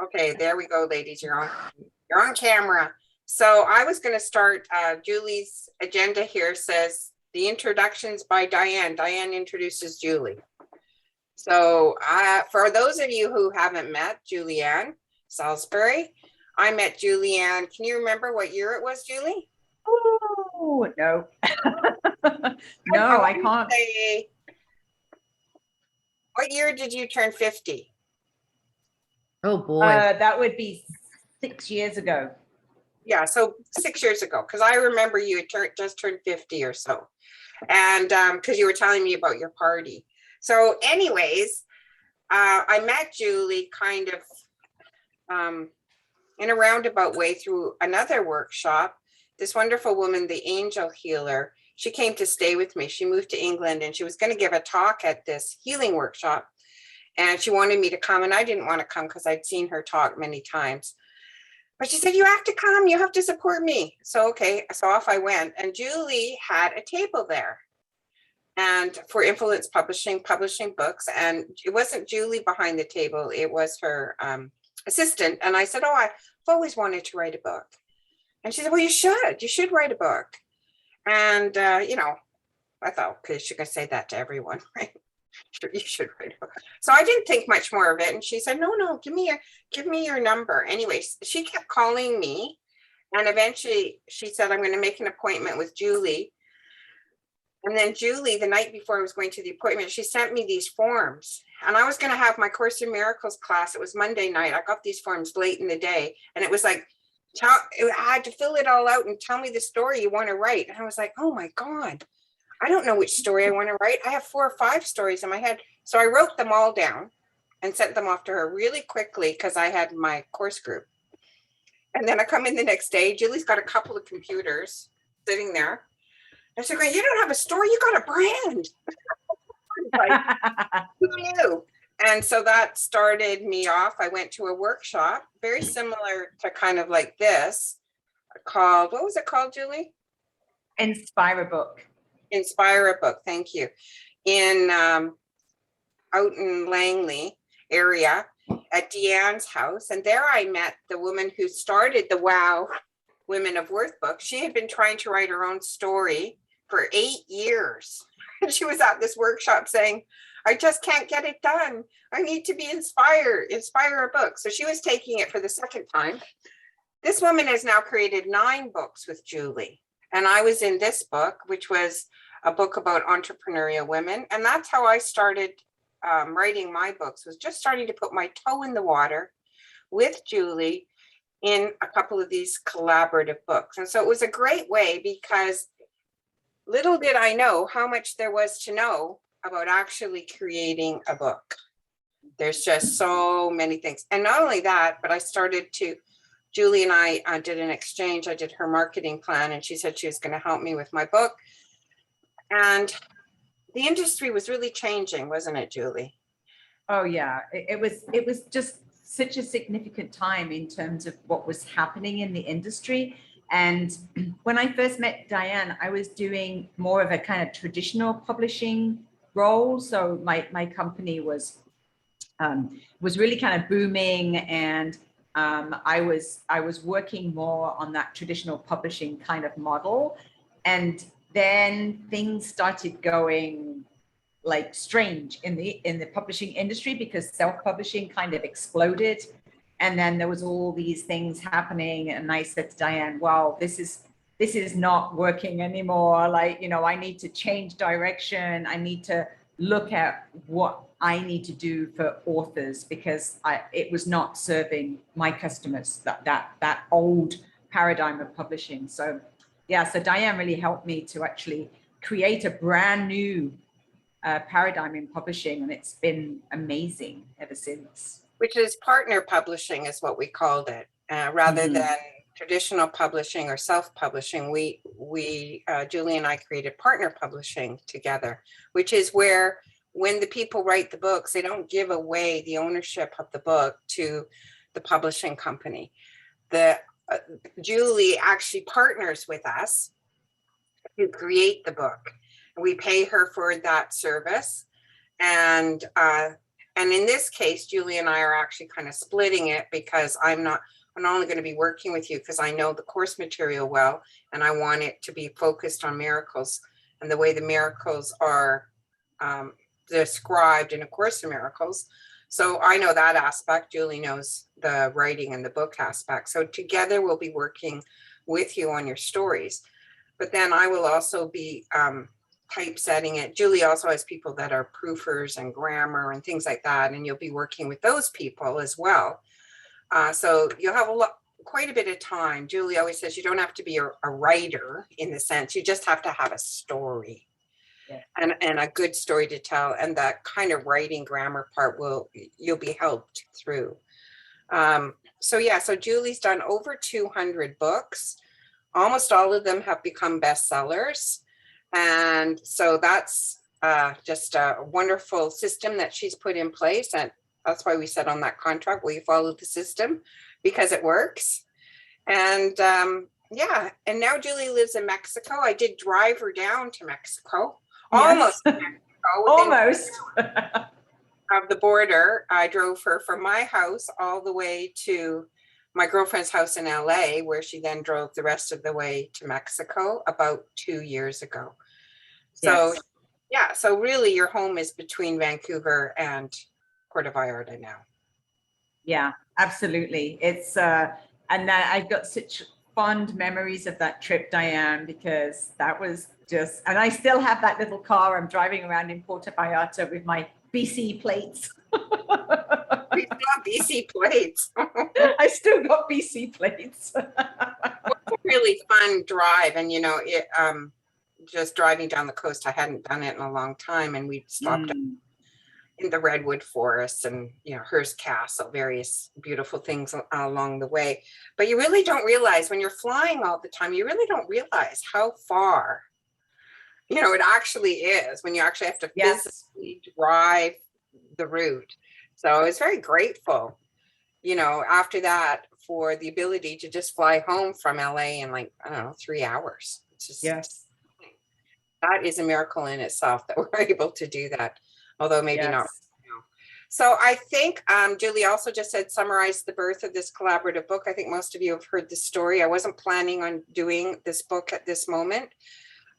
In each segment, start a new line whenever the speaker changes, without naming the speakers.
Okay, there we go, ladies. You're on camera. So I was going to start. Julie's agenda here says the introductions by Diane. Diane introduces Julie. So for those of you who haven't met Julianne Salisbury, I met Julianne. Can you remember what year it was, Julie?
Oh, no. No, I can't.
What year did you turn 50?
Oh boy.
That would be 6 years ago.
Yeah, so 6 years ago, because I remember you had just turned 50 or so. And because you were telling me about your party. So anyways, I met Julie kind of in a roundabout way through another workshop. This wonderful woman, the angel healer, she came to stay with me. She moved to England and she was going to give a talk at this healing workshop. And she wanted me to come, and I didn't want to come because I'd seen her talk many times. But she said, you have to come, you have to support me. So, okay, so off I went. And Julie had a table there and for Influence Publishing, publishing books. And it wasn't Julie behind the table, it was her assistant. And I said, oh, I've always wanted to write a book. And she said, well, you should write a book. And, you know, I thought, okay, she could say that to everyone, right? You should write a book. So I didn't think much more of it. And she said, no, give me your number. Anyways, she kept calling me. And eventually she said, I'm going to make an appointment with Julie. And then Julie, the night before I was going to the appointment, she sent me these forms. And I was going to have my Course in Miracles class. It was Monday night. I got these forms late in the day. And it was like, I had to fill it all out and tell me the story you want to write. And I was like, oh my God, I don't know which story I want to write. I have 4 or 5 stories in my head. So I wrote them all down and sent them off to her really quickly because I had my course group. And then I come in the next day. Julie's got a couple of computers sitting there. And she's going, you don't have a story, you got a brand. Like, who knew? And so that started me off. I went to a workshop, very similar to kind of like this, called, what was it called, Julie?
Inspire a Book.
Inspire a Book, thank you. In out in Langley area at Deanne's house. And there I met the woman who started the Wow Women of Worth book. She had been trying to write her own story for 8 years. And she was at this workshop saying, I just can't get it done. I need to be inspired, inspire a book. So she was taking it for the second time. This woman has now created 9 books with Julie. And I was in this book, which was a book about entrepreneurial women. And that's how I started writing my books, was just starting to put my toe in the water with Julie in a couple of these collaborative books. And so it was a great way, because little did I know how much there was to know about actually creating a book. There's just so many things. And not only that, but I started to, Julie and I did an exchange. I did her marketing plan and she said she was going to help me with my book. And the industry was really changing, wasn't it, Julie?
Oh yeah, it was just such a significant time in terms of what was happening in the industry. And when I first met Diane, I was doing more of a kind of traditional publishing role. So my company was really kind of booming, and I was working more on that traditional publishing kind of model. And then things started going like strange in the publishing industry, because self-publishing kind of exploded. And then there was all these things happening. And I said to Diane, wow, this is not working anymore. Like, you know, I need to change direction. I need to look at what I need to do for authors, because it was not serving my customers, that old paradigm of publishing. So yeah, so Diane really helped me to actually create a brand new paradigm in publishing, and it's been amazing ever since.
Which is partner publishing is what we called it, rather than traditional publishing or self-publishing. We Julie and I created partner publishing together, which is where when the people write the books, they don't give away the ownership of the book to the publishing company. Julie actually partners with us to create the book. We pay her for that service, and And in this case, Julie and I are actually kind of splitting it because I'm not only going to be working with you because I know the course material well, and I want it to be focused on miracles and the way the miracles are described in A Course in Miracles. So I know that aspect. Julie knows the writing and the book aspect. So together we'll be working with you on your stories. But then I will also be typesetting it. Julie also has people that are proofers and grammar and things like that, and you'll be working with those people as well. So you'll have quite a bit of time. Julie always says you don't have to be a writer in the sense, you just have to have a story. Yeah. And a good story to tell, and that kind of writing grammar part you'll be helped through. So Julie's done over 200 books. Almost all of them have become bestsellers. And so that's just a wonderful system that she's put in place. And that's why we said on that contract, will you follow the system? Because it works. And and now Julie lives in Mexico. I did drive her down to Mexico.
Yes.
Almost Mexico,
Almost.
of the border. I drove her from my house all the way to my girlfriend's house in LA, where she then drove the rest of the way to Mexico about 2 years ago. So so really your home is between Vancouver and Puerto Vallarta now.
Yeah, absolutely. It's and I've got such fond memories of that trip, Diane, because that was just, and I still have that little car. I'm driving around in Puerto Vallarta with my BC plates.
We still have BC plates.
I still got BC plates.
It's a really fun drive, and it just driving down the coast. I hadn't done it in a long time, and we stopped in the redwood forest and Hearst Castle, various beautiful things along the way. But you really don't realize when you're flying all the time, you really don't realize how far it actually is when you actually have to physically drive the route. So I was very grateful after that for the ability to just fly home from LA in 3 hours. It's just that is a miracle in itself that we're able to do that. Although maybe not. So I think Julie also just said, summarize the birth of this collaborative book. I think most of you have heard the story. I wasn't planning on doing this book at this moment,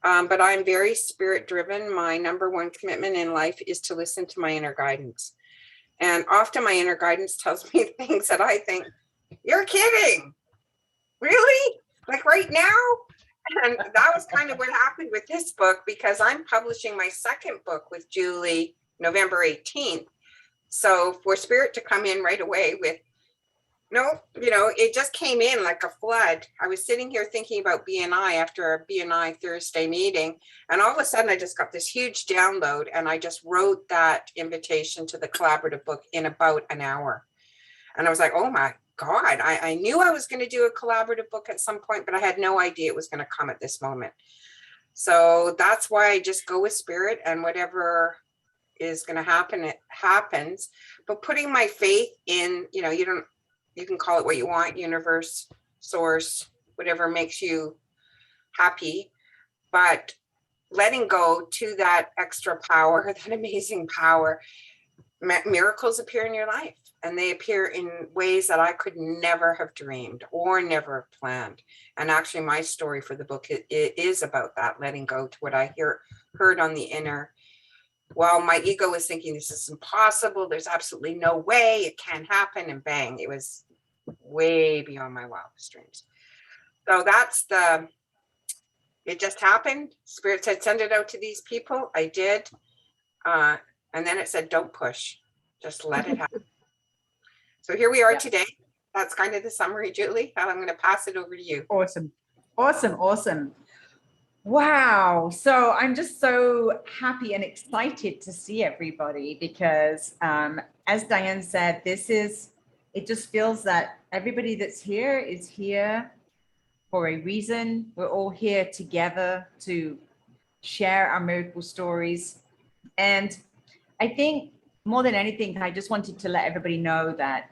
but I'm very spirit driven. My number one commitment in life is to listen to my inner guidance. And often my inner guidance tells me things that I think, you're kidding. Really? Like right now? And that was kind of what happened with this book, because I'm publishing my second book with Julie November 18th. So for spirit to come in right away with, it just came in like a flood. I was sitting here thinking about BNI after a BNI Thursday meeting, and all of a sudden I just got this huge download, and I just wrote that invitation to the collaborative book in about an hour. And I was like, oh my God, I knew I was going to do a collaborative book at some point, but I had no idea it was going to come at this moment. So that's why I just go with spirit, and whatever is going to happen, it happens. But putting my faith in, you can call it what you want, universe, source, whatever makes you happy, but letting go to that extra power, that amazing power, miracles appear in your life, and they appear in ways that I could never have dreamed or never planned. And actually my story for the book, it is about that, letting go to what I heard on the inner. While my ego was thinking this is impossible, there's absolutely no way, it can't happen, and bang, it was way beyond my wildest dreams. So it just happened. Spirit said, send it out to these people. I did. And then it said, don't push, just let it happen. So here we are today. That's kind of the summary, Julie. I'm going to pass it over to you.
Awesome. Wow. So I'm just so happy and excited to see everybody, because as Diane said, it just feels that everybody that's here is here for a reason. We're all here together to share our miracle stories. And I think more than anything, I just wanted to let everybody know that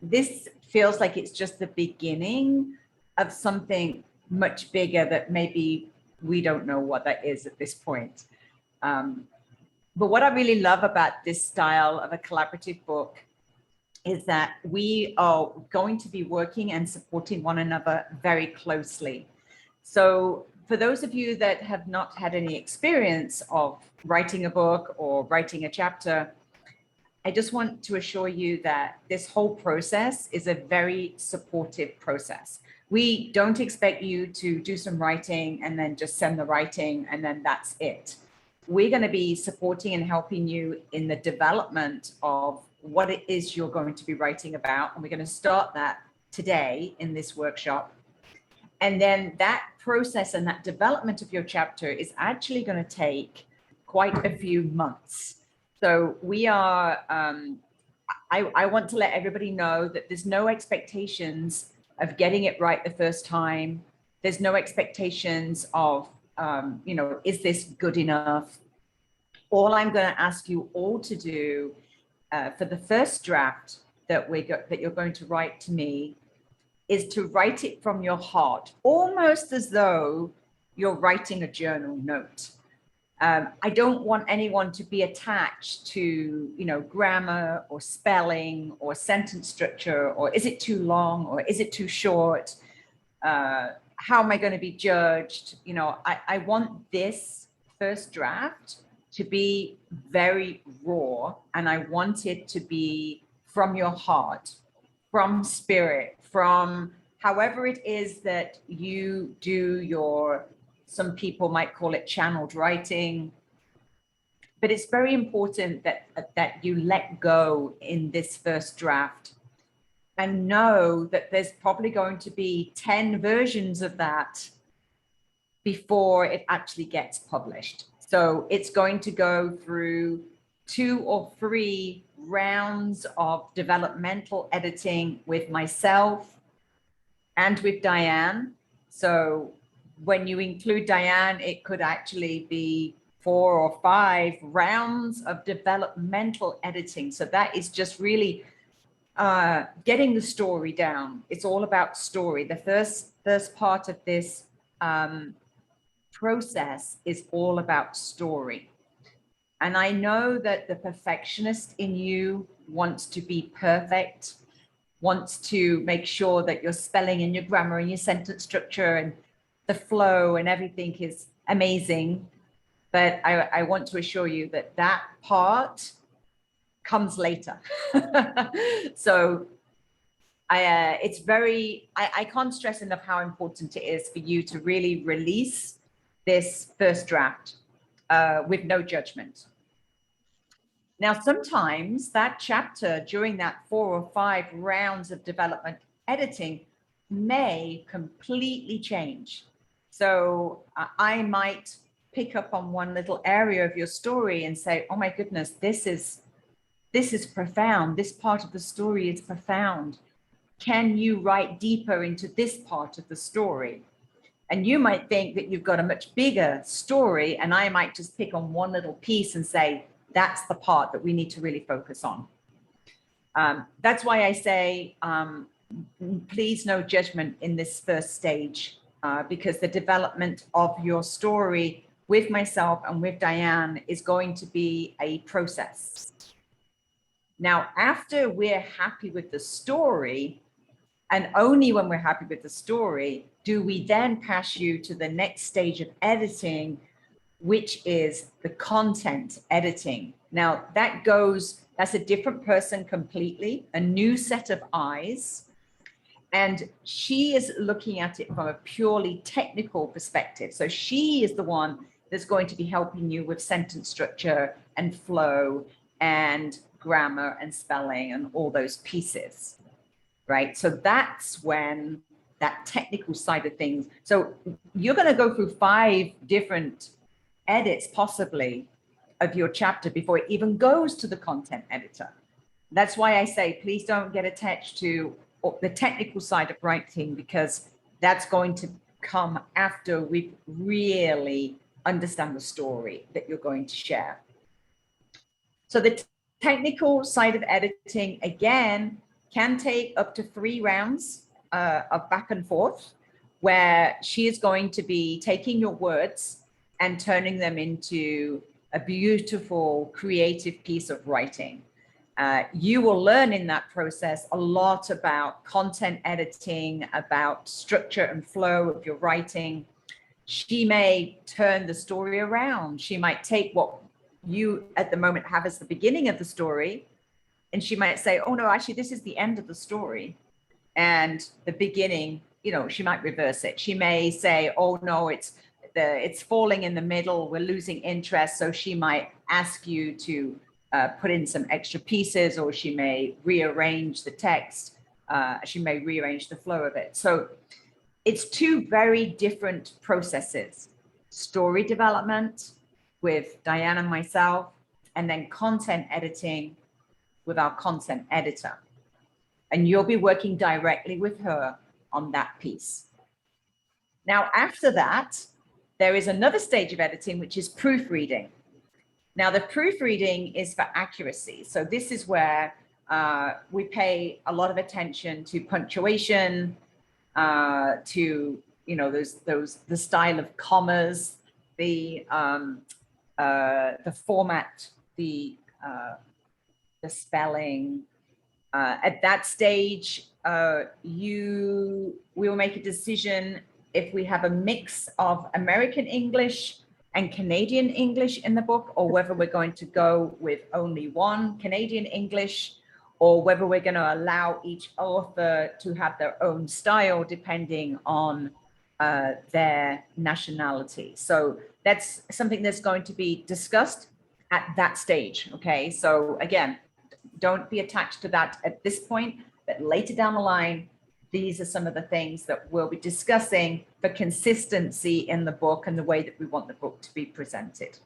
this feels like it's just the beginning of something much bigger that maybe we don't know what that is at this point. But what I really love about this style of a collaborative book is that we are going to be working and supporting one another very closely. So for those of you that have not had any experience of writing a book or writing a chapter, I just want to assure you that this whole process is a very supportive process. We don't expect you to do some writing and then just send the writing and then that's it. We're going to be supporting and helping you in the development of what it is you're going to be writing about. And we're going to start that today in this workshop. And then that process and that development of your chapter is actually going to take quite a few months. So we are, I want to let everybody know that there's no expectations of getting it right the first time. There's no expectations of, is this good enough? All I'm going to ask you all to do for the first draft that you're going to write to me is to write it from your heart, almost as though you're writing a journal note. I don't want anyone to be attached to, grammar or spelling or sentence structure, or is it too long or is it too short? How am I going to be judged? I want this first draft to be very raw, and I want it to be from your heart, from spirit, from however it is that you do your, some people might call it channeled writing, but it's very important that you let go in this first draft and know that there's probably going to be 10 versions of that before it actually gets published. So it's going to go through 2 or 3 rounds of developmental editing with myself and with Diane. So when you include Diane, it could actually be 4 or 5 rounds of developmental editing. So that is just really getting the story down. It's all about story. The first part of this process is all about story. And I know that the perfectionist in you wants to be perfect, wants to make sure that your spelling and your grammar and your sentence structure and the flow and everything is amazing. But I want to assure you that that part comes later. So I can't stress enough how important it is for you to really release this first draft with no judgment. Now, sometimes that chapter during that 4 or 5 rounds of development editing may completely change. So I might pick up on one little area of your story and say, oh my goodness, this is profound. This part of the story is profound. Can you write deeper into this part of the story? And you might think that you've got a much bigger story, and I might just pick on one little piece and say, that's the part that we need to really focus on. That's why I say, please no judgment in this first stage, because the development of your story with myself and with Diane is going to be a process. Now, after we're happy with the story, and only when we're happy with the story, do we then pass you to the next stage of editing, which is the content editing. Now that's a different person completely, a new set of eyes. And she is looking at it from a purely technical perspective. So she is the one that's going to be helping you with sentence structure and flow and grammar and spelling and all those pieces, right? So that's when that technical side of things. So you're going to go through 5 different edits possibly of your chapter before it even goes to the content editor. That's why I say, please don't get attached to the technical side of writing, because that's going to come after we really understand the story that you're going to share. So the technical side of editing, again, can take up to 3 rounds of back and forth, where she is going to be taking your words and turning them into a beautiful, creative piece of writing. You will learn in that process a lot about content editing, about structure and flow of your writing. She may turn the story around. She might take what you at the moment have as the beginning of the story, and she might say, oh no, actually, this is the end of the story. And the beginning, she might reverse it. She may say, oh no, it's falling in the middle, we're losing interest. So she might ask you to put in some extra pieces, or she may rearrange the text. She may rearrange the flow of it. So it's two very different processes: story development with Diane and myself, and then content editing with our content editor. And you'll be working directly with her on that piece. Now, after that, there is another stage of editing, which is proofreading. Now, the proofreading is for accuracy. So this is where we pay a lot of attention to punctuation, to, the style of commas, the format, the spelling. At that stage, we will make a decision if we have a mix of American English and Canadian English in the book, or whether we're going to go with only one Canadian English, or whether we're going to allow each author to have their own style depending on their nationality. So that's something that's going to be discussed at that stage. Okay, so again, don't be attached to that at this point, but later down the line, these are some of the things that we'll be discussing for consistency in the book and the way that we want the book to be presented.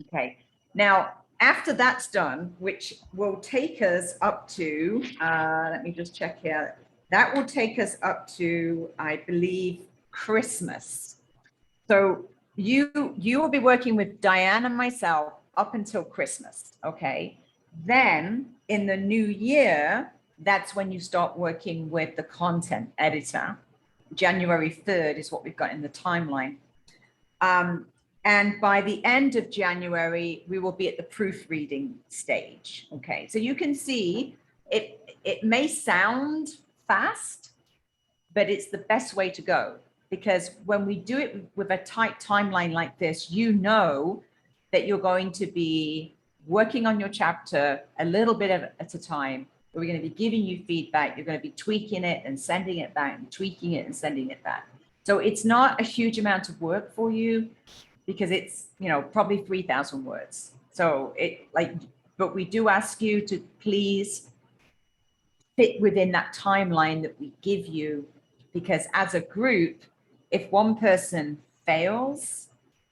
Okay, now after that's done, which will take us up to, let me just check here. That will take us up to, I believe, Christmas. So you will be working with Diane and myself up until Christmas, okay? Then in the new year, that's when you start working with the content editor. January 3rd is what we've got in the timeline. And by the end of January, we will be at the proofreading stage. Okay, so you can see it may sound fast, but it's the best way to go, because when we do it with a tight timeline like this, you know that you're going to be working on your chapter a little bit at a time. We're going to be giving you feedback. You're going to be tweaking it and sending it back, and tweaking it and sending it back. So it's not a huge amount of work for you, because it's, probably 3,000 words. So but we do ask you to please fit within that timeline that we give you, because as a group, if one person fails,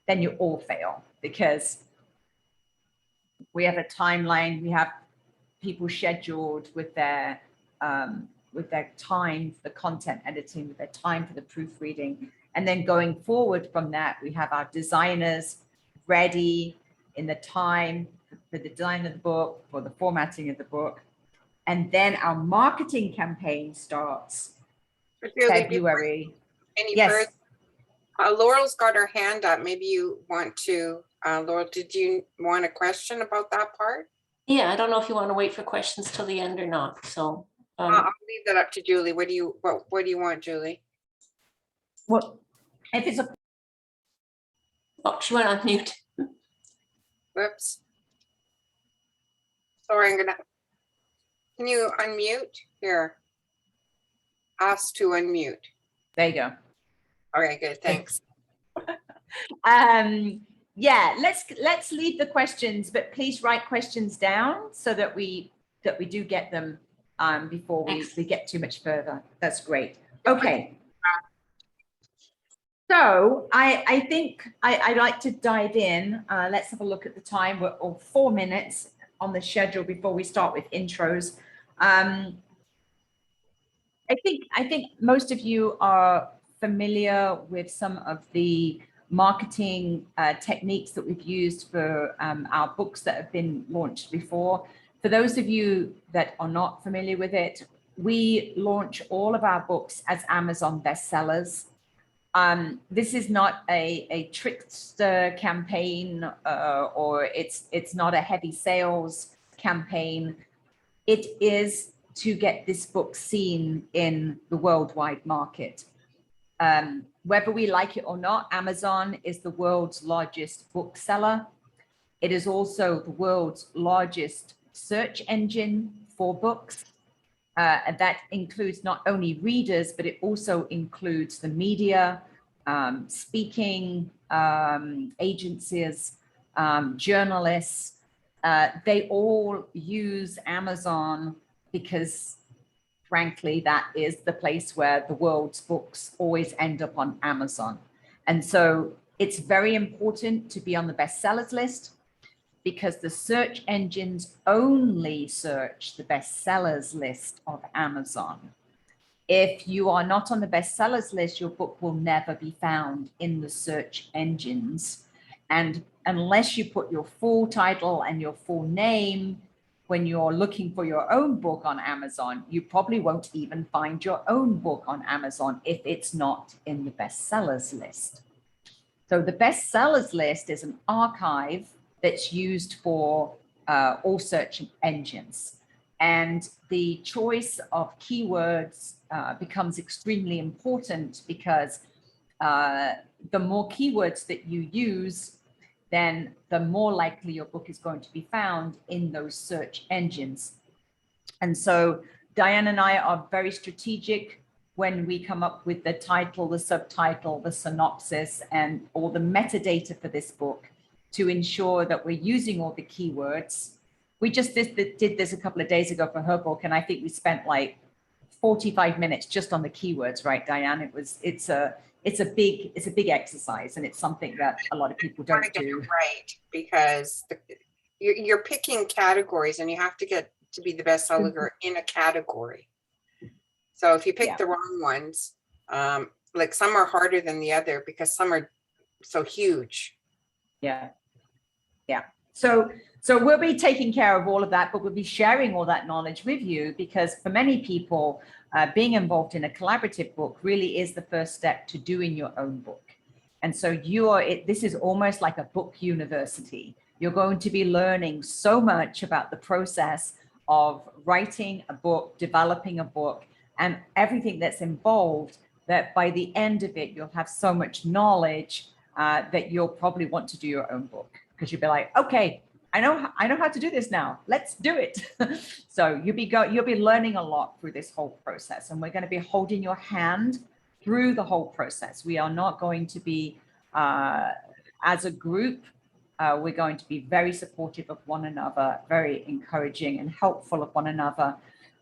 then you all fail, because we have a timeline, we have people scheduled with their time for the content editing, with their time for the proofreading. And then going forward from that, we have our designers ready in the time for the design of the book, for the formatting of the book. And then our marketing campaign starts February.
Yes. Laurel's got her hand up. Maybe you want to, Laurel, did you want a question about that part?
Yeah, I don't know if you want to wait for questions till the end or not. So
I'll leave that up to Julie. What do you want, Julie?
Well, if it's a
oh, she went on mute.
Whoops. Sorry, can you unmute? Here. Ask to unmute.
There you go.
All right, good, thanks.
Yeah, let's leave the questions, but please write questions down so that we do get them before we get too much further. That's great. Okay. So I think I'd like to dive in. Let's have a look at the time. We're all 4 minutes on the schedule before we start with intros. I think most of you are familiar with some of the marketing techniques that we've used for our books that have been launched before. For those of you that are not familiar with it, we launch all of our books as Amazon bestsellers. This is not a trickster campaign, or it's not a heavy sales campaign. It is to get this book seen in the worldwide market. Whether we like it or not, Amazon is the world's largest bookseller. It is also the world's largest search engine for books. And that includes not only readers, but it also includes the media, speaking agencies, journalists. They all use Amazon because, frankly, that is the place where the world's books always end up on Amazon. And so it's very important to be on the bestsellers list, because the search engines only search the bestsellers list of Amazon. If you are not on the bestsellers list, your book will never be found in the search engines. And unless you put your full title and your full name when you're looking for your own book on Amazon, you probably won't even find your own book on Amazon if it's not in the bestsellers list. So the bestsellers list is an archive that's used for all search engines. And the choice of keywords becomes extremely important, because the more keywords that you use, then the more likely your book is going to be found in those search engines. And so Diane and I are very strategic when we come up with the title, the subtitle, the synopsis, and all the metadata for this book, to ensure that we're using all the keywords. We just did this a couple of days ago for her book, and I think we spent like 45 minutes just on the keywords, right, Diane? It's a big exercise, and it's something that a lot of people don't do.
Right, because you're picking categories, and you have to get to be the best seller in a category. So if you pick the wrong ones, like some are harder than the other because some are so huge.
Yeah. So we'll be taking care of all of that, but we'll be sharing all that knowledge with you, because for many people, being involved in a collaborative book really is the first step to doing your own book. And so this is almost like a book university. You're going to be learning so much about the process of writing a book, developing a book, and everything that's involved, that by the end of it, you'll have so much knowledge that you'll probably want to do your own book, because you'll be like, okay, I know how to do this now. Let's do it. So you'll be learning a lot through this whole process, and we're going to be holding your hand through the whole process. We are not going to be, as a group, we're going to be very supportive of one another, very encouraging and helpful of one another.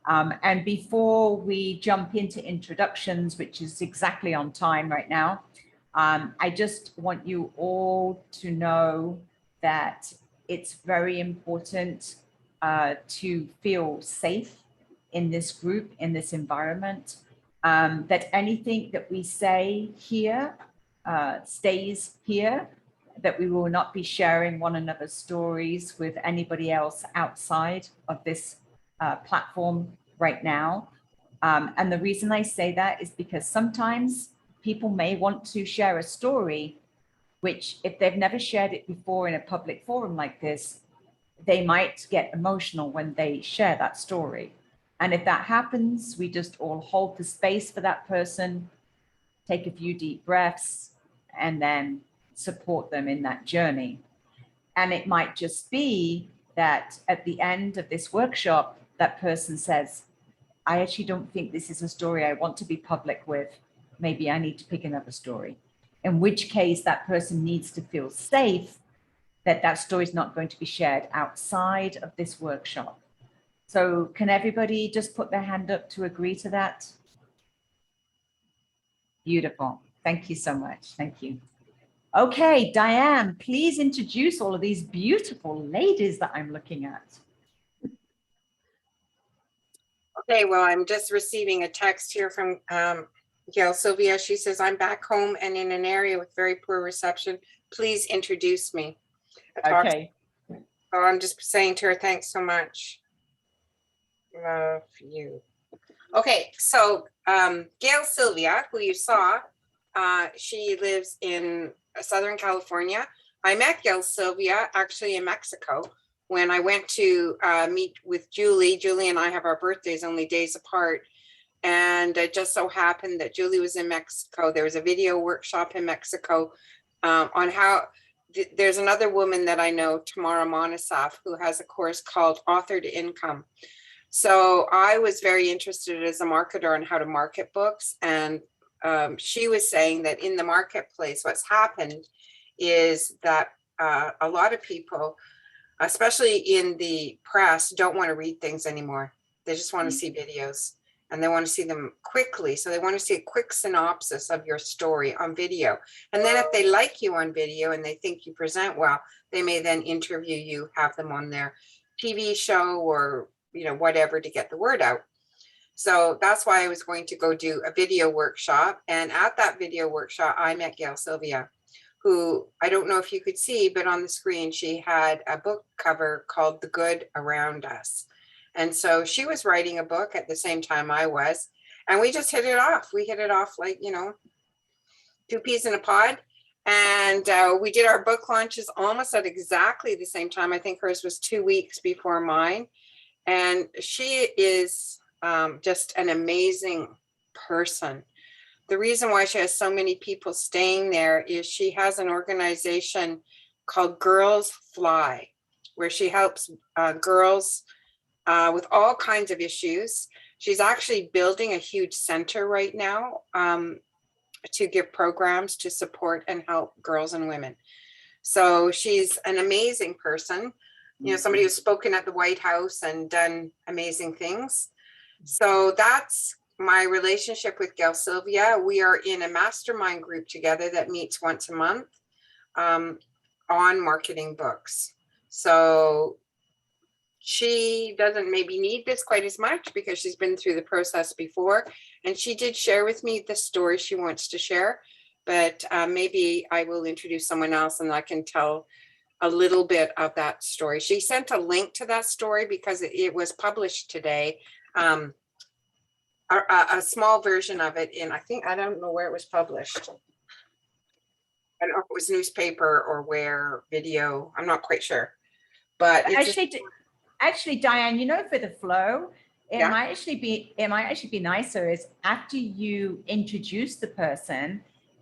And before we jump into introductions, which is exactly on time right now, I just want you all to know that it's very important to feel safe in this group, in this environment, that anything that we say here stays here, that we will not be sharing one another's stories with anybody else outside of this platform right now. And the reason I say that is because sometimes people may want to share a story, which if they've never shared it before in a public forum like this, they might get emotional when they share that story. And if that happens, we just all hold the space for that person, take a few deep breaths, and then support them in that journey. And it might just be that at the end of this workshop, that person says, I actually don't think this is a story I want to be public with. Maybe I need to pick another story. In which case that person needs to feel safe that that story is not going to be shared outside of this workshop. So can everybody just put their hand up to agree to that? Beautiful. Thank you so much. Thank you. Okay, Diane, please introduce all of these beautiful ladies that I'm looking at.
Okay, well, I'm just receiving a text here from Gail Sylvia. She says, I'm back home and in an area with very poor reception. Please introduce me.
Okay.
So I'm just saying to her, thanks so much. Love you. Okay, so Gail Sylvia, who you saw, She lives in Southern California. I met Gail Sylvia actually in Mexico when I went to meet with Julie. Julie and I have our birthdays only days apart. And it just so happened that Julie was in Mexico. There was a video workshop in Mexico on how there's another woman that I know, Tamara Monasaf, who has a course called Author to Income. So I was very interested as a marketer on how to market books. And she was saying that in the marketplace, what's happened is that a lot of people, especially in the press, don't want to read things anymore. They just want to see videos. And they want to see them quickly. So they want to see a quick synopsis of your story on video. And then if they like you on video and they think you present well, they may then interview you, have them on their TV show or, whatever to get the word out. So that's why I was going to go do a video workshop. And at that video workshop, I met Gail Sylvia, who I don't know if you could see, but on the screen, she had a book cover called The Good Around Us. And so she was writing a book at the same time I was, and we just hit it off. We hit it off like, two peas in a pod. And we did our book launches almost at exactly the same time. I think hers was 2 weeks before mine. And she is just an amazing person. The reason why she has so many people staying there is she has an organization called Girls Fly, where she helps girls with all kinds of issues. She's actually building a huge center right now to give programs to support and help girls and women. So she's an amazing person, somebody who's spoken at the White House and done amazing things. So that's my relationship with Gail Sylvia. We are in a mastermind group together that meets once a month on marketing books. So she doesn't maybe need this quite as much because she's been through the process before. And she did share with me the story she wants to share, but maybe I will introduce someone else and I can tell a little bit of that story. She sent a link to that story because it was published today. A small version of it in, I don't know where it was published. I don't know if it was newspaper or where video, I'm not quite sure. But it's
Actually, Diane, for the flow, it
Yeah.
might actually be nicer is after you introduce the person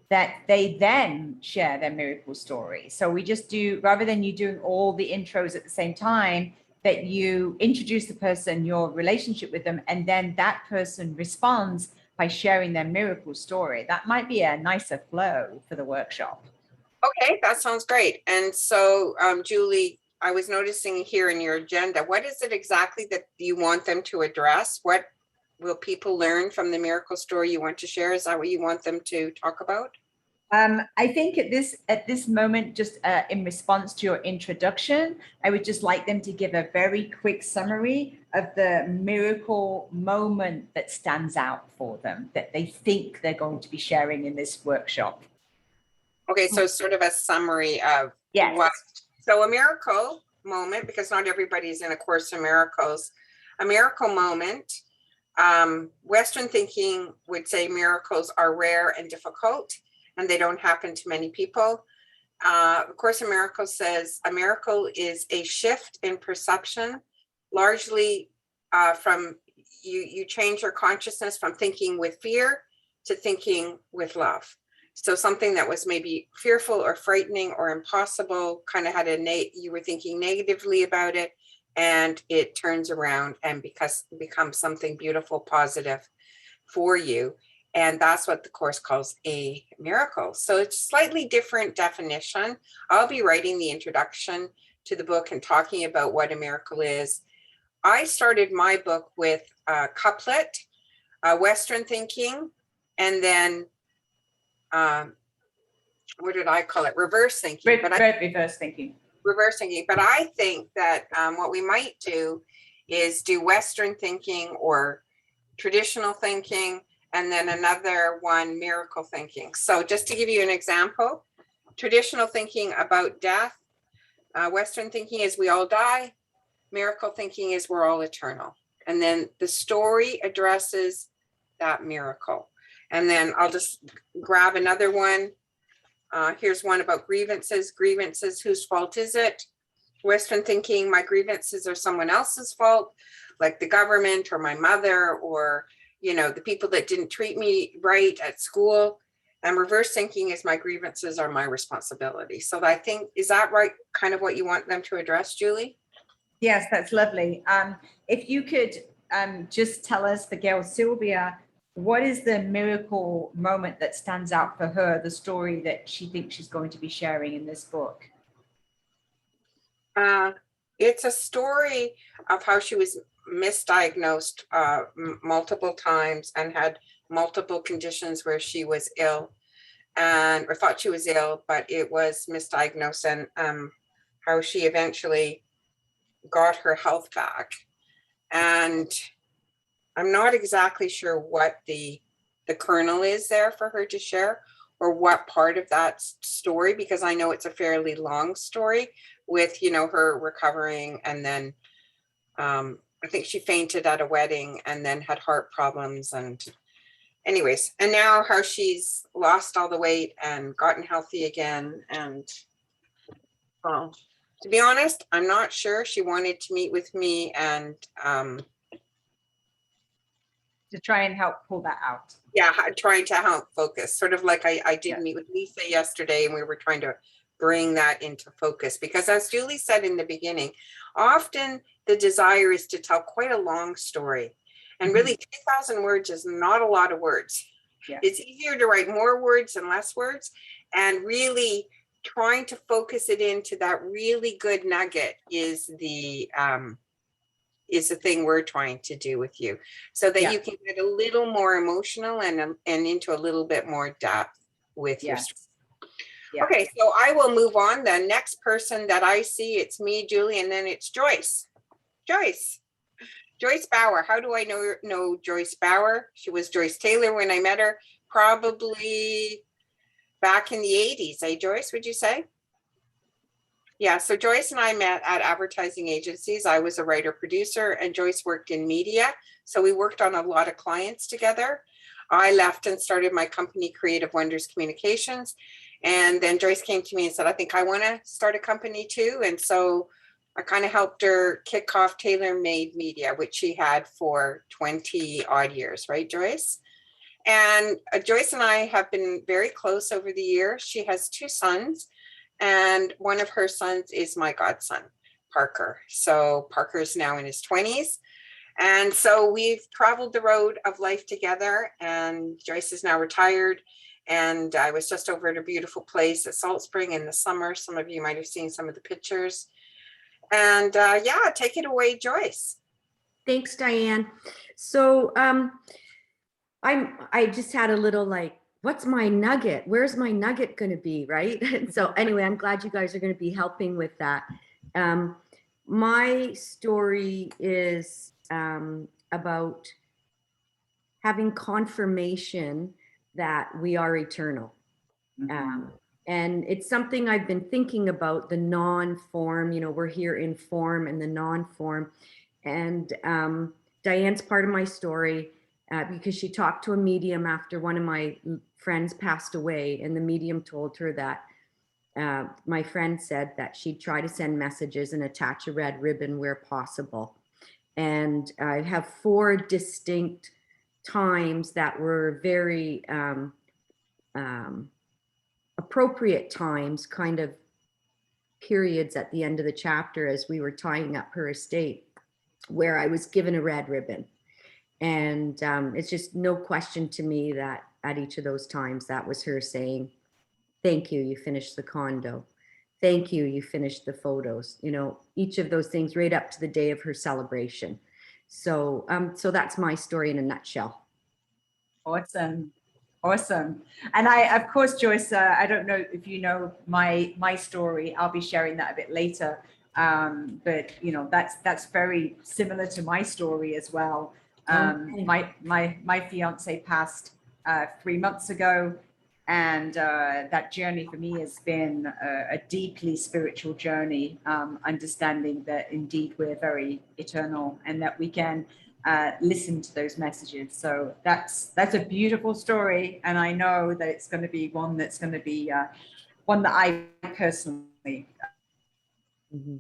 that they then share their miracle story. So we just do, rather than you doing all the intros at the same time, that you introduce the person, your relationship with them, and then that person responds by sharing their miracle story. That might be a nicer flow for the workshop.
Okay, that sounds great. And so, Julie, I was noticing here in your agenda, what is it exactly that you want them to address? What will people learn from the miracle story you want to share? Is that what you want them to talk about?
I think at this moment, just in response to your introduction, I would just like them to give a very quick summary of the miracle moment that stands out for them, that they think they're going to be sharing in this workshop.
Okay, so sort of a summary of
Yes.
what. So a miracle moment, because not everybody's in A Course in Miracles, a miracle moment, Western thinking would say miracles are rare and difficult, and they don't happen to many people. A Course in Miracles says a miracle is a shift in perception, largely from you change your consciousness from thinking with fear to thinking with love. So something that was maybe fearful or frightening or impossible, kind of had you were thinking negatively about it, and it turns around and becomes something beautiful, positive for you. And that's what the Course calls a miracle. So it's slightly different definition. I'll be writing the introduction to the book and talking about what a miracle is. I started my book with a couplet, Western thinking, and then what did I call it? Reverse thinking.
Reverse thinking.
Reverse thinking. But I think that what we might do is do Western thinking or traditional thinking, and then another one, miracle thinking. So just to give you an example, traditional thinking about death, Western thinking is we all die. Miracle thinking is we're all eternal. And then the story addresses that miracle. And then I'll just grab another one. Here's one about grievances. Grievances, whose fault is it? Western thinking, my grievances are someone else's fault, like the government or my mother or, you know, the people that didn't treat me right at school. And reverse thinking is my grievances are my responsibility. So I think, is that right? Kind of what you want them to address, Julie?
Yes, that's lovely. If you could just tell us, the girl Sylvia, what is the miracle moment that stands out for her, the story that she thinks she's going to be sharing in this book?
It's a story of how she was misdiagnosed multiple times and had multiple conditions where she was ill and or thought she was ill, but it was misdiagnosed, and how she eventually got her health back. And I'm not exactly sure what the kernel is there for her to share, or what part of that story, because I know it's a fairly long story with, you know, her recovering, and then I think she fainted at a wedding and then had heart problems, and anyways, and now how she's lost all the weight and gotten healthy again. And well, to be honest, I'm not sure. She wanted to meet with me and
To try and help pull that out.
yeah, trying to help focus, sort of like I did
Yeah.
meet with Lisa yesterday, and we were trying to bring that into focus, because as Julie said in the beginning, often the desire is to tell quite a long story, and really 2,000 words is not a lot of words.
Yeah.
It's easier to write more words than less words, and really trying to focus it into that really good nugget is the thing we're trying to do with you, so that
Yeah.
you can get a little more emotional and into a little bit more depth with your
Yes.
story.
Yeah.
Okay, so I will move on. The next person that I see, it's me, Julie, and then it's Joyce. Joyce Bauer. How do I know Joyce Bauer? She was Joyce Taylor when I met her, probably back in the 80s. Eh, Joyce, would you say? Yeah, so Joyce and I met at advertising agencies. I was a writer producer and Joyce worked in media. So we worked on a lot of clients together. I left and started my company, Creative Wonders Communications. And then Joyce came to me and said, I think I want to start a company too. And so I kind of helped her kick off Tailor Made Media, which she had for 20 odd years, right, Joyce? And Joyce and I have been very close over the years. She has 2 sons. And one of her sons is my godson, Parker. So Parker's now in his 20s. And so we've traveled the road of life together, and Joyce is now retired. And I was just over at a beautiful place at Salt Spring in the summer. Some of you might have seen some of the pictures. And yeah, take it away, Joyce.
Thanks, Diane. So I just had a little like, what's my nugget? Where's my nugget going to be, right? So anyway, I'm glad you guys are going to be helping with that. My story is about having confirmation that we are eternal. And it's something I've been thinking about, the non-form, you know, we're here in form and the non-form. And Diane's part of my story because she talked to a medium after one of my friends passed away, and the medium told her that my friend said that she'd try to send messages and attach a red ribbon where possible. And I have 4 distinct times that were very appropriate times, kind of periods at the end of the chapter as we were tying up her estate, where I was given a red ribbon. And it's just no question to me that at each of those times, that was her saying, thank you, you finished the condo. Thank you, you finished the photos. You know, each of those things right up to the day of her celebration. So, so that's my story in a nutshell.
Awesome. Awesome. And I, of course, Joyce, I don't know if you know my story. I'll be sharing that a bit later. But you know, that's very similar to my story as well.
Okay.
My fiance passed 3 months ago, and that journey for me has been a deeply spiritual journey, understanding that indeed we're very eternal and that we can listen to those messages. So that's a beautiful story, and I know that it's going to be one that's going to be one that I personally
Mhm.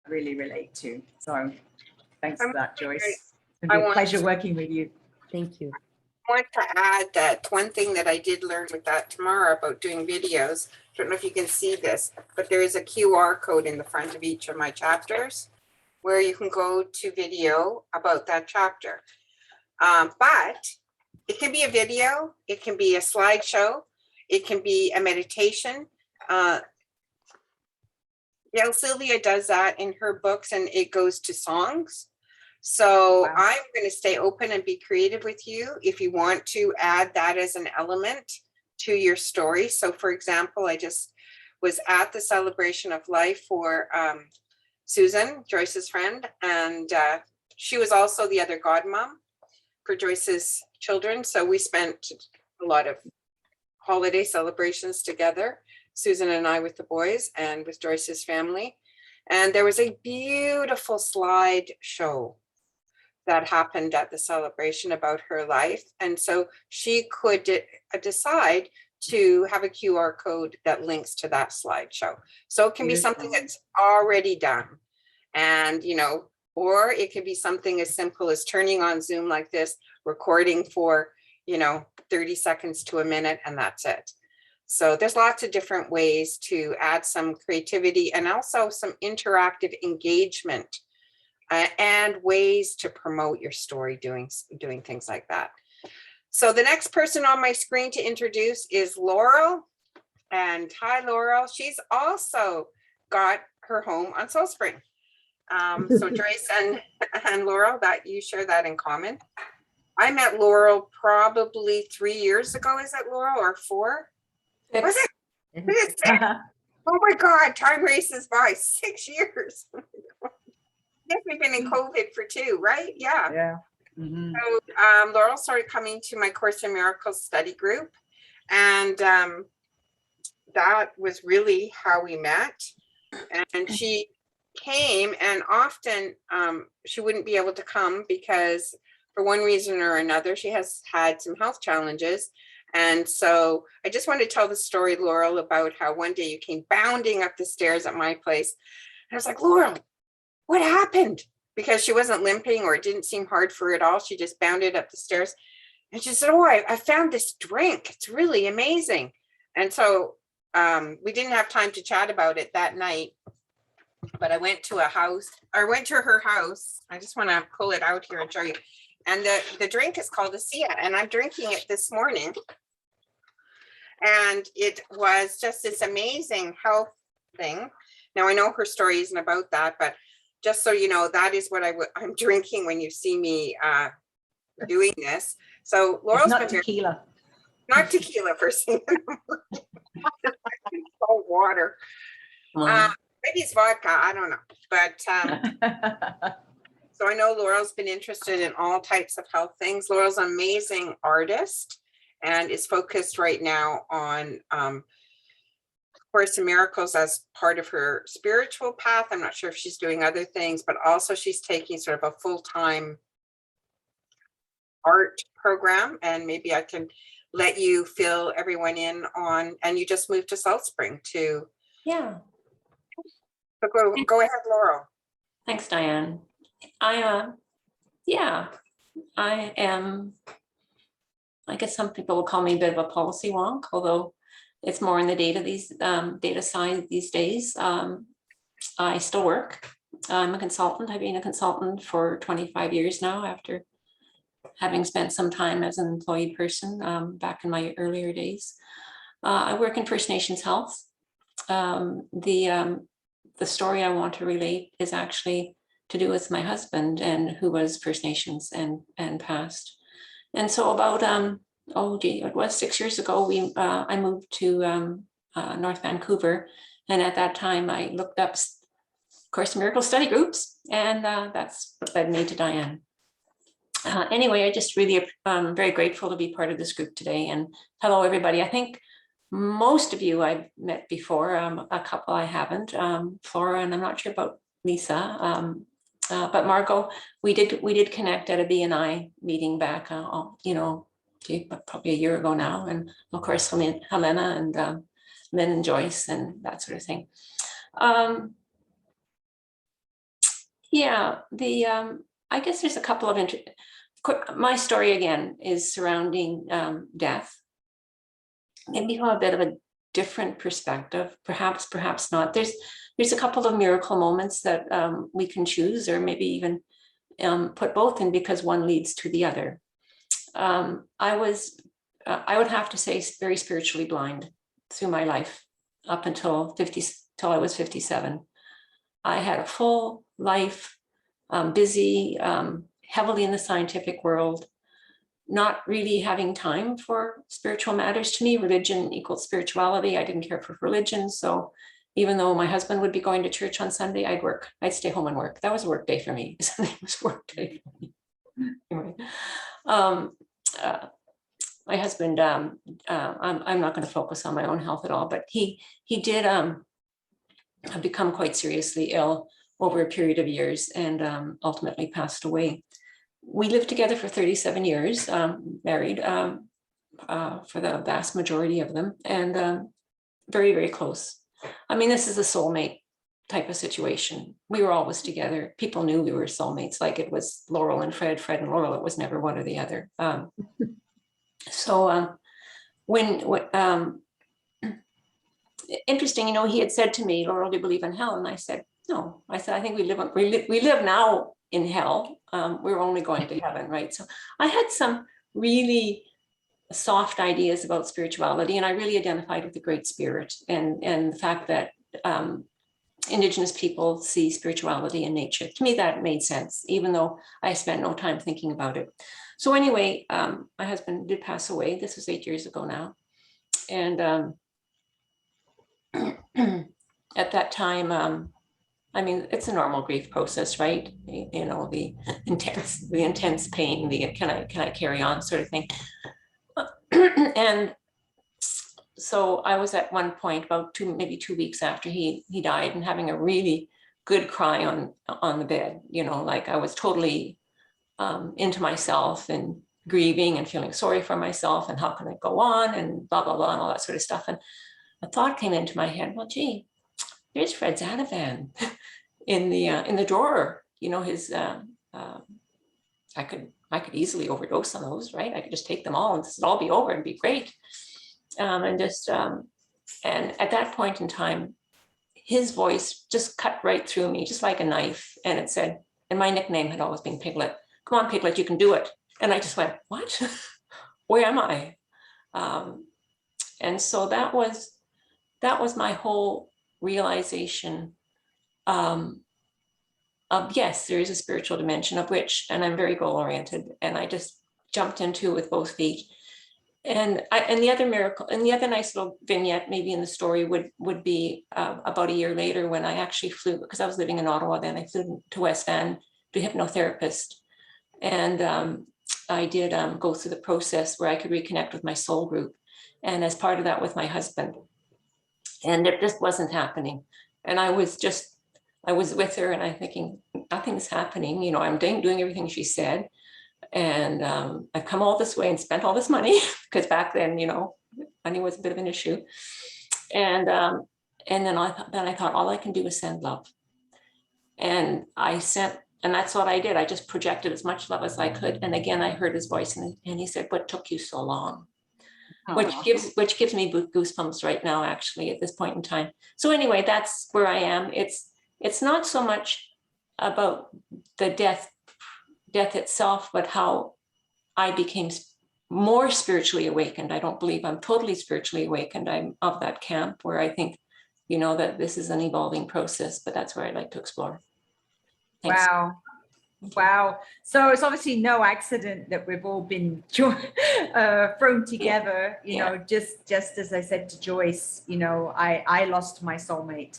really relate to. So thanks for that, Joyce. It's
I
been a
want
pleasure working with you.
Thank you.
I want to add that one thing that I did learn with that tomorrow about doing videos. I don't know if you can see this, but there is a QR code in the front of each of my chapters where you can go to video about that chapter. But it can be a video, it can be a slideshow, it can be a meditation. Yeah, Sylvia does that in her books, and it goes to songs. So
Wow.
I'm going to stay open and be creative with you if you want to add that as an element to your story. So for example, I just was at the celebration of life for Susan, Joyce's friend, and she was also the other godmom for Joyce's children. So we spent a lot of holiday celebrations together, Susan and I with the boys and with Joyce's family. And there was a beautiful slide show that happened at the celebration about her life. And so she could decide to have a QR code that links to that slideshow. So it can be something
Beautiful.
that's already done. And, you know, or it could be something as simple as turning on Zoom like this, recording for, you know, 30 seconds to a minute, and that's it. So there's lots of different ways to add some creativity and also some interactive engagement and ways to promote your story doing things like that. So the next person on my screen to introduce is Laurel. And hi, Laurel. She's also got her home on Soul Spring. So Joyce and Laurel, that you share that in common. I met Laurel probably 3 years ago. Is it, Laurel, or 4? Was it? Is it? Oh my God, time races by. 6 years. I guess we've been in COVID for 2, right? Yeah.
Yeah. Mhm.
So Laurel started coming to my Course in Miracles study group, and that was really how we met. And she came, and often she wouldn't be able to come because for one reason or another, she has had some health challenges. And so I just want to tell the story, Laurel, about how one day you came bounding up the stairs at my place. And I was like, Laurel, what happened? Because she wasn't limping, or it didn't seem hard for her at all. She just bounded up the stairs. And she said, oh, I found this drink. It's really amazing. And so we didn't have time to chat about it that night. But I went to her house. I just want to pull it out here and show you. And the drink is called ASEA, and I'm drinking it this morning. And it was just this amazing health thing. Now I know her story isn't about that, but just so you know, that is what I'm drinking when you see me doing this. So Laurel's
It's not
been here,
tequila.
not tequila first thing. Salt water. Maybe it's vodka, I don't know. But so I know Laurel's been interested in all types of health things. Laurel's an amazing artist and is focused right now on Course in Miracles as part of her spiritual path. I'm not sure if she's doing other things, but also she's taking sort of a full-time art program, and maybe I can let you fill everyone in on, and you just moved to South Spring too.
Yeah,
So go ahead, Laurel.
thanks, Diane. I am, I guess some people will call me a bit of a policy wonk, although it's more in the data side these days. I still work. I'm a consultant. I've been a consultant for 25 years now, after having spent some time as an employed person back in my earlier days. I work in First Nations Health. The story I want to relate is actually to do with my husband, and who was First Nations and passed. And so about it was 6 years ago, I moved to North Vancouver, and at that time I looked up Course in Miracles study groups, and that's what led me to Diane. Anyway, I just really very grateful to be part of this group today. And hello, everybody. I think most of you I've met before, a couple I haven't, Flora, and I'm not sure about Lisa. But Margot, we did connect at a BNI meeting back, probably a year ago now. And of course, Helena and Lynn and Joyce and that sort of thing. Yeah, I guess there's a couple of my story again is surrounding death. Maybe from a bit of a different perspective, perhaps not. There's a couple of miracle moments that we can choose, or maybe even put both in, because one leads to the other. I would have to say, very spiritually blind through my life up until I was 57. I had a full life, busy, heavily in the scientific world, not really having time for spiritual matters. To me, religion equals spirituality. I didn't care for religion. So even though my husband would be going to church on Sunday, I'd work. I'd stay home and work. That was a work day for me. Sunday was work day for me. Anyway, my husband, I'm not going to focus on my own health at all, but he did become quite seriously ill over a period of years, and ultimately passed away. We lived together for 37 years, married for the vast majority of them, and very, very close. I mean, this is a soulmate type of situation. We were always together. People knew we were soulmates, like it was Laurel and Fred, Fred and Laurel. It was never one or the other. Interesting, he had said to me, Laurel, do you believe in hell? And I said, no. I said, I think we live now in hell. We're only going to heaven, right? So I had some really soft ideas about spirituality, and I really identified with the Great Spirit and the fact that Indigenous people see spirituality in nature. To me, that made sense, even though I spent no time thinking about it. So anyway, my husband did pass away. This was 8 years ago now. And at that time, I mean, it's a normal grief process, right? The intense pain, can I carry on sort of thing. And so I was at one point about maybe 2 weeks after he died, and having a really good cry on the bed, like I was totally into myself and grieving and feeling sorry for myself and how can I go on and blah, blah, blah, and all that sort of stuff. And a thought came into my head, well, gee, there's Fred Zanavan in the drawer, his, I could easily overdose on those, right? I could just take them all and this would all be over and be great. And at that point in time, his voice just cut right through me, just like a knife. And it said, and my nickname had always been Piglet. Come on, Piglet, you can do it. And I just went, what? Where am I? And so that was my whole realization of, yes, there is a spiritual dimension of which, and I'm very goal oriented, and I just jumped into it with both feet. And the other miracle, and the other nice little vignette maybe in the story would be about a year later, when I actually flew, because I was living in Ottawa then, I flew to West Van to hypnotherapist. And I did go through the process where I could reconnect with my soul group. And as part of that with my husband. And it just wasn't happening. And I was with her and I'm thinking, nothing's happening. I'm doing everything she said. And I've come all this way and spent all this money, because back then, money was a bit of an issue. And then I thought all I can do is send love. And and that's what I did. I just projected as much love as I could. And again, I heard his voice and he said, what took you so long? Which gives me goosebumps right now, actually, at this point in time. So anyway, that's where I am. It's not so much about the death itself, but how I became more spiritually awakened. I don't believe I'm totally spiritually awakened. I'm of that camp where I think, that this is an evolving process, but that's where I'd like to explore. Thanks.
Wow. So it's obviously no accident that we've all been thrown together, just as I said to Joyce, I lost my soulmate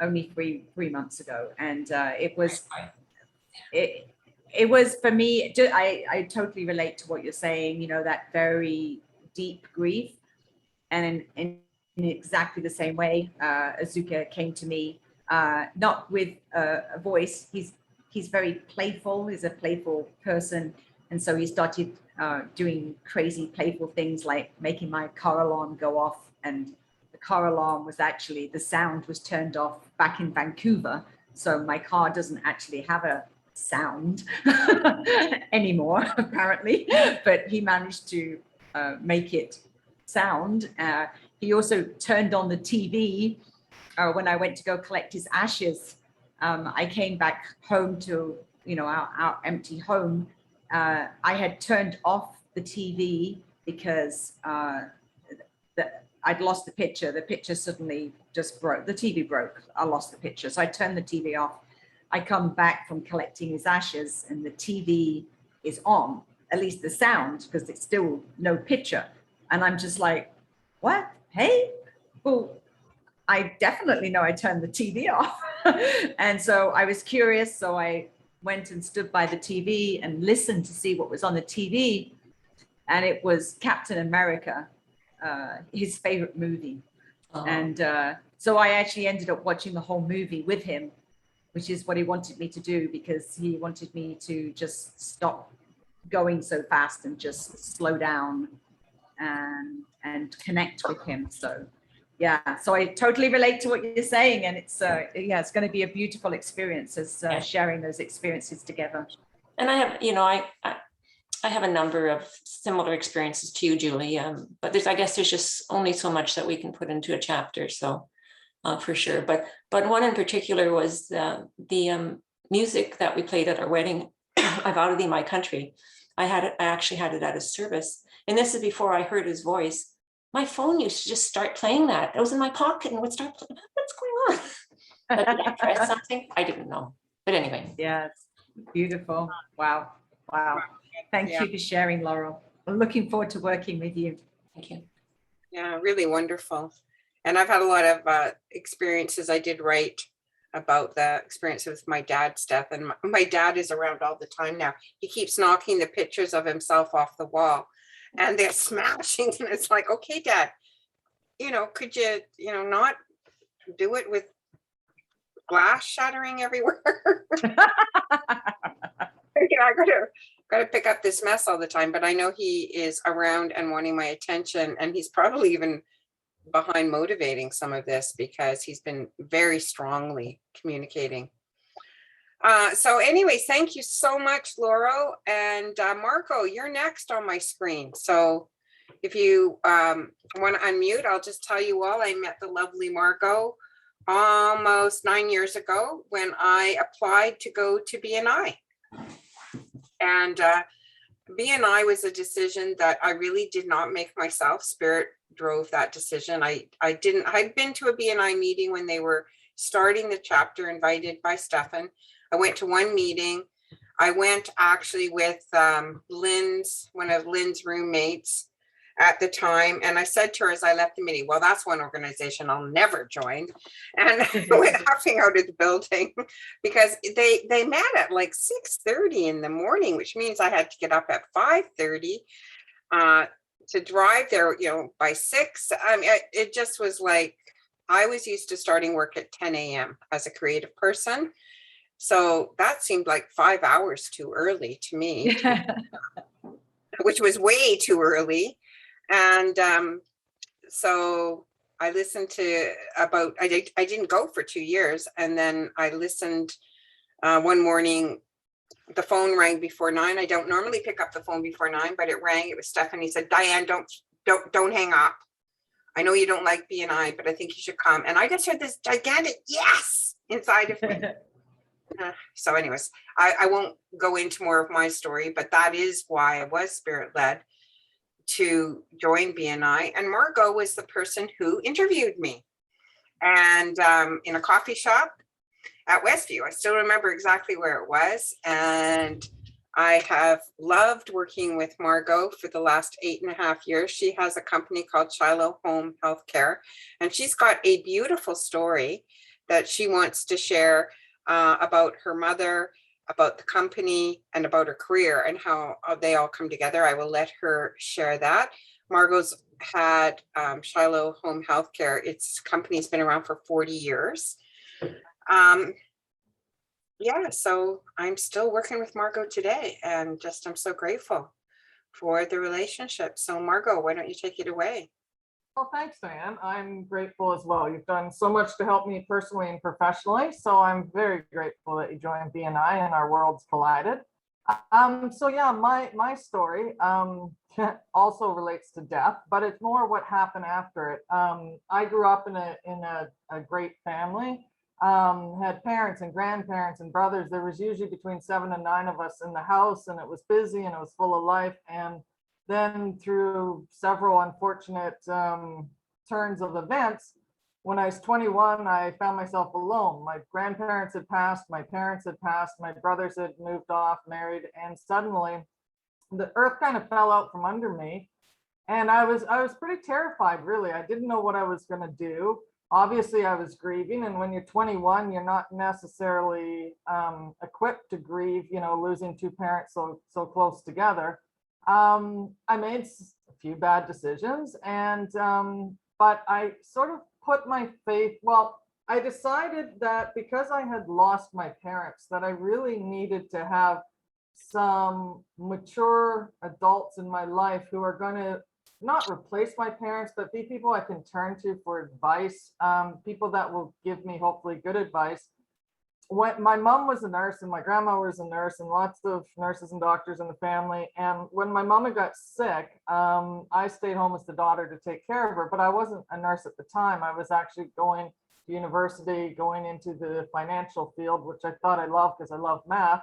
only three months ago. And it was for me, I totally relate to what you're saying, that very deep grief. And in exactly the same way, Azuka came to me not with a voice. He's very playful. He's a playful person. And so he started doing crazy playful things like making my car alarm go off. And the car alarm was actually, the sound was turned off back in Vancouver. So my car doesn't actually have a sound anymore, apparently. But he managed to make it sound. He also turned on the TV when I went to go collect his ashes. I came back home to, our empty home. I had turned off the TV because I'd lost the picture. The picture suddenly just broke. The TV broke. I lost the picture. So I turned the TV off. I come back from collecting his ashes and the TV is on, at least the sound, because it's still no picture. And I'm just like, what? Hey, well, I definitely know I turned the TV off. And so I was curious. So I went and stood by the TV and listened to see what was on the TV. And it was Captain America, his favorite movie.
Oh.
And so I actually ended up watching the whole movie with him, which is what he wanted me to do, because he wanted me to just stop going so fast and just slow down and connect with him. So yeah, so I totally relate to what you're saying, and it's it's going to be a beautiful experience as sharing those experiences together.
And I have, I have a number of similar experiences to you, Julie. But I guess there's just only so much that we can put into a chapter. So for sure. But one in particular was the music that we played at our wedding. I Vow to Thee My Country. I actually had it at a service, and this is before I heard his voice. My phone used to just start playing that. It was in my pocket and would start playing. What's going on? But did I press something? I didn't know. But anyway.
Yes, beautiful. Wow. Thank you for sharing, Laurel. I'm looking forward to working with you.
Thank you.
Yeah, really wonderful. And I've had a lot of experiences. I did write about the experience with my dad's death, and my dad is around all the time now. He keeps knocking the pictures of himself off the wall, and they're smashing. And it's like, okay, Dad, could you, not do it with glass shattering everywhere? I gotta pick up this mess all the time. But I know he is around and wanting my attention, and he's probably even behind motivating some of this, because he's been very strongly communicating. So anyways, thank you so much, Laurel. And Marco, you're next on my screen. So if you want to unmute, I'll just tell you all, I met the lovely Marco almost 9 years ago when I applied to go to BNI. And BNI was a decision that I really did not make myself. Spirit drove that decision. I'd been to a BNI meeting when they were starting the chapter, invited by Stefan. I went to one meeting. I went actually with one of Lynn's roommates at the time. And I said to her as I left the meeting, well, that's one organization I'll never join. And I went laughing out of the building, because they met at like 6:30 in the morning, which means I had to get up at 5:30 to drive there, by 6. I mean, it just was like, I was used to starting work at 10 a.m. as a creative person. So that seemed like 5 hours too early to me, which was way too early. And so I listened to I didn't go for 2 years. And then I listened one morning, the phone rang before 9. I don't normally pick up the phone before 9, but it rang. It was Stephanie. He said, Diane, don't hang up. I know you don't like BNI, but I think you should come. And I just heard this gigantic yes inside of me. So anyways, I won't go into more of my story, but that is why I was spirit led to join BNI. And Margot was the person who interviewed me, and in a coffee shop at Westview. I still remember exactly where it was. And I have loved working with Margot for the last 8.5 years. She has a company called Shiloh Home Healthcare, and she's got a beautiful story that she wants to share about her mother, about the company, and about her career, and how they all come together. I will let her share that. Margot's had Shiloh Home Healthcare. Its company's been around for 40 years. Um, yeah, so I'm still working with Margot today, and just I'm so grateful for the relationship. So Margot, why don't you take it away?
Well, thanks, Diane. I'm grateful as well. You've done so much to help me personally and professionally, so I'm very grateful that you joined BNI and our worlds collided. So yeah, my story also relates to death, but it's more what happened after it. I grew up in a great family. Had parents and grandparents and brothers. There was usually between 7 and 9 of us in the house, and it was busy and it was full of life. And then through several unfortunate turns of events, when I was 21, I found myself alone. My grandparents had passed, my parents had passed, my brothers had moved off, married, and suddenly the earth kind of fell out from under me. And I was pretty terrified, really. I didn't know what I was going to do. Obviously, I was grieving, and when you're 21, you're not necessarily equipped to grieve, losing two parents so close together. I made a few bad decisions, and but I sort of put my faith, well, I decided that because I had lost my parents, that I really needed to have some mature adults in my life who are going to not replace my parents, but be people I can turn to for advice, people that will give me hopefully good advice. When my mom was a nurse and my grandma was a nurse and lots of nurses and doctors in the family. And when my mama got sick, I stayed home as the daughter to take care of her, but I wasn't a nurse at the time. I was actually going to university, going into the financial field, which I thought I loved because I love math.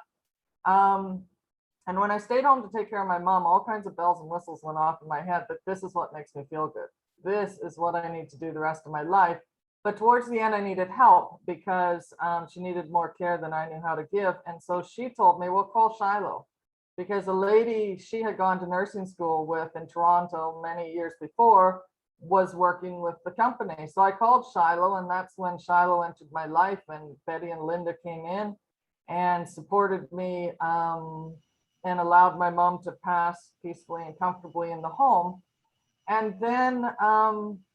And when I stayed home to take care of my mom, all kinds of bells and whistles went off in my head that this is what makes me feel good. This is what I need to do the rest of my life. But towards the end, I needed help because she needed more care than I knew how to give. And so she told me, well, call Shiloh, because a lady she had gone to nursing school with in Toronto many years before was working with the company. So I called Shiloh, and that's when Shiloh entered my life, and Betty and Linda came in and supported me and allowed my mom to pass peacefully and comfortably in the home. And then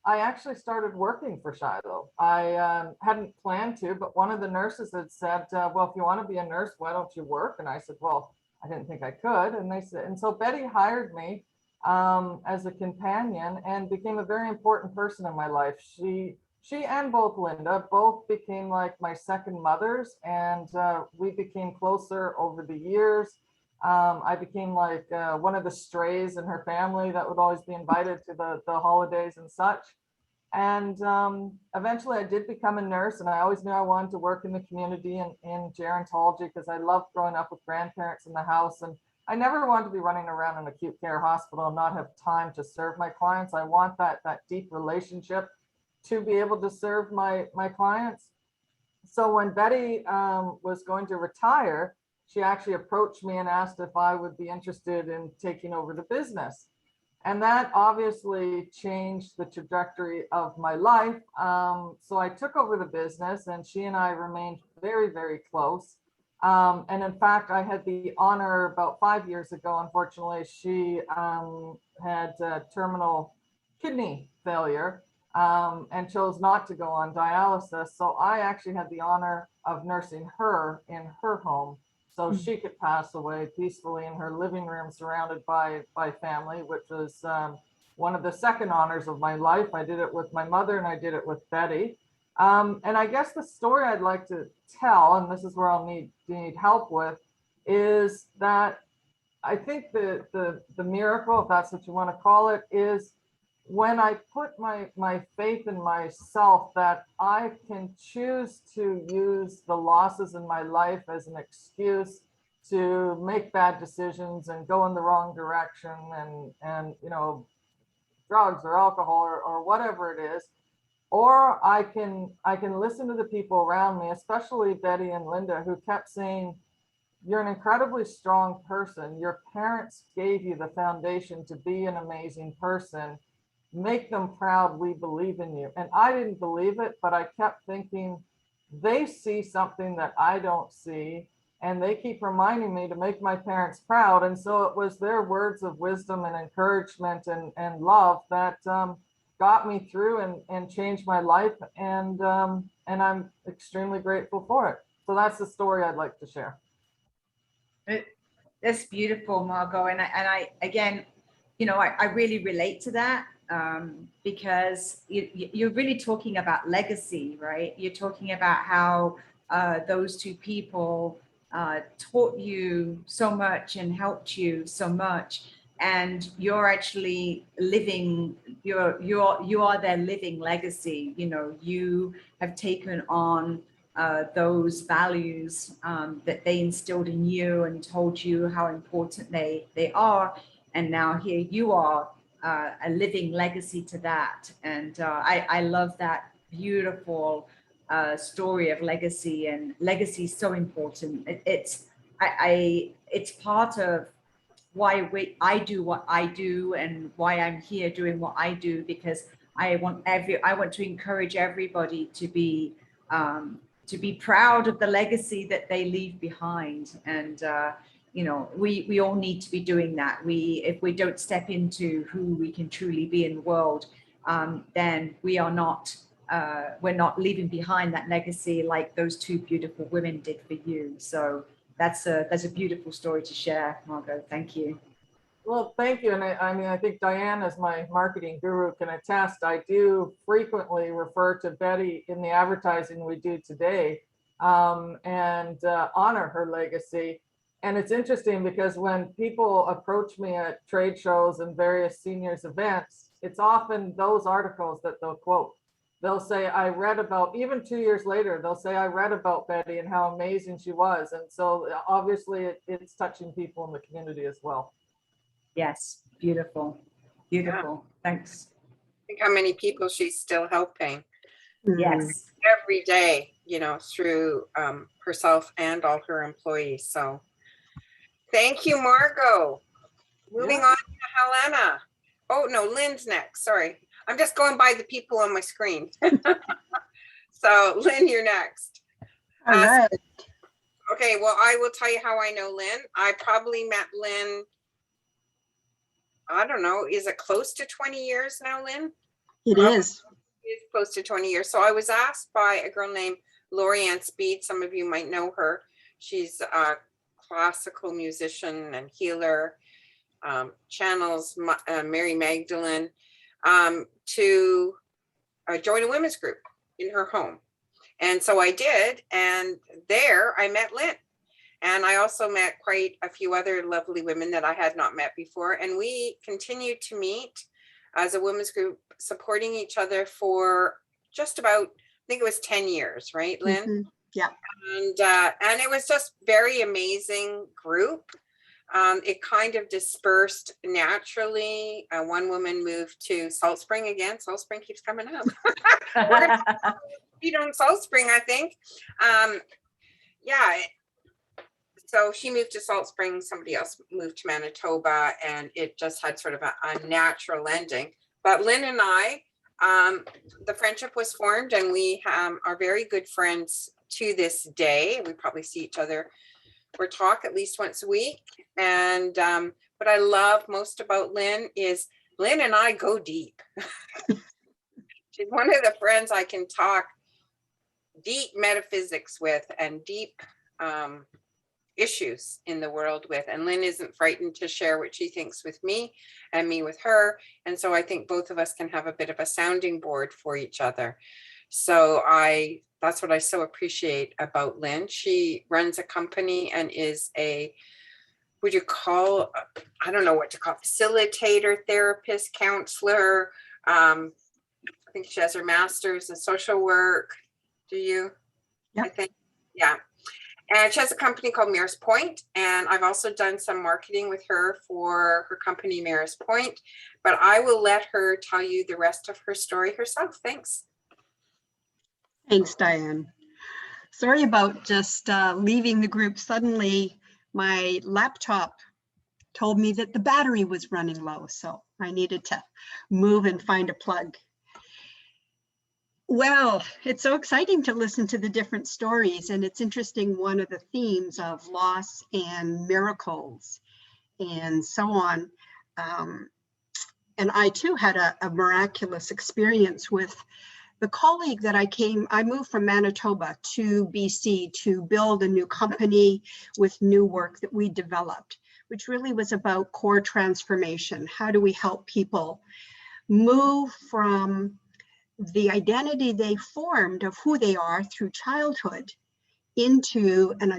I actually started working for Shiloh. I hadn't planned to, but one of the nurses had said, well, if you want to be a nurse, why don't you work? And I said, well, I didn't think I could. And they said, and so Betty hired me as a companion and became a very important person in my life. She and both Linda both became like my second mothers, and we became closer over the years. I became like one of the strays in her family that would always be invited to the holidays and such. And eventually I did become a nurse, and I always knew I wanted to work in the community in gerontology because I loved growing up with grandparents in the house. And I never wanted to be running around an acute care hospital and not have time to serve my clients. I want that deep relationship to be able to serve my clients. So when Betty was going to retire, she actually approached me and asked if I would be interested in taking over the business. And that obviously changed the trajectory of my life. So I took over the business, and she and I remained very, very close. And in fact, I had the honor about 5 years ago, unfortunately, she had terminal kidney failure and chose not to go on dialysis. So I actually had the honor of nursing her in her home so she could pass away peacefully in her living room surrounded by family, which was one of the second honors of my life. I did it with my mother and I did it with Betty. And I guess the story I'd like to tell, and this is where I'll need help with, is that I think the miracle, if that's what you want to call it, is when I put my faith in myself that I can choose to use the losses in my life as an excuse to make bad decisions and go in the wrong direction and drugs or alcohol or whatever it is, or I can listen to the people around me, especially Betty and Linda, who kept saying, you're an incredibly strong person. Your parents gave you the foundation to be an amazing person. Make them proud. We believe in you. And I didn't believe it, but I kept thinking they see something that I don't see. And they keep reminding me to make my parents proud. And so it was their words of wisdom and encouragement and love that got me through and changed my life. And and I'm extremely grateful for it. So that's the story I'd like to share.
That's beautiful, Margot. And I again, I really relate to that, because you're really talking about legacy, right? You're talking about how those two people taught you so much and helped you so much, and you're actually living. You are their living legacy. You have taken on those values that they instilled in you and told you how important they are. And now here you are, a living legacy to that. And I love that beautiful story of legacy, and legacy is so important. It's part of why I do what I do and why I'm here doing what I do, because I want to encourage everybody to be proud of the legacy that they leave behind. And we all need to be doing that. If we don't step into who we can truly be in the world, then we're not leaving behind that legacy like those two beautiful women did for you. So that's a beautiful story to share, Margot. Thank you.
Well, thank you. And I think Diane, as my marketing guru, can attest. I do frequently refer to Betty in the advertising we do today, and honor her legacy. And it's interesting because when people approach me at trade shows and various seniors events, it's often those articles that they'll quote. They'll say, I read about, even 2 years later, they'll say, I read about Betty and how amazing she was. And so obviously it's touching people in the community as well.
Yes, beautiful. Beautiful. Yeah. Thanks.
Think how many people she's still helping.
Yes.
Every day, through herself and all her employees. So thank you, Margot. Moving on to Helena. Oh, no, Lynn's next. Sorry. I'm just going by the people on my screen. So Lynn, you're next.
All right.
Okay, well, I will tell you how I know Lynn. I probably met Lynn, I don't know, is it close to 20 years now, Lynn?
It is.
It is close to 20 years. So I was asked by a girl named Lorianne Speed. Some of you might know her. She's a classical musician and healer, channels Mary Magdalene, to join a women's group in her home. And so I did. And there I met Lynn. And I also met quite a few other lovely women that I had not met before. And we continued to meet as a women's group, supporting each other for just about, I think it was 10 years, right, Lynn?
Mm-hmm. Yeah.
And it was just very amazing group. It kind of dispersed naturally. One woman moved to Salt Spring again. Salt Spring keeps coming up. We're gonna meet on Salt Spring, I think. So she moved to Salt Spring, somebody else moved to Manitoba, and it just had sort of a natural ending. But Lynn and I, the friendship was formed, and we are very good friends to this day. We probably see each other or talk at least once a week. And what I love most about Lynn is Lynn and I go deep. She's one of the friends I can talk deep metaphysics with and deep issues in the world with. And Lynn isn't frightened to share what she thinks with me and me with her. And so I think both of us can have a bit of a sounding board for each other. So that's what I so appreciate about Lynn. She runs a company and is I don't know what to call, facilitator, therapist, counselor. I think she has her master's in social work. Do you?
Yep.
I think, yeah. And she has a company called Mayor's Point. And I've also done some marketing with her for her company, Mayor's Point. But I will let her tell you the rest of her story herself. Thanks.
Thanks, Diane. Sorry about just leaving the group. Suddenly, my laptop told me that the battery was running low. So I needed to move and find a plug. Well, it's so exciting to listen to the different stories, and it's interesting, one of the themes of loss and miracles and so on. And I too had a miraculous experience with the colleague that I moved from Manitoba to BC to build a new company with new work that we developed, which really was about core transformation. How do we help people move from the identity they formed of who they are through childhood into an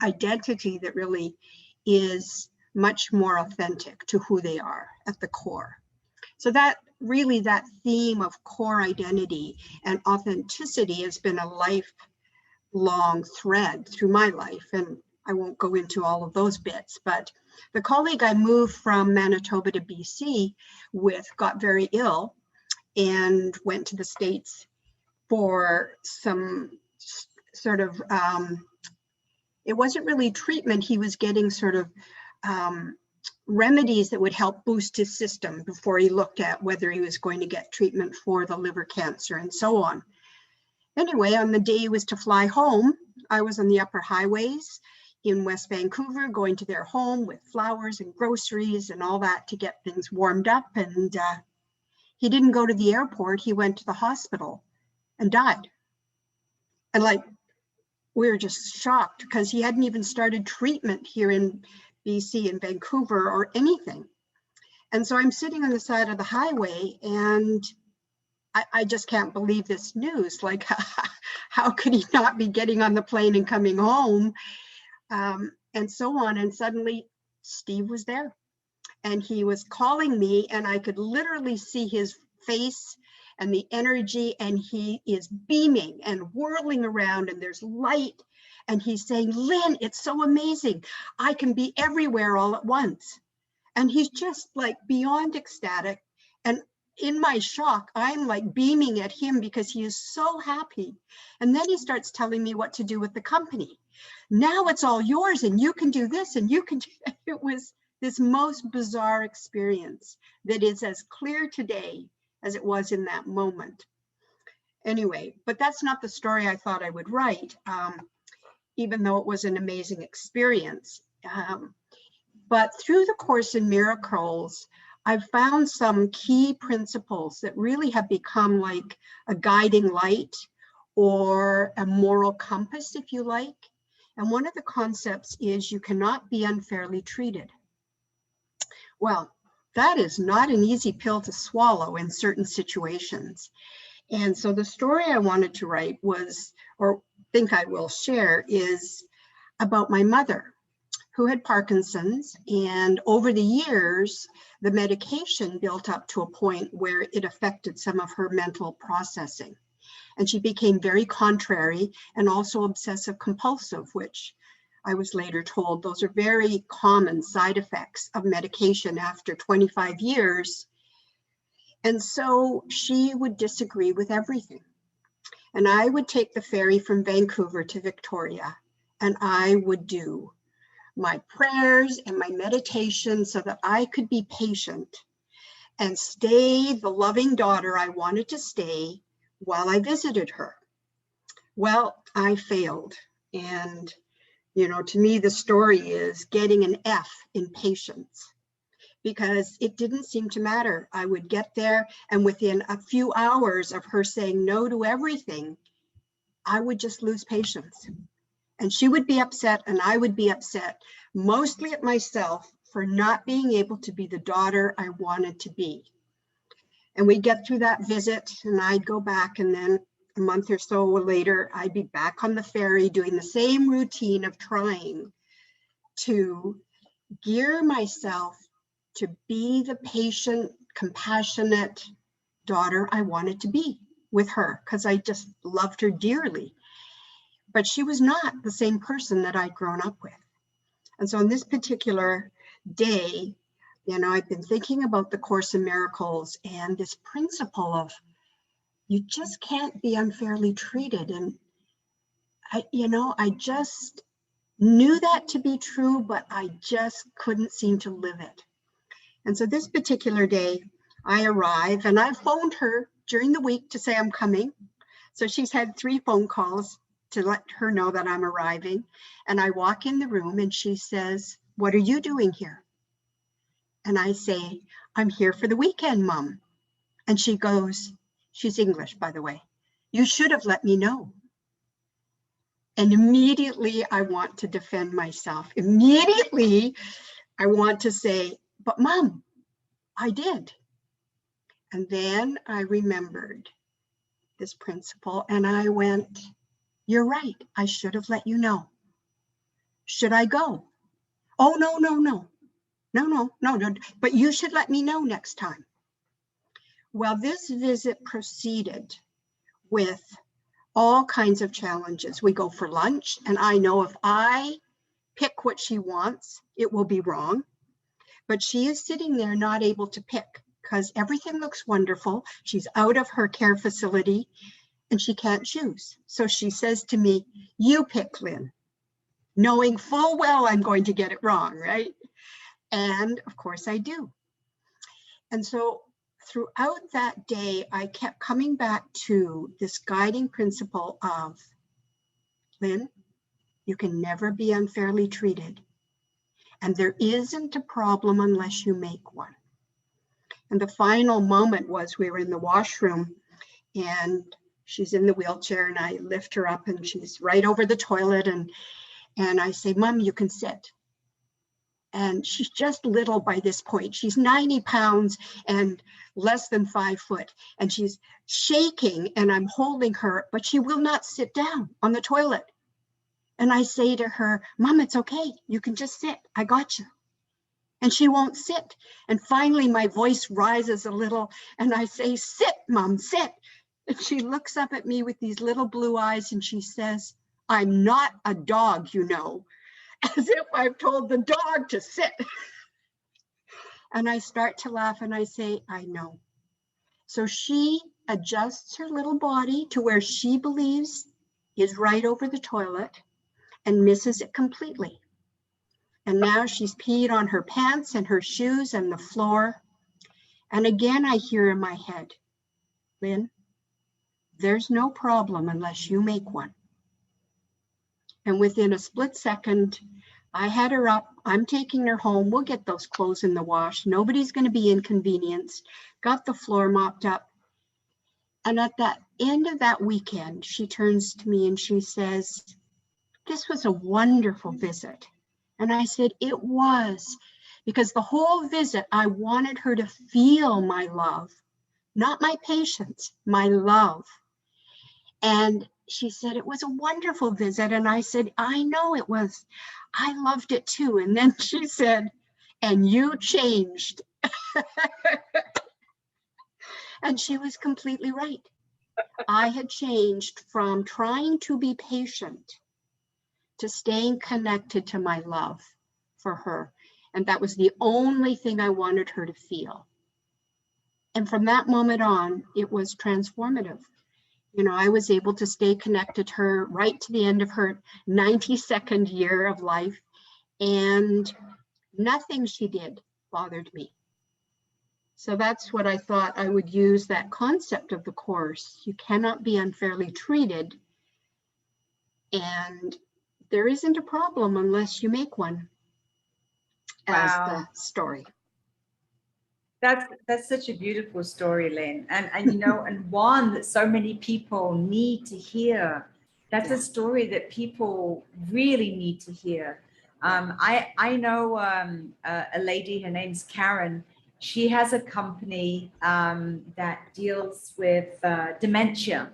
identity that really is much more authentic to who they are at the core. So that really, that theme of core identity and authenticity has been a lifelong thread through my life. And I won't go into all of those bits, but the colleague I moved from Manitoba to BC with got very ill and went to the States for some sort of, it wasn't really treatment. He was getting sort of remedies that would help boost his system before he looked at whether he was going to get treatment for the liver cancer and so on. Anyway, on the day he was to fly home, I was on the upper highways in West Vancouver, going to their home with flowers and groceries and all that to get things warmed up. And he didn't go to the airport. He went to the hospital and died. And like, we were just shocked because he hadn't even started treatment here in BC in Vancouver or anything. And so I'm sitting on the side of the highway and I just can't believe this news. Like, how could he not be getting on the plane and coming home? And so on. And suddenly Steve was there and he was calling me and I could literally see his face and the energy, and he is beaming and whirling around and there's light. And he's saying, Lynn, it's so amazing. I can be everywhere all at once. And he's just like beyond ecstatic. And in my shock, I'm like beaming at him because he is so happy. And then he starts telling me what to do with the company. Now it's all yours and you can do this and you can do that. It was this most bizarre experience that is as clear today as it was in that moment. Anyway, but that's not the story I thought I would write, even though it was an amazing experience. But through the Course in Miracles, I've found some key principles that really have become like a guiding light or a moral compass, if you like. And one of the concepts is you cannot be unfairly treated. Well, that is not an easy pill to swallow in certain situations. And so the story I wanted to write was, or think I will share, is about my mother who had Parkinson's. And over the years, the medication built up to a point where it affected some of her mental processing. And she became very contrary and also obsessive compulsive, which I was later told those are very common side effects of medication after 25 years. And so she would disagree with everything. And I would take the ferry from Vancouver to Victoria, and I would do my prayers and my meditation so that I could be patient and stay the loving daughter I wanted to stay while I visited her. Well, I failed. And, you know, to me, the story is getting an F in patience, because it didn't seem to matter. I would get there, and within a few hours of her saying no to everything, I would just lose patience. And she would be upset, and I would be upset, mostly at myself for not being able to be the daughter I wanted to be. And we'd get through that visit, and I'd go back, and then a month or so later, I'd be back on the ferry doing the same routine of trying to gear myself to be the patient, compassionate daughter I wanted to be with her, because I just loved her dearly. But she was not the same person that I'd grown up with. And so on this particular day, you know, I've been thinking about the Course in Miracles and this principle of you just can't be unfairly treated. And I just knew that to be true, but I just couldn't seem to live it. And so this particular day, I arrive and I phoned her during the week to say I'm coming. So she's had 3 phone calls to let her know that I'm arriving. And I walk in the room and she says, "What are you doing here?" And I say, "I'm here for the weekend, Mom." And she goes, she's English, by the way. You should have let me know. And immediately I want to defend myself. Immediately I want to say, but Mom, I did. And then I remembered this principle and I went, you're right. I should have let you know. Should I go? Oh, no, no, no. No. But you should let me know next time. Well, this visit proceeded with all kinds of challenges. We go for lunch, and I know if I pick what she wants, it will be wrong. But she is sitting there not able to pick because everything looks wonderful. She's out of her care facility and she can't choose. So she says to me, you pick, Lynn, knowing full well I'm going to get it wrong, right? And of course I do. And so throughout that day, I kept coming back to this guiding principle of, Lynn, you can never be unfairly treated. And there isn't a problem unless you make one. And the final moment was we were in the washroom and she's in the wheelchair and I lift her up and she's right over the toilet and I say, Mom, you can sit. And she's just little by this point. She's 90 pounds and less than 5 foot. And she's shaking and I'm holding her, but she will not sit down on the toilet. And I say to her, Mom, it's okay. You can just sit. I got you. And she won't sit. And finally, my voice rises a little and I say, sit, Mom, sit. And she looks up at me with these little blue eyes and she says, I'm not a dog, you know. As if I've told the dog to sit. And I start to laugh and I say, I know. So she adjusts her little body to where she believes is right over the toilet and misses it completely. And now she's peed on her pants and her shoes and the floor. And again, I hear in my head, Lynn, there's no problem unless you make one. And within a split second, I had her up. I'm taking her home. We'll get those clothes in the wash. Nobody's going to be inconvenienced. Got the floor mopped up. And at the end of that weekend, she turns to me and she says, this was a wonderful visit. And I said, it was, because the whole visit, I wanted her to feel my love, not my patience, my love. And she said, it was a wonderful visit. And I said, I know it was. I loved it too. And then she said, and you changed. And she was completely right. I had changed from trying to be patient to staying connected to my love for her. And that was the only thing I wanted her to feel. And from that moment on, it was transformative. You know, I was able to stay connected to her right to the end of her 92nd year of life, and nothing she did bothered me. So that's what I thought I would use that concept of the course. You cannot be unfairly treated, and there isn't a problem unless you make one, as the story.
That's such a beautiful story, Lynn. And you know, and one that so many people need to hear. That's a story that people really need to hear. I know a lady, her name's Karen. She has a company that deals with dementia.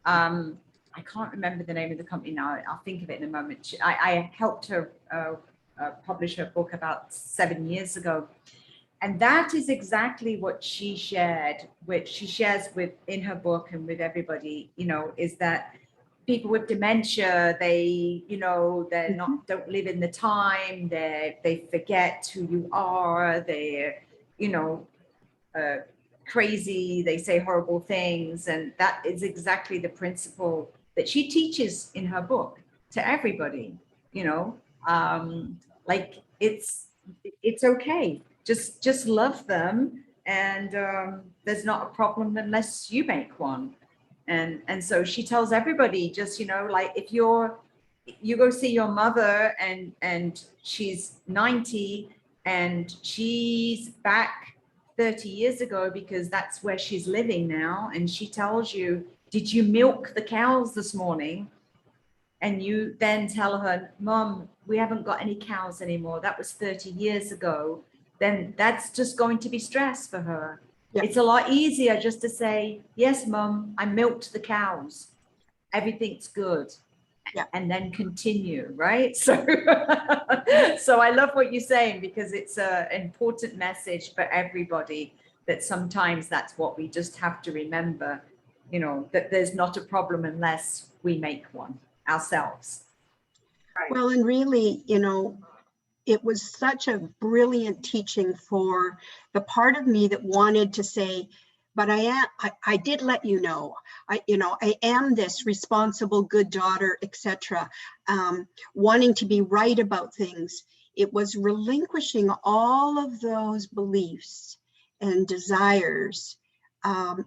I can't remember the name of the company now. I'll think of it in a moment. I helped her publish her book about 7 years ago. And that is exactly what she shared, which she shares with in her book and with everybody, you know, is that people with dementia, they, you know, they're not, don't live in the time, they forget who you are, they're, you know, crazy, they say horrible things. And that is exactly the principle that she teaches in her book to everybody, you know, like it's okay. Just love them, and there's not a problem unless you make one. And so she tells everybody, just, you know, like if you go see your mother and she's 90 and she's back 30 years ago because that's where she's living now, and she tells you, did you milk the cows this morning? And you then tell her, Mom, we haven't got any cows anymore. That was 30 years ago. Then that's just going to be stress for her.
Yeah.
It's a lot easier just to say, yes, Mom, I milked the cows. Everything's good.
Yeah.
And then continue, right? So, so I love what you're saying, because it's an important message for everybody, that sometimes that's what we just have to remember, you know, that there's not a problem unless we make one ourselves.
Well, and really, you know, it was such a brilliant teaching for the part of me that wanted to say, but I did let you know, I am this responsible, good daughter, etc. Wanting to be right about things. It was relinquishing all of those beliefs and desires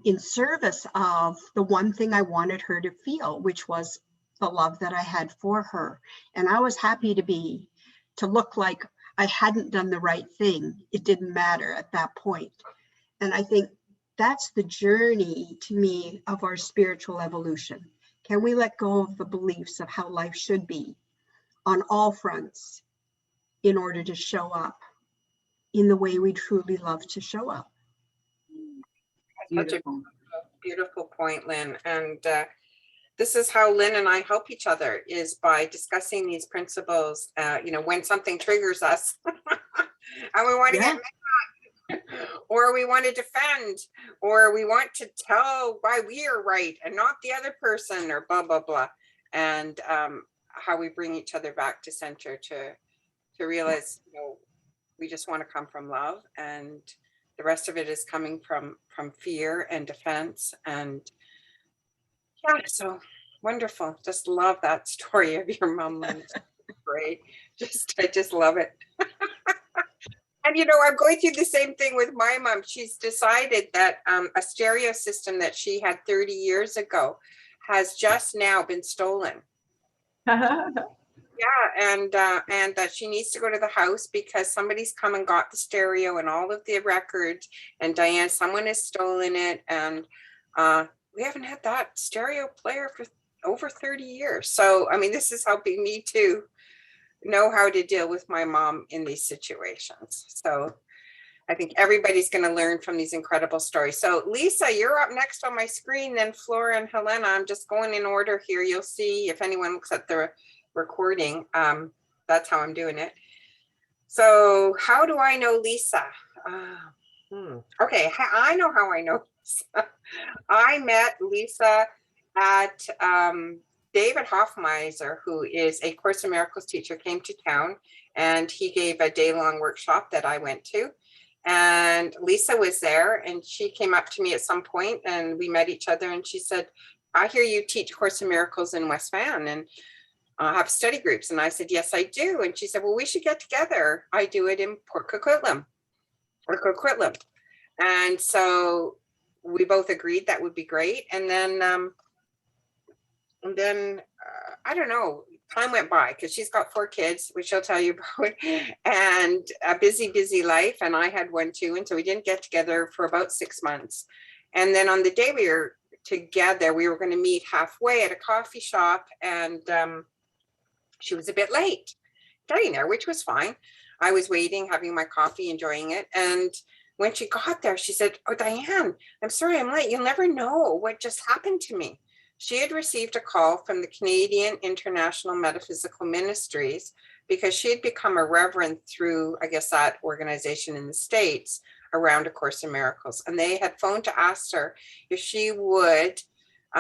in service of the one thing I wanted her to feel, which was the love that I had for her. And I was happy to look like I hadn't done the right thing. It didn't matter at that point. And I think that's the journey to me of our spiritual evolution. Can we let go of the beliefs of how life should be on all fronts in order to show up in the way we truly love to show up?
Such a
Beautiful.
beautiful point, Lynn. And this is how Lynn and I help each other, is by discussing these principles, you know, when something triggers us and we want to get mad, or we want to defend, or we want to tell why we are right and not the other person, or blah, blah, blah. And how we bring each other back to center to realize, you know, we just want to come from love, and the rest of it is coming from fear and defense. And yeah, so wonderful. Just love that story of your mom, Lynn. It's great. I just love it. And you know, I'm going through the same thing with my mom. She's decided that a stereo system that she had 30 years ago has just now been stolen. Yeah, and that she needs to go to the house because somebody's come and got the stereo and all of the records. And Diane, someone has stolen it, and we haven't had that stereo player for over 30 years. So, I mean, this is helping me to know how to deal with my mom in these situations. So I think everybody's going to learn from these incredible stories. So Lisa, you're up next on my screen, then Flora and Helena. I'm just going in order here. You'll see if anyone looks at the recording. That's how I'm doing it. So how do I know Lisa? Okay, I know how I know Lisa. I met Lisa at David Hoffmeiser, who is a Course in Miracles teacher, came to town, and he gave a day-long workshop that I went to. And Lisa was there, and she came up to me at some point, and we met each other, and she said, I hear you teach Course in Miracles in West Van and have study groups. And I said, yes, I do. And she said, well, we should get together. I do it in Port Coquitlam. And so we both agreed that would be great. And then I don't know, time went by because she's got 4 kids, which I'll tell you about, and a busy life. And I had one too. And so we didn't get together for about 6 months. And then on the day we were together, we were going to meet halfway at a coffee shop. And she was a bit late getting there, which was fine. I was waiting, having my coffee, enjoying it. And when she got there, she said, oh, Diane, I'm sorry I'm late. You'll never know what just happened to me. She had received a call from the Canadian International Metaphysical Ministries because she had become a reverend through, I guess, that organization in the States around A Course in Miracles. And they had phoned to ask her if she would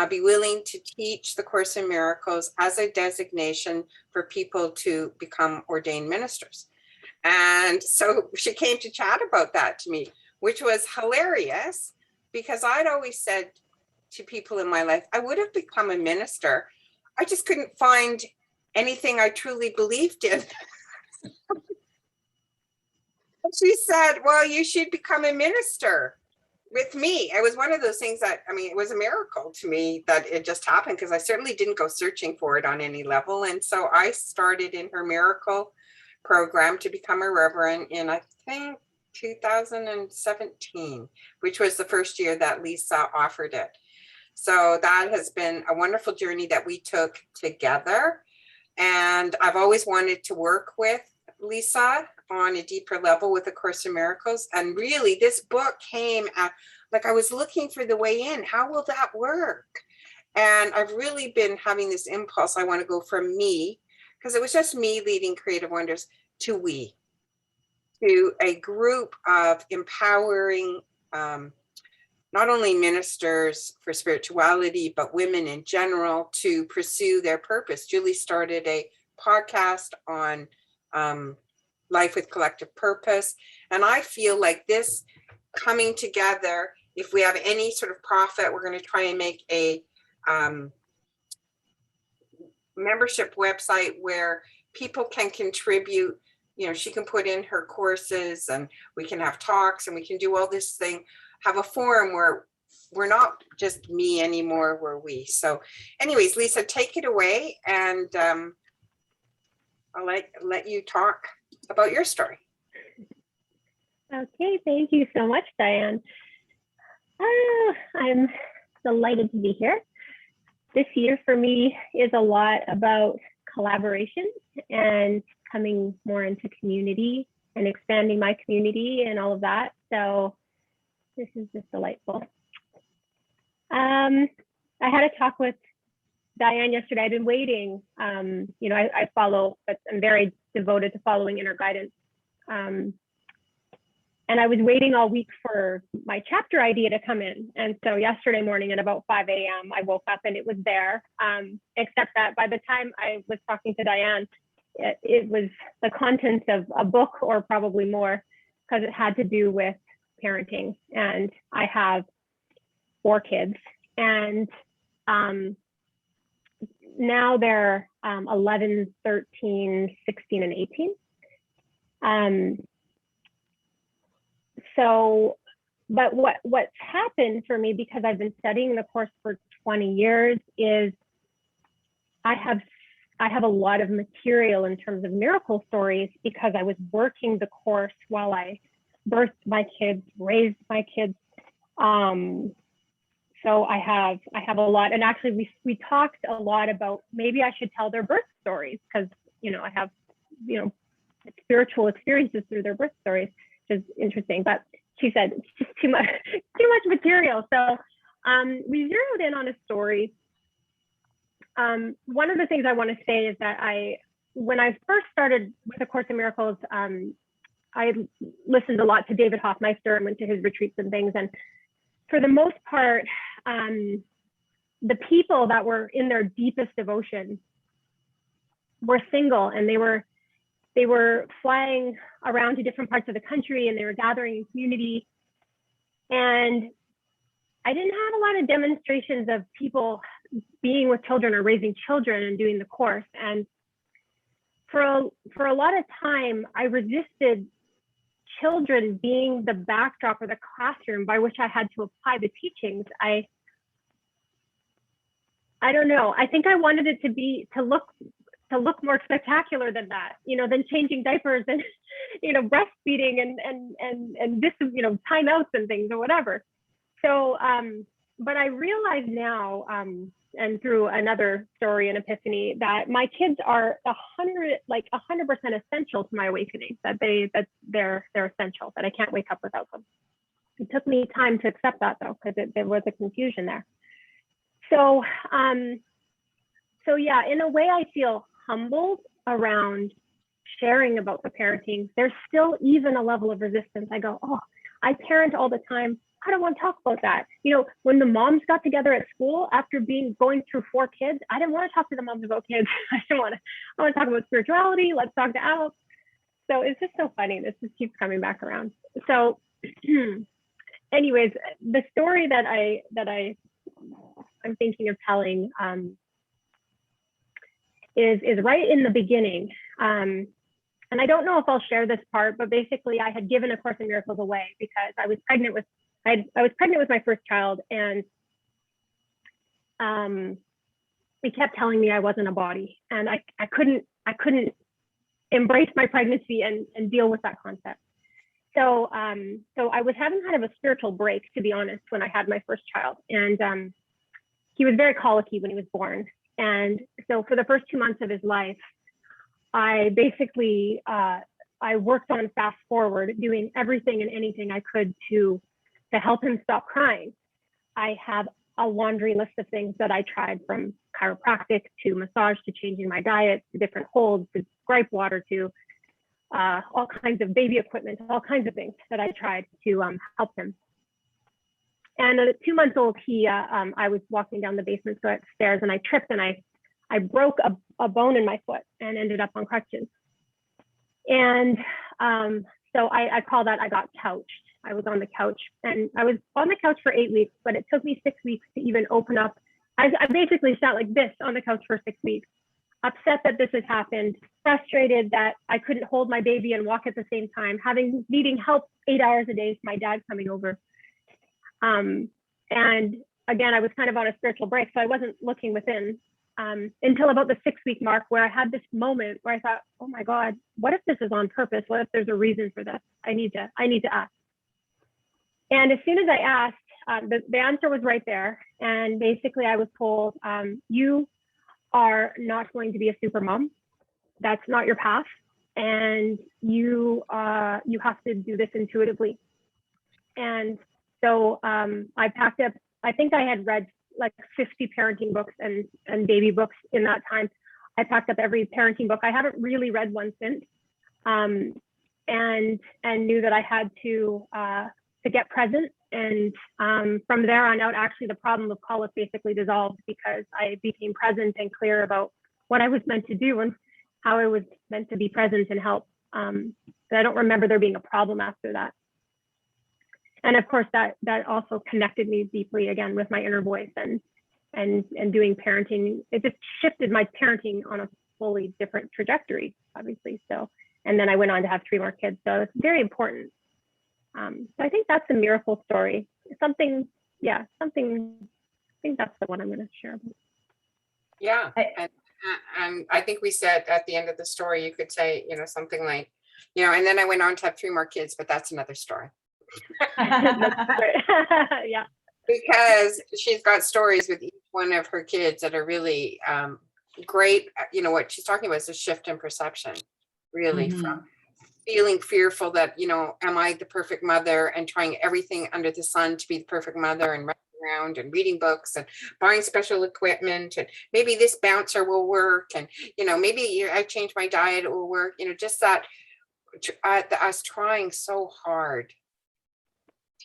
be willing to teach the Course in Miracles as a designation for people to become ordained ministers. And so she came to chat about that to me, which was hilarious because I'd always said to people in my life, I would have become a minister. I just couldn't find anything I truly believed in. And she said, well, you should become a minister with me. It was one of those things that, I mean, it was a miracle to me that it just happened because I certainly didn't go searching for it on any level. And so I started in her miracle program to become a reverend in, I think, 2017, which was the first year that Lisa offered it. So that has been a wonderful journey that we took together. And I've always wanted to work with Lisa on a deeper level with A Course in Miracles. And really, this book came at, like, I was looking for the way in. How will that work? And I've really been having this impulse. I want to go from me, because it was just me leading Creative Wonders, to we, to a group of empowering, not only ministers for spirituality, but women in general to pursue their purpose. Julie started a podcast on life with collective purpose. And I feel like this coming together, if we have any sort of profit, we're going to try and make a membership website where people can contribute. You know, she can put in her courses and we can have talks and we can do all this thing, have a forum where we're not just me anymore, we're we. So anyways, Lisa, take it away, and I'll let you talk about your story.
Okay, thank you so much, Diane. I'm delighted to be here. This year for me is a lot about collaboration and coming more into community and expanding my community and all of that. So this is just delightful. I had a talk with Diane yesterday. I've been waiting. You know, I follow, but I'm very devoted to following inner guidance. And I was waiting all week for my chapter idea to come in. And so yesterday morning at about 5 a.m., I woke up and it was there. Except that by the time I was talking to Diane, it was the contents of a book or probably more, because it had to do with parenting. And I have 4 kids, and now they're 11, 13, 16, and 18. So, but what's happened for me, because I've been studying the course for 20 years, is I have a lot of material in terms of miracle stories, because I was working the course while I birthed my kids, raised my kids. So I have a lot, and actually we talked a lot about maybe I should tell their birth stories, because you know I have spiritual experiences through their birth stories, which is interesting. But she said it's just too much material. So we zeroed in on a story. One of the things I want to say is that when I first started with A Course in Miracles, I listened a lot to David Hoffmeister and went to his retreats and things. And for the most part, the people that were in their deepest devotion were single, and they were flying around to different parts of the country, and they were gathering in community. And I didn't have a lot of demonstrations of people being with children or raising children and doing the course. And for a lot of time, I resisted children being the backdrop or the classroom by which I had to apply the teachings. I don't know. I think I wanted it to look more spectacular than that, than changing diapers and, breastfeeding and this, timeouts and things or whatever. So, but I realize now, and through another story and epiphany, that my kids are 100% essential to my awakening, that they're essential, that I can't wake up without them. It took me time to accept that though, because there was a confusion there. So, so yeah, in a way I feel humbled around sharing about the parenting. There's still even a level of resistance. I go, oh, I parent all the time. I don't want to talk about that. When the moms got together at school after going through 4 kids, I didn't want to talk to the moms about kids. I want to talk about spirituality. Let's talk to adults. So it's just so funny. This just keeps coming back around. So anyways, the story that I'm thinking of telling is right in the beginning. And I don't know if I'll share this part, but basically I had given A Course in Miracles away because I was pregnant with my first child, and they kept telling me I wasn't a body, and I couldn't embrace my pregnancy and deal with that concept. So so I was having kind of a spiritual break, to be honest, when I had my first child, and he was very colicky when he was born. And so for the first 2 months of his life, I basically, I worked on fast forward, doing everything and anything I could to help him stop crying. I have a laundry list of things that I tried, from chiropractic to massage to changing my diet to different holds to gripe water to all kinds of baby equipment, all kinds of things that I tried to help him. And at 2 months old, I was walking down the basement stairs and I tripped and I broke a bone in my foot and ended up on crutches. And so I call that, I got couched. I was on the couch, and I was on the couch for 8 weeks, but it took me 6 weeks to even open up. I basically sat like this on the couch for 6 weeks, upset that this has happened, frustrated that I couldn't hold my baby and walk at the same time, needing help 8 hours a day, my dad coming over. And again, I was kind of on a spiritual break, so I wasn't looking within until about the 6 week mark, where I had this moment where I thought, oh my God, what if this is on purpose? What if there's a reason for this? I need to ask. And as soon as I asked, the answer was right there. And basically I was told, you are not going to be a super mom. That's not your path. And you have to do this intuitively. And so I packed up, I think I had read like 50 parenting books and baby books in that time. I packed up every parenting book. I haven't really read one since, and knew that I had to get present. And from there on out, actually the problem of colic basically dissolved, because I became present and clear about what I was meant to do and how I was meant to be present and help. But I don't remember there being a problem after that. And of course, that also connected me deeply again with my inner voice and doing parenting. It just shifted my parenting on a fully different trajectory, obviously. So, and then I went on to have 3 more kids. So it's very important. So I think that's a miracle story. I think that's the one I'm going to share about.
Yeah. And I think we said at the end of the story, you could say, something like, and then I went on to have 3 more kids, but that's another story.
Yeah.
Because she's got stories with each one of her kids that are really great. What she's talking about is a shift in perception, really, from feeling fearful that, am I the perfect mother, and trying everything under the sun to be the perfect mother, and running around and reading books and buying special equipment, and maybe this bouncer will work, and maybe I change my diet, it will work, just that us trying so hard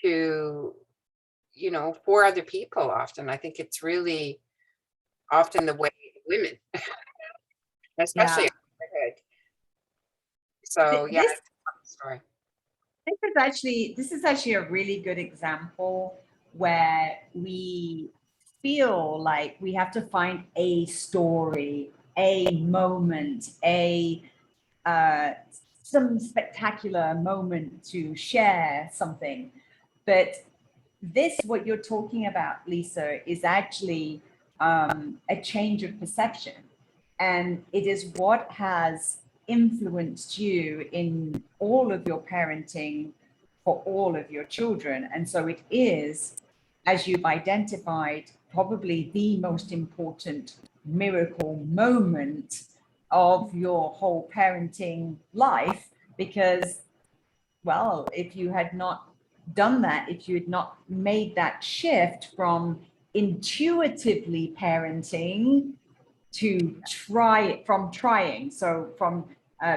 to, for other people. Often I think it's really often the way women, especially motherhood. So yeah,
This-
story.
This is actually a really good example where we feel like we have to find a story, a moment, some spectacular moment to share something. But what you're talking about, Lisa, is actually a change of perception. And it is what has influenced you in all of your parenting for all of your children. And so it is, as you've identified, probably the most important miracle moment of your whole parenting life, because, well, if you had not done that, if you had not made that shift from intuitively parenting to trying, so from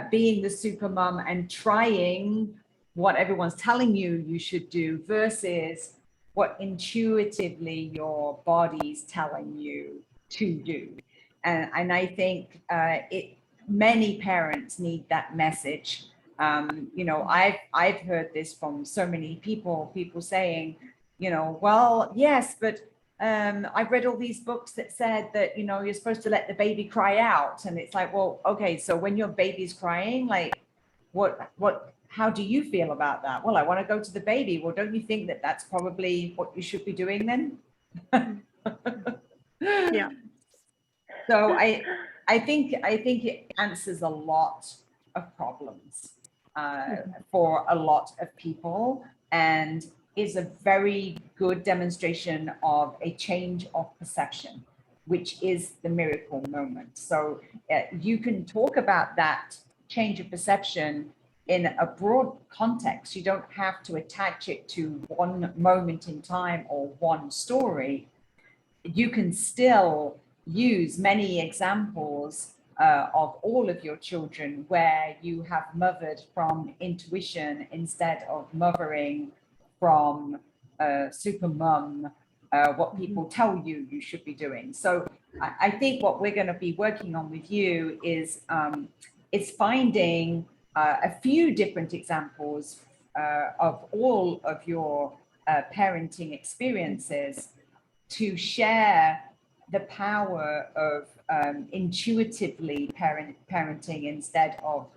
being the super mom and trying what everyone's telling you should do versus what intuitively your body's telling you to do. And I think many parents need that message. I've heard this from so many people saying, well, yes, but I've read all these books that said that, you're supposed to let the baby cry out. And it's like, well, okay, so when your baby's crying, like, how do you feel about that? Well, I want to go to the baby. Well, don't you think that that's probably what you should be doing then?
Yeah.
So I think it answers a lot of problems for a lot of people, and is a very good demonstration of a change of perception, which is the miracle moment. So you can talk about that change of perception in a broad context. You don't have to attach it to one moment in time or one story. You can still use many examples of all of your children where you have mothered from intuition instead of mothering from super mum, what people tell you you should be doing. So I think what we're going to be working on with you is finding a few different examples of all of your parenting experiences to share the power of intuitively parenting instead of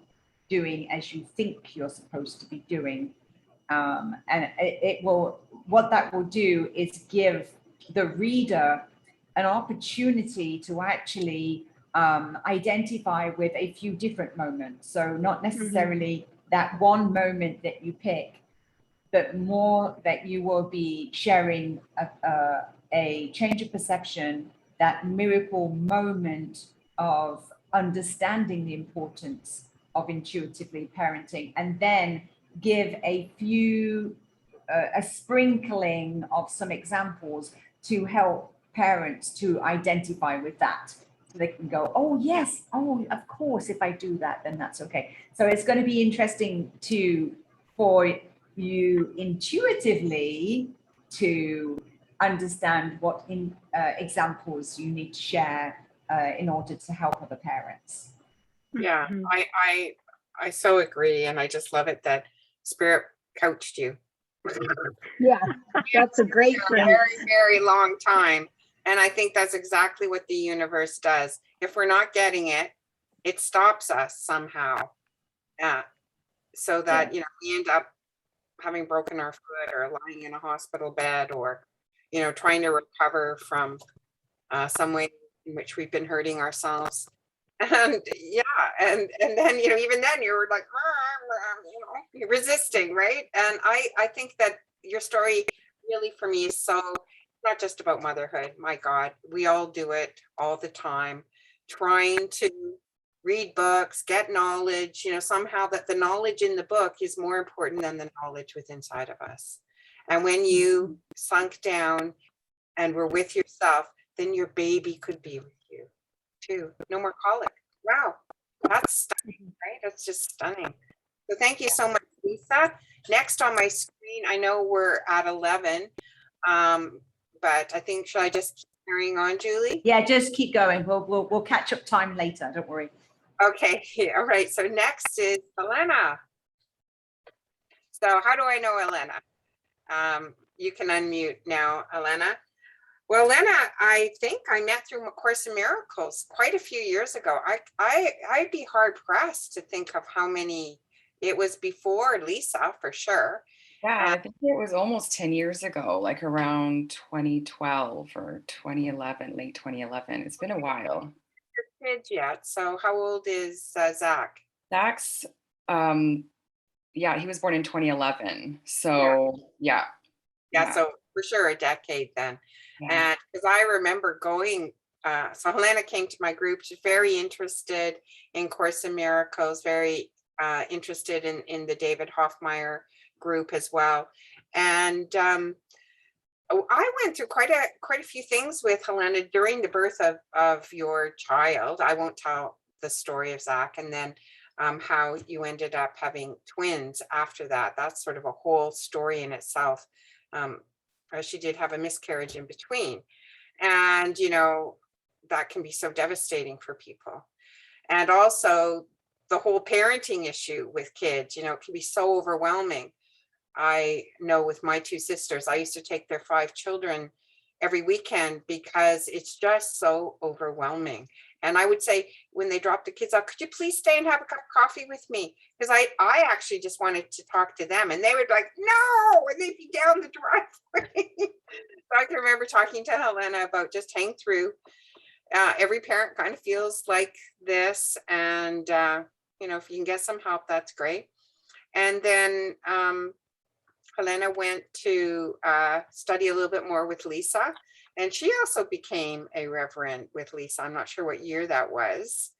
doing as you think you're supposed to be doing. And it will, what that will do is give the reader an opportunity to actually identify with a few different moments. So not necessarily that one moment that you pick, but more that you will be sharing a change of perception, that miracle moment of understanding the importance of intuitively parenting, and then give a few, a sprinkling of some examples to help parents to identify with that. So they can go, oh yes, oh of course, if I do that, then that's okay. So it's going to be interesting for you intuitively to understand what examples you need to share in order to help other parents.
Yeah, I so agree, and I just love it that Spirit coached you.
Yeah, that's a great
For a
phrase.
very, very long time. And I think that's exactly what the universe does. If we're not getting it, it stops us somehow. So that, you know, we end up having broken our foot or lying in a hospital bed or, you know, trying to recover from some way in which we've been hurting ourselves. And yeah, and then, you know, even then you're like, you know, you're resisting, right? And I think that your story really for me is so not just about motherhood. My God, we all do it all the time, trying to read books, get knowledge, you know, somehow that the knowledge in the book is more important than the knowledge within inside of us. And when you sunk down and were with yourself, then your baby could be with you too. No more colic. Wow, that's stunning, right? That's just stunning. So thank you so much, Lisa. Next on my screen, I know we're at 11, but I think, should I just keep carrying on, Julie?
Yeah, just keep going. We'll catch up time later. Don't worry.
Okay, all right. So next is Elena. So how do I know Elena? You can unmute now, Elena. Well, Elena, I think I met through A Course in Miracles quite a few years ago. I'd be hard pressed to think of how many. It was before Lisa, for sure.
Yeah, I think it was almost 10 years ago, like around 2012 or 2011, late 2011. It's been a while.
Kids yet. So how old is Zach?
Zach's, yeah, he was born in 2011. So yeah.
Yeah, so for sure a decade then. And because I remember going, so Helena came to my group. She's very interested in Course in Miracles, very interested in the David Hoffmeyer group as well. And I went through quite a few things with Helena during the birth of your child. I won't tell the story of Zach, and then how you ended up having twins after that. That's sort of a whole story in itself. She did have a miscarriage in between, and you know that can be so devastating for people. And also the whole parenting issue with kids, you know, it can be so overwhelming. I know with my two sisters, I used to take their 5 children every weekend because it's just so overwhelming. And I would say when they dropped the kids off, could you please stay and have a cup of coffee with me? Because I actually just wanted to talk to them, and they would be like, no, and they'd be down the driveway. So I can remember talking to Helena about just hang through. Every parent kind of feels like this, and you know, if you can get some help, that's great. And then Helena went to study a little bit more with Lisa, and she also became a reverend with Lisa. I'm not sure what year that was.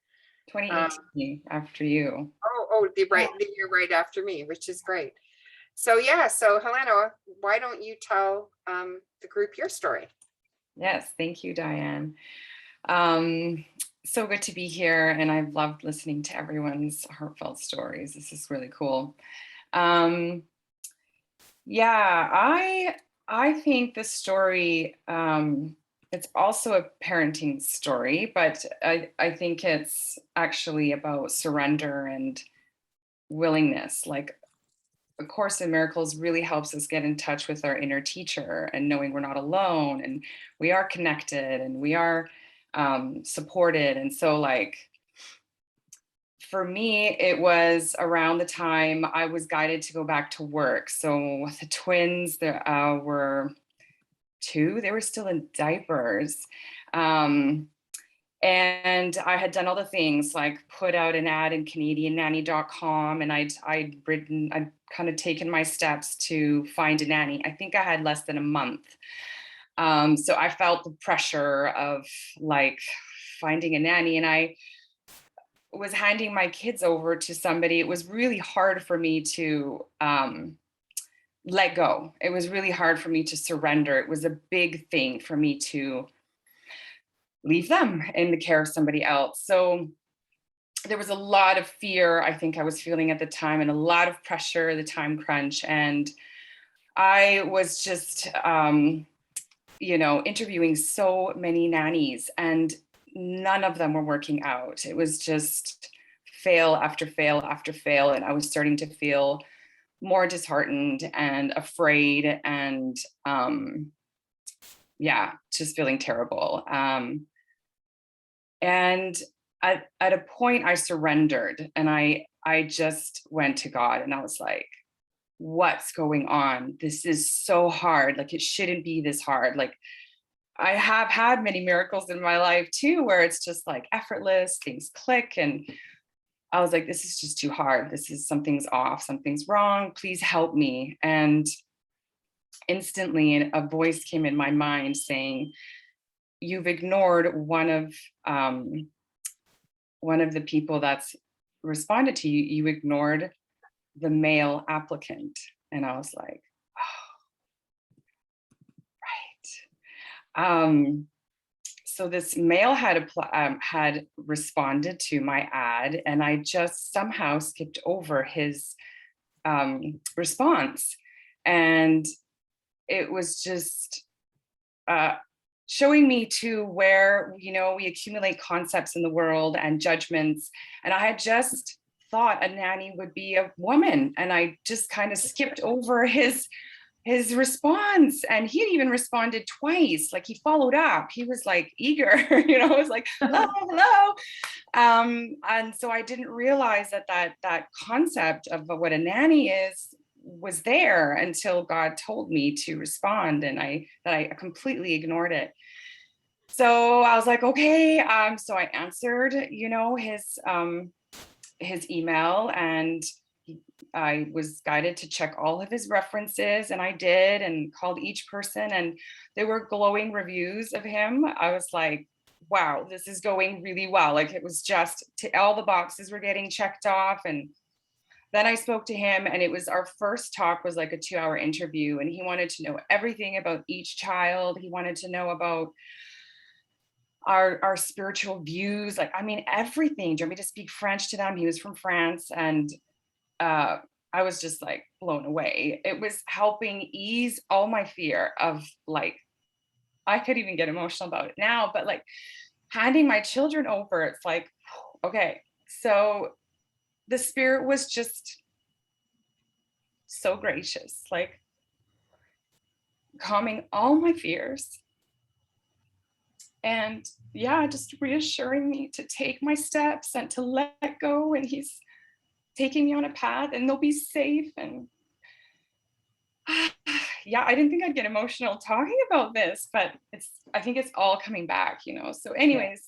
2018 after you.
The year right after me, which is great. So yeah, so Helena, why don't you tell the group your story?
Yes, thank you, Diane. So good to be here, and I've loved listening to everyone's heartfelt stories. This is really cool. Yeah, I think the story, it's also a parenting story, but I think it's actually about surrender and willingness. Like A Course in Miracles really helps us get in touch with our inner teacher and knowing we're not alone and we are connected and we are supported. And so for me, it was around the time I was guided to go back to work. So the twins, there were 2, they were still in diapers. And I had done all the things like put out an ad in CanadianNanny.com, and I'd kind of taken my steps to find a nanny. I think I had less than a month. So I felt the pressure of finding a nanny, and I was handing my kids over to somebody. It was really hard for me to let go. It was really hard for me to surrender. It was a big thing for me to leave them in the care of somebody else. So there was a lot of fear I think I was feeling at the time, and a lot of pressure, the time crunch. And I was just, interviewing so many nannies, and none of them were working out. It was just fail after fail after fail. And I was starting to feel more disheartened and afraid and just feeling terrible. And at a point I surrendered, and I just went to God, and I was like, what's going on? This is so hard. It shouldn't be this hard. I have had many miracles in my life too, where it's just effortless, things click. And I was like, this is just too hard. Something's off, something's wrong. Please help me. And instantly a voice came in my mind saying, you've ignored one of the people that's responded to you. You ignored the male applicant. And I was like, oh, right. So this male had responded to my ad, and I just somehow skipped over his response. And it was just showing me to where, we accumulate concepts in the world and judgments. And I had just thought a nanny would be a woman. And I just kind of skipped over his response. And he had even responded twice. He followed up. He was eager, it was hello. And so I didn't realize that concept of what a nanny is was there until God told me to respond, and I completely ignored it. So I was like, okay. So I answered, his email, and I was guided to check all of his references, and I did, and called each person, and there were glowing reviews of him. I was like, wow, this is going really well. It was just all the boxes were getting checked off. And then I spoke to him, and it was our first talk was a 2-hour interview, and he wanted to know everything about each child. He wanted to know about our spiritual views, everything. Do you want me to speak French to them? He was from France, and I was just blown away. It was helping ease all my fear of I could even get emotional about it now, but handing my children over, it's okay. So the spirit was just so gracious, calming all my fears. And just reassuring me to take my steps and to let go. And he's taking me on a path, and they'll be safe. And I didn't think I'd get emotional talking about this, but I think it's all coming back, So anyways,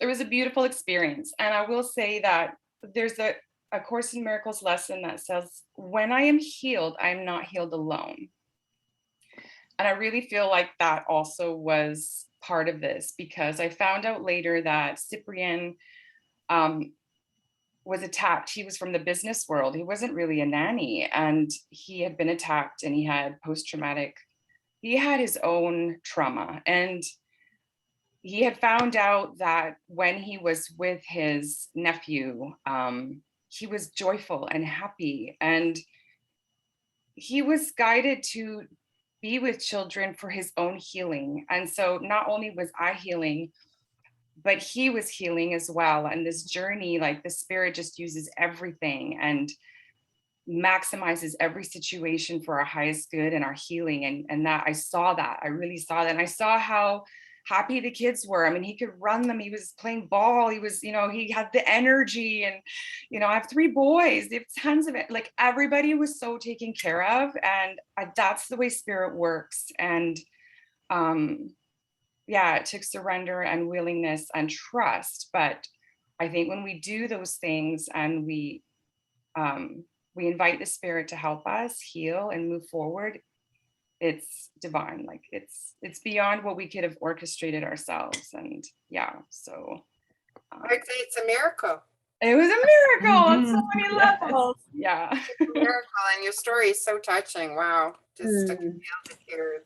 it was a beautiful experience. And I will say that there's a Course in Miracles lesson that says, when I am healed, I am not healed alone. And I really feel like that also was part of this, because I found out later that Cyprian was attacked. He was from the business world. He wasn't really a nanny, and he had been attacked, and he had post-traumatic, he had his own trauma. And he had found out that when he was with his nephew, he was joyful and happy, and he was guided to be with children for his own healing. And so not only was I healing, but he was healing as well. And this journey, like the spirit just uses everything and maximizes every situation for our highest good and our healing. And that I saw that, I really saw that. And I saw how happy the kids were. I mean, he could run them. He was playing ball. He was, you know, he had the energy. And, you know, I have 3 boys. They have tons of it. Like, everybody was so taken care of. And that's the way spirit works. And yeah, it took surrender and willingness and trust. But I think when we do those things and we invite the spirit to help us heal and move forward, it's divine. Like it's beyond what we could have orchestrated ourselves. And yeah, so
I'd say it's a miracle.
it was a miracle on so
Mhm.
many
Yes.
levels. Yeah.
Miracle, and your story is so touching. Wow, just took me out to tears.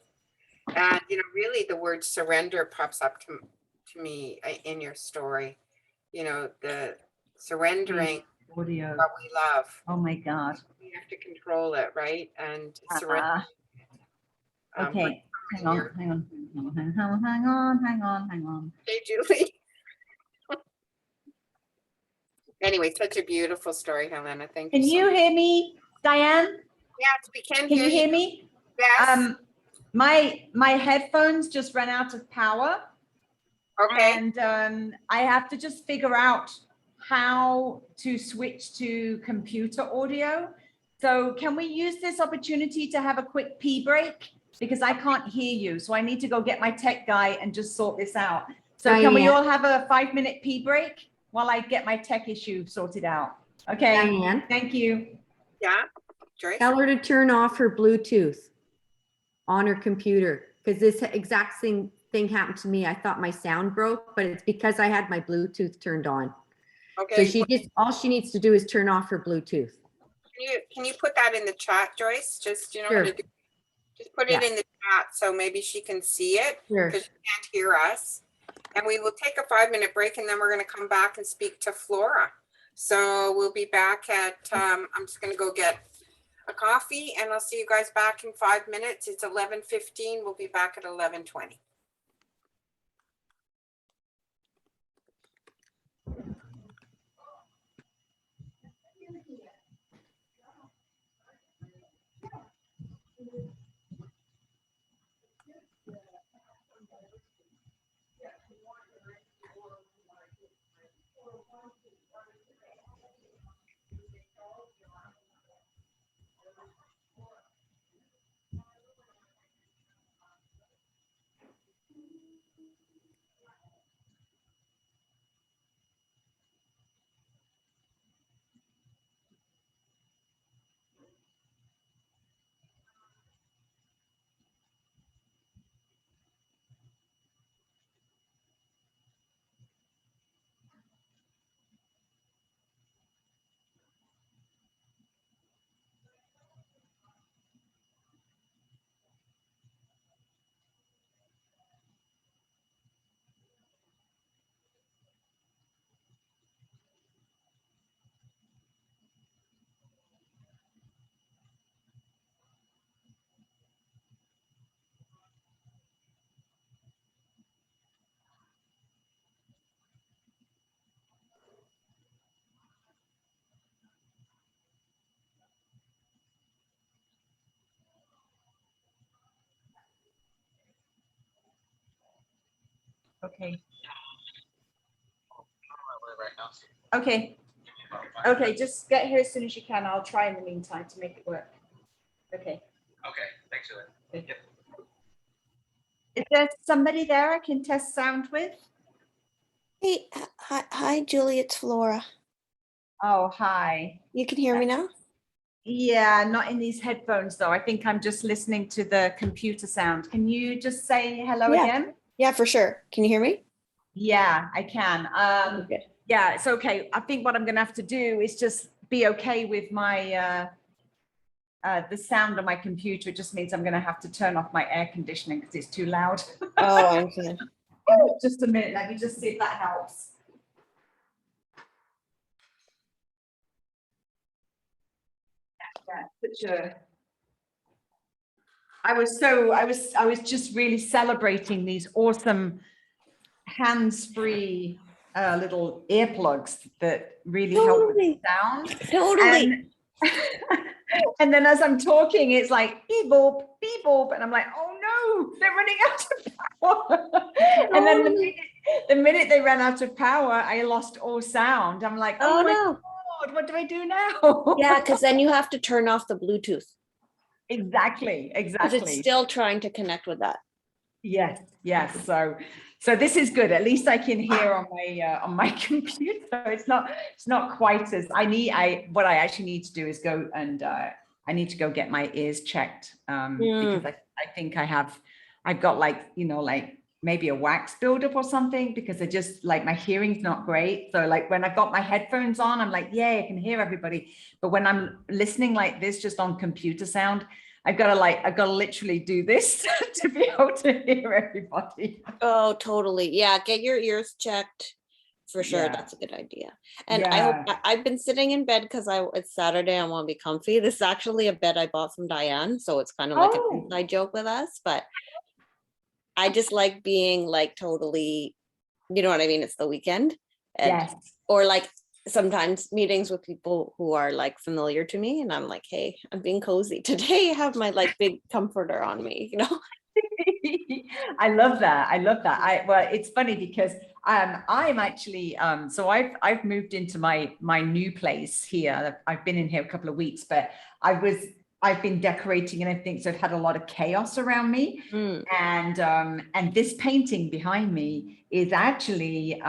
And you know, really, the word surrender pops up to me in your story. You know, the surrendering
Audio.
what we love.
Oh my God.
We have to control it, right? And surrender.
Okay. Hang on. Hang on.
Hey, Julie. Anyway, such a beautiful story, Helena. Thank you.
Can
so
you
much.
hear me, Diane?
Yes, we can
Can
hear
you hear
you.
me?
Yes.
My headphones just ran out of power.
Okay.
And I have to just figure out how to switch to computer audio. So can we use this opportunity to have a quick pee break? Because I can't hear you. So I need to go get my tech guy and just sort this out. So can we
Diane.
all have a 5-minute pee break while I get my tech issue sorted out? Okay,
Diane,
thank you.
Yeah. Joyce.
tell her to turn off her Bluetooth on her computer, because this exact same thing happened to me. I thought my sound broke, but it's because I had my Bluetooth turned on.
Okay.
So all she needs to do is turn off her Bluetooth.
Can you put that in the chat, Joyce? Just you know how to
Sure.
do. Just put it
Yeah.
in the chat so maybe she can see it
Sure.
because she can't hear us. And we will take a 5-minute break and then we're going to come back and speak to Flora. So we'll be back at. I'm just going to go get a coffee and I'll see you guys back in 5 minutes. It's 11:15. We'll be back at 11:20.
Okay. Okay. Okay, just get here as soon as you can. I'll try in the meantime to make it work. Okay.
Okay, thanks, Julie.
Okay. Is there somebody there I can test sound with?
Hey, hi, Julie, it's Flora.
Oh, hi.
You can hear me now?
Yeah, not in these headphones though. I think I'm just listening to the computer sound. Can you just say hello
Yeah.
again?
Yeah, for sure. Can you hear me?
Yeah, I can.
Okay.
Yeah, it's okay. I think what I'm gonna have to do is just be okay with my the sound on my computer. It just means I'm gonna have to turn off my air conditioning because it's too loud.
Oh, I understand.
Just a minute, let me just see if that helps. Yeah, such a I was just really celebrating these awesome hands-free little earplugs that really help with the
Totally.
sound.
Totally.
And, and then as I'm talking, it's like beep boop, and I'm like, oh no, they're running out of power. And then the minute they ran out of power, I lost all sound. I'm like,
Oh
oh my
no.
God, what do I do now?
Yeah, because then you have to turn off the Bluetooth
Exactly,
because
exactly.
it's still trying to connect with that.
Yes, yes. So this is good. At least I can hear on my computer. It's not quite as what I actually need to do is go and I need to go get my ears checked because I think I've got like maybe a wax buildup or something because I just like my hearing's not great. So like when I've got my headphones on, I'm like, yay, I can hear everybody. But when I'm listening like this, just on computer sound, I've got to literally do this to be able to hear everybody.
Oh, totally. Yeah, get your ears checked for sure.
Yeah.
That's a good idea. And I hope I've been sitting in bed because it's Saturday. I want to be comfy. This is actually a bed I bought from Diane, so it's kind of like an inside joke with us. But I just like being like totally, you know what I mean? It's the weekend, and or like sometimes meetings with people who are like familiar to me, and I'm like, hey, I'm being cozy today. I have my like big comforter on me, you know.
I love that. Well, it's funny because I'm actually so I've moved into my new place here. I've been in here a couple of weeks, but I've been decorating and everything, so I've had a lot of chaos around me. And this painting behind me is actually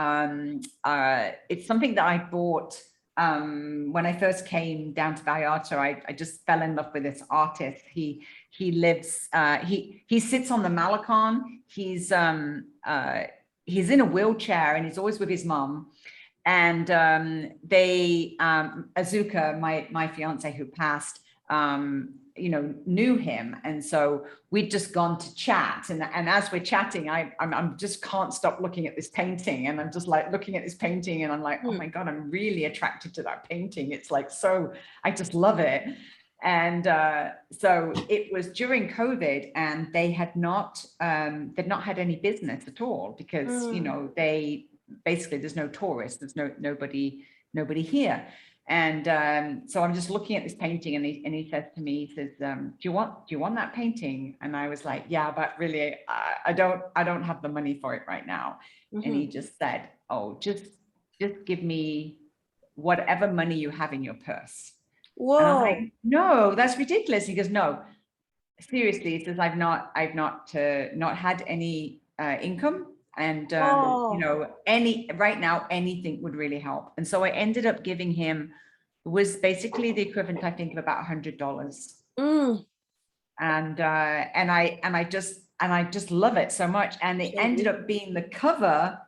it's something that I bought when I first came down to Vallarta. I just fell in love with this artist. He lives he sits on the Malecon. He's in a wheelchair and he's always with his mom. And Azuka, my fiance who passed, knew him, and so we'd just gone to chat, and as we're chatting, I'm just can't stop looking at this painting, and I'm just like looking at this painting, and I'm like, oh my God, I'm really attracted to that painting. It's like, so I just love it. And so it was during COVID, and they had not they'd not had any business at all because they basically, there's no tourists, there's nobody here. And so I'm just looking at this painting, and he says to me, he says, do you want that painting? And I was like, yeah, but really, I don't have the money for it right now. And he just said, oh, just give me whatever money you have in your purse.
Whoa.
And I'm like, no, that's ridiculous. He goes, no, seriously. He says, I've not had any income. And, right now, anything would really help. And so I ended up giving him, was basically the equivalent, I think, of about $100. And I just love it so much. And it ended up being the cover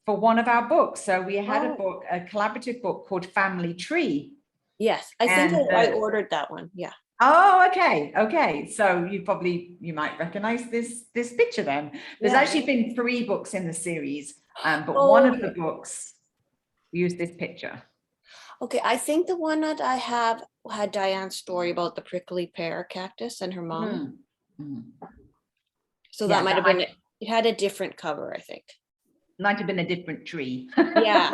for one of our books. So we had a book, a collaborative book called Family Tree.
Yes, I think I ordered that one. Yeah.
Oh, okay. So you might recognize this picture then. There's actually been 3 books in the series, but one of the books used this picture.
Okay, I think the one that I have had Diane's story about the prickly pear cactus and her mom. So that might have been, it had a different cover, I think.
Might have been a different tree.
Yeah,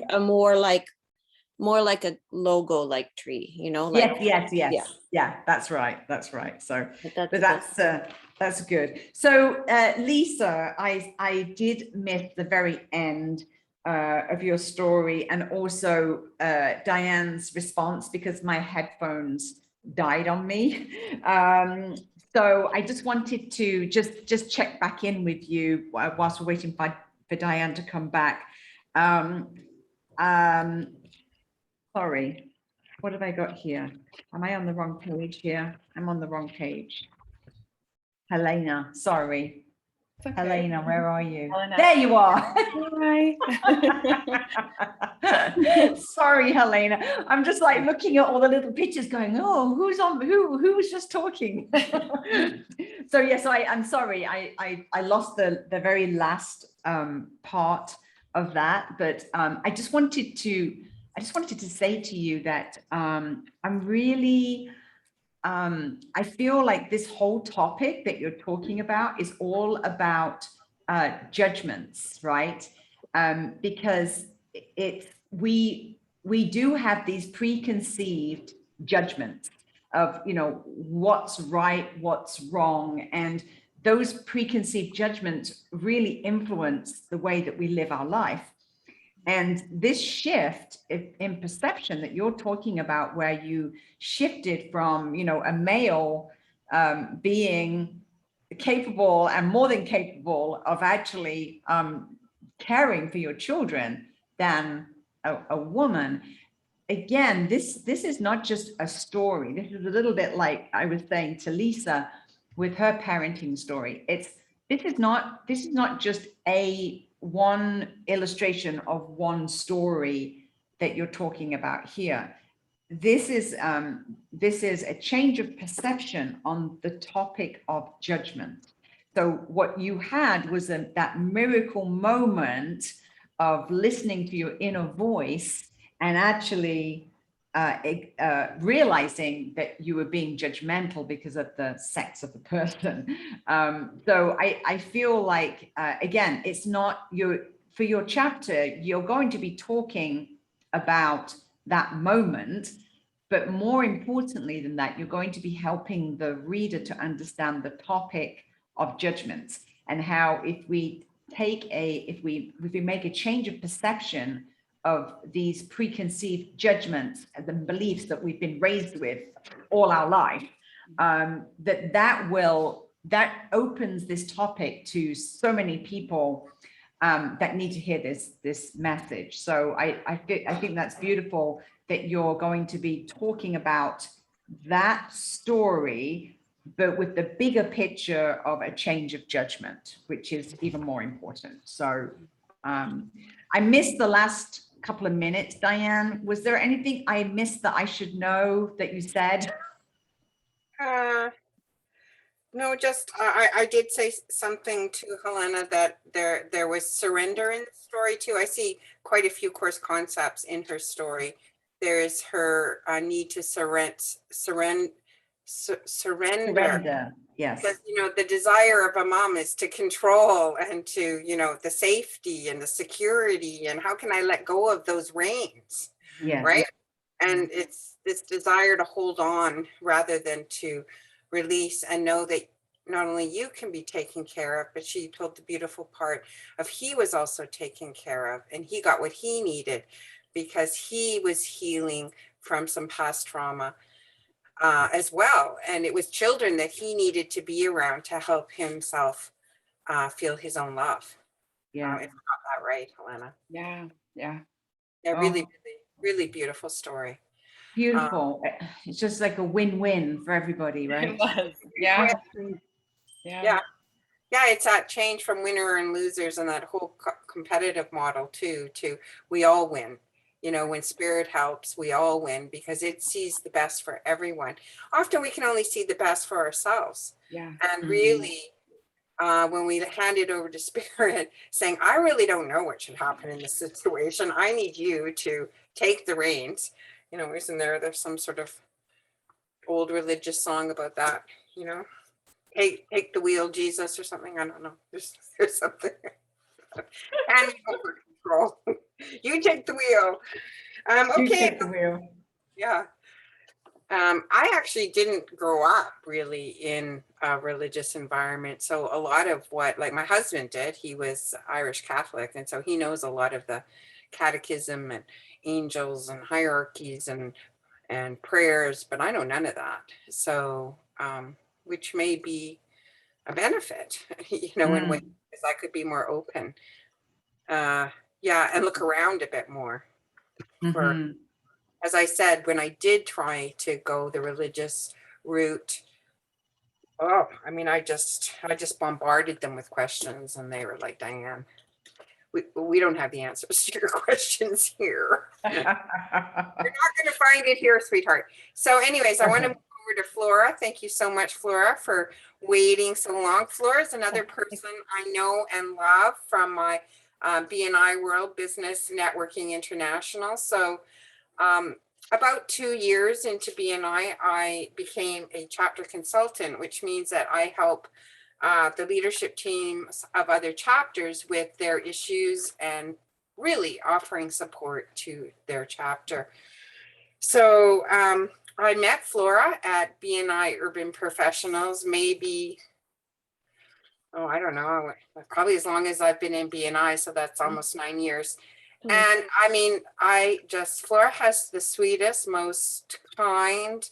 a more like a logo like tree, like
yes. Yeah, that's right. So that's good. So Lisa, I did miss the very end of your story, and also Diane's response, because my headphones died on me. So I just wanted to just check back in with you whilst we're waiting for Diane to come back. Sorry. What have I got here? Am I on the wrong page here? I'm on the wrong page. Helena, sorry.
It's okay.
Helena, where are you?
Helena.
There you are.
Hi.
Sorry, Helena. I'm just like looking at all the little pictures going, oh, who's on, who was just talking? So yes, I'm sorry. I lost the very last part of that, but I just wanted to say to you that I'm really, I feel like this whole topic that you're talking about is all about judgments, right? Because we do have these preconceived judgments of, you know, what's right, what's wrong, and those preconceived judgments really influence the way that we live our life. And this shift in perception that you're talking about, where you shifted from, you know, a male being capable and more than capable of actually caring for your children than a woman. Again, this is not just a story. This is a little bit like I was saying to Lisa with her parenting story. This is not just one illustration of one story that you're talking about here. This is a change of perception on the topic of judgment. So what you had was that miracle moment of listening to your inner voice and actually realizing that you were being judgmental because of the sex of the person. So I feel like, again, it's not for your chapter, you're going to be talking about that moment, but more importantly than that, you're going to be helping the reader to understand the topic of judgments and how if we make a change of perception of these preconceived judgments and the beliefs that we've been raised with all our life, that opens this topic to so many people that need to hear this message. So I think that's beautiful that you're going to be talking about that story, but with the bigger picture of a change of judgment, which is even more important. So I missed the last couple of minutes, Diane. Was there anything I missed that I should know that you said?
No, just I did say something to Helena that there was surrender in the story too. I see quite a few course concepts in her story. There is her need to surrender.
Yes.
Because, you know, the desire of a mom is to control and to, you know, the safety and the security and how can I let go of those reins,
Yeah.
right? And it's this desire to hold on rather than to release and know that not only you can be taken care of, but she told the beautiful part of he was also taken care of and he got what he needed because he was healing from some past trauma as well. And it was children that he needed to be around to help himself feel his own love.
Yeah.
If I got that right, Helena.
Yeah. Yeah.
Yeah,
Oh.
really, really beautiful story.
Beautiful. It's just like a win-win for everybody, right?
It was. Yeah. Yeah.
Yeah, it's that change from winner and losers and that whole competitive model too, to we all win. You know, when spirit helps, we all win because it sees the best for everyone. Often we can only see the best for ourselves.
Yeah.
And really, when we hand it over to spirit, saying, I really don't know what should happen in this situation. I need you to take the reins. You know, isn't there's some sort of old religious song about that, you know? Take the wheel, Jesus, or something. I don't know. There's something. Hand me over control. You take the wheel.
You
Okay.
take the wheel.
Yeah. I actually didn't grow up really in a religious environment. So a lot of what, like my husband did, he was Irish Catholic. And so he knows a lot of the catechism and angels and hierarchies and prayers, but I know none of that. So, which may be a benefit, you know, in ways I could be more open. Yeah, and look around a bit more for as I said, when I did try to go the religious route, oh, I mean, I just bombarded them with questions, and they were like, Diane, we don't have the answers to your questions here. You're not going to find it here, sweetheart. So anyways, I want to move over to Flora. Thank you so much, Flora, for waiting so long. Flora is another person I know and love from my BNI World Business Networking International. So about 2 years into BNI, I became a chapter consultant, which means that I help the leadership teams of other chapters with their issues and really offering support to their chapter. So I met Flora at BNI Urban Professionals, maybe, oh, I don't know, probably as long as I've been in BNI, so that's almost 9 years. And I mean, Flora has the sweetest, most kind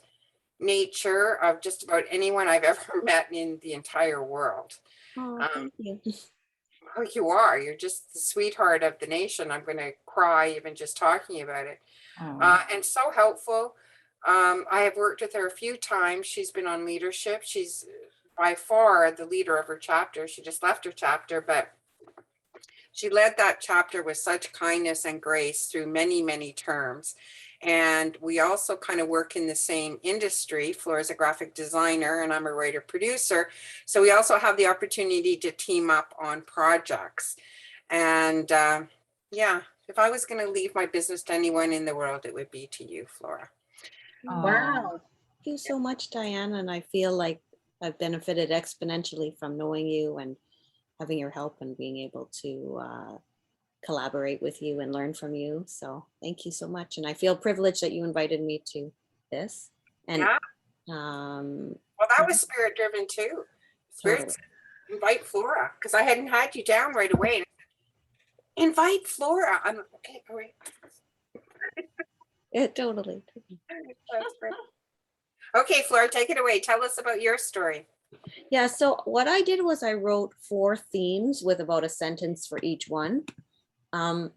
nature of just about anyone I've ever met in the entire world.
Oh, thank you.
Oh, you are. You're just the sweetheart of the nation. I'm going to cry even just talking about it. And so helpful. I have worked with her a few times. She's been on leadership. She's by far the leader of her chapter. She just left her chapter, but she led that chapter with such kindness and grace through many, many terms. And we also kind of work in the same industry. Flora's a graphic designer and I'm a writer producer. So we also have the opportunity to team up on projects. And yeah, if I was going to leave my business to anyone in the world, it would be to you, Flora.
Wow.
Thank you so much, Diane. And I feel like I've benefited exponentially from knowing you and having your help and being able to collaborate with you and learn from you. So thank you so much. And I feel privileged that you invited me to this. And
Yeah. Well, that was
Mhm.
spirit driven too. Spirit
Totally.
said, invite Flora, because I hadn't had you down right away. Invite Flora. I'm okay. All right.
Yeah, totally.
That's great. Okay, Flora, take it away. Tell us about your story.
Yeah, so what I did was I wrote 4 themes with about a sentence for each one. And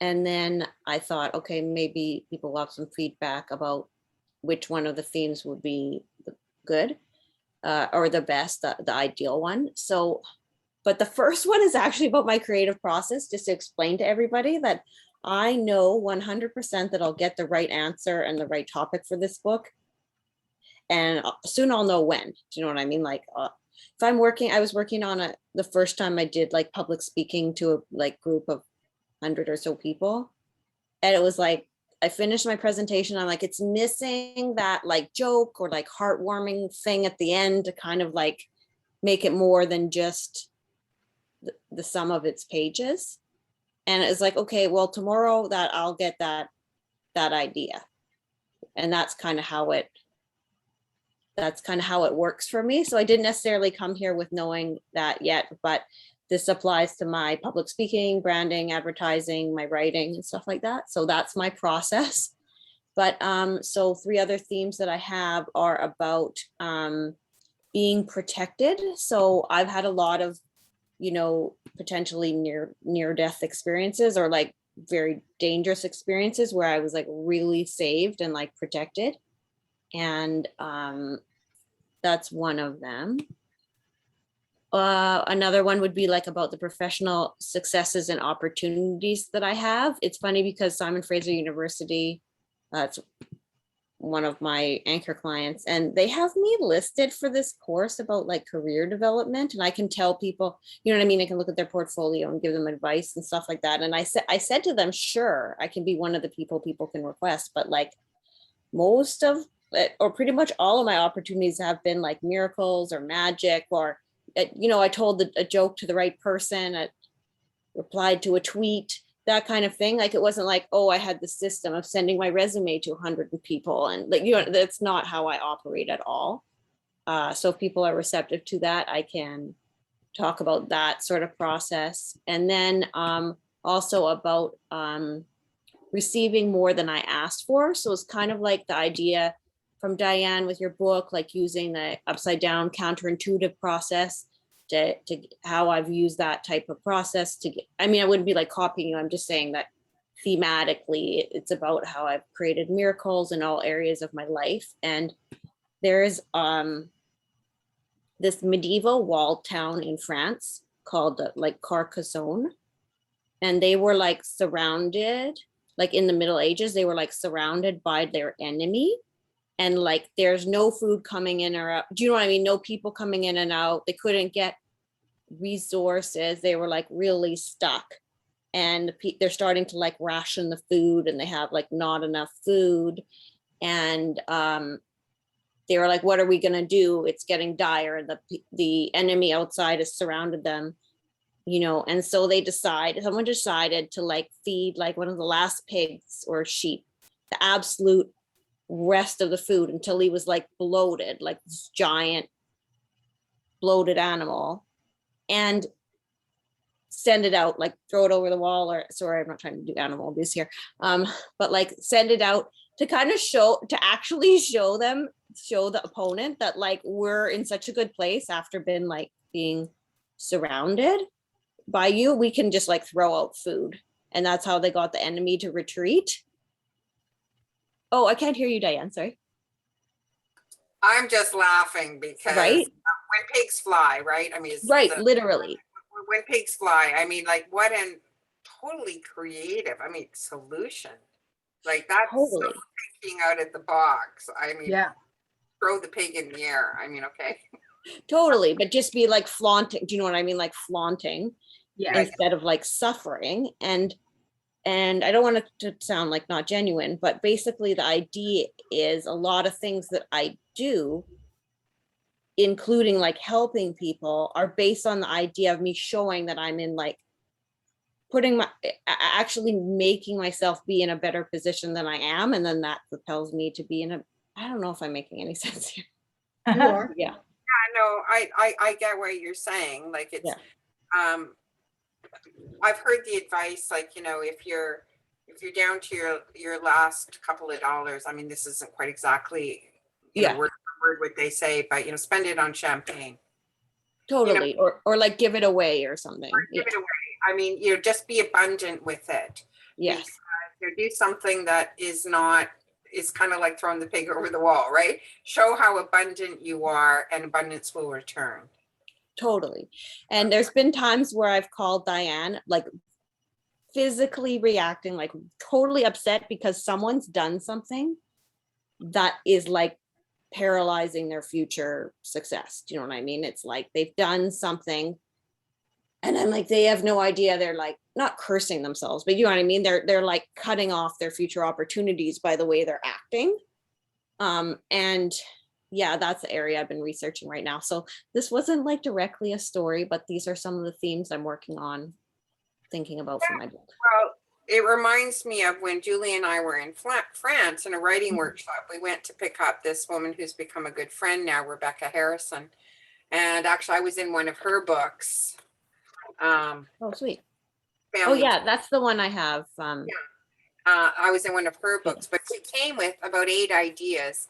then I thought, okay, maybe people will have some feedback about which one of the themes would be good or the best, the ideal one. So, but the first one is actually about my creative process, just to explain to everybody that I know 100% that I'll get the right answer and the right topic for this book. And soon I'll know when. Do you know what I mean? Like if I'm working, I was working on the first time I did like public speaking to a like group of 100 or so people. And it was like, I finished my presentation. I'm like, it's missing that like joke or like heartwarming thing at the end to kind of like make it more than just the sum of its pages. And it's like, okay, well, tomorrow that I'll get that idea. And that's kind of how it works for me. So I didn't necessarily come here with knowing that yet, but this applies to my public speaking, branding, advertising, my writing and stuff like that. So that's my process. But so 3 other themes that I have are about being protected. So I've had a lot of, you know, potentially near death experiences or like very dangerous experiences where I was like really saved and like protected. And that's one of them. Another one would be like about the professional successes and opportunities that I have. It's funny because Simon Fraser University, that's one of my anchor clients, and they have me listed for this course about like career development. And I can tell people, you know what I mean? I can look at their portfolio and give them advice and stuff like that. And I said to them, sure, I can be one of the people can request, but like most of or pretty much all of my opportunities have been like miracles or magic or, you know, I told a joke to the right person, I replied to a tweet, that kind of thing. Like, it wasn't like, oh, I had the system of sending my resume to 100 people. And like, you know, that's not how I operate at all. So if people are receptive to that, I can talk about that sort of process. And then also about receiving more than I asked for. So it's kind of like the idea from Diane with your book, like using the upside down counterintuitive process to how I've used that type of process to get, I mean, I wouldn't be like copying you. I'm just saying that thematically, it's about how I've created miracles in all areas of my life. And there's this medieval walled town in France called like Carcassonne. And they were like surrounded, like in the Middle Ages, they were like surrounded by their enemy. And like there's no food coming in or out. Do you know what I mean? No people coming in and out. They couldn't get resources. They were like really stuck. And they're starting to like ration the food, and they have like not enough food. And they were like, what are we going to do? It's getting dire. The enemy outside has surrounded them, you know. And so someone decided to like feed like one of the last pigs or sheep the absolute rest of the food until he was like bloated, like this giant bloated animal, and send it out, like throw it over the wall, or sorry, I'm not trying to do animal abuse here. But like send it out to kind of actually show the opponent that like we're in such a good place after being surrounded by you. We can just like throw out food. And that's how they got the enemy to retreat. Oh, I can't hear you, Diane, sorry.
I'm just laughing because
Right?
when pigs fly, right? I mean,
Right, literally.
When pigs fly, I mean, like what an totally creative, I mean, solution. Like that's so
Totally.
thinking out of the box. I mean,
Yeah.
throw the pig in the air. I mean, okay.
Totally. But just be like flaunting. Do you know what I mean? Like flaunting
Yeah.
instead of like suffering. And I don't want it to sound like not genuine, but basically the idea is a lot of things that I do, including like helping people, are based on the idea of me showing that I'm in like actually making myself be in a better position than I am. And then that propels me to be I don't know if I'm making any sense here.
You are.
Yeah.
I know, I get what you're saying. Like it's, I've heard the advice, like, you know, if you're down to your last couple of dollars, I mean, this isn't quite exactly, you know, word for word what they say, but, you know, spend it on champagne.
Totally.
You know,
or like give it away or something.
Or give it away. I mean, you know, just be abundant with it.
Yes.
Because, you know, do something that is kind of like throwing the pig over the wall, right? Show how abundant you are, and abundance will return.
Totally. And there's been times where I've called Diane, like physically reacting, like totally upset because someone's done something that is like paralyzing their future success. Do you know what I mean? It's like they've done something and I'm like, they have no idea. They're like not cursing themselves, but you know what I mean? They're like cutting off their future opportunities by the way they're acting. And yeah, that's the area I've been researching right now. So this wasn't like directly a story, but these are some of the themes I'm working on, thinking about for my book.
Well, it reminds me of when Julie and I were in France in a writing workshop. We went to pick up this woman who's become a good friend now, Rebecca Harrison. And actually I was in one of her books.
Oh, sweet. Oh
Family
yeah, that's the one I have.
I was in one of her books, but she came with about 8 ideas.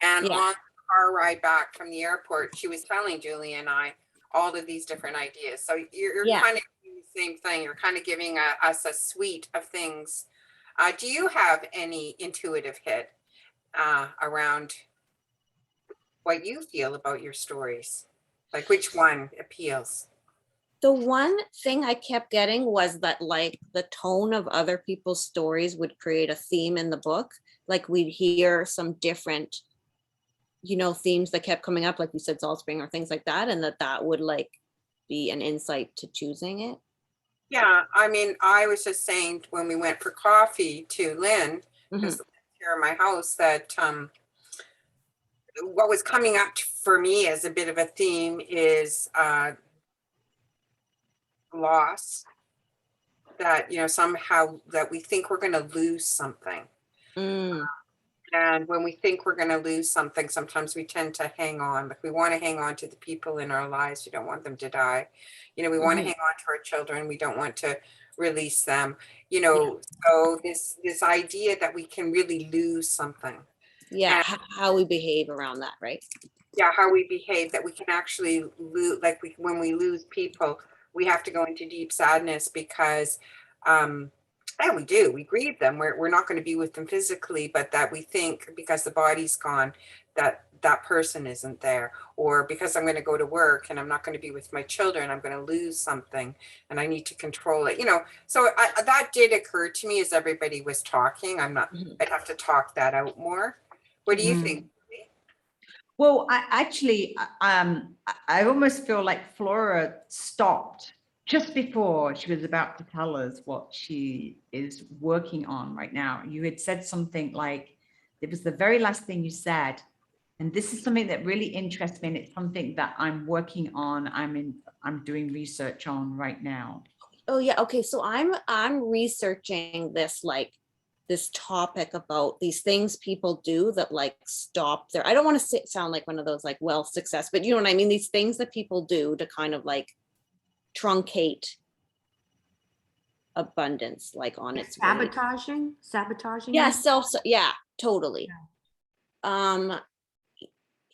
And
Yeah.
on the car ride back from the airport, she was telling Julie and I all of these different ideas. So you're
Yeah.
kind of doing the same thing. You're kind of giving us a suite of things. Do you have any intuitive hit around what you feel about your stories? Like which one appeals?
The one thing I kept getting was that like the tone of other people's stories would create a theme in the book. Like we'd hear some different, you know, themes that kept coming up, like you said, Salt Spring or things like that. And that would like be an insight to choosing it.
Yeah, I mean, I was just saying when we went for coffee to Lynn, who's here in my house, that what was coming up for me as a bit of a theme is loss. That, you know, somehow that we think we're going to lose something. And when we think we're going to lose something, sometimes we tend to hang on. Like we want to hang on to the people in our lives. We don't want them to die. You know, we want to hang on to our children. We don't want to release them. You know, so this idea that we can really lose something.
Yeah, how we behave around that, right?
Yeah, how we behave, that we can actually lose, like when we lose people, we have to go into deep sadness because And we do, we grieve them. We're not going to be with them physically, but that we think because the body's gone, that that person isn't there, or because I'm going to go to work and I'm not going to be with my children, I'm going to lose something and I need to control it, you know. So that did occur to me as everybody was talking. I'd have to talk that out more. What do you think?
Well, I almost feel like Flora stopped just before she was about to tell us what she is working on right now. You had said something like, it was the very last thing you said, and this is something that really interests me, and it's something that I'm working on. I'm doing research on right now.
Oh yeah, okay. So I'm researching this, like this topic about these things people do that like stop their, I don't want to sound like one of those like wealth success, but you know what I mean? These things that people do to kind of like truncate abundance, like on its way.
Sabotaging.
Yeah, yeah, totally.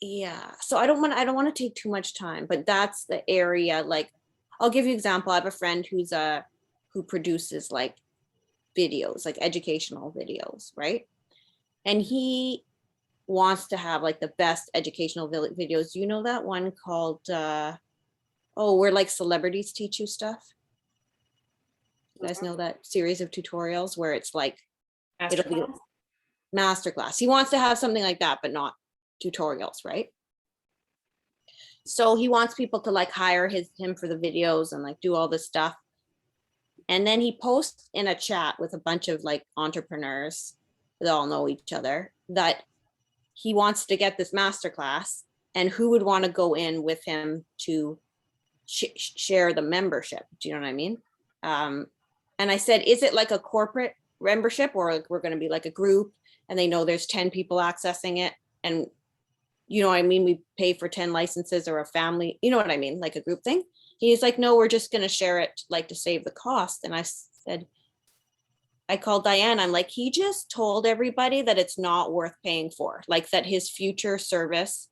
Yeah, so I don't want to take too much time, but that's the area. Like, I'll give you an example. I have a friend who produces like videos, like educational videos, right? And he wants to have like the best educational videos. You know that one called where like celebrities teach you stuff? You guys know that series of tutorials where it's like it'll be masterclass. He wants to have something like that, but not tutorials, right? So he wants people to like hire him for the videos and like do all this stuff. And then he posts in a chat with a bunch of like entrepreneurs that all know each other that he wants to get this masterclass and who would want to go in with him to share the membership. Do you know what I mean? And I said, is it like a corporate membership, or like we're going to be like a group and they know there's 10 people accessing it? And you know what I mean? We pay for 10 licenses, or a family, you know what I mean? Like a group thing. He's like, no, we're just going to share it like to save the cost. And I said, I called Diane. I'm like, he just told everybody that it's not worth paying for, like that his future service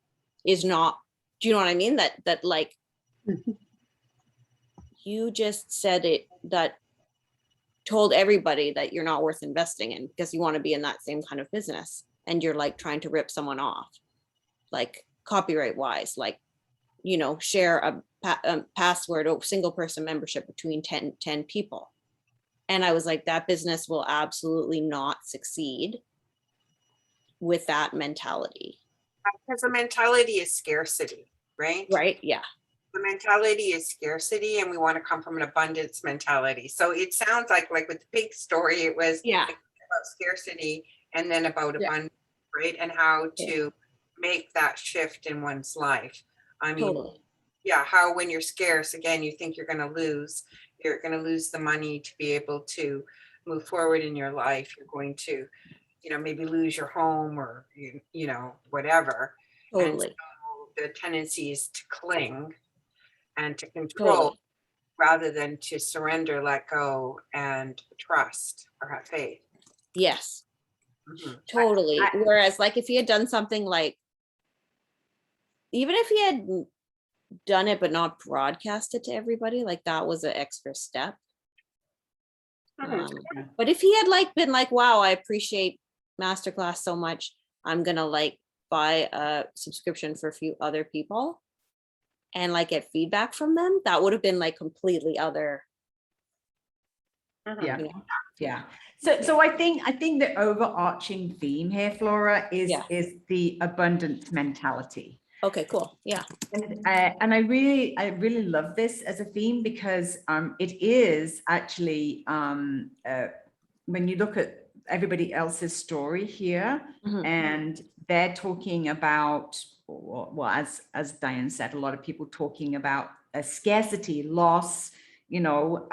is not, do you know what I mean? That like, you just said it, that told everybody that you're not worth investing in because you want to be in that same kind of business. And you're like trying to rip someone off, like copyright wise, like, you know, share a password or single person membership between 10 people. And I was like, that business will absolutely not succeed with that mentality.
Because the mentality is scarcity, right?
Right. Yeah.
The mentality is scarcity, and we want to come from an abundance mentality. So it sounds like with the pig story, it was
Yeah.
about scarcity and then about abundance, right? And how to make that shift in one's life. I mean,
Totally.
Yeah, how when you're scarce, again, you think you're going to lose the money to be able to move forward in your life. You're going to, you know, maybe lose your home or, you know, whatever.
Totally.
And so the tendency is to cling and to control
Totally.
rather than to surrender, let go, and trust or have faith.
Yes.
Mhm.
Totally. Whereas like if he had done something like, even if he had done it but not broadcast it to everybody, like that was an extra step. But if he had like been like, wow, I appreciate Masterclass so much, I'm gonna like buy a subscription for a few other people and like get feedback from them, that would have been like completely other.
Yeah.
You know?
Yeah. So I think the overarching theme here, Flora, is the abundance mentality.
Okay, cool. Yeah.
And I really love this as a theme because it is actually when you look at everybody else's story here, and they're talking about, well, as Diane said, a lot of people talking about a scarcity, loss, you know,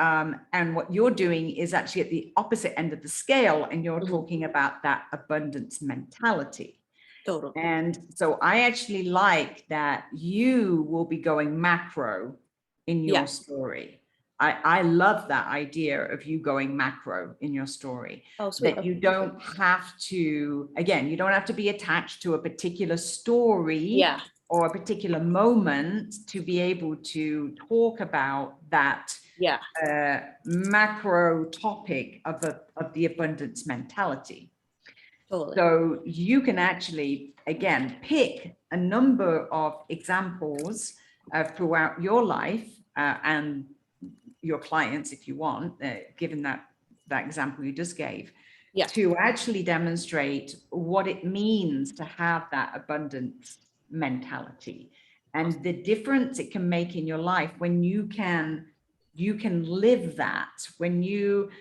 and what you're doing is actually at the opposite end of the scale, and you're talking about that abundance mentality.
Totally.
And so I actually like that you will be going macro in your story. I love that idea of you going macro in your story.
Oh, sweet.
That you don't have to, again, you don't have to be attached to a particular story or a particular moment to be able to talk about that
Yeah.
macro topic of the abundance mentality.
Totally.
So you can actually, again, pick a number of examples throughout your life and your clients, if you want, given that example you just gave,
Yeah.
to actually demonstrate what it means to have that abundance mentality and the difference it can make in your life when you can live that. When you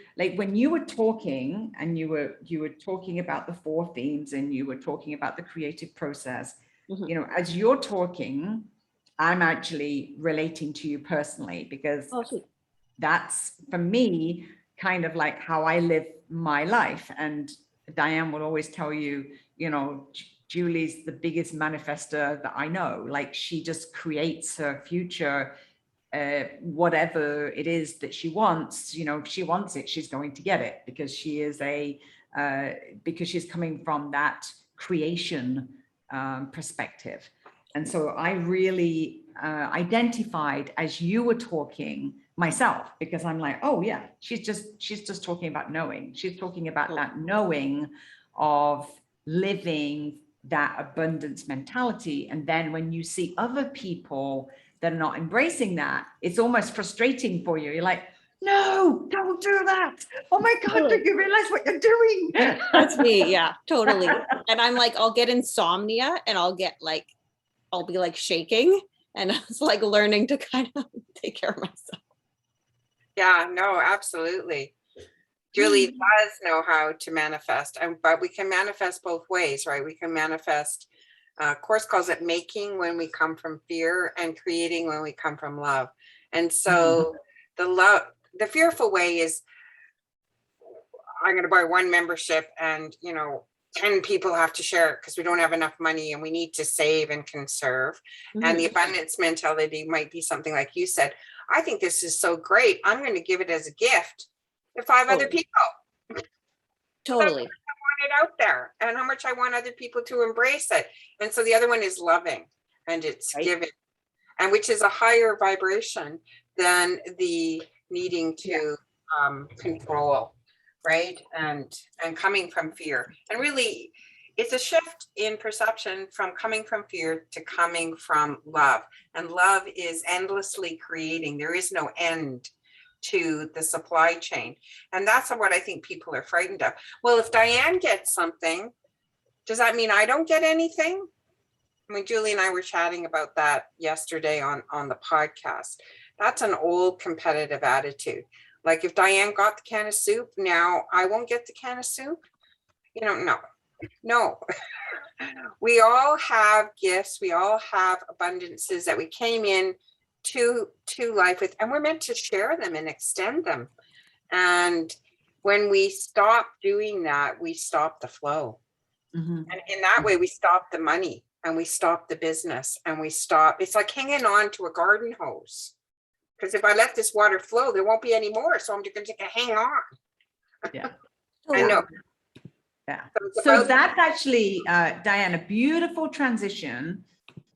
were talking and you were talking about the 4 themes and you were talking about the creative process,
Mhm.
you know, as you're talking, I'm actually relating to you personally, because
Oh, sweet.
that's, for me, kind of like how I live my life. And Diane will always tell you, you know, Julie's the biggest manifester that I know. Like, she just creates her future, whatever it is that she wants. You know, if she wants it, she's going to get it, because she is because she's coming from that creation perspective. And so I really identified as you were talking myself, because I'm like, oh yeah, she's just talking about knowing. She's talking about that knowing of living that abundance mentality. And then when you see other people that are not embracing that, it's almost frustrating for you. You're like, no, don't do that. Oh my God,
Totally.
do you realize what you're doing?
That's me. Yeah, totally. And I'm like, I'll get insomnia and I'll be like shaking. And it's like learning to kind of take care of myself.
Yeah, no, absolutely. Julie does know how to manifest, but we can manifest both ways, right? We can manifest, Course calls it making when we come from fear, and creating when we come from love. And so the fearful way is, I'm going to buy 1 membership and, you know, 10 people have to share it because we don't have enough money and we need to save and conserve. And the abundance mentality might be something like you said, I think this is so great, I'm going to give it as a gift to 5 other people.
Totally.
I want it out there, and how much I want other people to embrace it. And so the other one is loving, and it's giving, and which is a higher vibration than the needing to control, right? And coming from fear. And really, it's a shift in perception from coming from fear to coming from love. And love is endlessly creating. There is no end to the supply chain. And that's what I think people are frightened of. Well, if Diane gets something, does that mean I don't get anything? I mean, Julie and I were chatting about that yesterday on the podcast. That's an old competitive attitude. Like, if Diane got the can of soup, now I won't get the can of soup. You know, no. We all have gifts. We all have abundances that we came in to life with, and we're meant to share them and extend them. And when we stop doing that, we stop the flow. And in that way, we stop the money, and we stop the business, and we stop. It's like hanging on to a garden hose, because if I let this water flow, there won't be any more. So I'm just going to hang on.
Yeah.
I know.
Yeah. So that's actually, Diane, a beautiful transition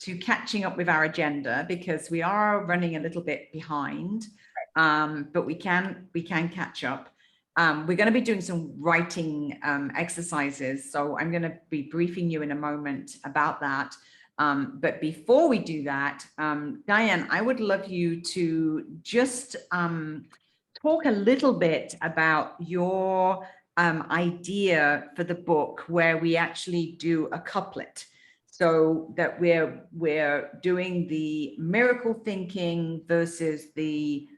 to catching up with our agenda, because we are running a little bit behind, but we can catch up. We're going to be doing some writing exercises, so I'm going to be briefing you in a moment about that. But before we do that, Diane, I would love you to just talk a little bit about your idea for the book, where we actually do a couplet, so that we're doing the miracle thinking versus the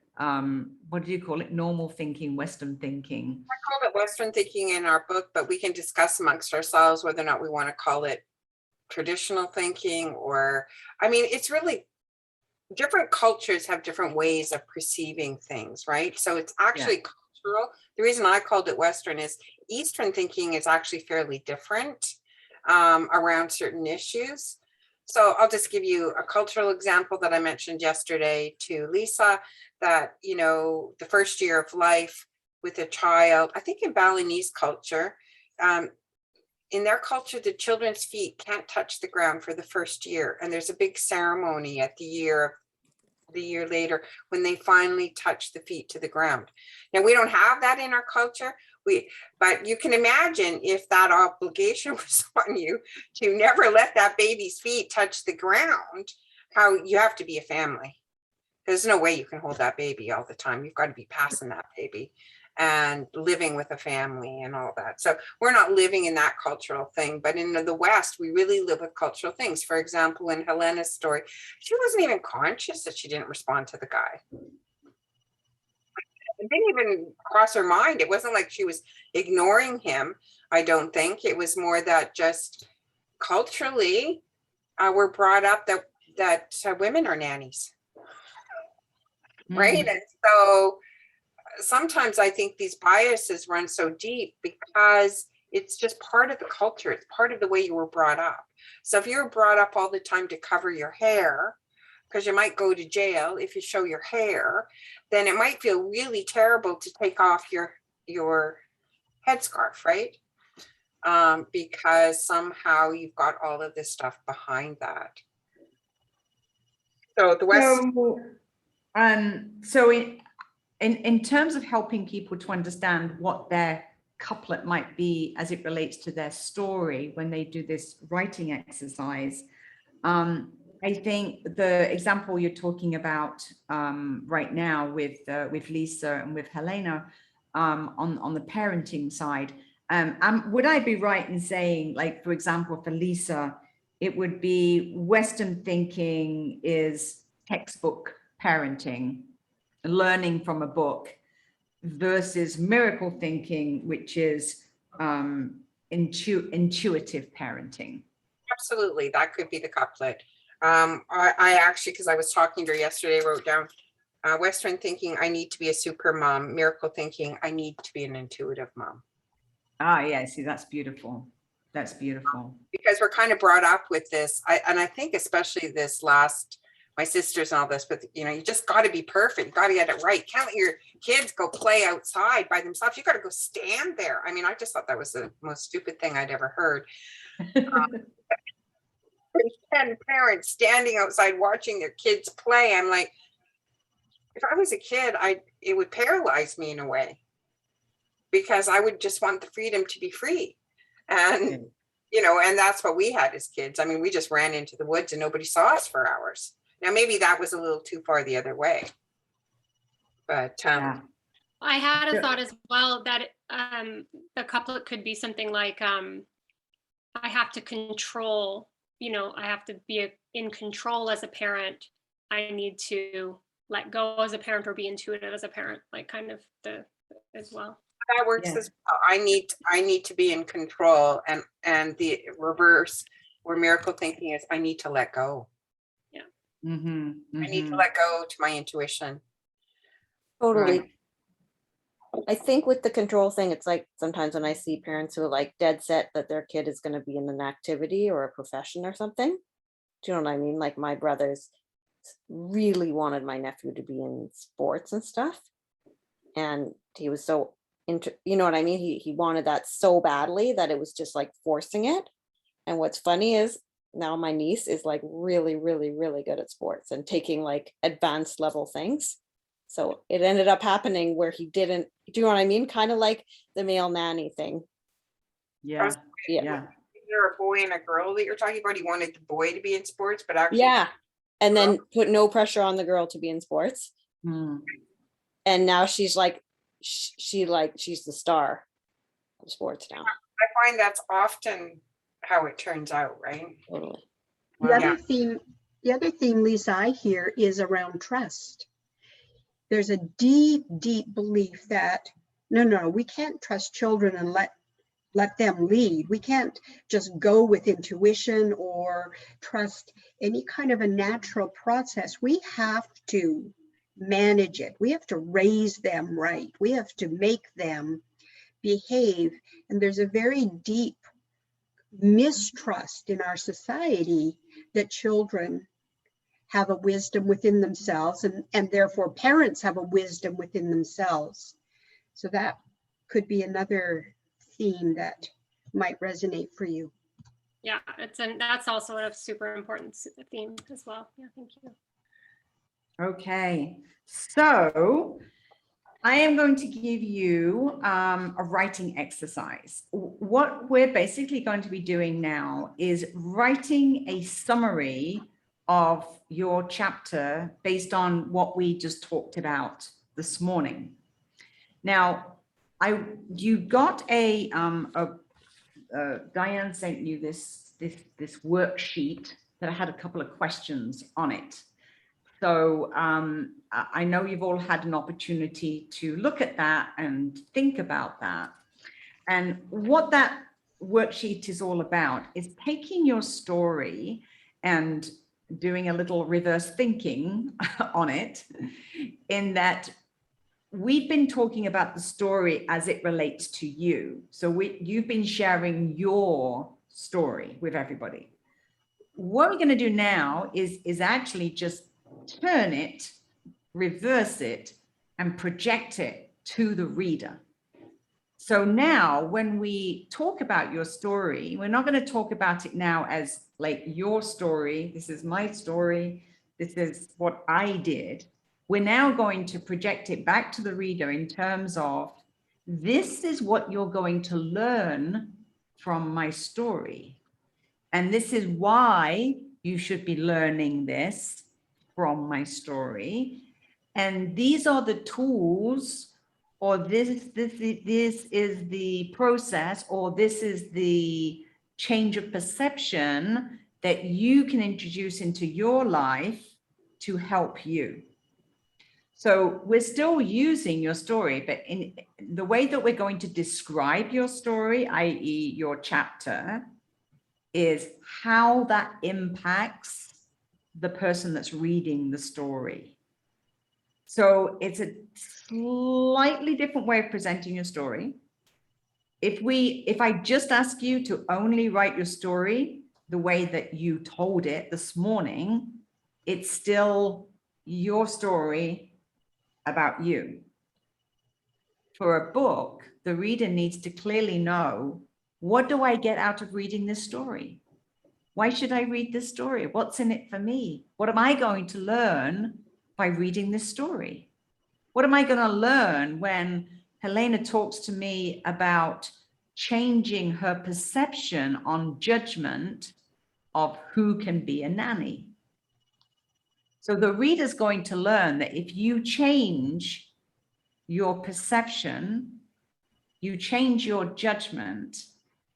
what do you call it? Normal thinking, Western thinking.
I call it Western thinking in our book, but we can discuss amongst ourselves whether or not we want to call it traditional thinking, or, I mean, it's really different cultures have different ways of perceiving things, right? So it's actually cultural. The reason I called it Western is Eastern thinking is actually fairly different around certain issues. So I'll just give you a cultural example that I mentioned yesterday to Lisa, that, you know, the first year of life with a child, I think in Balinese culture, in their culture, the children's feet can't touch the ground for the first year. And there's a big ceremony at the year of the year later when they finally touch the feet to the ground. Now, we don't have that in our culture. But you can imagine if that obligation was on you to never let that baby's feet touch the ground, how you have to be a family. There's no way you can hold that baby all the time. You've got to be passing that baby and living with a family and all that. So we're not living in that cultural thing, but in the West, we really live with cultural things. For example, in Helena's story, she wasn't even conscious that she didn't respond to the guy. It didn't even cross her mind. It wasn't like she was ignoring him. I don't think. It was more that just culturally, we're brought up that women are nannies. Right. And so sometimes I think these biases run so deep because it's just part of the culture. It's part of the way you were brought up. So if you're brought up all the time to cover your hair, because you might go to jail if you show your hair, then it might feel really terrible to take off your headscarf, right? Because somehow you've got all of this stuff behind that. So the West.
So in terms of helping people to understand what their couplet might be as it relates to their story when they do this writing exercise, I think the example you're talking about right now with Lisa and with Helena on the parenting side, would I be right in saying, like, for example, for Lisa, it would be Western thinking is textbook parenting, learning from a book, versus miracle thinking, which is intuitive parenting?
Absolutely, that could be the couplet. I actually, because I was talking to her yesterday, wrote down Western thinking, I need to be a super mom. Miracle thinking, I need to be an intuitive mom.
Ah, yeah, see, that's beautiful. That's beautiful.
Because we're kind of brought up with this, and I think especially this last, my sisters and all this, but you know, you just got to be perfect. You got to get it right. Can't let your kids go play outside by themselves. You got to go stand there. I mean, I just thought that was the most stupid thing I'd ever heard. 10 parents standing outside watching their kids play. I'm like, if I was a kid, it would paralyze me in a way, because I would just want the freedom to be free. And, you know, and that's what we had as kids. I mean, we just ran into the woods and nobody saw us for hours. Now, maybe that was a little too far the other way. But
I had a thought as well that the couplet could be something like, I have to control, you know, I have to be in control as a parent. I need to let go as a parent or be intuitive as a parent, like kind of as well.
That works as well. I need to be in control, and the reverse where miracle thinking is I need to let go. Yeah. I need to let go to my intuition.
Totally.
Right.
I think with the control thing, it's like sometimes when I see parents who are like dead set that their kid is going to be in an activity or a profession or something. Do you know what I mean? Like my brothers really wanted my nephew to be in sports and stuff. And he was so you know what I mean? He wanted that so badly that it was just like forcing it. And what's funny is now my niece is like really, really, really good at sports and taking like advanced level things. So it ended up happening where he didn't, do you know what I mean? Kind of like the male nanny thing.
Yeah.
Yeah. You're a boy and a girl that you're talking about. He wanted the boy to be in sports, but actually.
Yeah. And then put no pressure on the girl to be in sports. And now she's like, she's the star of sports now.
I find that's often how it turns out, right?
Totally.
The other theme, Lisa, I hear is around trust. There's a deep, deep belief that no, we can't trust children and let them lead. We can't just go with intuition or trust any kind of a natural process. We have to manage it. We have to raise them right. We have to make them behave. And there's a very deep mistrust in our society that children have a wisdom within themselves, and therefore parents have a wisdom within themselves. So that could be another theme that might resonate for you.
Yeah, that's also a super important theme as well. Yeah, thank you.
Okay, so I am going to give you a writing exercise. What we're basically going to be doing now is writing a summary of your chapter based on what we just talked about this morning. Now, you got Diane sent you this worksheet that had a couple of questions on it. So I know you've all had an opportunity to look at that and think about that. And what that worksheet is all about is taking your story and doing a little reverse thinking on it, in that we've been talking about the story as it relates to you. So you've been sharing your story with everybody. What we're going to do now is actually just turn it, reverse it, and project it to the reader. So now when we talk about your story, we're not going to talk about it now as like your story. This is my story. This is what I did. We're now going to project it back to the reader in terms of, this is what you're going to learn from my story. And this is why you should be learning this from my story. And these are the tools, or this is the process, or this is the change of perception that you can introduce into your life to help you. So we're still using your story, but in the way that we're going to describe your story, i.e. your chapter, is how that impacts the person that's reading the story. So it's a slightly different way of presenting your story. If I just ask you to only write your story the way that you told it this morning, it's still your story about you. For a book, the reader needs to clearly know, what do I get out of reading this story? Why should I read this story? What's in it for me? What am I going to learn by reading this story? What am I going to learn when Helena talks to me about changing her perception on judgment of who can be a nanny? So the reader's going to learn that if you change your perception, you change your judgment,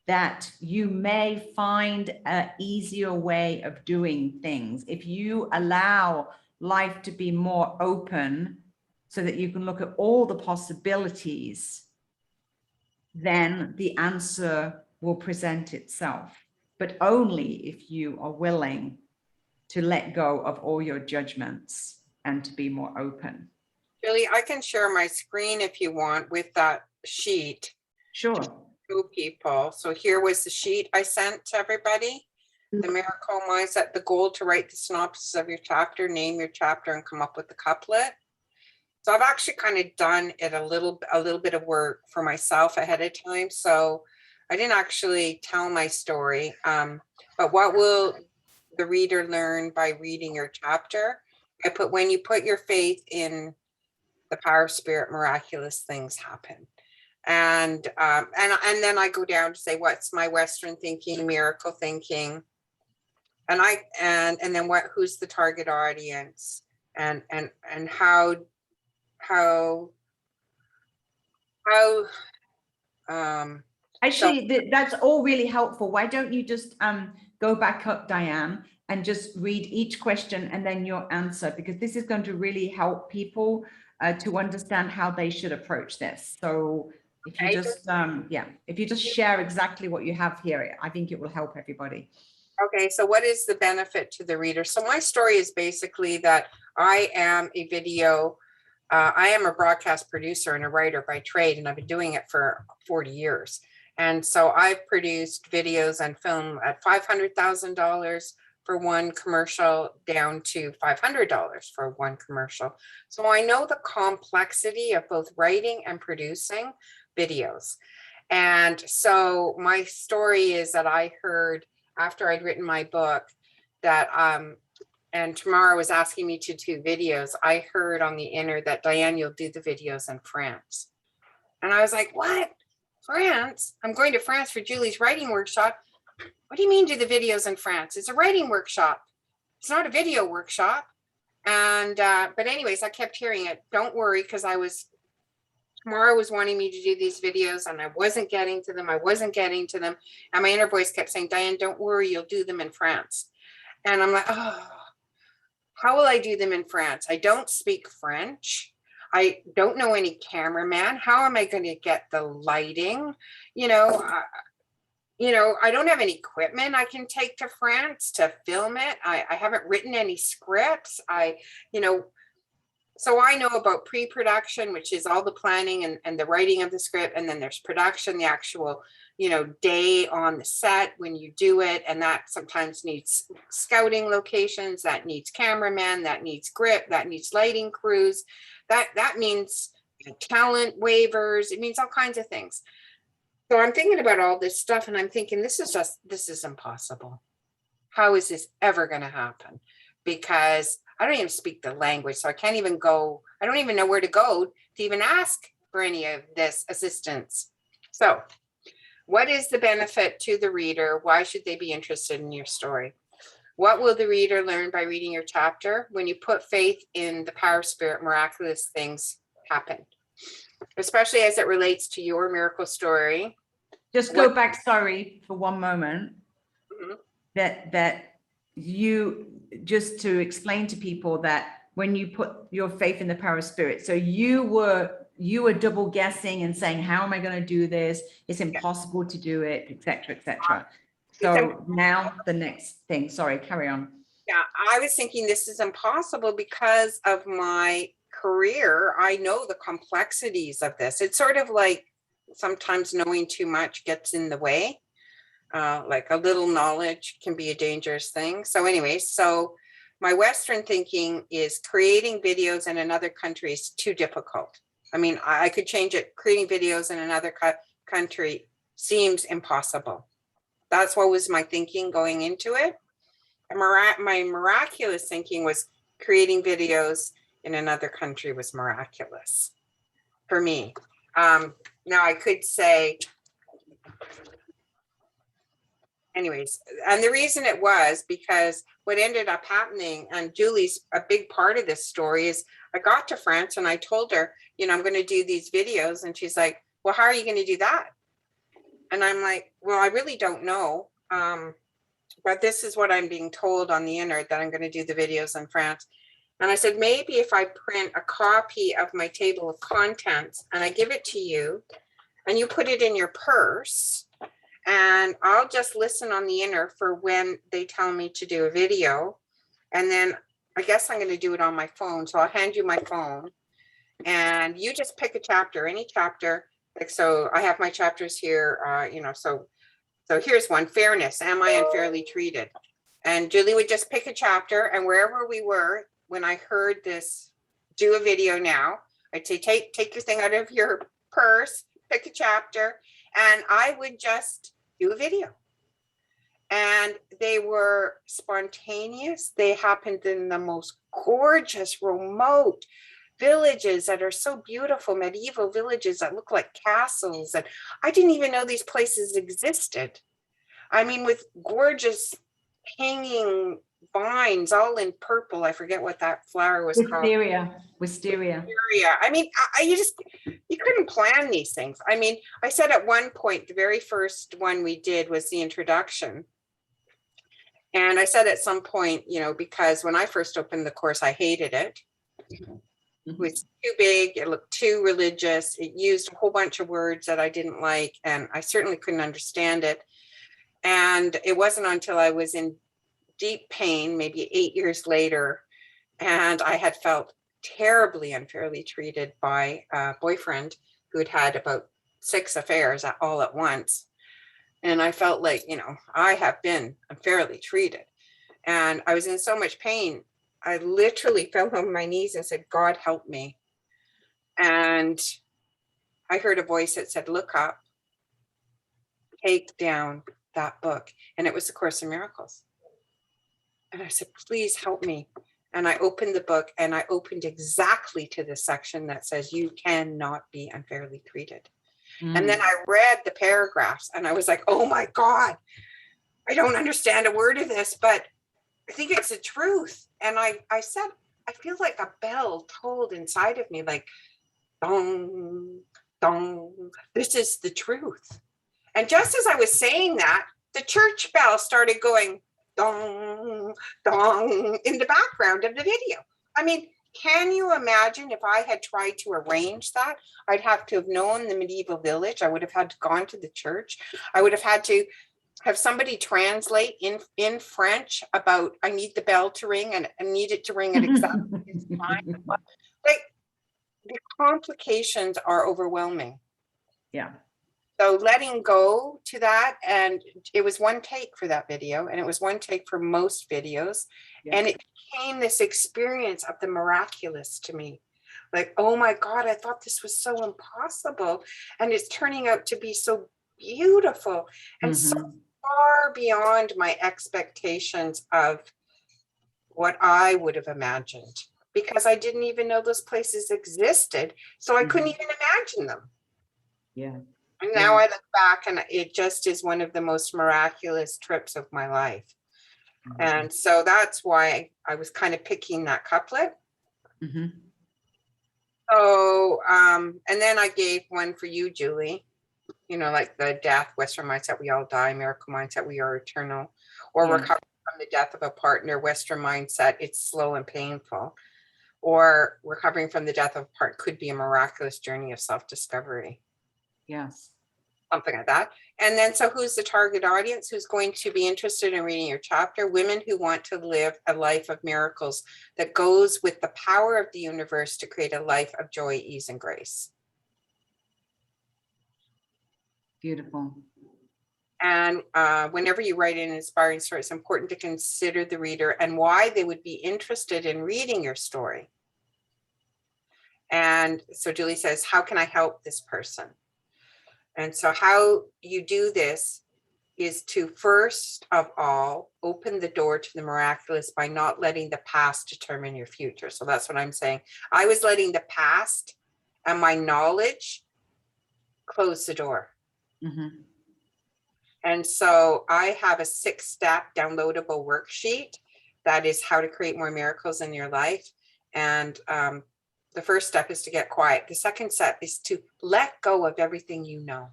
that you may find an easier way of doing things. If you allow life to be more open so that you can look at all the possibilities, then the answer will present itself, but only if you are willing to let go of all your judgments and to be more open.
Julie, I can share my screen if you want with that sheet.
Sure.
To people. So here was the sheet I sent to everybody. The miracle mindset, the goal to write the synopsis of your chapter, name your chapter, and come up with the couplet. So I've actually kind of done it a little bit of work for myself ahead of time. So I didn't actually tell my story, but what will the reader learn by reading your chapter? I put, when you put your faith in the power of spirit, miraculous things happen. And then I go down to say, what's my Western thinking, miracle thinking, and then who's the target audience, and how
actually that's all really helpful. Why don't you just go back up, Diane, and just read each question and then your answer, because this is going to really help people to understand how they should approach this. So if you just if you just share exactly what you have here, I think it will help everybody.
Okay, so what is the benefit to the reader? So my story is basically that I am a broadcast producer and a writer by trade, and I've been doing it for 40 years. And so I've produced videos and film at $500,000 for one commercial down to $500 for one commercial. So I know the complexity of both writing and producing videos. And so my story is that I heard after I'd written my book that and Tamara was asking me to do videos, I heard on the inner that Diane, you'll do the videos in France. And I was like, what? France? I'm going to France for Julie's writing workshop. What do you mean do the videos in France? It's a writing workshop. It's not a video workshop. And, but anyways, I kept hearing it. Don't worry, because Tamara was wanting me to do these videos and I wasn't getting to them. And my inner voice kept saying, Diane, don't worry, you'll do them in France. And I'm like, oh, how will I do them in France? I don't speak French. I don't know any cameraman. How am I going to get the lighting? You know, I don't have any equipment I can take to France to film it. I haven't written any scripts. So I know about pre-production, which is all the planning and the writing of the script. And then there's production, the actual, day on the set when you do it. And that sometimes needs scouting locations, that needs cameramen, that needs grip, that needs lighting crews. That means talent waivers. It means all kinds of things. So I'm thinking about all this stuff and I'm thinking, this is impossible. How is this ever going to happen? Because I don't even speak the language. So I can't even go. I don't even know where to go to even ask for any of this assistance. So what is the benefit to the reader? Why should they be interested in your story? What will the reader learn by reading your chapter? When you put faith in the power of spirit, miraculous things happen, especially as it relates to your miracle story.
Just go back, sorry, for one moment.
Mhm.
That you, just to explain to people that when you put your faith in the power of spirit, so you were double guessing and saying, how am I going to do this? It's impossible to do it, etc., etc. So now the next thing, sorry, carry on.
Yeah, I was thinking this is impossible because of my career. I know the complexities of this. It's sort of like sometimes knowing too much gets in the way. Like a little knowledge can be a dangerous thing. So anyway, so my Western thinking is creating videos in another country is too difficult. I mean, I could change it. Creating videos in another country seems impossible. That's what was my thinking going into it. My miraculous thinking was creating videos in another country was miraculous for me. Now I could say, anyways, and the reason it was because what ended up happening, and Julie's a big part of this story, is I got to France and I told her, I'm going to do these videos. And she's like, well, how are you going to do that? And I'm like, well, I really don't know. But this is what I'm being told on the inner, that I'm going to do the videos in France. And I said, maybe if I print a copy of my table of contents and I give it to you and you put it in your purse, and I'll just listen on the inner for when they tell me to do a video. And then I guess I'm going to do it on my phone. So I'll hand you my phone and you just pick a chapter, any chapter. Like, so I have my chapters here, so here's one, fairness. Am I unfairly treated? And Julie would just pick a chapter, and wherever we were, when I heard this, do a video now, I'd say, take your thing out of your purse, pick a chapter, and I would just do a video. And they were spontaneous. They happened in the most gorgeous, remote villages that are so beautiful, medieval villages that look like castles. And I didn't even know these places existed. I mean, with gorgeous hanging vines, all in purple. I forget what that flower was called.
Wisteria.
I mean, you couldn't plan these things. I mean, I said at one point, the very first one we did was the introduction. And I said at some point, because when I first opened the course, I hated it. It was too big. It looked too religious. It used a whole bunch of words that I didn't like, and I certainly couldn't understand it. And it wasn't until I was in deep pain, maybe 8 years later, and I had felt terribly unfairly treated by a boyfriend who had had about 6 affairs all at once. And I felt like, I have been unfairly treated. And I was in so much pain. I literally fell on my knees and said, God, help me. And I heard a voice that said, look up, take down that book. And it was the Course in Miracles. And I said, please help me. And I opened the book and I opened exactly to the section that says you cannot be unfairly treated. And then I read the paragraphs and I was like, oh my God, I don't understand a word of this, but I think it's the truth. And I said, I feel like a bell tolled inside of me, like, dong, dong, this is the truth. And just as I was saying that, the church bell started going dong, dong in the background of the video. I mean, can you imagine if I had tried to arrange that? I'd have to have known the medieval village. I would have had to gone to the church. I would have had to have somebody translate in French about I need the bell to ring and I need it to ring at exactly this time. Like, the complications are overwhelming.
Yeah.
So letting go to that, and it was one take for that video, and it was one take for most videos, and it became this experience of the miraculous to me. Like, oh my God, I thought this was so impossible, and it's turning out to be so beautiful and so far beyond my expectations of what I would have imagined, because I didn't even know those places existed, so I couldn't even imagine them.
Yeah.
And now I look back and it just is one of the most miraculous trips of my life. And so that's why I was kind of picking that couplet. So, and then I gave one for you, Julie, you know, like the death, Western mindset, we all die, miracle mindset, we are eternal, or recover from the death of a partner, Western mindset, it's slow and painful, or recovering from the death of a partner could be a miraculous journey of self-discovery.
Yes.
Something like that. And then, so who's the target audience who's going to be interested in reading your chapter? Women who want to live a life of miracles that goes with the power of the universe to create a life of joy, ease, and grace.
Beautiful.
And whenever you write an inspiring story, it's important to consider the reader and why they would be interested in reading your story. And so Julie says, how can I help this person? And so how you do this is to first of all, open the door to the miraculous by not letting the past determine your future. So that's what I'm saying. I was letting the past and my knowledge close the door. And so I have a 6-step downloadable worksheet that is how to create more miracles in your life. And the first step is to get quiet. The second step is to let go of everything you know.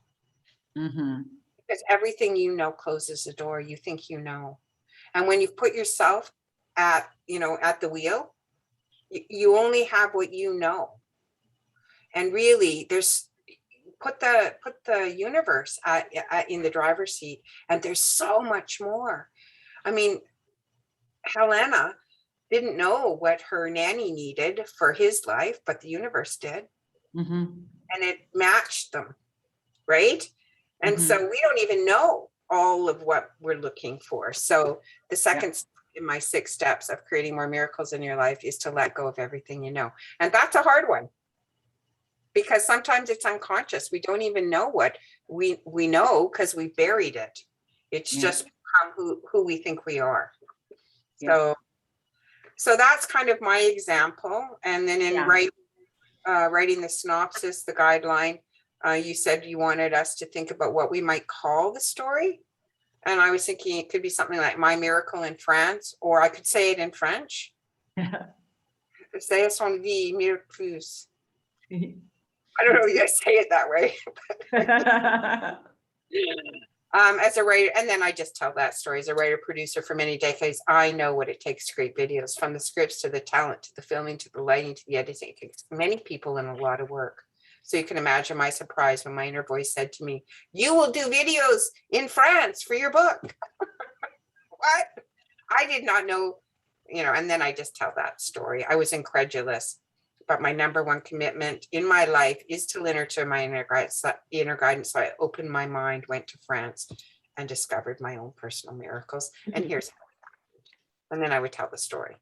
Because everything you know closes the door. You think you know. And when you put yourself at, you know, at the wheel, you only have what you know. And really, there's put the universe in the driver's seat, and there's so much more. I mean, Helena didn't know what her nanny needed for his life, but the universe did. And it matched them, right? And so we don't even know all of what we're looking for. So the second in my 6 steps of creating more miracles in your life is to let go of everything you know. And that's a hard one, because sometimes it's unconscious. We don't even know what we know because we buried it. It's just become who we think we are. So that's kind of my example. And then in writing the synopsis, the guideline, you said you wanted us to think about what we might call the story. And I was thinking it could be something like My Miracle in France, or I could say it in French. Essayer son vie miraculeuse. I don't know if you say it that way. As a writer, and then I just tell that story. As a writer producer for many decades, I know what it takes to create videos, from the scripts to the talent to the filming to the lighting to the editing. It takes many people and a lot of work. So you can imagine my surprise when my inner voice said to me, "You will do videos in France for your book." What? I did not know, you know, and then I just tell that story. I was incredulous. But my number one commitment in my life is to nurture my inner guidance. So I opened my mind, went to France, and discovered my own personal miracles. And here's how it happened. And then I would tell the story.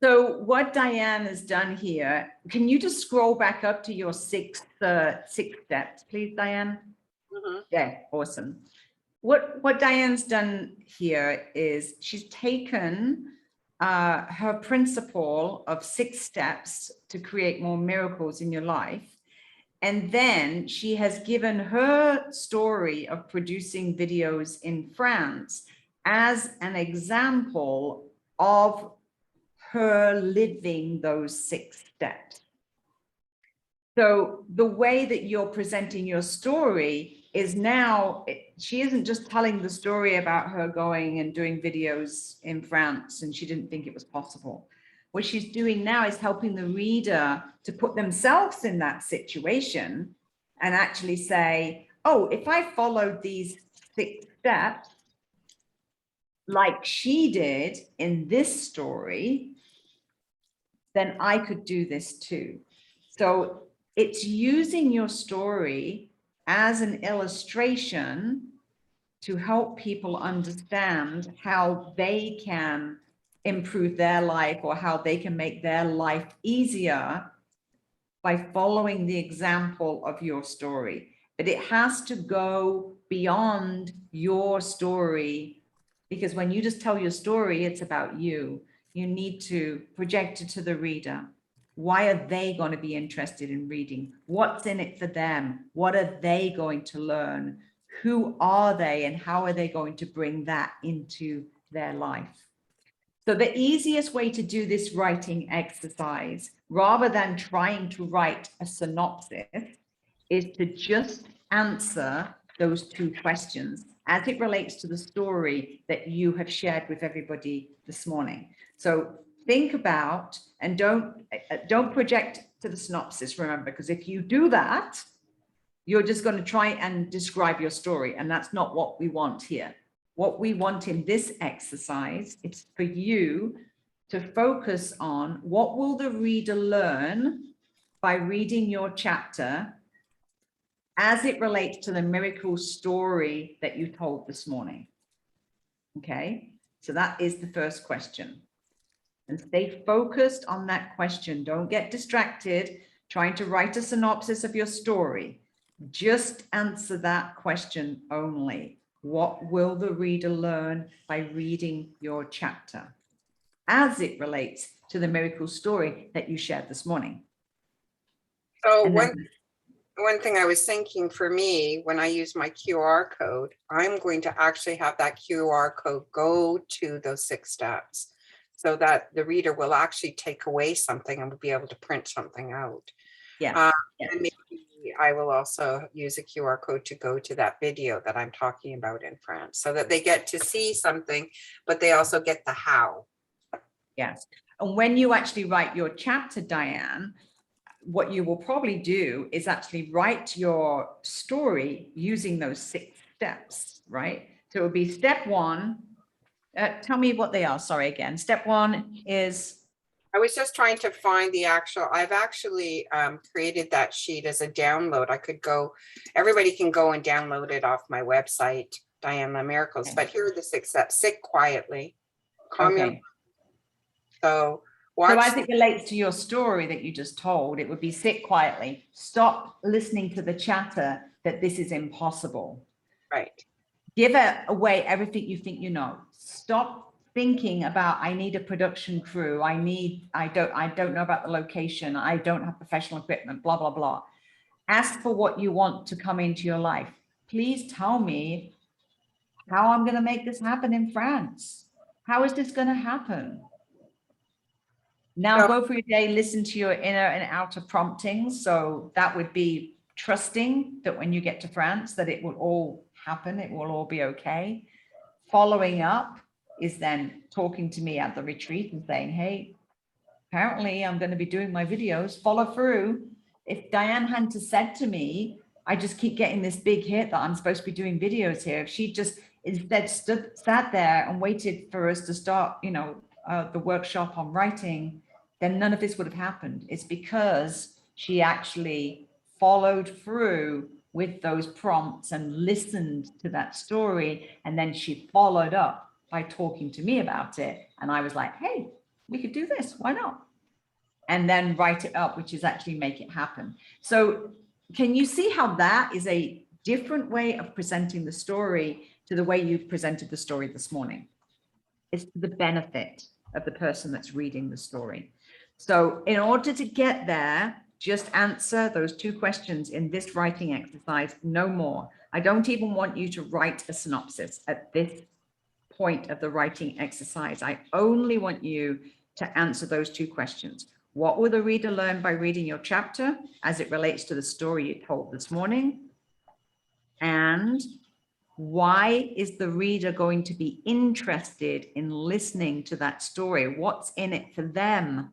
So what Diane has done here, can you just scroll back up to your six steps, please, Diane? Yeah, awesome. what Diane's done here is she's taken her principle of 6 steps to create more miracles in your life. And then she has given her story of producing videos in France as an example of her living those 6 steps. So the way that you're presenting your story is now, she isn't just telling the story about her going and doing videos in France and she didn't think it was possible. What she's doing now is helping the reader to put themselves in that situation and actually say, oh, if I followed these 6 steps, like she did in this story, then I could do this too. So it's using your story as an illustration to help people understand how they can improve their life or how they can make their life easier by following the example of your story. But it has to go beyond your story, because when you just tell your story, it's about you. You need to project it to the reader. Why are they going to be interested in reading? What's in it for them? What are they going to learn? Who are they and how are they going to bring that into their life? So the easiest way to do this writing exercise, rather than trying to write a synopsis, is to just answer those 2 questions as it relates to the story that you have shared with everybody this morning. So think about, and don't project to the synopsis, remember, because if you do that, you're just going to try and describe your story, and that's not what we want here. What we want in this exercise is for you to focus on what will the reader learn by reading your chapter as it relates to the miracle story that you told this morning. Okay, so that is the first question. And stay focused on that question. Don't get distracted trying to write a synopsis of your story. Just answer that question only. What will the reader learn by reading your chapter as it relates to the miracle story that you shared this morning?
So
And
one thing I was thinking for me, when I use my QR code, I'm going to actually have that QR code go to those 6 steps so that the reader will actually take away something and will be able to print something out.
Yeah.
And maybe I will also use a QR code to go to that video that I'm talking about in France so that they get to see something, but they also get the how.
Yes. And when you actually write your chapter, Diane, what you will probably do is actually write your story using those 6 steps, right? So it would be step 1. Tell me what they are. Sorry, again. Step 1 is.
I was just trying to find the actual, I've actually created that sheet as a download. I could go, everybody can go and download it off my website, Diane La Miracles. But here are the 6 steps. Sit quietly. Calm your mind. So
as it relates to your story that you just told, it would be sit quietly. Stop listening to the chatter that this is impossible.
Right.
Give away everything you think you know. Stop thinking about, I need a production crew. I don't know about the location. I don't have professional equipment, blah, blah, blah. Ask for what you want to come into your life. Please tell me how I'm going to make this happen in France. How is this going to happen? Now go through your day, listen to your inner and outer promptings. So that would be trusting that when you get to France, that it will all happen. It will all be okay. Following up is then talking to me at the retreat and saying, hey, apparently I'm going to be doing my videos, follow through. If Diane Hunter said to me, I just keep getting this big hit that I'm supposed to be doing videos here. If she just instead sat there and waited for us to start, the workshop on writing, then none of this would have happened. It's because she actually followed through with those prompts and listened to that story. And then she followed up by talking to me about it. And I was like, hey, we could do this. Why not? And then write it up, which is actually make it happen. So can you see how that is a different way of presenting the story to the way you presented the story this morning. It's to the benefit of the person that's reading the story. So in order to get there, just answer those 2 questions in this writing exercise, no more. I don't even want you to write a synopsis at this point of the writing exercise. I only want you to answer those 2 questions. What will the reader learn by reading your chapter as it relates to the story you told this morning? And why is the reader going to be interested in listening to that story? What's in it for them?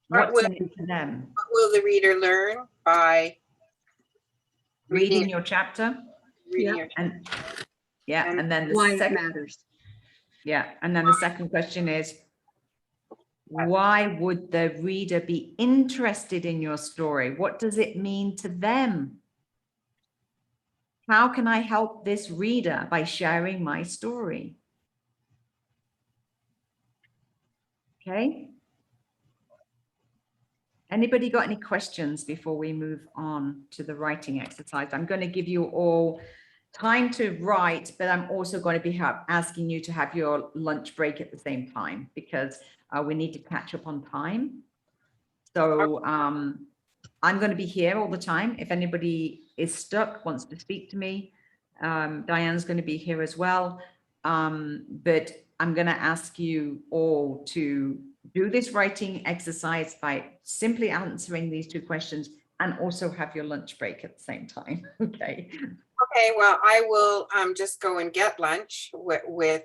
What's in it for them?
What will the reader learn by
Reading your chapter?
reading
Yeah.
your
And yeah,
And
and then the
Why it
second,
matters.
yeah, and then the second question is, why would the reader be interested in your story? What does it mean to them? How can I help this reader by sharing my story? Okay. Anybody got any questions before we move on to the writing exercise? I'm going to give you all time to write, but I'm also going to be asking you to have your lunch break at the same time because we need to catch up on time. So I'm going to be here all the time. If anybody is stuck, wants to speak to me, Diane's going to be here as well. But I'm going to ask you all to do this writing exercise by simply answering these 2 questions and also have your lunch break at the same time. Okay.
Okay, well, I will just go and get lunch with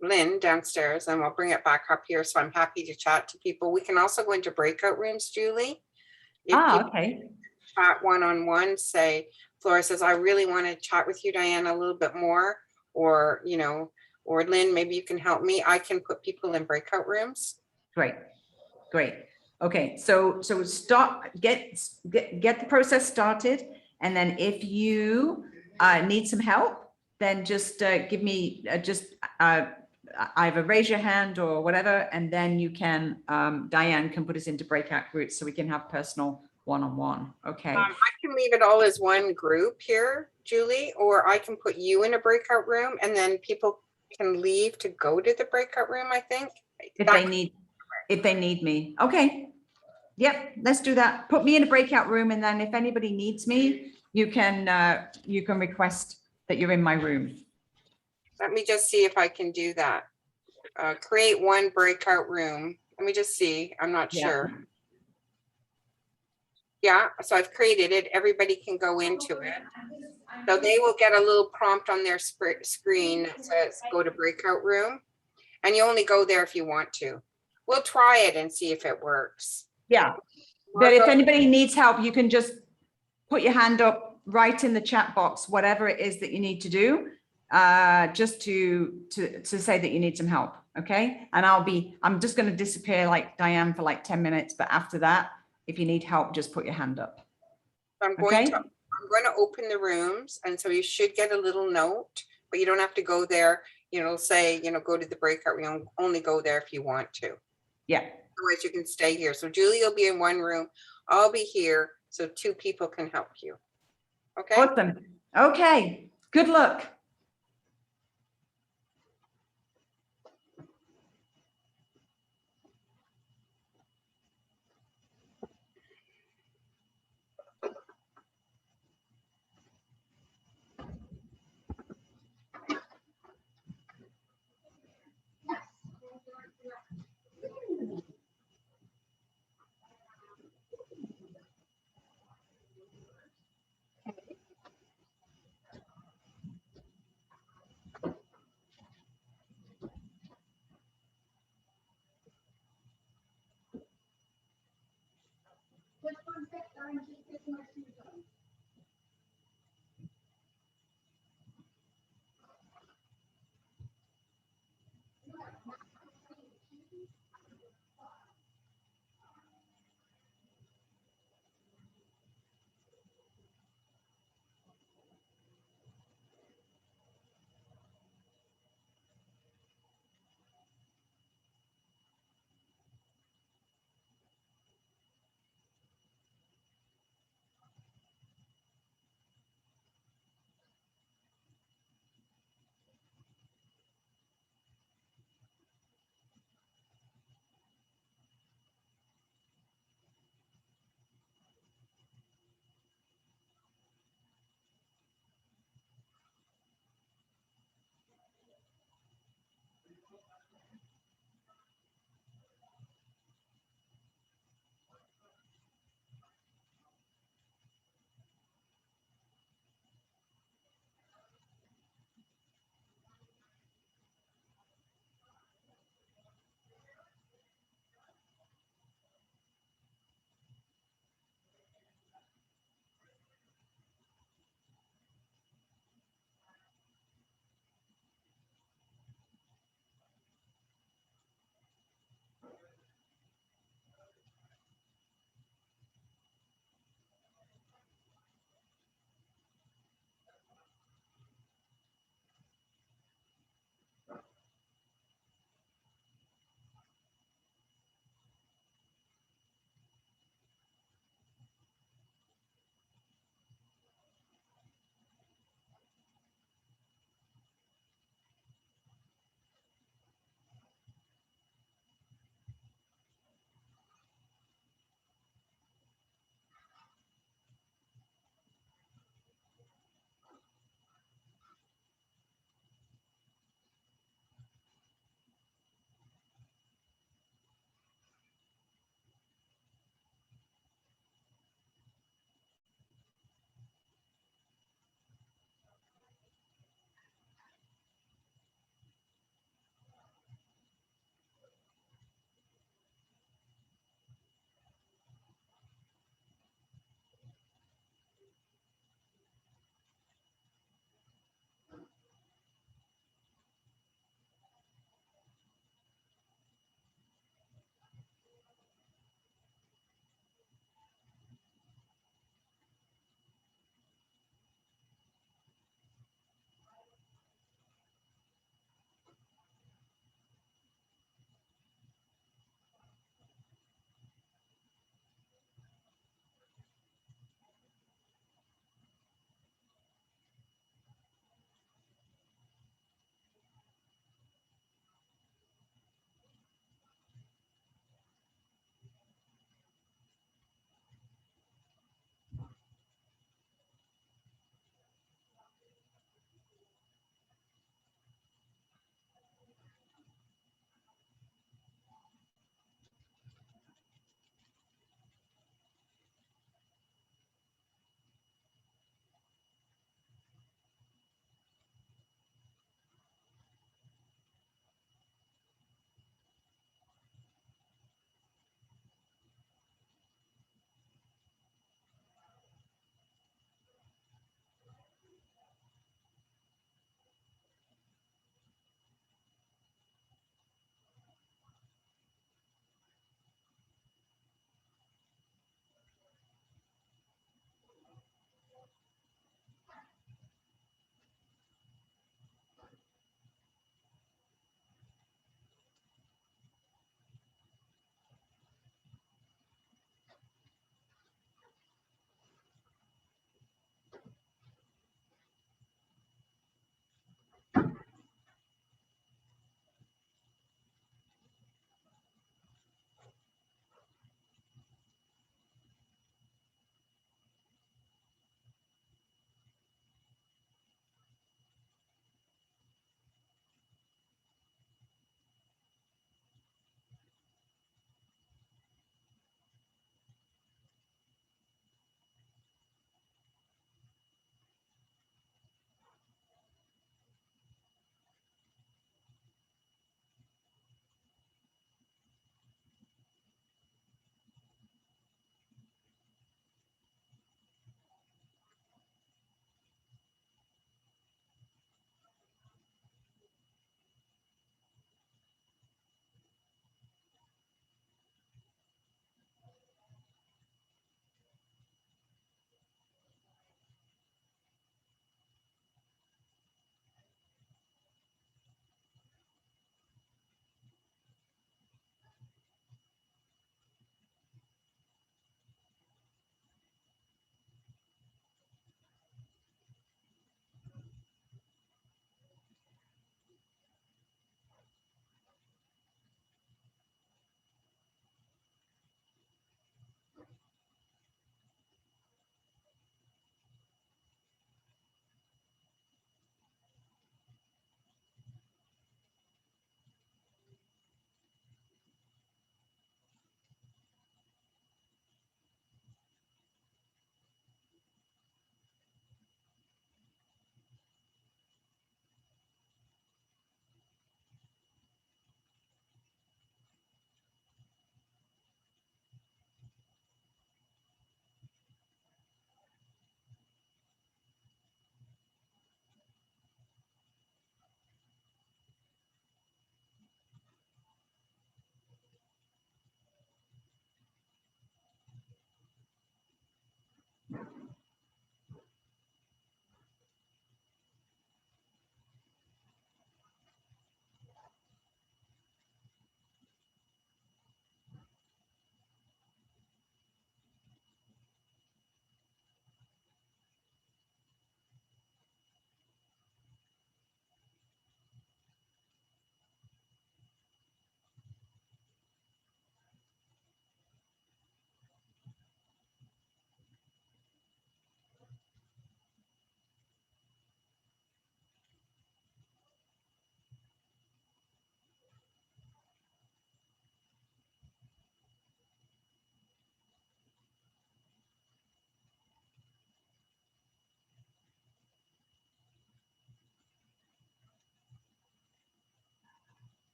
Lynn downstairs and we'll bring it back up here. So I'm happy to chat to people. We can also go into breakout rooms, Julie. If people
Okay.
chat one-on-one, say, Flora says, I really want to chat with you, Diane, a little bit more, or, you know, or Lynn, maybe you can help me. I can put people in breakout rooms.
Great. Great. Okay. So get the process started. And then if you need some help, then just give me either raise your hand or whatever, and then you can, Diane can put us into breakout groups so we can have personal one-on-one. Okay.
I can leave it all as one group here, Julie, or I can put you in a breakout room and then people can leave to go to the breakout room, I think.
If they need me. Okay. Yep, let's do that. Put me in a breakout room, and then if anybody needs me, you can request that you're in my room.
Let me just see if I can do that. Create one breakout room. Let me just see. I'm not
Yeah.
sure. Yeah, so I've created it. Everybody can go into it. So they will get a little prompt on their screen that says go to breakout room. And you only go there if you want to. We'll try it and see if it works.
Yeah, but if anybody needs help, you can just put your hand up, write in the chat box, whatever it is that you need to do, just to say that you need some help. Okay. And I'm just going to disappear like Diane for like 10 minutes. But after that, if you need help, just put your hand up.
I'm going to open the rooms. And so you should get a little note, but you don't have to go there. You know, say, you know, go to the breakout room, only go there if you want to.
Yeah.
Otherwise you can stay here. So Julie will be in one room. I'll be here. So 2 people can help you. Okay.
Awesome. Okay. Good luck.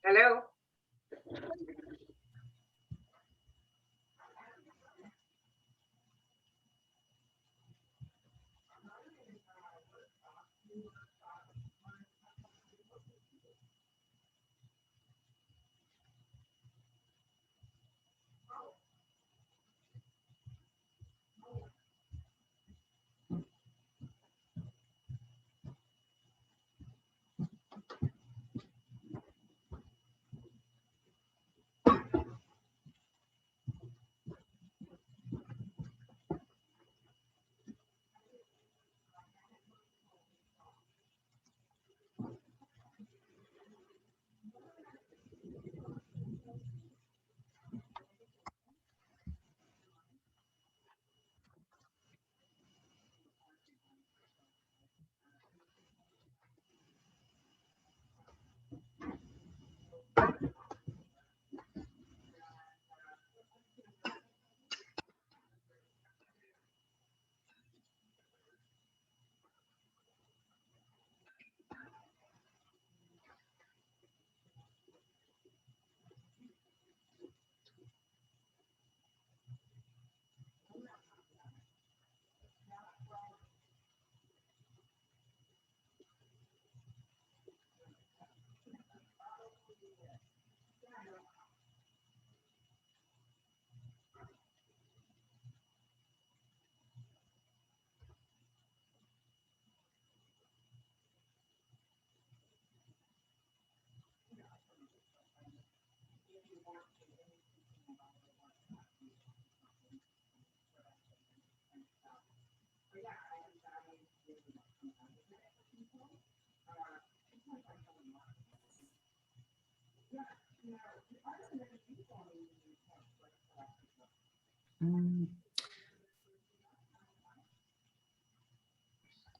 Hello?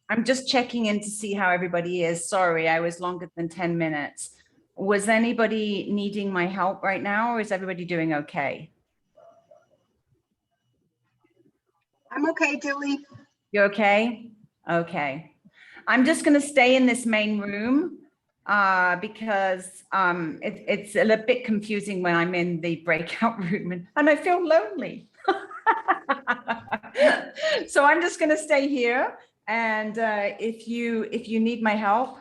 I'm just checking in to see how everybody is. Sorry, I was longer than 10 minutes. Was anybody needing my help right now, or is everybody doing okay?
I'm okay, Julie.
You okay? Okay. I'm just going to stay in this main room because it's a little bit confusing when I'm in the breakout room and I feel lonely. So I'm just going to stay here. And if you need my help,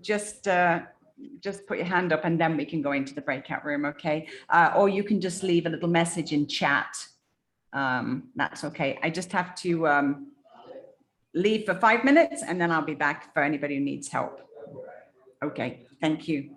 just put your hand up and then we can go into the breakout room, okay? Or you can just leave a little message in chat. That's okay. I just have to leave for 5 minutes and then I'll be back for anybody who needs help. Okay, thank you.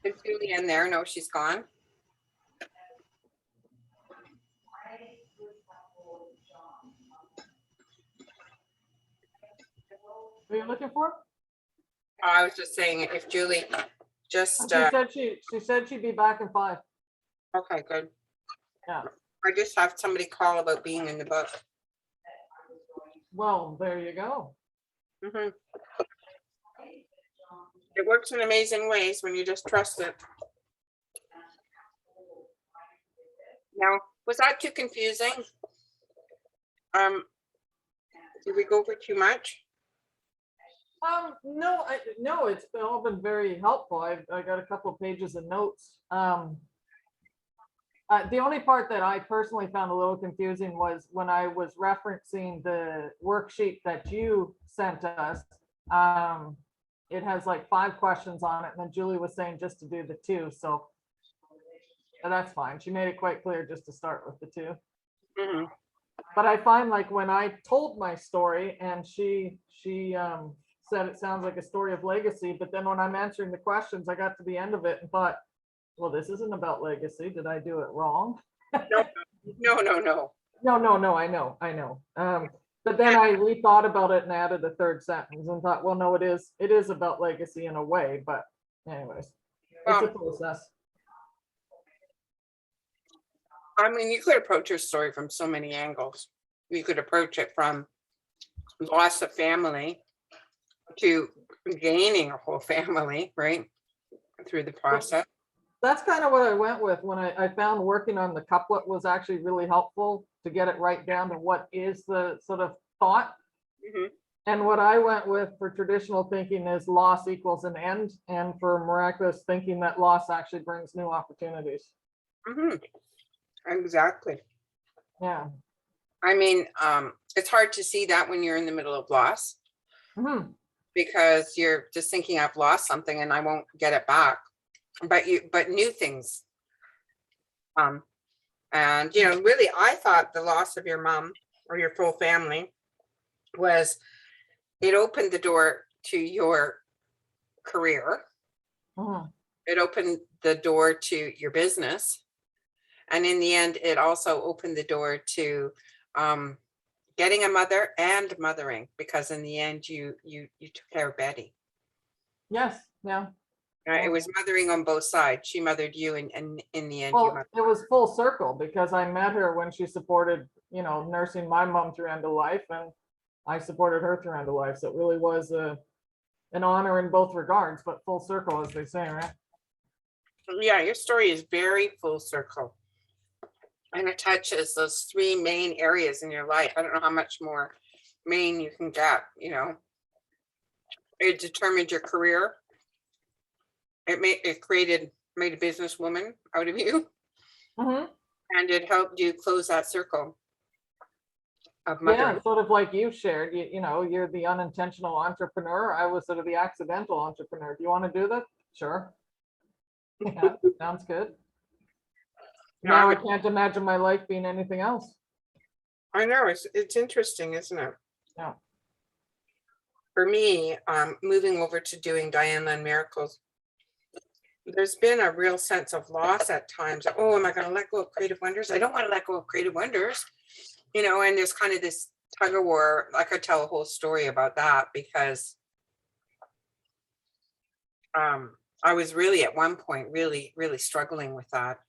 Is Julie in there? No, she's gone.
What are you looking for?
I was just saying if Julie just,
She said she'd be back in 5.
okay, good.
Yeah.
I just have somebody call about being in the book.
Well, there you go.
Mhm. It works in amazing ways when you just trust it. Now, was that too confusing? Did we go over too much?
No, no, it's all been very helpful. I got a couple of pages of notes. The only part that I personally found a little confusing was when I was referencing the worksheet that you sent us. It has like 5 questions on it, and then Julie was saying just to do the 2, so that's fine. She made it quite clear just to start with the 2.
Mhm.
But I find like when I told my story and she said it sounds like a story of legacy, but then when I'm answering the questions, I got to the end of it and thought, well, this isn't about legacy. Did I do it wrong?
No.
No, I know. But then I rethought about it and added a 3rd sentence and thought, well, no, it is about legacy in a way, but anyways, it's a process.
I mean, you could approach your story from so many angles. You could approach it from loss of family to gaining a whole family, right? Through the process.
That's kind of what I went with when I found working on the couplet was actually really helpful to get it right down to what is the sort of thought.
Mhm.
And what I went with for traditional thinking is loss equals an end, and for miraculous thinking that loss actually brings new opportunities.
Mhm. Exactly.
Yeah.
I mean, it's hard to see that when you're in the middle of loss
Mhm.
because you're just thinking I've lost something and I won't get it back. But new things. And really, I thought the loss of your mom or your full family was it opened the door to your career.
Mhm.
It opened the door to your business. And in the end, it also opened the door to getting a mother and mothering, because in the end, you took care of Betty.
Yes. Yeah.
It was mothering on both sides. She mothered you, and in the end, you
Well,
mothered.
it was full circle because I met her when she supported, nursing my mom through end of life, and I supported her through end of life. So it really was an honor in both regards, but full circle, as they say, right?
Yeah, your story is very full circle. And it touches those 3 main areas in your life. I don't know how much more main you can get, It determined your career. It made a businesswoman out of you.
Mhm.
And it helped you close that circle of
Yeah,
mothering.
sort of like you shared, you're the unintentional entrepreneur. I was sort of the accidental entrepreneur. Do you want to do that? Sure. Yeah, sounds good. Now I can't imagine my life being anything else.
I know, it's interesting, isn't it?
Yeah.
For me, moving over to doing Diane Land Miracles, there's been a real sense of loss at times. Oh, am I going to let go of Creative Wonders? I don't want to let go of Creative Wonders, and there's kind of this tug of war. I could tell a whole story about that because I was really at one point really, really struggling with that.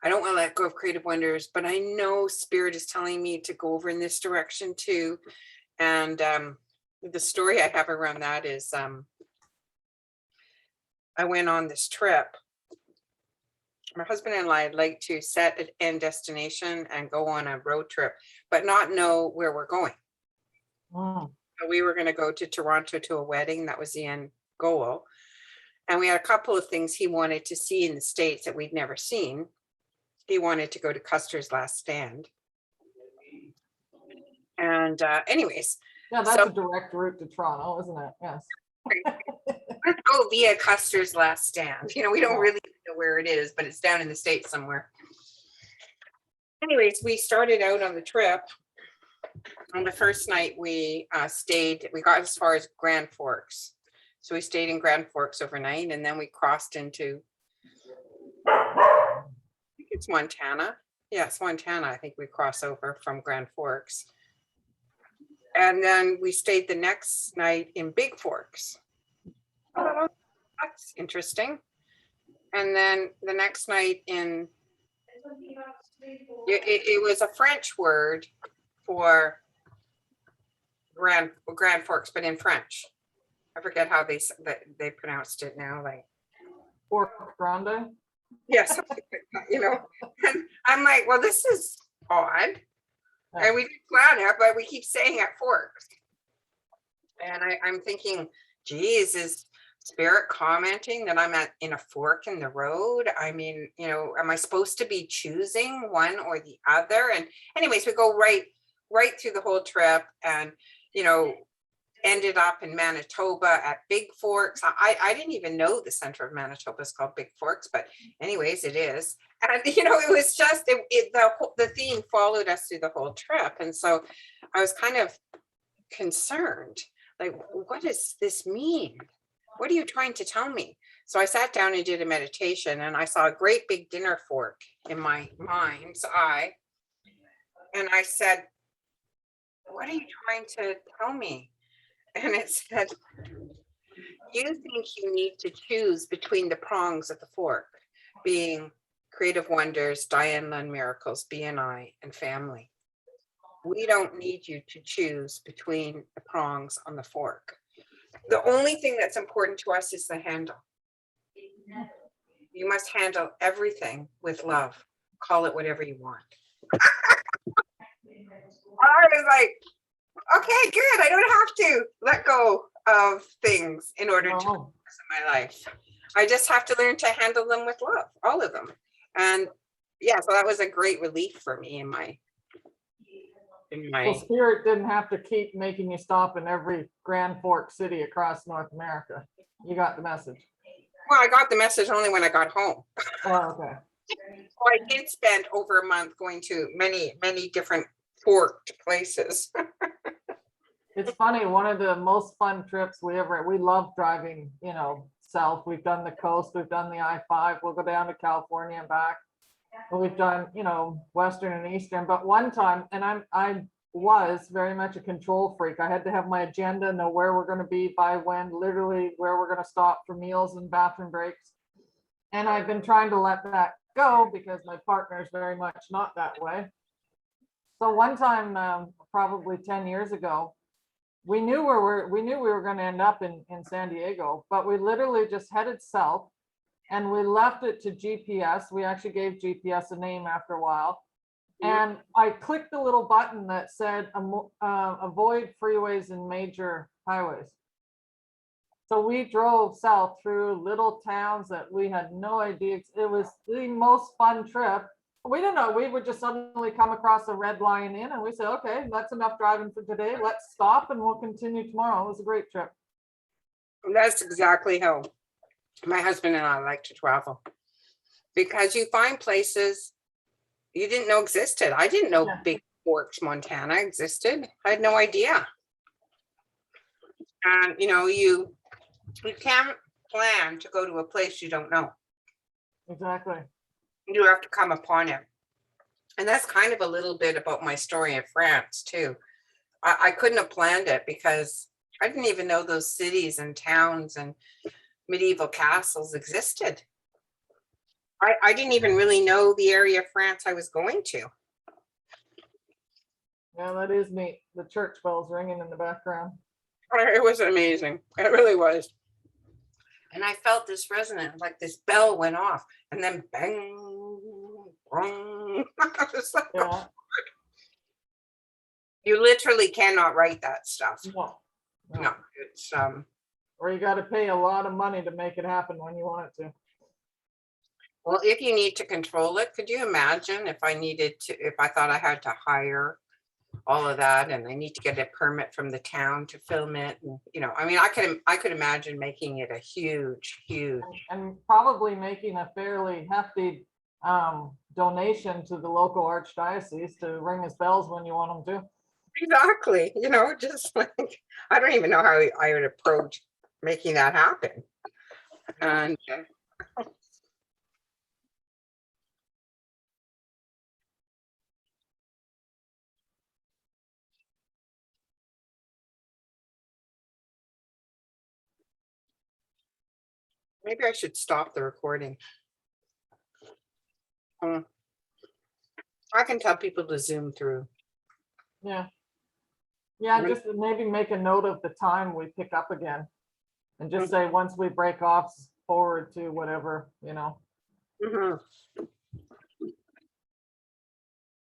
I don't want to let go of Creative Wonders, but I know Spirit is telling me to go over in this direction too. And the story I have around that is I went on this trip. My husband and I like to set an end destination and go on a road trip, but not know where we're going.
Mm.
So we were going to go to Toronto to a wedding. That was the end goal. And we had a couple of things he wanted to see in the States that we'd never seen. He wanted to go to Custer's Last Stand. And anyways,
Yeah, that's
So-
a direct route to Toronto, isn't it? Yes.
let's go via Custer's Last Stand. You know, we don't
Yeah.
really know where it is, but it's down in the States somewhere. Anyways, we started out on the trip. On the first night, we got as far as Grand Forks. So we stayed in Grand Forks overnight, and then we crossed into, I think it's Montana. Yeah, it's Montana. I think we cross over from Grand Forks. And then we stayed the next night in Big Forks. Oh, that's interesting. And then the next night in, it was a French word for Grand Forks, but in French. I forget how they pronounced it now, like,
Fort Grande.
yes, you know. And I'm like, well, this is odd. And we didn't plan it, but we keep saying it Forks. And I'm thinking, geez, is Spirit commenting that I'm in a fork in the road? I mean, you know, am I supposed to be choosing one or the other? And anyways, we go right through the whole trip, and, you know, ended up in Manitoba at Big Forks. I didn't even know the center of Manitoba is called Big Forks, but anyways, it is. And, you know, it was just, the theme followed us through the whole trip. And so I was kind of concerned, like, what does this mean? What are you trying to tell me? So I sat down and did a meditation, and I saw a great big dinner fork in my mind's eye. And I said, what are you trying to tell me? And it said, you think you need to choose between the prongs of the fork, being Creative Wonders, Diane Lund Miracles, BNI, and family. We don't need you to choose between the prongs on the fork. The only thing that's important to us is the handle. You must handle everything with love. Call it whatever you want. I was like, okay, good. I don't have to let go of things in order to
Oh,
my life. I just have to learn to handle them with love, all of them. And yeah, so that was a great relief for me in my
well, Spirit didn't have to keep making you stop in every Grand Fork city across North America. You got the message.
well, I got the message only when I got home.
Oh, okay.
So I did spend over a month going to many, many different forked places.
It's funny, one of the most fun trips we love driving, you know, south. We've done the coast, we've done the I-5, we'll go down to California and back. And we've done, you know, Western and Eastern, but one time, and I was very much a control freak. I had to have my agenda, know where we're gonna be by when, literally where we're gonna stop for meals and bathroom breaks. And I've been trying to let that go because my partner is very much not that way. So one time, probably 10 years ago, we knew we were going to end up in San Diego, but we literally just headed south and we left it to GPS. We actually gave GPS a name after a while. And I clicked the little button that said avoid freeways and major highways. So we drove south through little towns that we had no idea. It was the most fun trip. We didn't know, we would just suddenly come across a red line in and we said, okay, that's enough driving for today. Let's stop and we'll continue tomorrow. It was a great trip.
That's exactly how my husband and I like to travel. Because you find places you didn't know existed. I didn't know
Yeah.
Big Forks, Montana existed. I had no idea. And you know, you can't plan to go to a place you don't know.
Exactly.
You have to come upon it. And that's kind of a little bit about my story in France too. I couldn't have planned it because I didn't even know those cities and towns and medieval castles existed. I didn't even really know the area of France I was going to.
Yeah, that is neat. The church bells ringing in the background.
It was amazing. It really was. And I felt this resonance, like this bell went off and then bang, bang. I was like,
Yeah.
you literally cannot write that stuff.
No.
No, it's
Or you got to pay a lot of money to make it happen when you want it to.
well, if you need to control it, could you imagine if I needed to, if I thought I had to hire all of that, and I need to get a permit from the town to film it. And, you know, I mean, I could imagine making it a huge.
And probably making a fairly hefty donation to the local archdiocese to ring his bells when you want them to.
Exactly. You know, just like, I don't even know how I would approach making that happen. And maybe I should stop the recording. I can tell people to zoom through.
Yeah. Yeah, just maybe make a note of the time we pick up again. And just say, once we break off, forward to whatever, you know.
Mhm.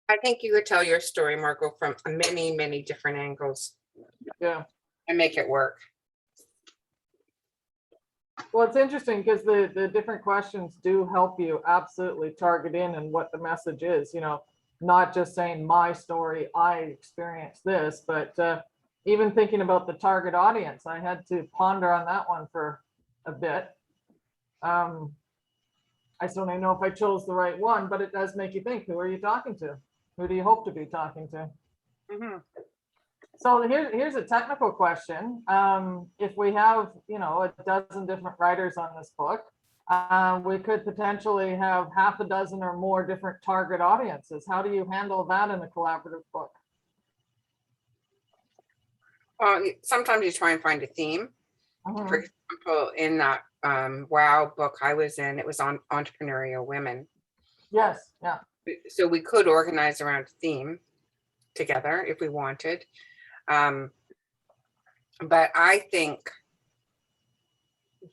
I think you could tell your story, Margot, from many different angles
Yeah.
and make it work.
Well, it's interesting because the different questions do help you absolutely target in and what the message is, you know, not just saying my story, I experienced this, but even thinking about the target audience, I had to ponder on that one for a bit. I still don't know if I chose the right one, but it does make you think, who are you talking to? Who do you hope to be talking to?
Mhm.
So here's a technical question. If we have, you know, a dozen different writers on this book, we could potentially have half a dozen or more different target audiences. How do you handle that in a collaborative book?
Sometimes you try and find a theme.
Mhm.
For example, in that WOW book I was in, it was on entrepreneurial women.
Yes, yeah.
So we could organize around a theme together if we wanted. But I think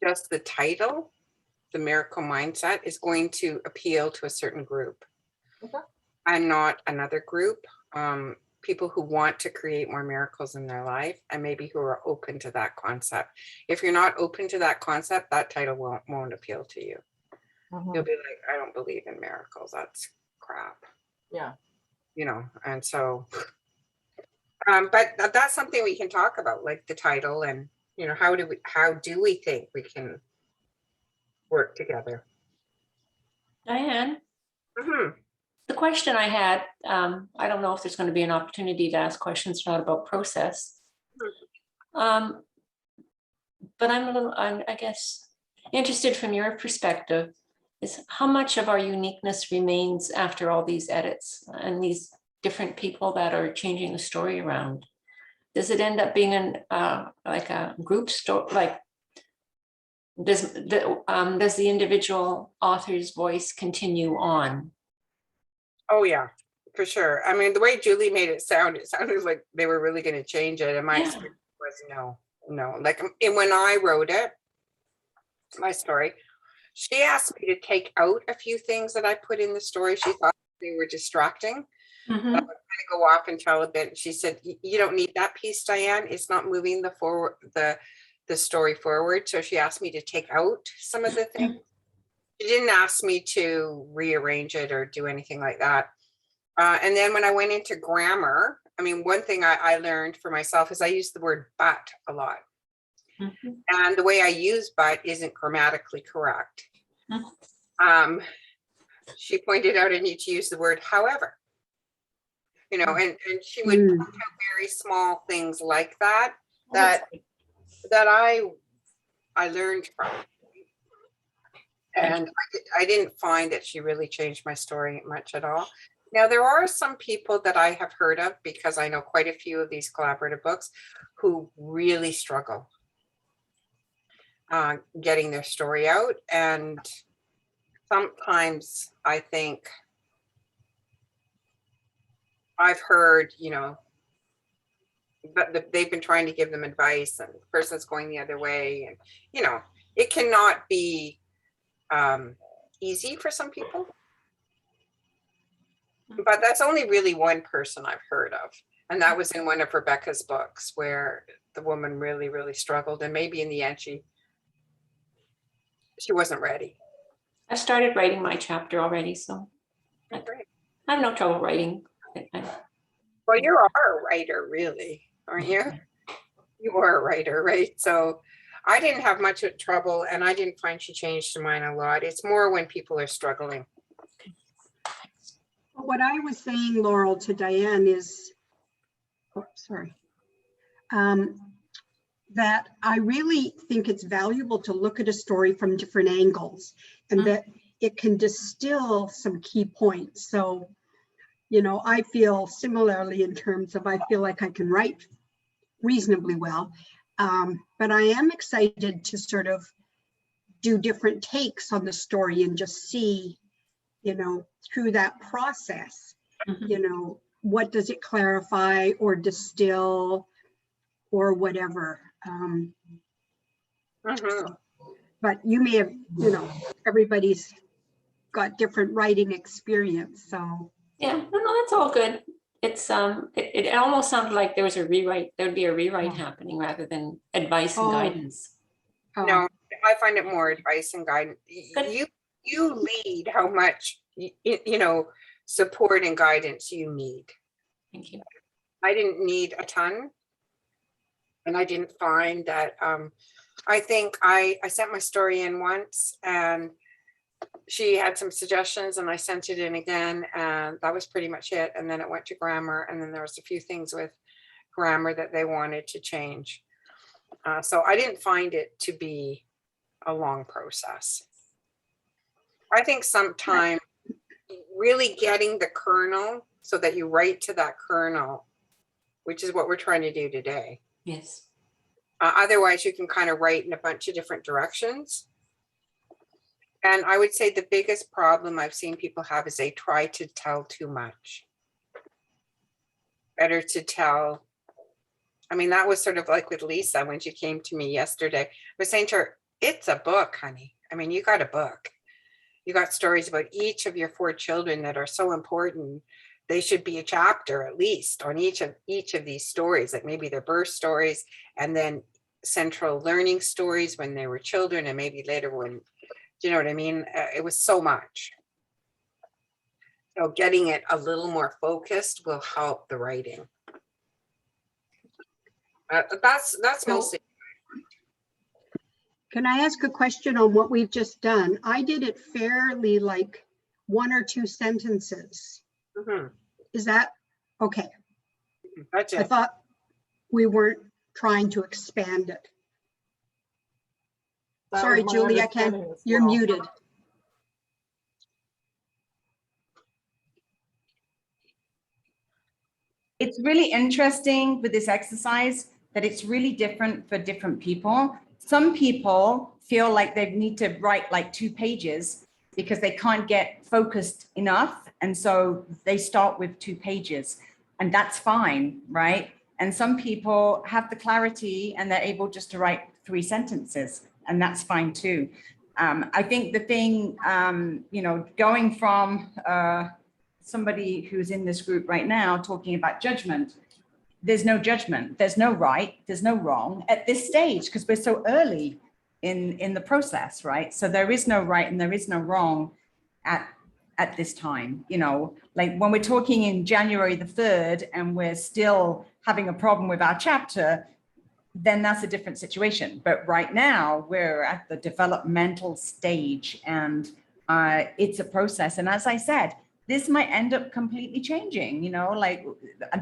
just the title, The Miracle Mindset, is going to appeal to a certain group.
Okay.
And not another group. People who want to create more miracles in their life and maybe who are open to that concept. If you're not open to that concept, that title won't appeal to you.
Mhm.
You'll be like, I don't believe in miracles. That's crap.
Yeah.
You know, and so, but that's something we can talk about, like the title and, you know, how do we think we can work together?
Diane,
Mhm.
the question I had, I don't know if there's going to be an opportunity to ask questions not about process. But I'm I guess, interested from your perspective, is how much of our uniqueness remains after all these edits and these different people that are changing the story around? Does it end up being like a group story? Like, does the individual author's voice continue on?
Oh yeah, for sure. I mean, the way Julie made it sounded like they were really going to change it. And my experience was no. Like, and when I wrote it, my story, she asked me to take out a few things that I put in the story. She thought they were distracting. I was going to go off and tell a bit. She said, "You don't need that piece, Diane. It's not moving the story forward." So she asked me to take out some of the things. She didn't ask me to rearrange it or do anything like that. And then when I went into grammar, I mean, one thing I learned for myself is I use the word but a lot. And the way I use but isn't grammatically correct. She pointed out I need to use the word however. You know, and she would point out very small things like that I learned from. And I didn't find that she really changed my story much at all. Now, there are some people that I have heard of, because I know quite a few of these collaborative books, who really struggle getting their story out. And sometimes I think I've heard, you know, but they've been trying to give them advice and the person's going the other way. And, you know, it cannot be easy for some people. But that's only really one person I've heard of. And that was in one of Rebecca's books where the woman really struggled. And maybe in the end, she wasn't ready.
I've started writing my chapter already, so I have no trouble writing.
Well, you are a writer, really, aren't you? You are a writer, right? So I didn't have much of trouble, and I didn't find she changed mine a lot. It's more when people are struggling.
What I was saying, Laurel, to Diane is, oh, sorry, that I really think it's valuable to look at a story from different angles, and that it can distill some key points. So, you know, I feel similarly in terms of I feel like I can write reasonably well, but I am excited to sort of do different takes on the story and just see, you know, through that process, you know, what does it clarify or distill or whatever. But you may have, you know, everybody's got different writing experience, so.
Yeah, no, that's all good. It's it almost sounded like there was a rewrite, there would be a rewrite happening rather than advice and guidance.
No, I find it more advice and guidance. You lead how much, you know, support and guidance you need.
Thank you.
I didn't need a ton. And I didn't find that, I think I sent my story in once and she had some suggestions and I sent it in again and that was pretty much it. And then it went to grammar and then there was a few things with grammar that they wanted to change. So I didn't find it to be a long process. I think sometimes really getting the kernel so that you write to that kernel, which is what we're trying to do today.
Yes.
Otherwise, you can kind of write in a bunch of different directions. And I would say the biggest problem I've seen people have is they try to tell too much. Better to tell. I mean, that was sort of like with Lisa when she came to me yesterday. I was saying to her, it's a book, honey. I mean, you got a book. You got stories about each of your 4 children that are so important. They should be a chapter at least on each of these stories, like maybe their birth stories and then central learning stories when they were children and maybe later when, do you know what I mean? It was so much. So getting it a little more focused will help the writing. That's mostly.
Can I ask a question on what we've just done? I did it fairly like 1 or 2 sentences. Is that okay?
That's it.
I thought we weren't trying to expand it.
That
Sorry,
was my
Julie, I can't,
understanding as
you're
well.
muted.
It's really interesting with this exercise that it's really different for different people. Some people feel like they need to write like 2 pages because they can't get focused enough. And so they start with 2 pages and that's fine, right? And some people have the clarity and they're able just to write 3 sentences and that's fine too. I think the thing, you know, going from somebody who's in this group right now talking about judgment, there's no judgment, there's no right, there's no wrong at this stage because we're so early in the process, right? So there is no right and there is no wrong at this time, you know, like when we're talking in January the 3rd and we're still having a problem with our chapter, then that's a different situation. But right now we're at the developmental stage and it's a process. And as I said, this might end up completely changing, you know, like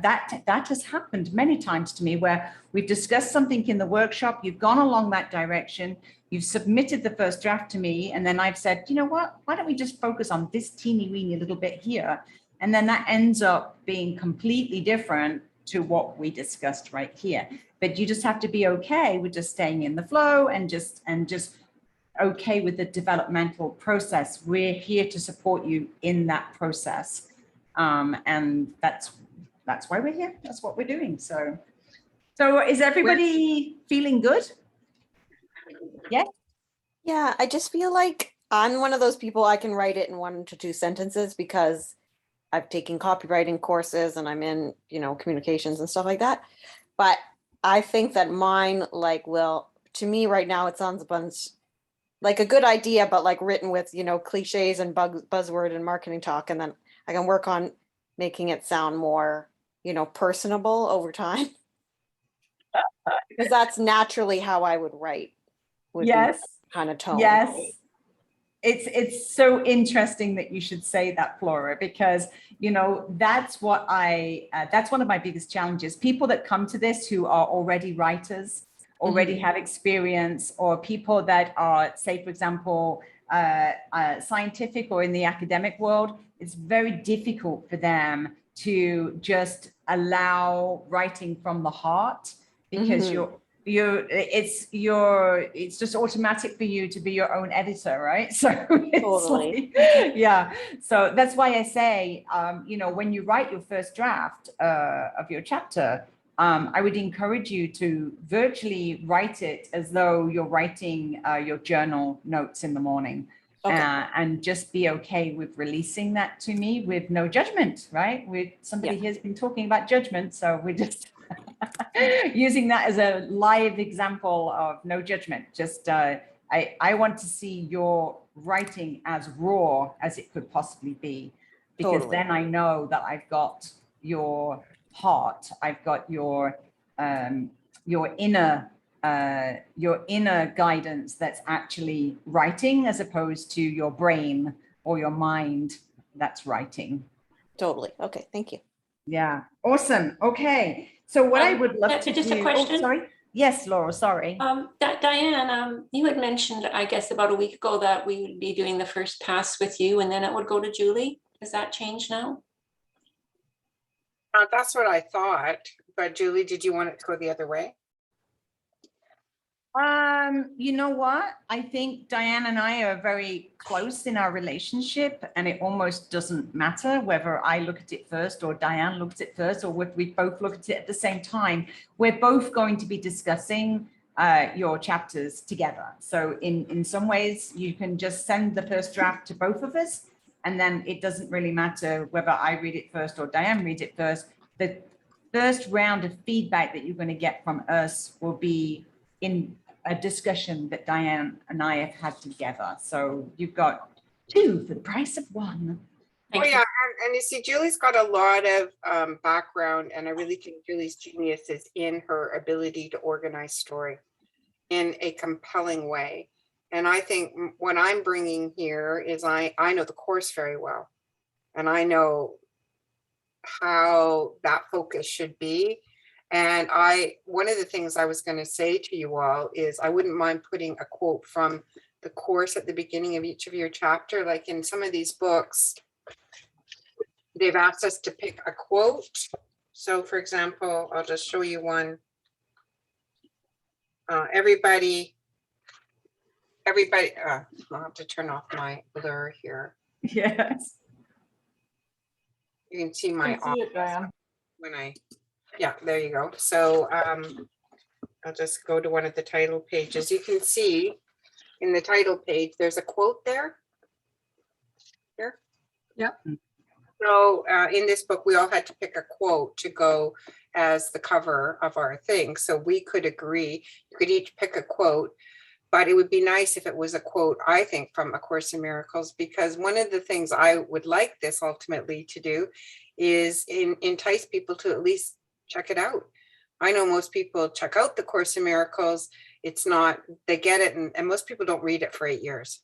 that has happened many times to me where we've discussed something in the workshop, you've gone along that direction, you've submitted the first draft to me, and then I've said, you know what, why don't we just focus on this teeny weeny little bit here? And then that ends up being completely different to what we discussed right here. But you just have to be okay with just staying in the flow and just okay with the developmental process. We're here to support you in that process. And that's why we're here. That's what we're doing. So is everybody feeling good? Yeah.
Yeah, I just feel like I'm one of those people, I can write it in 1 to 2 sentences because I've taken copywriting courses and I'm in, you know, communications and stuff like that. But I think that mine, like, will, to me right now, it sounds a bunch like a good idea, but like written with, you know, cliches and buzzword and marketing talk. And then I can work on making it sound more personable over time. Because that's naturally how I would write. Would be
Yes.
kind of tone.
Yes. It's so interesting that you should say that, Flora, because that's what that's one of my biggest challenges. People that come to this who are already writers, already have experience, or people that are, say, for example, scientific or in the academic world, it's very difficult for them to just allow writing from the heart, because it's just automatic for you to be your own editor, right? So it's
Totally.
yeah. So that's why I say, when you write your first draft of your chapter, I would encourage you to virtually write it as though you're writing your journal notes in the morning.
Okay.
And just be okay with releasing that to me with no judgment, right? Somebody
Yeah.
here's been talking about judgment, so we're just using that as a live example of no judgment. Just I want to see your writing as raw as it could possibly be, because
Totally.
then I know that I've got your heart, I've got your inner guidance that's actually writing, as opposed to your brain or your mind that's writing.
Totally. Okay. Thank you.
Yeah. Awesome. Okay. So what I would love to
just
do.
a question.
Oh, sorry. Yes, Laura. Sorry.
Diane, you had mentioned, I guess, about a week ago that we would be doing the first pass with you, and then it would go to Julie. Has that changed now?
That's what I thought. But Julie, did you want it to go the other way?
You know what? I think Diane and I are very close in our relationship, and it almost doesn't matter whether I look at it first or Diane looks at it first, or if we both look at it at the same time. We're both going to be discussing your chapters together. So in some ways, you can just send the first draft to both of us, and then it doesn't really matter whether I read it first or Diane reads it first. The first round of feedback that you're going to get from us will be in a discussion that Diane and I have had together. So you've got two for the price of one.
Oh yeah, and you see, Julie's got a lot of background, and I really think Julie's genius is in her ability to organize story in a compelling way. And I think what I'm bringing here is I know the course very well, and I know how that focus should be. And one of the things I was going to say to you all is I wouldn't mind putting a quote from the course at the beginning of each of your chapter. Like in some of these books, they've asked us to pick a quote. So for example, I'll just show you one. Everybody, I'll have to turn off my blur here.
Yes.
You can see my
office when yeah, there you go. So I'll just go to one of the title pages. You can see in the title page, there's a quote there. Here.
Yep.
So in this book, we all had to pick a quote to go as the cover of our thing. So we could agree, you could each pick a quote, but it would be nice if it was a quote, I think, from A Course in Miracles, because one of the things I would like this ultimately to do is entice people to at least check it out. I know most people check out the Course in Miracles. It's not, they get it, and most people don't read it for 8 years.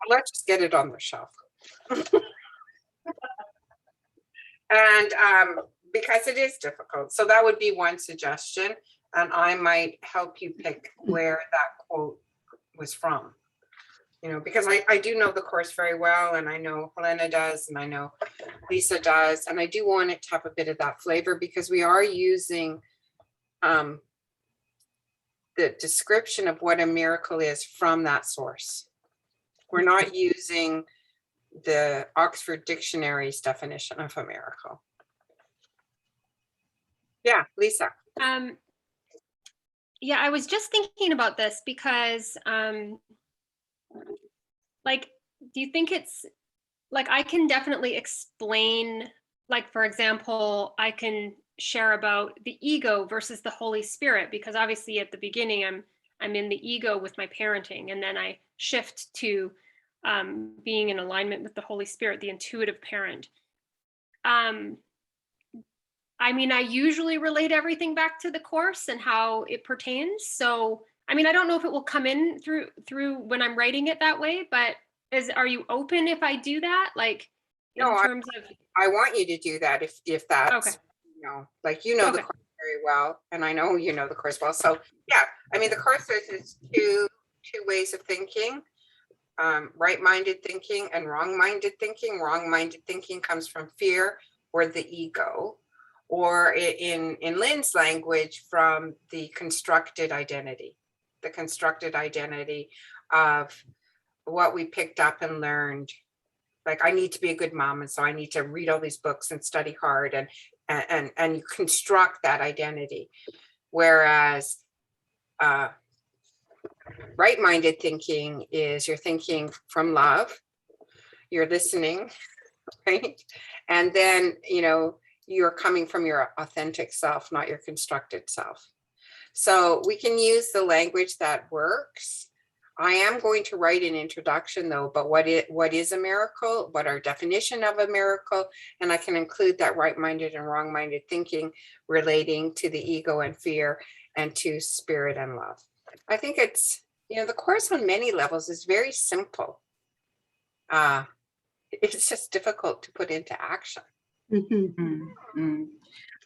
Let's just get it on their shelf. And because it is difficult. So that would be one suggestion. And I might help you pick where that quote was from. You know, because I do know the course very well, and I know Helena does, and I know Lisa does, and I do want it to have a bit of that flavor, because we are using the description of what a miracle is from that source. We're not using the Oxford Dictionary's definition of a miracle. Yeah, Lisa.
Yeah, I was just thinking about this because like, do you think it's like, I can definitely explain, like, for example, I can share about the ego versus the Holy Spirit, because obviously at the beginning I'm in the ego with my parenting, and then I shift to being in alignment with the Holy Spirit, the intuitive parent. I mean, I usually relate everything back to the course and how it pertains. So, I mean, I don't know if it will come in through when I'm writing it that way, but are you open if I do that? Like in
No,
terms of,
I want you to do that if that's,
okay,
like, the
okay.
course very well, and I know you know the course well. So yeah, I mean, the course is two ways of thinking. Right-minded thinking and wrong-minded thinking. Wrong-minded thinking comes from fear or the ego, or in Lynn's language, from the constructed identity. The constructed identity of what we picked up and learned. Like, I need to be a good mom, and so I need to read all these books and study hard, and you construct that identity. Whereas right-minded thinking is you're thinking from love, you're listening, right? And then, you're coming from your authentic self, not your constructed self. So we can use the language that works. I am going to write an introduction though, but what is a miracle, what our definition of a miracle, and I can include that right-minded and wrong-minded thinking relating to the ego and fear and to spirit and love. I think it's, the course on many levels is very simple. It's just difficult to put into action.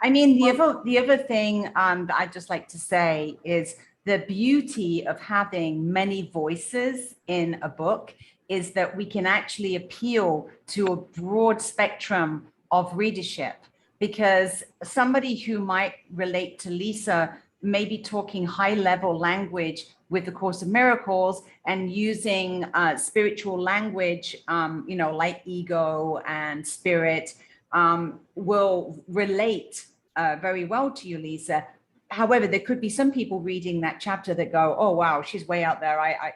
I mean, the other thing that I'd just like to say is the beauty of having many voices in a book is that we can actually appeal to a broad spectrum of readership, because somebody who might relate to Lisa may be talking high level language with the Course of Miracles and using spiritual language, like ego and spirit, will relate very well to you, Lisa. However, there could be some people reading that chapter that go, oh, wow, she's way out there. I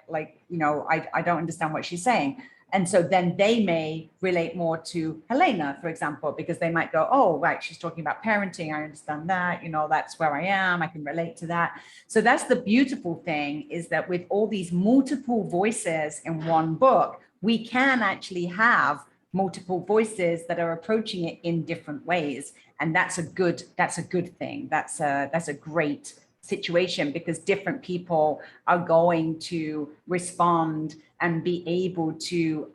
don't understand what she's saying. And so then they may relate more to Helena, for example, because they might go, oh, right, she's talking about parenting. I understand that, that's where I am. I can relate to that. So that's the beautiful thing, is that with all these multiple voices in one book, we can actually have multiple voices that are approaching it in different ways. And that's a good thing. That's a great situation, because different people are going to respond and be able to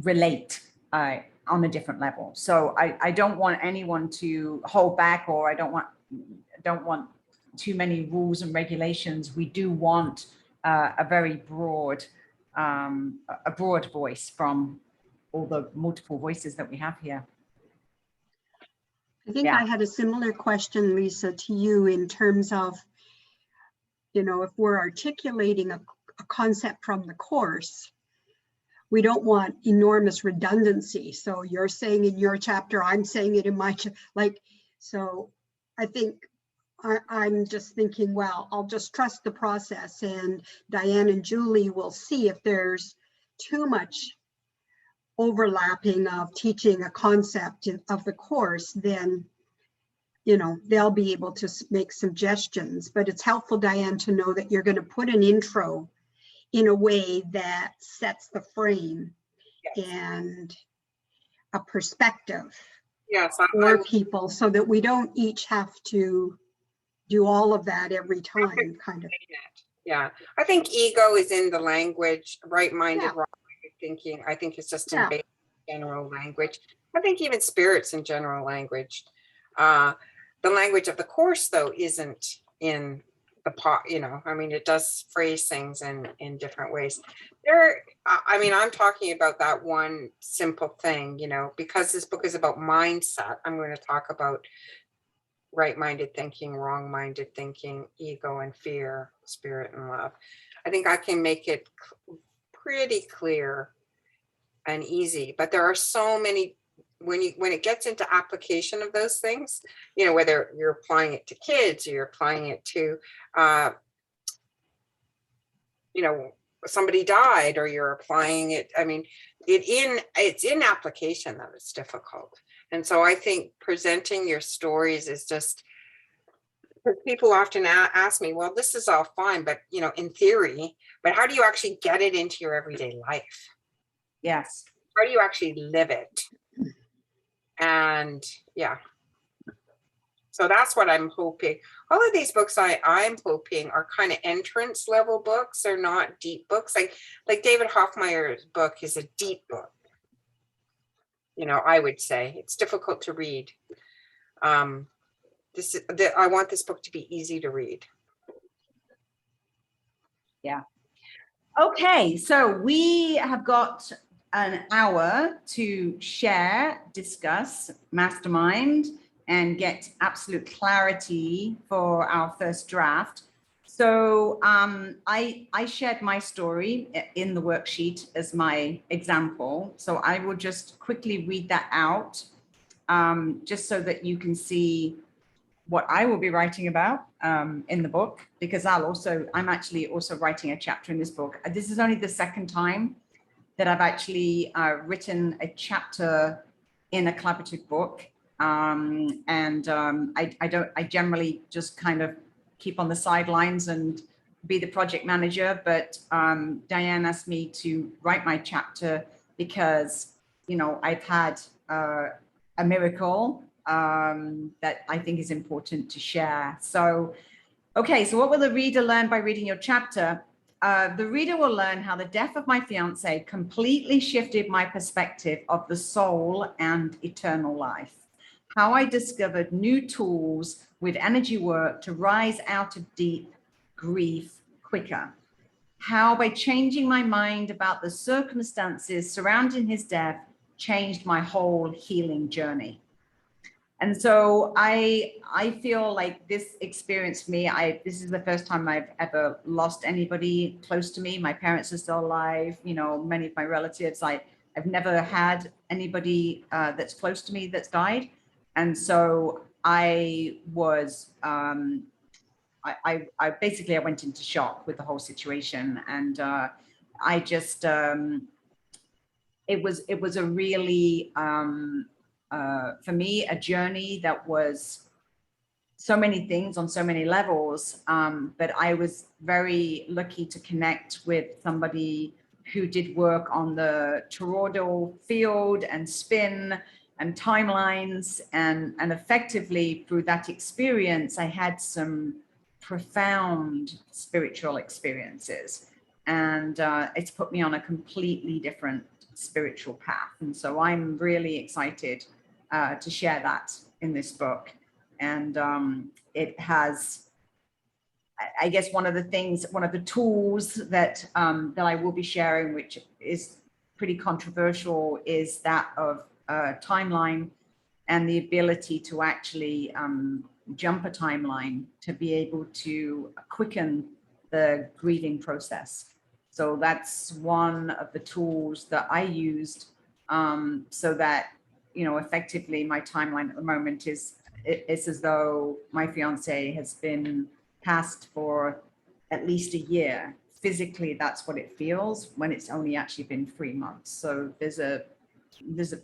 relate on a different level. So I don't want anyone to hold back, or I don't want too many rules and regulations. We do want a very broad voice from all the multiple voices that we have here.
I think I had a similar question, Lisa, to you in terms of, if we're articulating a concept from the course, we don't want enormous redundancy. So you're saying in your chapter, I'm saying it in my, so I think I'm just thinking, well, I'll just trust the process, and Diane and Julie will see if there's too much overlapping of teaching a concept of the course, then they'll be able to make suggestions. But it's helpful, Diane, to know that you're going to put an intro in a way that sets the frame and a perspective for people, so that we don't each have to do all of that every time, kind of.
Yeah, I think ego is in the language, right-minded, thinking. I think it's just in general language. I think even spirits in general language. The language of the course, though, isn't in the pot. I mean, it does phrase things in different ways. I'm talking about that one simple thing, because this book is about mindset. I'm going to talk about right-minded thinking, wrong-minded thinking, ego and fear, spirit and love. I think I can make it pretty clear and easy, but there are so many, when it gets into application of those things, whether you're applying it to kids or you're applying it to somebody died, or you're applying it, it's in application that it's difficult. And so I think presenting your stories is just, people often ask me, well, this is all fine, but in theory, but how do you actually get it into your everyday life?
Yes.
How do you actually live it? And So that's what I'm hoping. All of these books I'm hoping are kind of entrance level books. They're not deep books. Like David Hoffmeyer's book is a deep book. You know, I would say it's difficult to read. I want this book to be easy to read.
Yeah. Okay, so we have got an hour to share, discuss, mastermind, and get absolute clarity for our first draft. So I shared my story in the worksheet as my example. So I will just quickly read that out, just so that you can see what I will be writing about in the book, because I'm actually also writing a chapter in this book. This is only the second time that I've actually written a chapter in a collaborative book. I generally just kind of keep on the sidelines and be the project manager, but Diane asked me to write my chapter because, you know, I've had a miracle that I think is important to share. So, okay, so what will the reader learn by reading your chapter? The reader will learn how the death of my fiance completely shifted my perspective of the soul and eternal life. How I discovered new tools with energy work to rise out of deep grief quicker. How by changing my mind about the circumstances surrounding his death changed my whole healing journey. And so I feel like this experience for me, this is the first time I've ever lost anybody close to me. My parents are still alive, you know, many of my relatives. I've never had anybody that's close to me that's died. And so I was, I basically, I went into shock with the whole situation. And I just, it was a really, for me, a journey that was so many things on so many levels. But I was very lucky to connect with somebody who did work on the toroidal field and spin and timelines. And effectively through that experience, I had some profound spiritual experiences. And it's put me on a completely different spiritual path. And so I'm really excited to share that in this book. And it has, I guess, one of the tools that I will be sharing, which is pretty controversial, is that of timeline and the ability to actually jump a timeline to be able to quicken the grieving process. So that's one of the tools that I used so that, you know, effectively my timeline at the moment is as though my fiance has been passed for at least a year. Physically, that's what it feels when it's only actually been 3 months. So there's a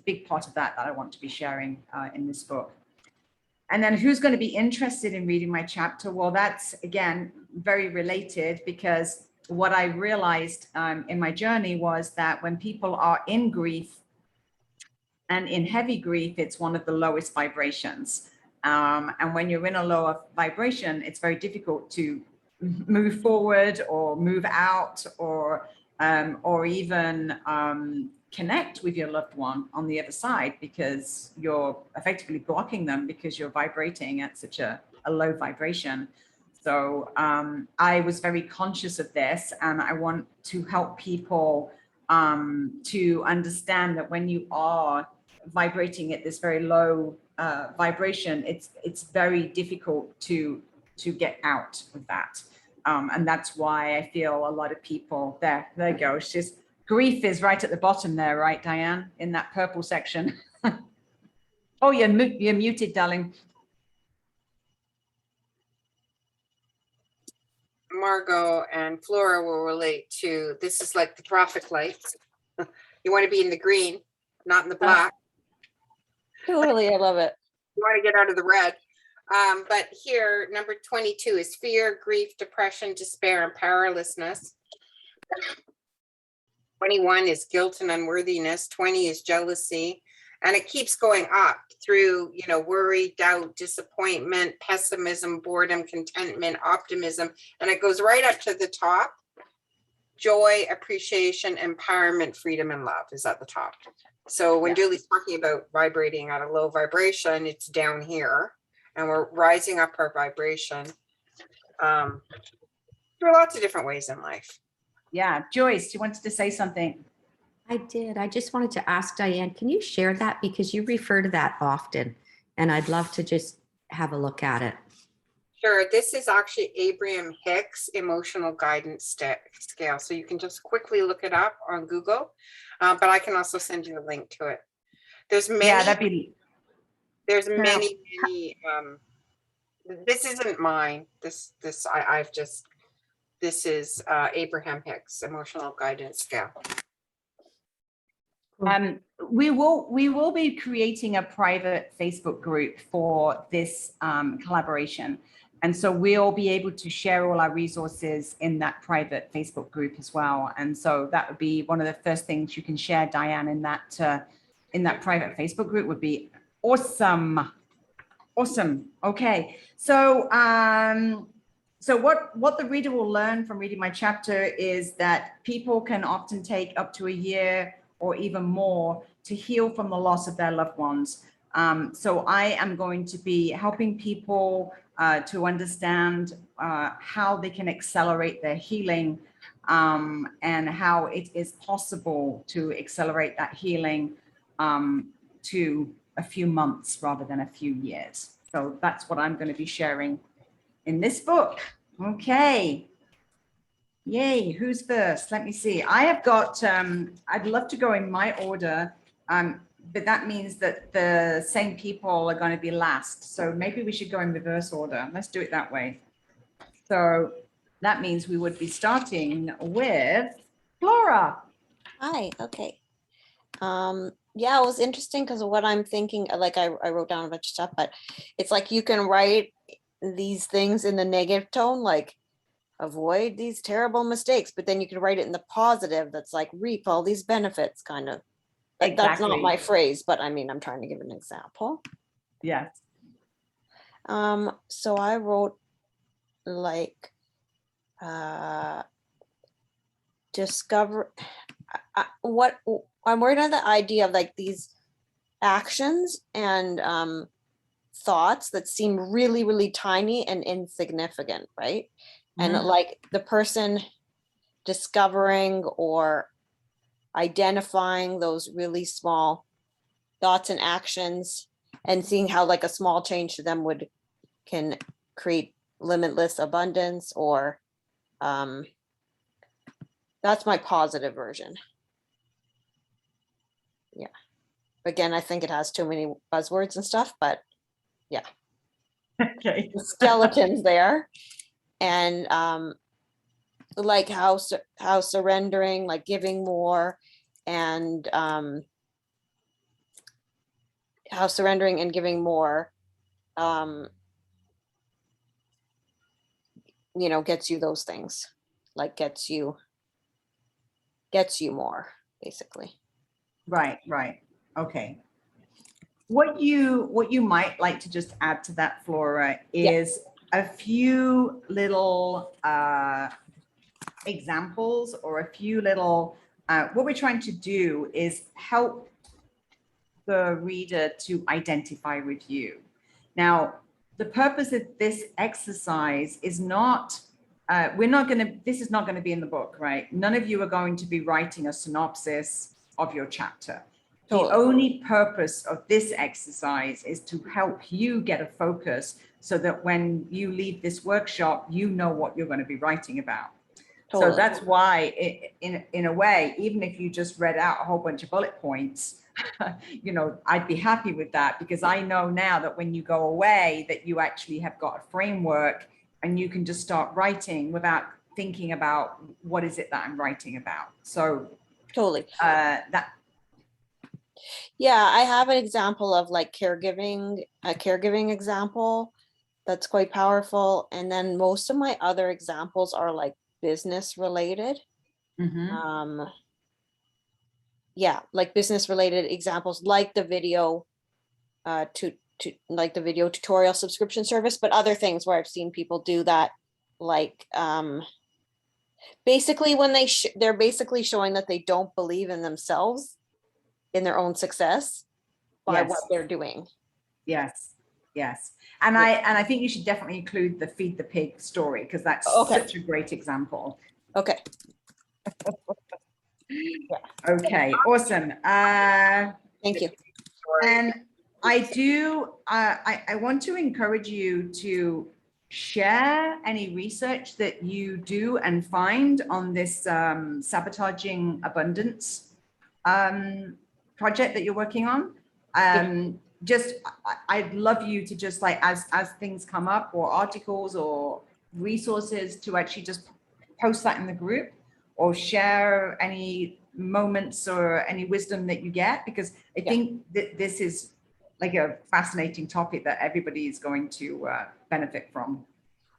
big part of that I want to be sharing in this book. And then who's going to be interested in reading my chapter? Well, that's, again, very related, because what I realized in my journey was that when people are in grief and in heavy grief, it's one of the lowest vibrations. And when you're in a lower vibration, it's very difficult to move forward or move out or even connect with your loved one on the other side, because you're effectively blocking them because you're vibrating at such a low vibration. So I was very conscious of this, and I want to help people to understand that when you are vibrating at this very low vibration, it's very difficult to get out of that. And that's why I feel a lot of people there you go. It's just grief is right at the bottom there, right, Diane, in that purple section. Oh, you're muted, darling.
Margot and Flora will relate to, this is like the traffic lights. You want to be in the green, not in the black.
Totally, I love it.
You want to get out of the red. But here, number 22 is fear, grief, depression, despair, and powerlessness. 21 is guilt and unworthiness. 20 is jealousy. And it keeps going up through, worry, doubt, disappointment, pessimism, boredom, contentment, optimism, and it goes right up to the top. Joy, appreciation, empowerment, freedom, and love is at the top. So when Julie's talking about vibrating at a low vibration, it's down here, and we're rising up our vibration. There are lots of different ways in life.
Yeah, Joyce, you wanted to say something?
I did. I just wanted to ask Diane, can you share that? Because you refer to that often, and I'd love to just have a look at it.
Sure. This is actually Abraham Hicks Emotional Guidance Scale. So you can just quickly look it up on Google, but I can also send you a link to it. There's many.
Yeah, that'd be.
There's many. This isn't mine. This is Abraham Hicks Emotional Guidance Scale.
We will be creating a private Facebook group for this collaboration. And so we'll be able to share all our resources in that private Facebook group as well. And so that would be one of the first things you can share, Diane, in that private Facebook group would be awesome. Awesome. Okay. So so what the reader will learn from reading my chapter is that people can often take up to a year or even more to heal from the loss of their loved ones. So I am going to be helping people to understand how they can accelerate their healing and how it is possible to accelerate that healing to a few months rather than a few years. So that's what I'm going to be sharing in this book. Okay. Yay, who's first? Let me see. I have got, I'd love to go in my order, but that means that the same people are going to be last. So maybe we should go in reverse order. Let's do it that way. So that means we would be starting with Flora.
Hi, okay. Yeah, it was interesting because of what I'm thinking, like I wrote down a bunch of stuff, but it's like you can write these things in the negative tone, like avoid these terrible mistakes, but then you can write it in the positive that's like reap all these benefits, kind of. Like, that's not my phrase, but I mean, I'm trying to give an example.
Yes.
So I wrote like discover what I'm worried on, the idea of like these actions and thoughts that seem really, really tiny and insignificant, right? And like the person discovering or identifying those really small thoughts and actions and seeing how like a small change to them can create limitless abundance, or that's my positive version. Yeah. Again, I think it has too many buzzwords and stuff, but yeah.
Okay.
The skeleton's there. And like how surrendering, like giving more, and how surrendering and giving more, gets you those things, like gets you more, basically.
Right. Okay. What you might like to just add to that, Flora, is a few little examples, or a few little, what we're trying to do is help the reader to identify with you. Now, the purpose of this exercise is not, this is not going to be in the book, right? None of you are going to be writing a synopsis of your chapter. Totally. The only purpose of this exercise is to help you get a focus so that when you leave this workshop, you know what you're going to be writing about. Totally. So that's why, in a way, even if you just read out a whole bunch of bullet points, I'd be happy with that, because I know now that when you go away, that you actually have got a framework and you can just start writing without thinking about what is it that I'm writing about. So
totally. Yeah, I have an example of like a caregiving example that's quite powerful. And then most of my other examples are like business related. yeah, like business related examples, like the video, to like the video tutorial subscription service, but other things where I've seen people do that, like, basically when they're basically showing that they don't believe in themselves, in their own success by what
Yes.
they're doing.
Yes, yes. And I think you should definitely include the Feed the Pig story, because that's
Okay.
such a great example.
Okay.
Okay, awesome.
Thank you.
And I want to encourage you to share any research that you do and find on this sabotaging abundance project that you're working on. I'd love you to just like, as things come up, or articles or resources, to actually just post that in the group, or share any moments or any wisdom that you get, because I think that this is like a fascinating topic that everybody is going to benefit from.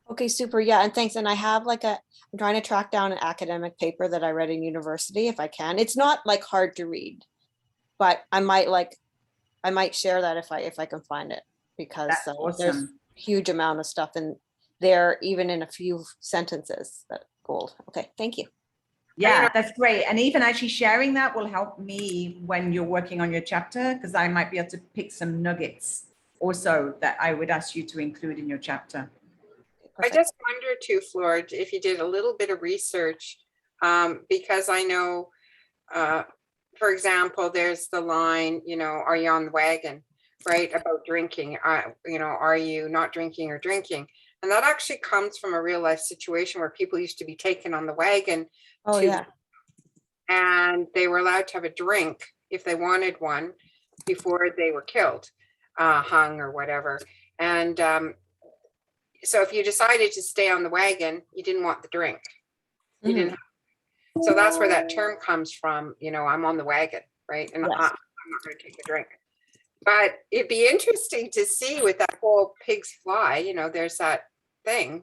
Okay, super. Yeah, and thanks. And I have like I'm trying to track down an academic paper that I read in university if I can. It's not like hard to read, but I might share that if I can find it, because
That's
there's
awesome.
huge amount of stuff in there, even in a few sentences, that gold. Okay, thank you.
Yeah, that's great. And even actually sharing that will help me when you're working on your chapter, because I might be able to pick some nuggets also that I would ask you to include in your chapter.
I just wonder too, Flor, if you did a little bit of research, because I know, for example, there's the line, are you on the wagon, right? About drinking, are you not drinking or drinking? And that actually comes from a real life situation where people used to be taken on the wagon.
Oh, yeah.
And they were allowed to have a drink if they wanted one before they were killed, hung or whatever. And so if you decided to stay on the wagon, you didn't want the drink. You didn't. So that's where that term comes from. I'm on the wagon, right? And
Yes.
I'm not going to take a drink. But it'd be interesting to see with that whole pigs fly. There's that thing.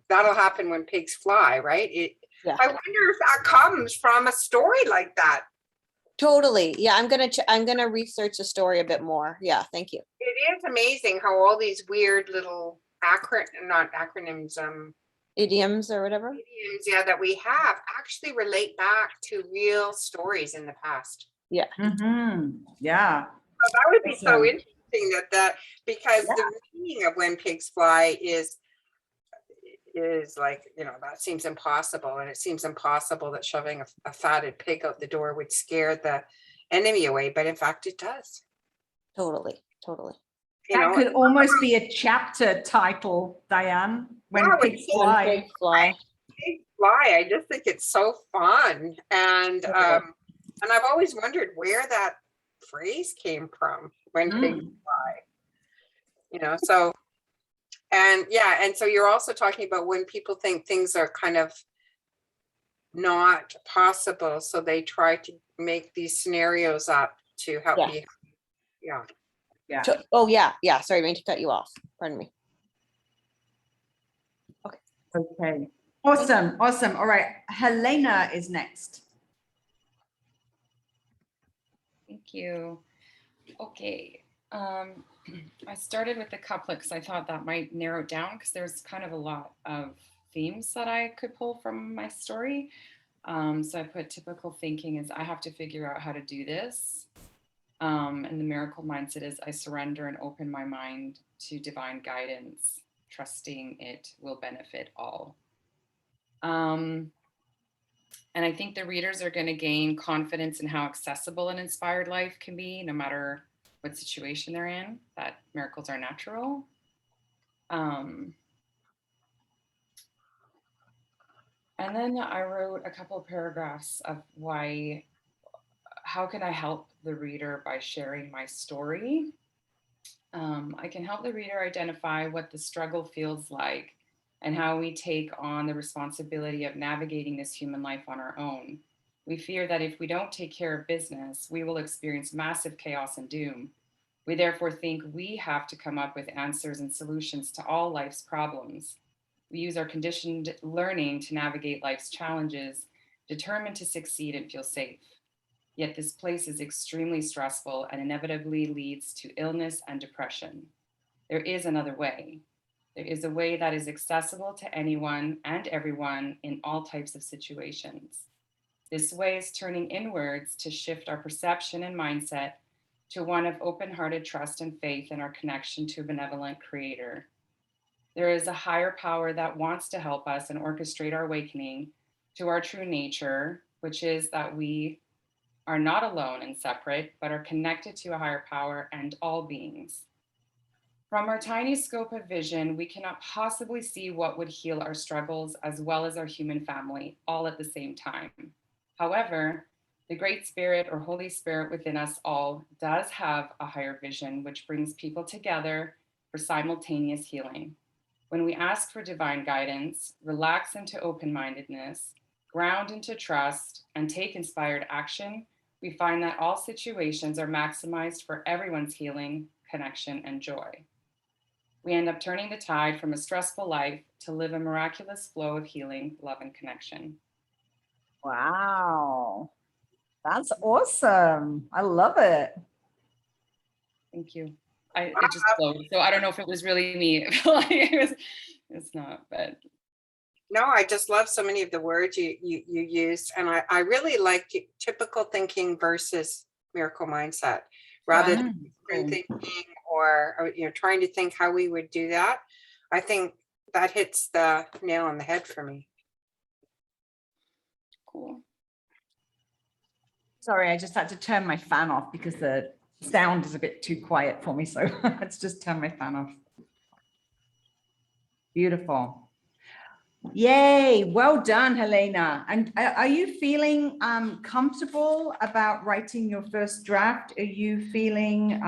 That'll happen when pigs fly, right? I wonder if that comes from a story like that.
Totally. Yeah, I'm gonna research the story a bit more. Yeah, thank you.
It is amazing how all these weird little
Idioms or whatever.
Idioms, that we have actually relate back to real stories in the past.
Yeah.
Yeah.
So that would be so interesting that because the meaning of when pigs fly is like, that seems impossible. And it seems impossible that shoving a fatted pig out the door would scare the enemy away. But in fact, it does.
Totally.
That could almost be a chapter title, Diane, when pigs fly.
When pigs fly.
Pigs fly. I just think it's so fun. And I've always wondered where that phrase came from, when pigs fly. So and so you're also talking about when people think things are kind of not possible, so they try to make these scenarios up to help you.
Yeah.
Oh yeah. Sorry, I meant to cut you off. Pardon me.
Okay. Awesome. All right. Helena is next.
Thank you. Okay. I started with the couplet because I thought that might narrow it down, because there's kind of a lot of themes that I could pull from my story. So I put typical thinking is I have to figure out how to do this. And the miracle mindset is I surrender and open my mind to divine guidance, trusting it will benefit all. And I think the readers are going to gain confidence in how accessible an inspired life can be, no matter what situation they're in, that miracles are natural. And then I wrote a couple of paragraphs of how can I help the reader by sharing my story? I can help the reader identify what the struggle feels like and how we take on the responsibility of navigating this human life on our own. We fear that if we don't take care of business, we will experience massive chaos and doom. We therefore think we have to come up with answers and solutions to all life's problems. We use our conditioned learning to navigate life's challenges, determined to succeed and feel safe. Yet this place is extremely stressful and inevitably leads to illness and depression. There is another way. There is a way that is accessible to anyone and everyone in all types of situations. This way is turning inwards to shift our perception and mindset to one of open-hearted trust and faith in our connection to a benevolent creator. There is a higher power that wants to help us and orchestrate our awakening to our true nature, which is that we are not alone and separate, but are connected to a higher power and all beings. From our tiny scope of vision, we cannot possibly see what would heal our struggles as well as our human family, all at the same time. However, the Great Spirit or Holy Spirit within us all does have a higher vision, which brings people together for simultaneous healing. When we ask for divine guidance, relax into open-mindedness, ground into trust, and take inspired action, we find that all situations are maximized for everyone's healing, connection, and joy. We end up turning the tide from a stressful life to live a miraculous flow of healing, love, and connection.
Wow. That's awesome. I love it.
Thank you. It just flowed. So I don't know if it was really me. It's not, but.
No, I just love so many of the words you used. And I really liked typical thinking versus miracle mindset, rather than thinking or trying to think how we would do that. I think that hits the nail on the head for me.
Cool.
Sorry, I just had to turn my fan off because the sound is a bit too quiet for me. So let's just turn my fan off. Beautiful. Yay. Well done, Helena. And are you feeling comfortable about writing your first draft? Are you feeling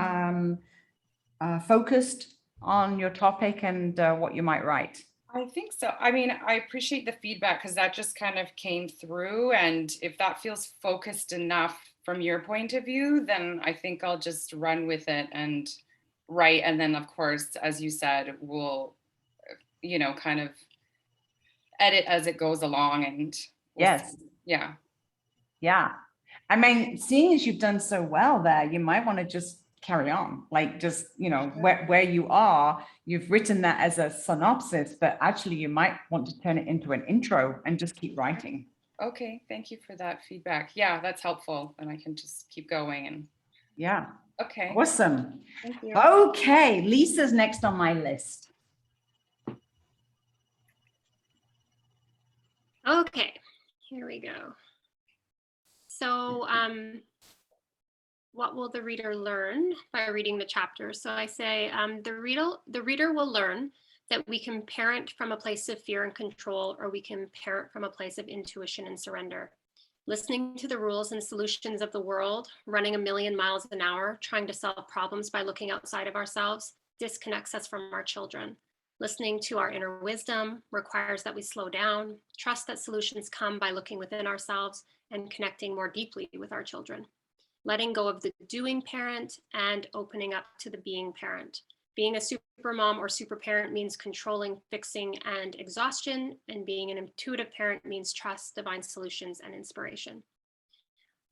focused on your topic and what you might write?
I think so. I mean, I appreciate the feedback because that just kind of came through. And if that feels focused enough from your point of view, then I think I'll just run with it and write. And then, of course, as you said, we'll, kind of edit as it goes along. And
yes.
Yeah.
Yeah. I mean, seeing as you've done so well there, you might want to just carry on, like just, where you are, you've written that as a synopsis, but actually you might want to turn it into an intro and just keep writing.
Okay, thank you for that feedback. Yeah, that's helpful. And I can just keep going and.
Yeah.
Okay.
Awesome.
Thank you.
Okay, Lisa's next on my list.
Okay, here we go. So, what will the reader learn by reading the chapter? So I say the reader will learn that we can parent from a place of fear and control, or we can parent from a place of intuition and surrender. Listening to the rules and solutions of the world, running a million miles an hour, trying to solve problems by looking outside of ourselves, disconnects us from our children. Listening to our inner wisdom requires that we slow down, trust that solutions come by looking within ourselves and connecting more deeply with our children. Letting go of the doing parent and opening up to the being parent. Being a super mom or super parent means controlling, fixing, and exhaustion, and being an intuitive parent means trust, divine solutions, and inspiration.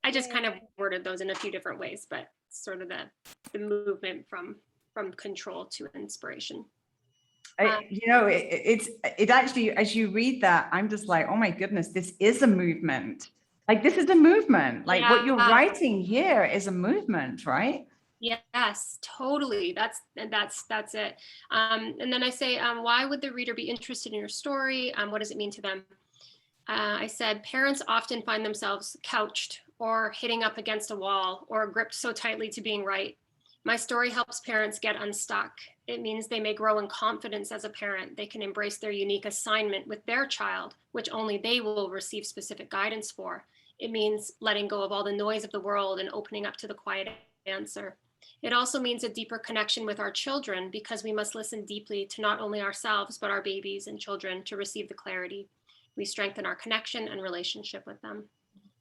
I just kind of worded those in a few different ways, but sort of the movement from control to inspiration.
It actually, as you read that, I'm just like, oh my goodness, this is a movement. Like this is a movement. Like what you're writing here is a movement, right?
Yes, totally. That's it. And then I say, why would the reader be interested in your story? What does it mean to them? I said, parents often find themselves couched or hitting up against a wall or gripped so tightly to being right. My story helps parents get unstuck. It means they may grow in confidence as a parent. They can embrace their unique assignment with their child, which only they will receive specific guidance for. It means letting go of all the noise of the world and opening up to the quiet answer. It also means a deeper connection with our children because we must listen deeply to not only ourselves, but our babies and children to receive the clarity. We strengthen our connection and relationship with them.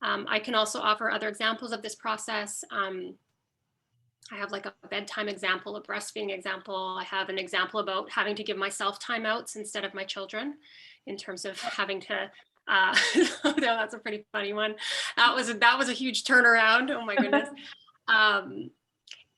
I can also offer other examples of this process. I have like a bedtime example, a breastfeeding example. I have an example about having to give myself timeouts instead of my children in terms of having to No, that's a pretty funny one. That was a huge turnaround. Oh my goodness.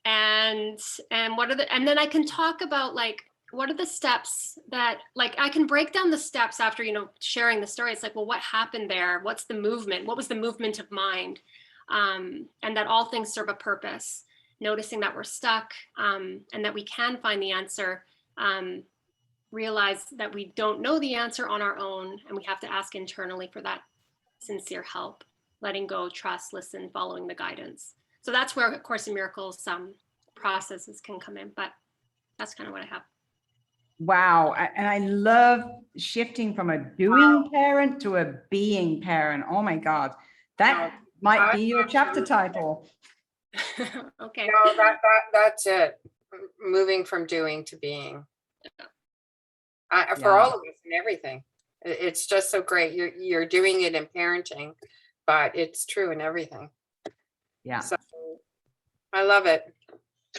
And and then I can talk about like, what are the steps that, like, I can break down the steps after, sharing the story. It's like, well, what happened there? What's the movement? What was the movement of mind? And that all things serve a purpose. Noticing that we're stuck, and that we can find the answer. Realize that we don't know the answer on our own, and we have to ask internally for that sincere help, letting go, trust, listen, following the guidance. So that's where A Course in Miracles processes can come in, but that's kind of what I have.
Wow. And I love shifting from a doing parent to a being parent. Oh my God. That might be your chapter title.
Okay.
No, that's it. Moving from doing to being. For all of us and everything. It's just so great. You're doing it in parenting, but it's true in everything.
Yeah.
So I love it.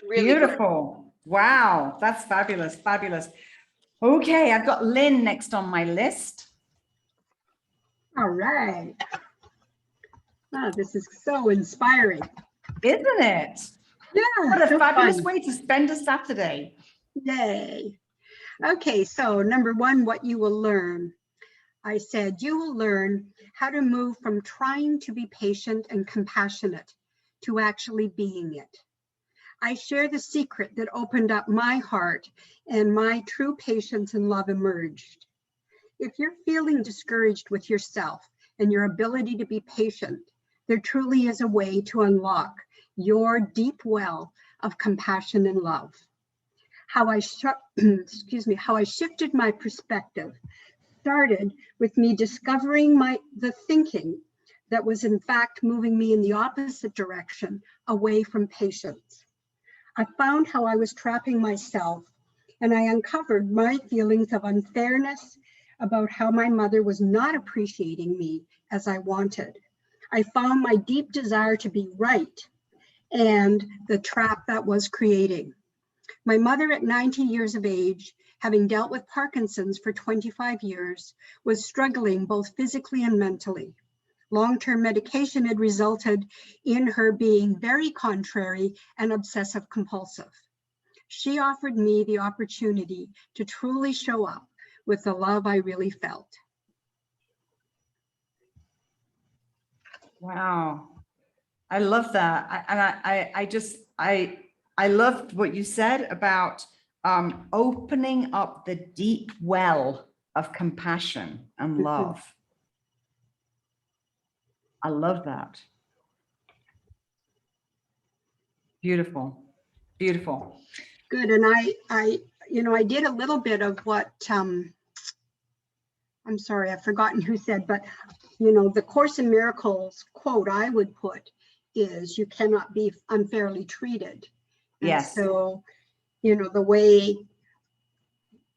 Really
beautiful. Great. Wow. That's fabulous. Fabulous. Okay. I've got Lynn next on my list.
All right. Oh, this is so inspiring.
Isn't it?
Yeah.
What a
so
fabulous
fun.
way to spend a Saturday.
Yay. Okay, so number one, what you will learn. I said you will learn how to move from trying to be patient and compassionate to actually being it. I share the secret that opened up my heart and my true patience and love emerged. If you're feeling discouraged with yourself and your ability to be patient, there truly is a way to unlock your deep well of compassion and love. How I shifted my perspective started with me discovering the thinking that was in fact moving me in the opposite direction, away from patience. I found how I was trapping myself, and I uncovered my feelings of unfairness about how my mother was not appreciating me as I wanted. I found my deep desire to be right and the trap that was creating. My mother at 90 years of age, having dealt with Parkinson's for 25 years, was struggling both physically and mentally. Long-term medication had resulted in her being very contrary and obsessive compulsive. She offered me the opportunity to truly show up with the love I really felt.
Wow. I love that. I loved what you said about opening up the deep well of compassion and love. I love that. Beautiful, beautiful.
Good, and I did a little bit of what, I'm sorry, I've forgotten who said, but the Course in Miracles quote I would put is, you cannot be unfairly treated. And
yes.
So, the way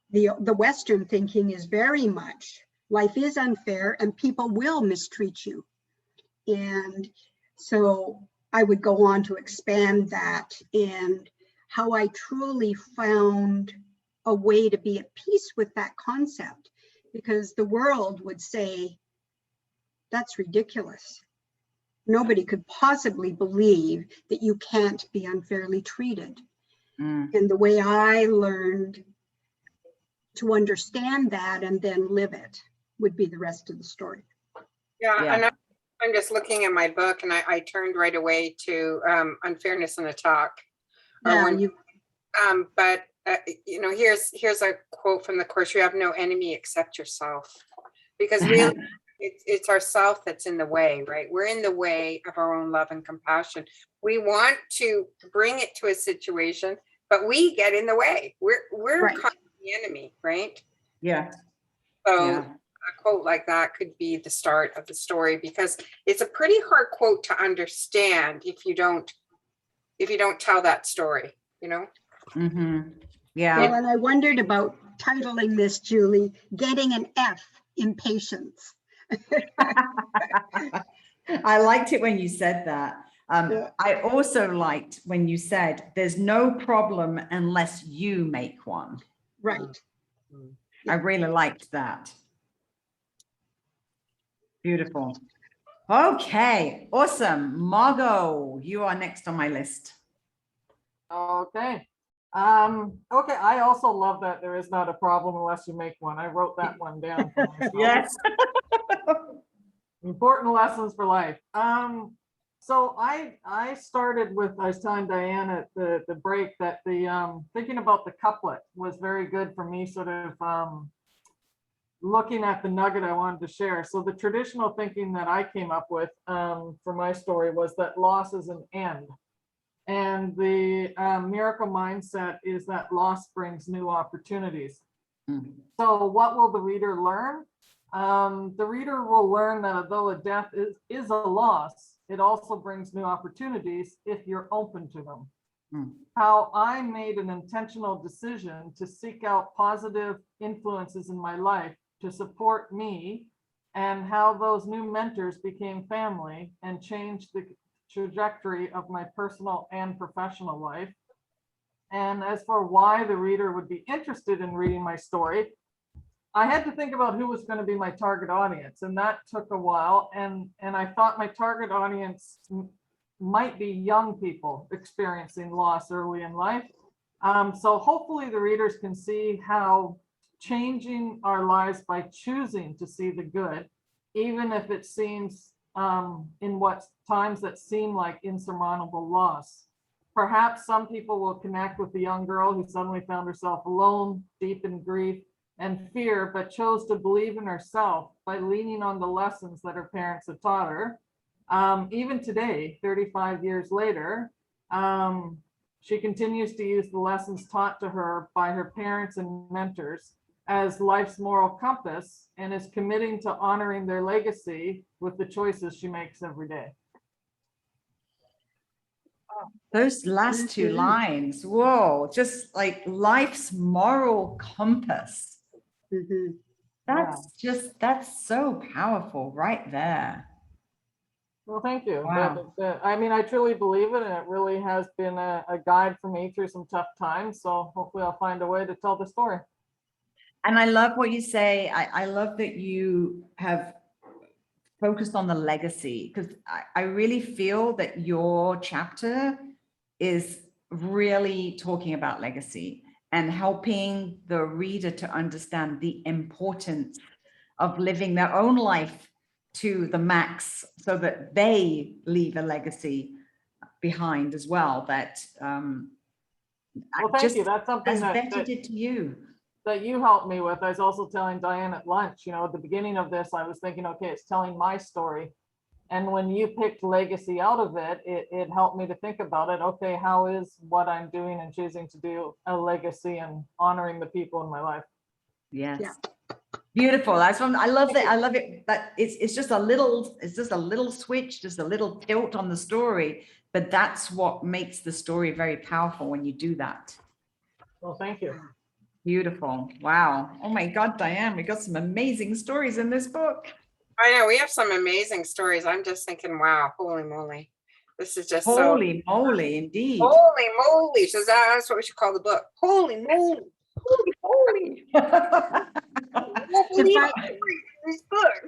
the Western thinking is very much, life is unfair and people will mistreat you. And so I would go on to expand that and how I truly found a way to be at peace with that concept, because the world would say, that's ridiculous. Nobody could possibly believe that you can't be unfairly treated. And the way I learned to understand that and then live it would be the rest of the story.
Yeah. And I'm just looking at my book, and I turned right away to Unfairness in the Talk. Here's a quote from the Course: you have no enemy except yourself. Because really, it's ourself that's in the way, right? We're in the way of our own love and compassion. We want to bring it to a situation, but we get in the way. We're
right.
the enemy, right?
Yeah.
So a quote like that could be the start of the story, because it's a pretty hard quote to understand if you don't tell that story,
Mm-hmm. Yeah.
Well, and I wondered about titling this, Julie, Getting an F in Patience.
I liked it when you said that. I also liked when you said there's no problem unless you make one.
Right.
I really liked that. Beautiful. Okay, awesome. Margot, you are next on my list.
Okay. Okay, I also love that there is not a problem unless you make one. I wrote that one down for myself.
Yes.
Important lessons for life. So I started with, I was telling Diane at the break that the thinking about the couplet was very good for me, sort of looking at the nugget I wanted to share. So the traditional thinking that I came up with for my story was that loss is an end. And the miracle mindset is that loss brings new opportunities. So what will the reader learn? The reader will learn that although a death is a loss, it also brings new opportunities if you're open to them. How I made an intentional decision to seek out positive influences in my life to support me, and how those new mentors became family and changed the trajectory of my personal and professional life. And as for why the reader would be interested in reading my story, I had to think about who was going to be my target audience, and that took a while. And I thought my target audience might be young people experiencing loss early in life. So hopefully the readers can see how changing our lives by choosing to see the good, even if it seems in what times that seem like insurmountable loss. Perhaps some people will connect with the young girl who suddenly found herself alone, deep in grief and fear, but chose to believe in herself by leaning on the lessons that her parents had taught her. Even today, 35 years later, she continues to use the lessons taught to her by her parents and mentors as life's moral compass, and is committing to honoring their legacy with the choices she makes every day.
Those last two lines, whoa, just like life's moral compass. That's so powerful right there.
Well, thank you.
Wow.
I mean, I truly believe it, and it really has been a guide for me through some tough times. So hopefully I'll find a way to tell the story.
And I love what you say. I love that you have focused on the legacy, because I really feel that your chapter is really talking about legacy and helping the reader to understand the importance of living their own life to the max so that they leave a legacy behind as well. That
well, thank you. That's something
that did to you.
That you helped me with. I was also telling Diane at lunch, you know, at the beginning of this, I was thinking, okay, it's telling my story. And when you picked legacy out of it, it helped me to think about it. Okay, how is what I'm doing and choosing to do a legacy and honoring the people in my life?
Yes. Yeah. Beautiful. That's one. I love that. I love it. But it's just a little switch, just a little tilt on the story. But that's what makes the story very powerful when you do that.
Well, thank you.
Beautiful. Wow. Oh my God, Diane, we got some amazing stories in this book.
I know we have some amazing stories. I'm just thinking, wow, holy moly. This is just
holy moly, indeed.
Holy moly. So that's what we should call the book. Holy moly. Holy moly. This book.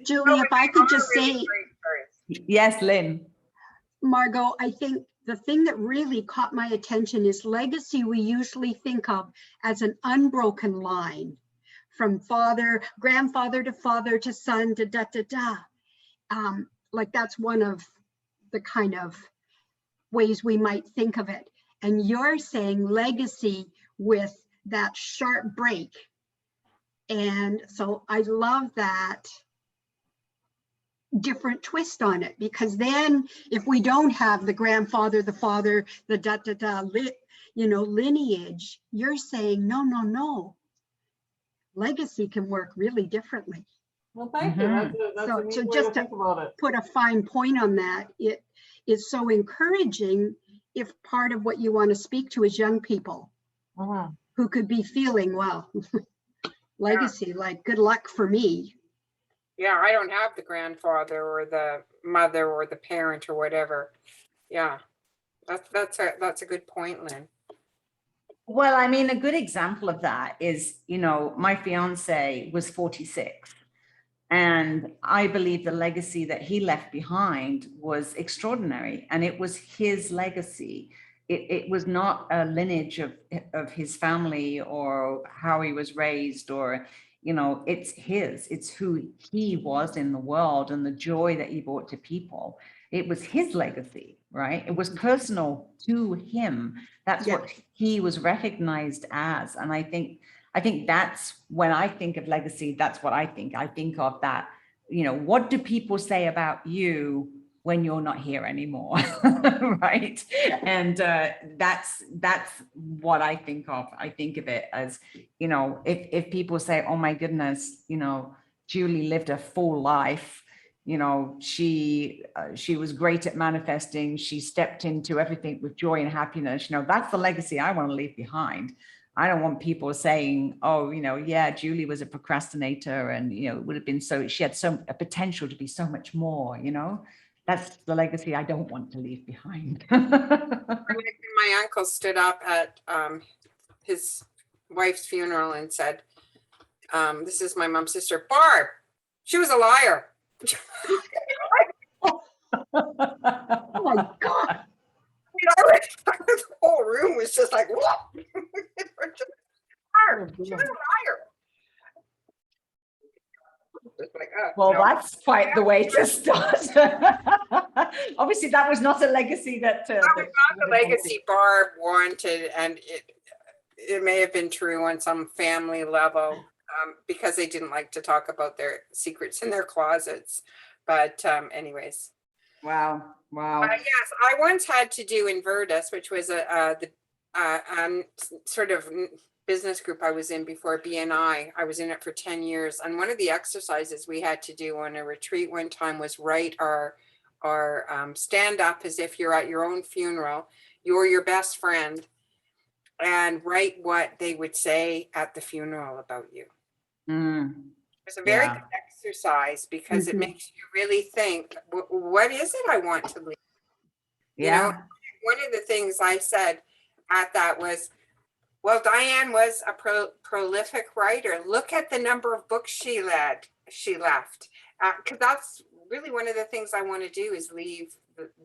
Julie, if I could just say,
yes, Lynn.
Margot, I think the thing that really caught my attention is legacy we usually think of as an unbroken line from grandfather to father to son to da da da. Like that's one of the kind of ways we might think of it. And you're saying legacy with that sharp break. And so I love that different twist on it, because then if we don't have the grandfather, the father, the da da da, lineage, you're saying no. Legacy can work really differently.
Well, thank you. That's a neat way to think about it.
Put a fine point on that, it is so encouraging if part of what you want to speak to is young people who could be feeling, well, legacy, like good luck for me.
Yeah, I don't have the grandfather or the mother or the parent or whatever. Yeah, that's a good point, Lynn.
Well, I mean, a good example of that is, my fiance was 46 And I believe the legacy that he left behind was extraordinary, and it was his legacy. It was not a lineage of his family or how he was raised, or, you know, it's who he was in the world and the joy that he brought to people. It was his legacy, right? It was personal to him. That's what he was recognized as. And I think that's when I think of legacy, that's what I think. I think of that, you know, what do people say about you when you're not here anymore? Right. And that's what I think of. I think of it as, you know, if people say, oh my goodness, you know, Julie lived a full life, you know, she was great at manifesting, she stepped into everything with joy and happiness, you know, that's the legacy I want to leave behind. I don't want people saying, oh, you know, yeah, Julie was a procrastinator and, you know, it would have been she had a potential to be so much more, you know. That's the legacy I don't want to leave behind.
My uncle stood up at his wife's funeral and said, this is my mom's sister, Barb, she was a liar.
Oh my God.
The whole room was just like, what? She was a liar. Like,
Well,
no.
that's quite the way to start. Obviously, that was not a legacy that.
That was not the legacy Barb wanted, and it may have been true on some family level, because they didn't like to talk about their secrets in their closets. But anyways.
Wow.
Yes, I once had to do Invertus, which was the sort of business group I was in before BNI. I was in it for 10 years. And one of the exercises we had to do on a retreat one time was write our stand up as if you're at your own funeral, you're your best friend, and write what they would say at the funeral about you. It's a very good exercise because it makes you really think, what is it I want to leave? You know, one of the things I said at that was, well, Diane was a prolific writer. Look at the number of books she left. Because that's really one of the things I want to do is leave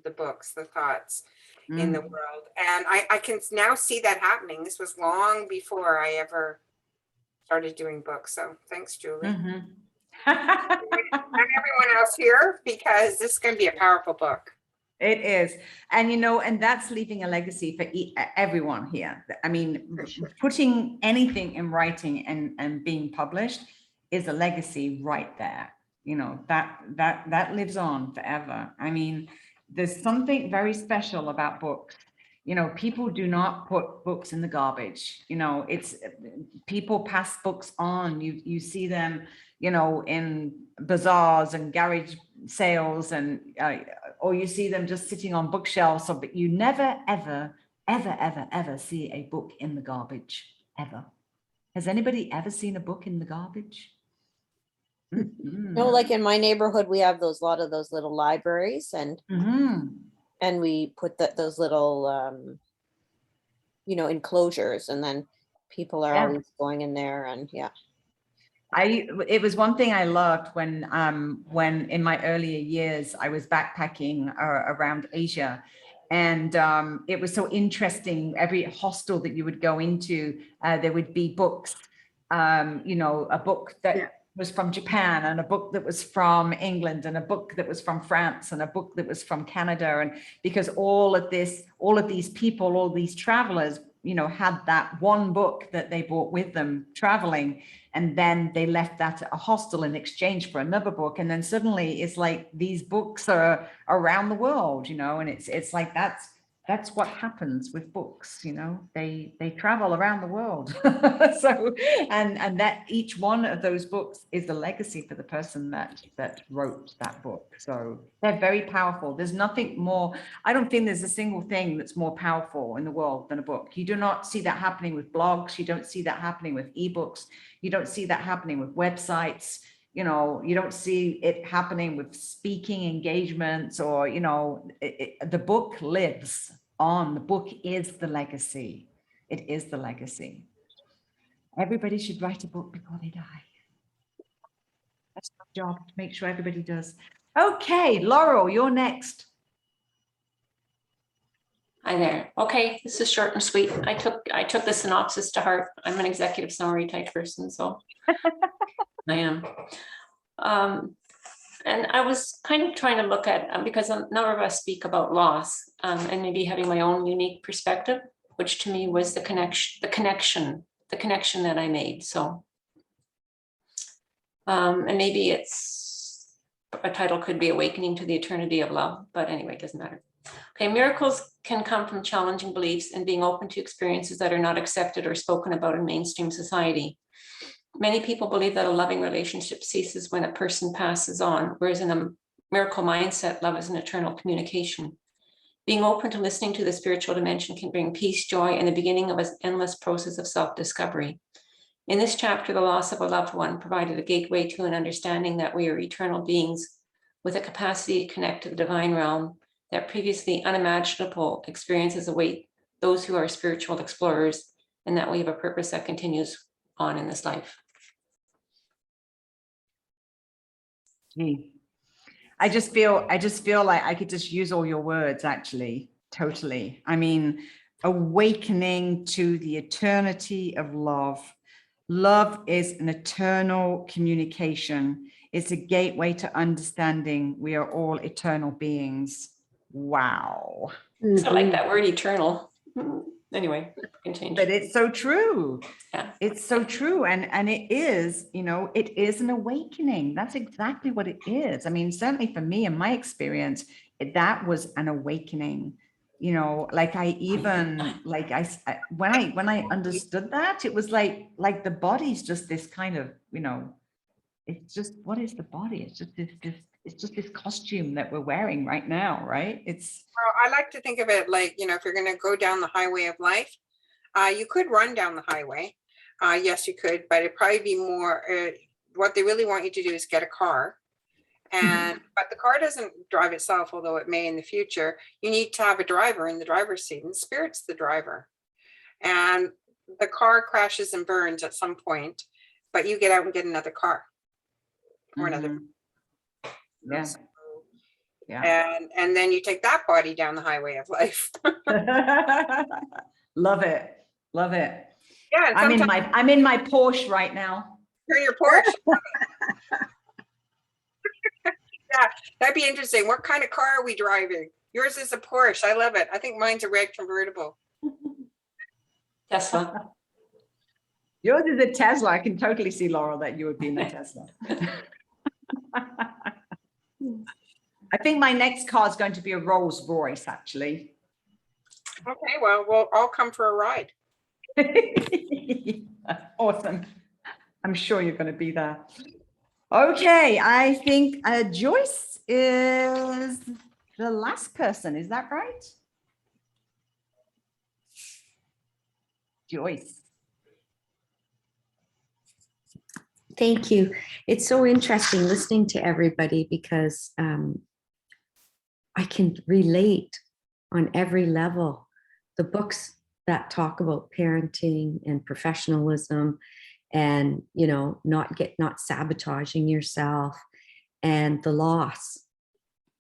the books, the thoughts in the world. And I can now see that happening. This was long before I ever started doing books. So thanks, Julie. And everyone else here, because this is going to be a powerful book.
It is. And, you know, and that's leaving a legacy for everyone here. I mean, putting anything in writing and being published is a legacy right there. You know, that lives on forever. I mean, there's something very special about books. You know, people do not put books in the garbage. You know, it's people pass books on. You see them, you know, in bazaars and garage sales, and or you see them just sitting on bookshelves. But you never, ever see a book in the garbage, ever. Has anybody ever seen a book in the garbage?
No, like in my neighborhood, we have lot of those little libraries, and and we put those little you know, enclosures, and then people are always going in there, and
it was one thing I loved when in my earlier years I was backpacking around Asia, and it was so interesting. Every hostel that you would go into, there would be books, you know, a book that was from Japan, and a book that was from England, and a book that was from France, and a book that was from Canada. And because all of these people, all these travelers, you know, had that one book that they brought with them traveling, and then they left that at a hostel in exchange for another book. And then suddenly it's like these books are around the world, you know, and it's like that's what happens with books, you know, they travel around the world. So, and that each one of those books is a legacy for the person that wrote that book. So they're very powerful. There's nothing more, I don't think there's a single thing that's more powerful in the world than a book. You do not see that happening with blogs. You don't see that happening with ebooks. You don't see that happening with websites. You know, you don't see it happening with speaking engagements, or, you know, the book lives on. The book is the legacy. It is the legacy. Everybody should write a book before they die. That's my job to make sure everybody does. Okay, Laurel, you're next.
Hi there. Okay, this is short and sweet. I took the synopsis to heart. I'm an executive summary type person, so I am. And I was kind of trying to look at, because a number of us speak about loss, and maybe having my own unique perspective, which to me was the connection that I made. So, and maybe it's a title could be Awakening to the Eternity of Love, but anyway, it doesn't matter. Okay, miracles can come from challenging beliefs and being open to experiences that are not accepted or spoken about in mainstream society. Many people believe that a loving relationship ceases when a person passes on, whereas in a miracle mindset, love is an eternal communication. Being open to listening to the spiritual dimension can bring peace, joy, and the beginning of an endless process of self-discovery. In this chapter, the loss of a loved one provided a gateway to an understanding that we are eternal beings with a capacity to connect to the divine realm, that previously unimaginable experiences await those who are spiritual explorers, and that we have a purpose that continues on in this life.
Gee. I just feel like I could just use all your words, actually. Totally. I mean, awakening to the eternity of love. Love is an eternal communication. It's a gateway to understanding we are all eternal beings. Wow.
So I like that word eternal. Anyway, continue.
But it's so true.
Yeah.
It's so true. And it is, it is an awakening. That's exactly what it is. I mean, certainly for me, in my experience, that was an awakening. Like when I understood that, it was like the body's just this kind of, it's just, what is the body? It's just this costume that we're wearing right now, right?
Well, I like to think of it like, if you're going to go down the highway of life, you could run down the highway. Yes, you could, but it'd probably be more, what they really want you to do is get a car. But the car doesn't drive itself, although it may in the future. You need to have a driver in the driver's seat, and spirit's the driver. And the car crashes and burns at some point, but you get out and get another car or another.
Yeah. Yeah.
And then you take that body down the highway of life.
Love it. Love it.
Yeah.
I'm in my Porsche right now.
You're in your Porsche. Yeah, that'd be interesting. What kind of car are we driving? Yours is a Porsche. I love it. I think mine's a red convertible.
Tesla.
Yours is a Tesla. I can totally see, Laurel, that you would be in a Tesla. I think my next car is going to be a Rolls Royce, actually.
Okay, well, we'll all come for a ride.
Awesome. I'm sure you're going to be there. Okay, I think Joyce is the last person. Is that right? Joyce.
Thank you. It's so interesting listening to everybody because I can relate on every level. The books that talk about parenting and professionalism and, not sabotaging yourself and the loss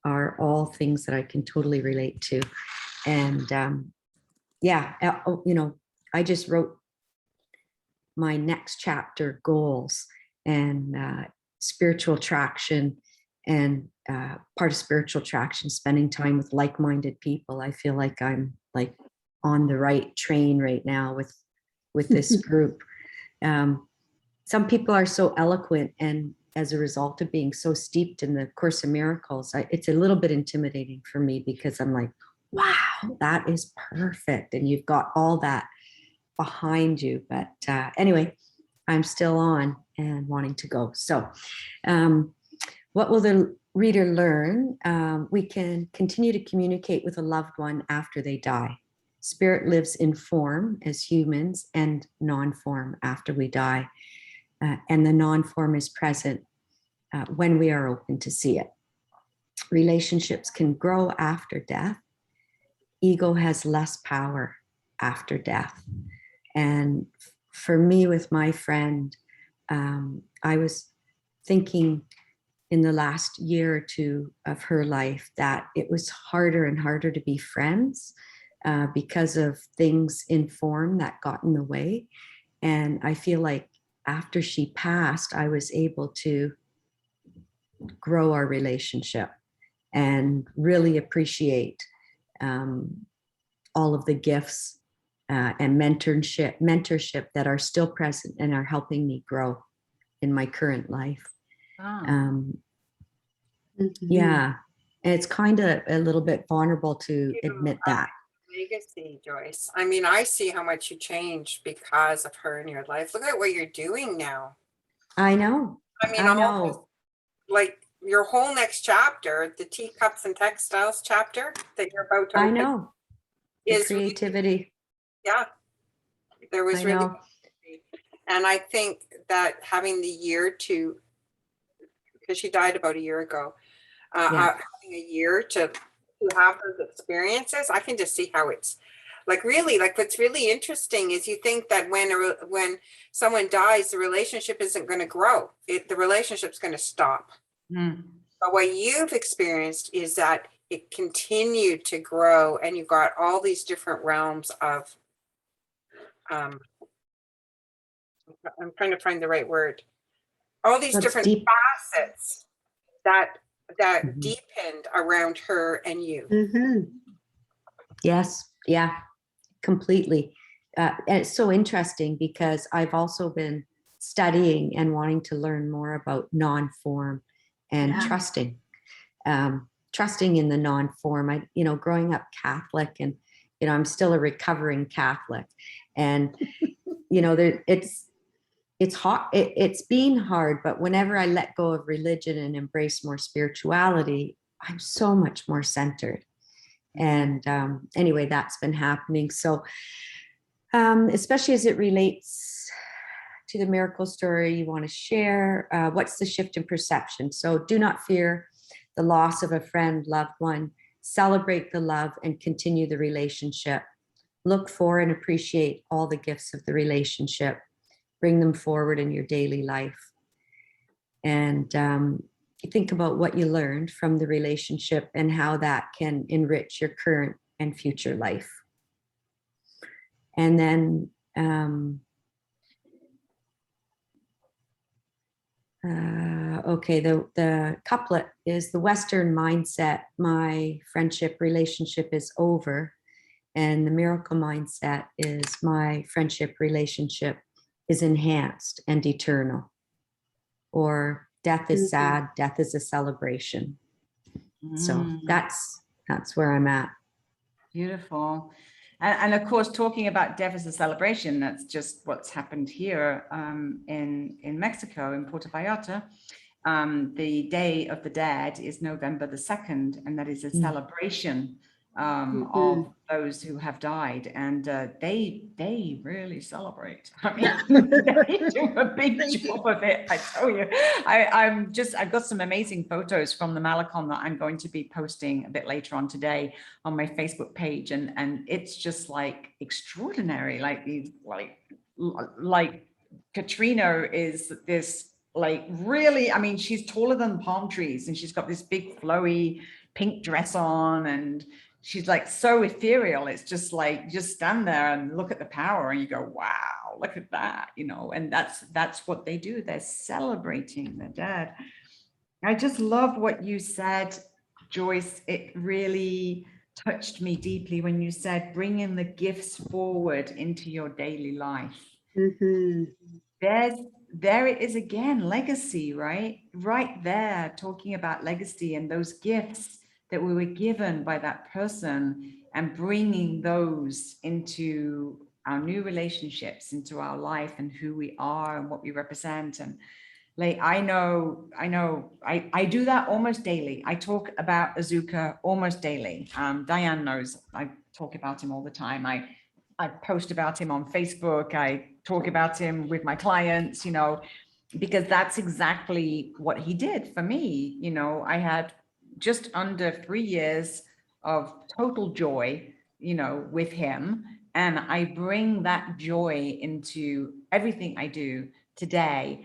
are all things that I can totally relate to. And I just wrote my next chapter goals and spiritual traction and part of spiritual traction, spending time with like-minded people. I feel like I'm like on the right train right now with this group. Some people are so eloquent, and as a result of being so steeped in the Course in Miracles, it's a little bit intimidating for me because I'm like, wow, that is perfect. And you've got all that behind you. But anyway, I'm still on and wanting to go. So what will the reader learn? We can continue to communicate with a loved one after they die. Spirit lives in form as humans and non-form after we die. And the non-form is present when we are open to see it. Relationships can grow after death. Ego has less power after death. And for me, with my friend, I was thinking in the last year or two of her life that it was harder and harder to be friends because of things in form that got in the way. And I feel like after she passed, I was able to grow our relationship and really appreciate all of the gifts and mentorship that are still present and are helping me grow in my current life. Yeah, and it's kind of a little bit vulnerable to admit that.
Legacy, Joyce. I mean, I see how much you changed because of her in your life. Look at what you're doing now.
I know.
I mean,
I
almost
know.
like your whole next chapter, the teacups and textiles chapter that you're about to
I
open
know. The
is really-
creativity.
yeah, there was
I
really,
know.
and I think that having the year to, because she died about a year ago,
Yeah.
having a year to have those experiences, I can just see how it's like really, like what's really interesting is you think that when someone dies, the relationship isn't going to grow. The relationship's going to stop. But what you've experienced is that it continued to grow, and you got all these different realms of, I'm trying to find the right word, all these
That's
different
deep.
facets that
Mhm.
deepened around her and you.
Mhm.
Yes. Yeah, completely. And it's so interesting because I've also been studying and wanting to learn more about non-form and
Yeah.
trusting. Trusting in the non-form. I, growing up Catholic, and I'm still a recovering Catholic, and it's hard. It's been hard, but whenever I let go of religion and embrace more spirituality, I'm so much more centered. And anyway, that's been happening. So, especially as it relates to the miracle story you want to share, what's the shift in perception? So, do not fear the loss of a friend, loved one. Celebrate the love and continue the relationship. Look for and appreciate all the gifts of the relationship. Bring them forward in your daily life. And think about what you learned from the relationship and how that can enrich your current and future life. And then okay, the couplet is the Western mindset, my friendship relationship is over. And the miracle mindset is my friendship relationship is enhanced and eternal. Or death is sad, death is a celebration. So that's where I'm at.
Beautiful. And of course, talking about death as a celebration, that's just what's happened here in Mexico, in Puerto Vallarta. The Day of the Dead is November the 2nd, and that is a celebration of those who have died. And they really celebrate. I mean, they do a big job of it, I tell you. I've got some amazing photos from the Malecon that I'm going to be posting a bit later on today on my Facebook page, and it's just like extraordinary. Like Katrina is this like really, I mean, she's taller than palm trees, and she's got this big flowy pink dress on, and she's like so ethereal. It's just like, just stand there and look at the power and you go, wow, look at that, and that's what they do. They're celebrating the dead. I just love what you said, Joyce. It really touched me deeply when you said, bringing the gifts forward into your daily life. There it is again, legacy, right? Right there, talking about legacy and those gifts that we were given by that person, and bringing those into our new relationships, into our life, and who we are and what we represent. And like, I do that almost daily. I talk about Azuka almost daily. Diane knows I talk about him all the time. I post about him on Facebook. I talk about him with my clients, because that's exactly what he did for me. I had just under 3 years of total joy, with him. And I bring that joy into everything I do today.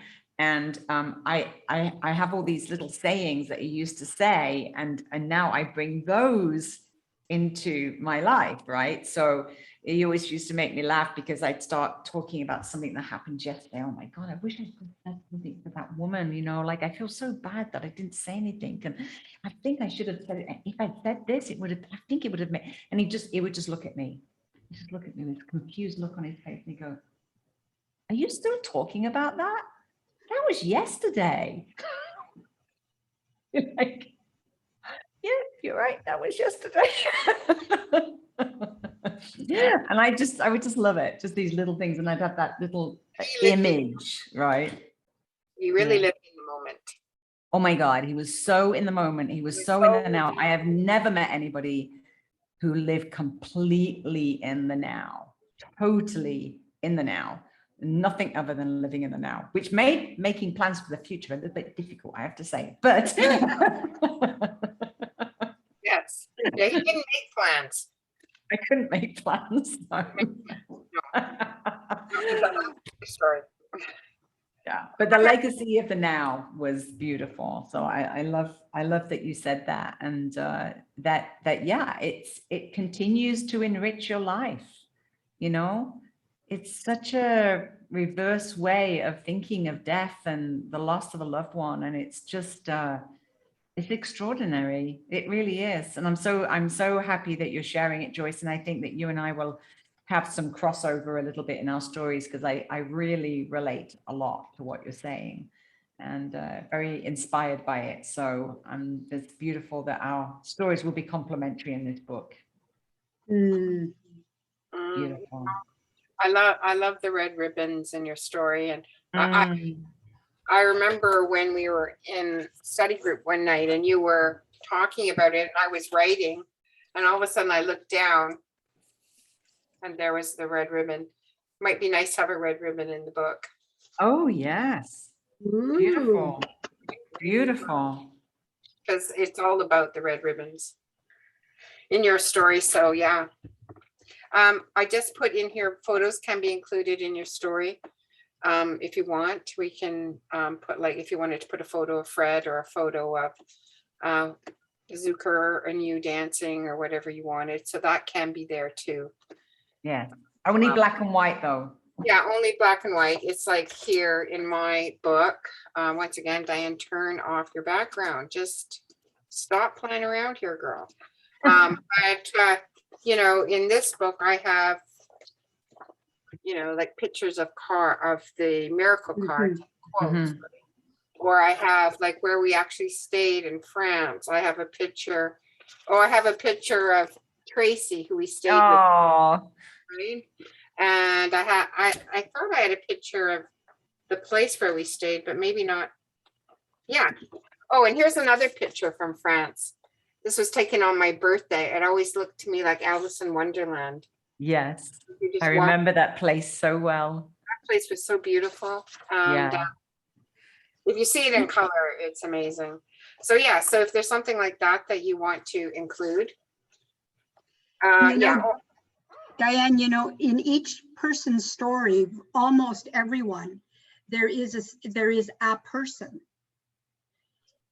And I have all these little sayings that he used to say, and now I bring those into my life, right? So he always used to make me laugh because I'd start talking about something that happened yesterday. Oh my God, I wish I could have said something to that woman, you know, like I feel so bad that I didn't say anything. And I think I should have said it. If I'd said this, it would have, I think it would have made, and he would just look at me. He'd just look at me with a confused look on his face and he'd go, are you still talking about that? That was yesterday. You're like, yeah, you're right. That was yesterday. And I would just love it. Just these little things. And I'd have that little image, right?
You really
Yeah.
live in the moment.
Oh my God. He was so in the moment. He was so in the now. I have never met anybody who lived completely in the now, totally in the now. Nothing other than living in the now, which made making plans for the future a little bit difficult, I have to say. But
Yes. Yeah, he didn't make plans.
I couldn't make plans. So.
Sorry.
Yeah, but the legacy of the now was beautiful. So I love that you said that, and that yeah, it continues to enrich your life. You know, it's such a reverse way of thinking of death and the loss of a loved one, and it's just it's extraordinary. It really is, and I'm so happy that you're sharing it, Joyce. And I think that you and I will have some crossover a little bit in our stories, because I really relate a lot to what you're saying, and very inspired by it. So it's beautiful that our stories will be complementary in this book.
Mm.
Beautiful.
I love the red ribbons in your story. And I remember when we were in study group one night and you were talking about it and I was writing, and all of a sudden I looked down and there was the red ribbon. Might be nice to have a red ribbon in the book.
Oh, yes. Beautiful. Beautiful.
Because it's all about the red ribbons in your story. So yeah. I just put in here, photos can be included in your story. If you want, we can put, like, if you wanted to put a photo of Fred or a photo of Zucker and you dancing or whatever you wanted. So that can be there too.
Yeah. Only black and white though.
Yeah, only black and white. It's like here in my book. Once again, Diane, turn off your background. Just stop playing around here, girl. But you know, in this book, I have, you know, like pictures of the miracle card quotes. Or I have like where we actually stayed in France. I have a picture, I have a picture of Tracy, who we stayed with. Right? And I thought I had a picture of the place where we stayed, but maybe not. Yeah. Oh, and here's another picture from France. This was taken on my birthday. It always looked to me like Alice in Wonderland.
Yes. I remember that place so well.
That place was so beautiful. And if you see it in color, it's amazing. So yeah, so if there's something like that you want to include.
Diane, you know, in each person's story, almost everyone, there is a person.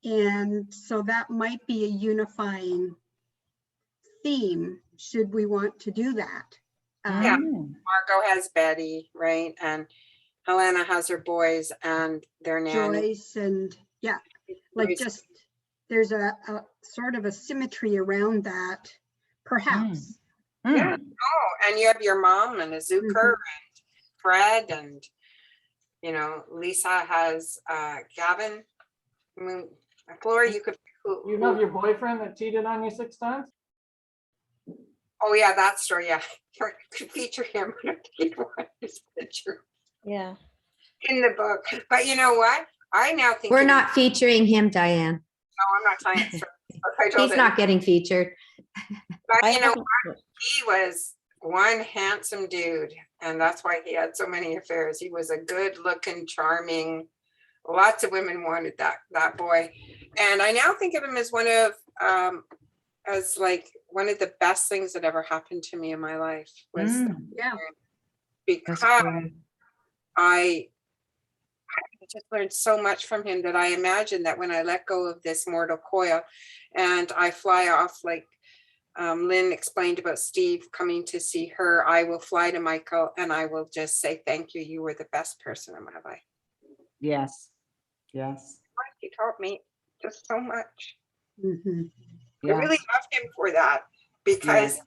And so that might be a unifying theme, should we want to do that.
Yeah, Margot has Betty, right? And Helena has her boys and their nanny.
Joyce, and yeah, like just, there's a sort of a symmetry around that, perhaps.
Yeah. Oh, and you have your mom and Azuka and Fred, and you know, Lisa has Gavin. I mean, Flora, you could.
You have your boyfriend that cheated on you 6 times?
Oh yeah, that story. Yeah, you could feature him. His picture.
Yeah.
In the book, but you know what? I now think
We're not featuring him, Diane.
No, I'm not telling you.
He's not getting featured.
But you know what? He was one handsome dude, and that's why he had so many affairs. He was a good-looking, charming. Lots of women wanted that boy, and I now think of him as one of the best things that ever happened to me in my life. Was because I just learned so much from him that I imagine that when I let go of this mortal coil and I fly off, like Lynn explained about Steve coming to see her, I will fly to Michael and I will just say, thank you. You were the best person in my life.
Yes. Yes.
He taught me just so much.
Mhm.
I
Yeah.
really love him for that because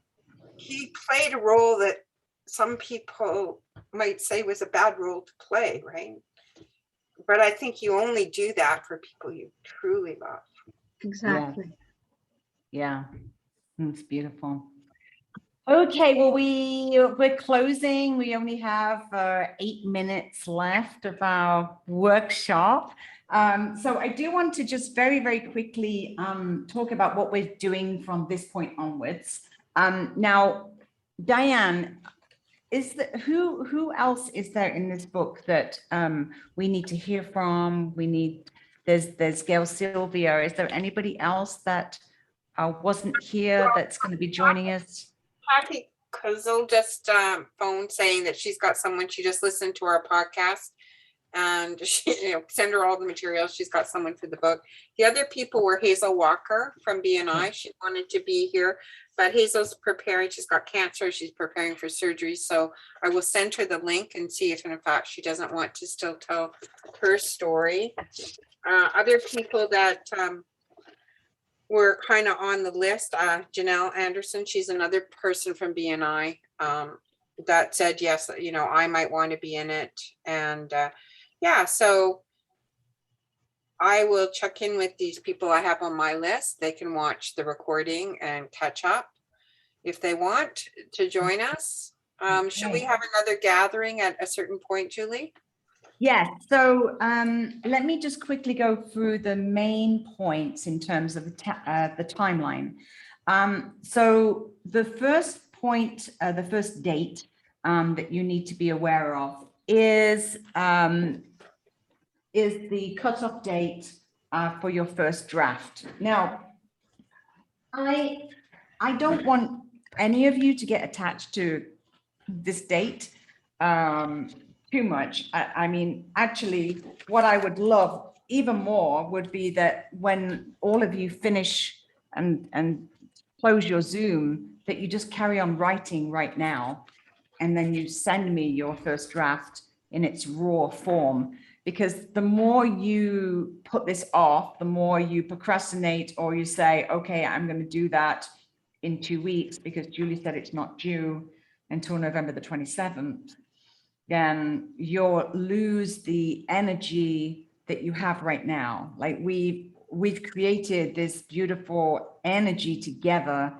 he played a role that some people might say was a bad role to play, right? But I think you only do that for people you truly love.
Exactly.
Yeah. It's beautiful. Okay, well, we're closing. We only have 8 minutes left of our workshop. So I do want to just very, very quickly talk about what we're doing from this point onwards. Now, Diane, who else is there in this book that we need to hear from? There's Gail Sylvia. Is there anybody else that wasn't here that's going to be joining us?
Patty Kuzel just phoned saying that she's got someone, she just listened to our podcast and she, send her all the materials. She's got someone for the book. The other people were Hazel Walker from BNI. She wanted to be here, but Hazel's preparing. She's got cancer. She's preparing for surgery. So I will send her the link and see if in fact she doesn't want to still tell her story. Other people that were kind of on the list, Janelle Anderson, she's another person from BNI that said, yes, I might want to be in it. And yeah, so I will check in with these people I have on my list. They can watch the recording and catch up if they want to join us. Should we have another gathering at a certain point, Julie?
Yes, so let me just quickly go through the main points in terms of the timeline. So the first point, the first date that you need to be aware of is the cutoff date for your first draft. Now, I don't want any of you to get attached to this date too much. I mean, actually, what I would love even more would be that when all of you finish and close your Zoom, that you just carry on writing right now, and then you send me your first draft in its raw form. Because the more you put this off, the more you procrastinate, or you say, okay, I'm going to do that in 2 weeks because Julie said it's not due until November the 27th, then you'll lose the energy that you have right now. Like we've created this beautiful energy together,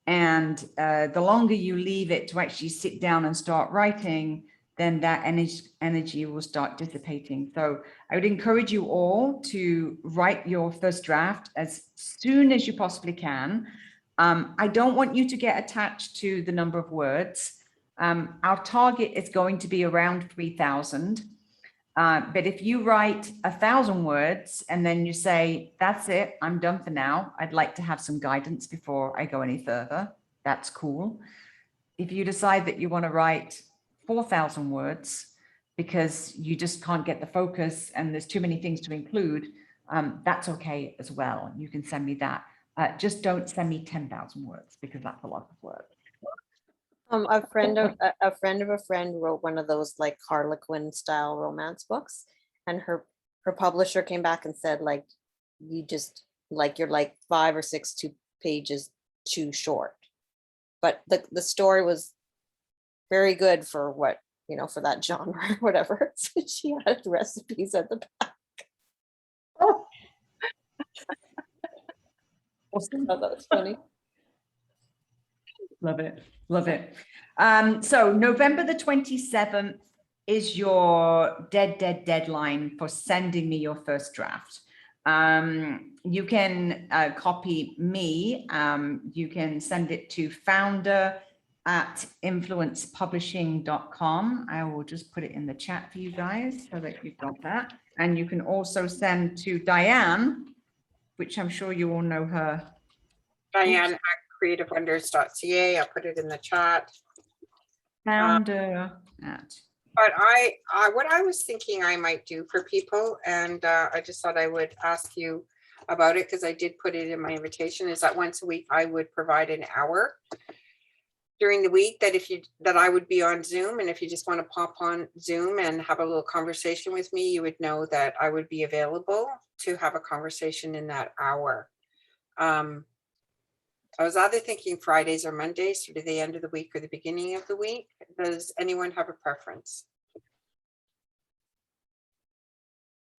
and the longer you leave it to actually sit down and start writing, then that energy will start dissipating. So I would encourage you all to write your first draft as soon as you possibly can. I don't want you to get attached to the number of words. Our target is going to be around 3,000. But if you write 1,000 words and then you say, that's it, I'm done for now, I'd like to have some guidance before I go any further, that's cool. If you decide that you want to write 4,000 words because you just can't get the focus and there's too many things to include, that's okay as well. You can send me that. Just don't send me 10,000 words because that's a lot of work.
A friend of a friend wrote one of those like Harlequin style romance books, and her publisher came back and said, like, you're like 5 or 6 pages too short. But the story was very good for what, for that genre or whatever. So she had recipes at the back.
Oh.
I thought that was funny.
Love it. Love it. So November the 27th is your deadline for sending me your first draft. You can copy me. You can send it to founder@influencepublishing.com. I will just put it in the chat for you guys so that you've got that. And you can also send to Diane, which I'm sure you all know her.
Diane at creativewonders.ca. I'll put it in the chat.
Founder at
But what I was thinking I might do for people, and I just thought I would ask you about it because I did put it in my invitation, is that once a week I would provide an hour during the week that I would be on Zoom. And if you just want to pop on Zoom and have a little conversation with me, you would know that I would be available to have a conversation in that hour. I was either thinking Fridays or Mondays, sort of the end of the week or the beginning of the week. Does anyone have a preference?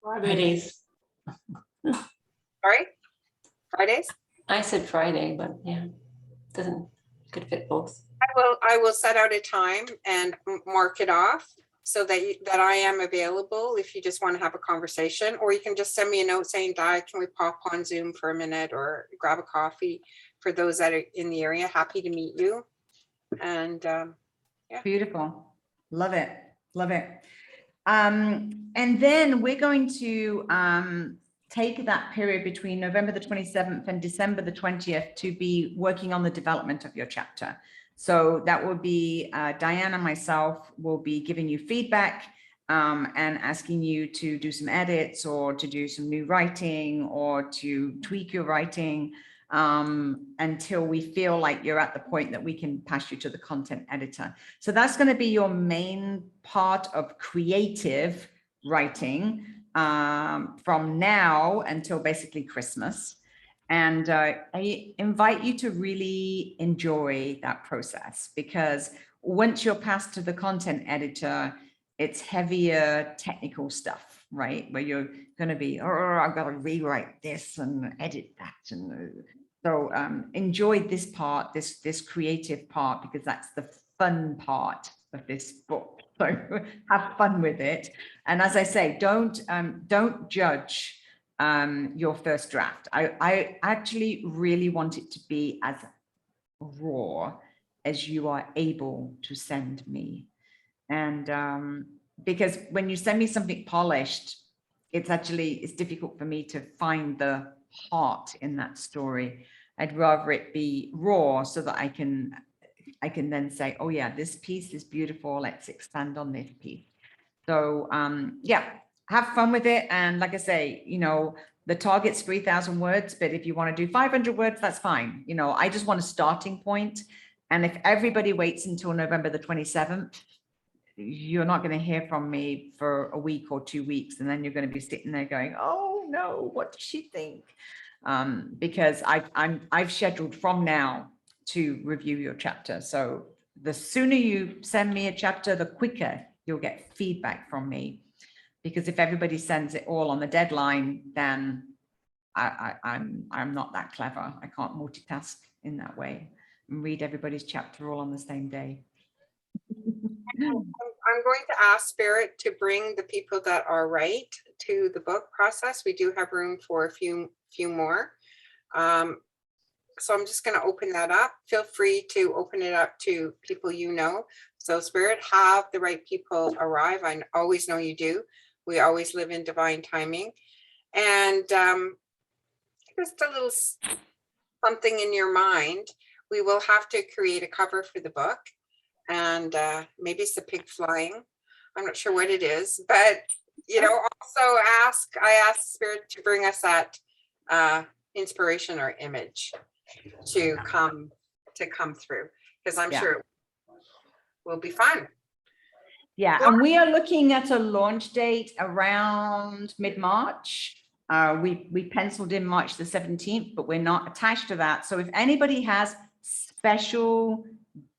Fridays.
Sorry? Fridays?
I said Friday, but yeah, could fit both.
I will set out a time and mark it off so that that I am available if you just want to have a conversation, or you can just send me a note saying, Di, can we pop on Zoom for a minute or grab a coffee? For those that are in the area, happy to meet you. And yeah.
Beautiful. Love it. Love it. And then we're going to take that period between November the 27th and December the 20th to be working on the development of your chapter. So that will be Diane and myself will be giving you feedback and asking you to do some edits or to do some new writing or to tweak your writing until we feel like you're at the point that we can pass you to the content editor. So that's going to be your main part of creative writing from now until basically Christmas. And I invite you to really enjoy that process, because once you're passed to the content editor, it's heavier technical stuff, right? Where you're going to be, oh, I've got to rewrite this and edit that. And so enjoy this part, this creative part, because that's the fun part of this book. So have fun with it. And as I say, don't judge your first draft. I actually really want it to be as raw as you are able to send me. And because when you send me something polished, it's difficult for me to find the heart in that story. I'd rather it be raw so that I can then say, oh yeah, this piece is beautiful. Let's expand on this piece. So yeah, have fun with it. And like I say, the target's 3,000 words, but if you want to do 500 words, that's fine. I just want a starting point. And if everybody waits until November the 27th, you're not going to hear from me for a week or 2 weeks. And then you're going to be sitting there going, oh no, what does she think? Because I've scheduled from now to review your chapter. So the sooner you send me a chapter, the quicker you'll get feedback from me. Because if everybody sends it all on the deadline, then I'm not that clever. I can't multitask in that way and read everybody's chapter all on the same day.
I'm going to ask Spirit to bring the people that are right to the book process. We do have room for a few more. So I'm just going to open that up. Feel free to open it up to people So Spirit, have the right people arrive. I always know you do. We always live in divine timing. And just a little something in your mind. We will have to create a cover for the book. And maybe it's a pig flying. I'm not sure what it is, but also I asked Spirit to bring us that inspiration or image to come through, because I'm sure it will be fun.
Yeah, and we are looking at a launch date around mid-March. We penciled in March the 17th, but we're not attached to that. So if anybody has special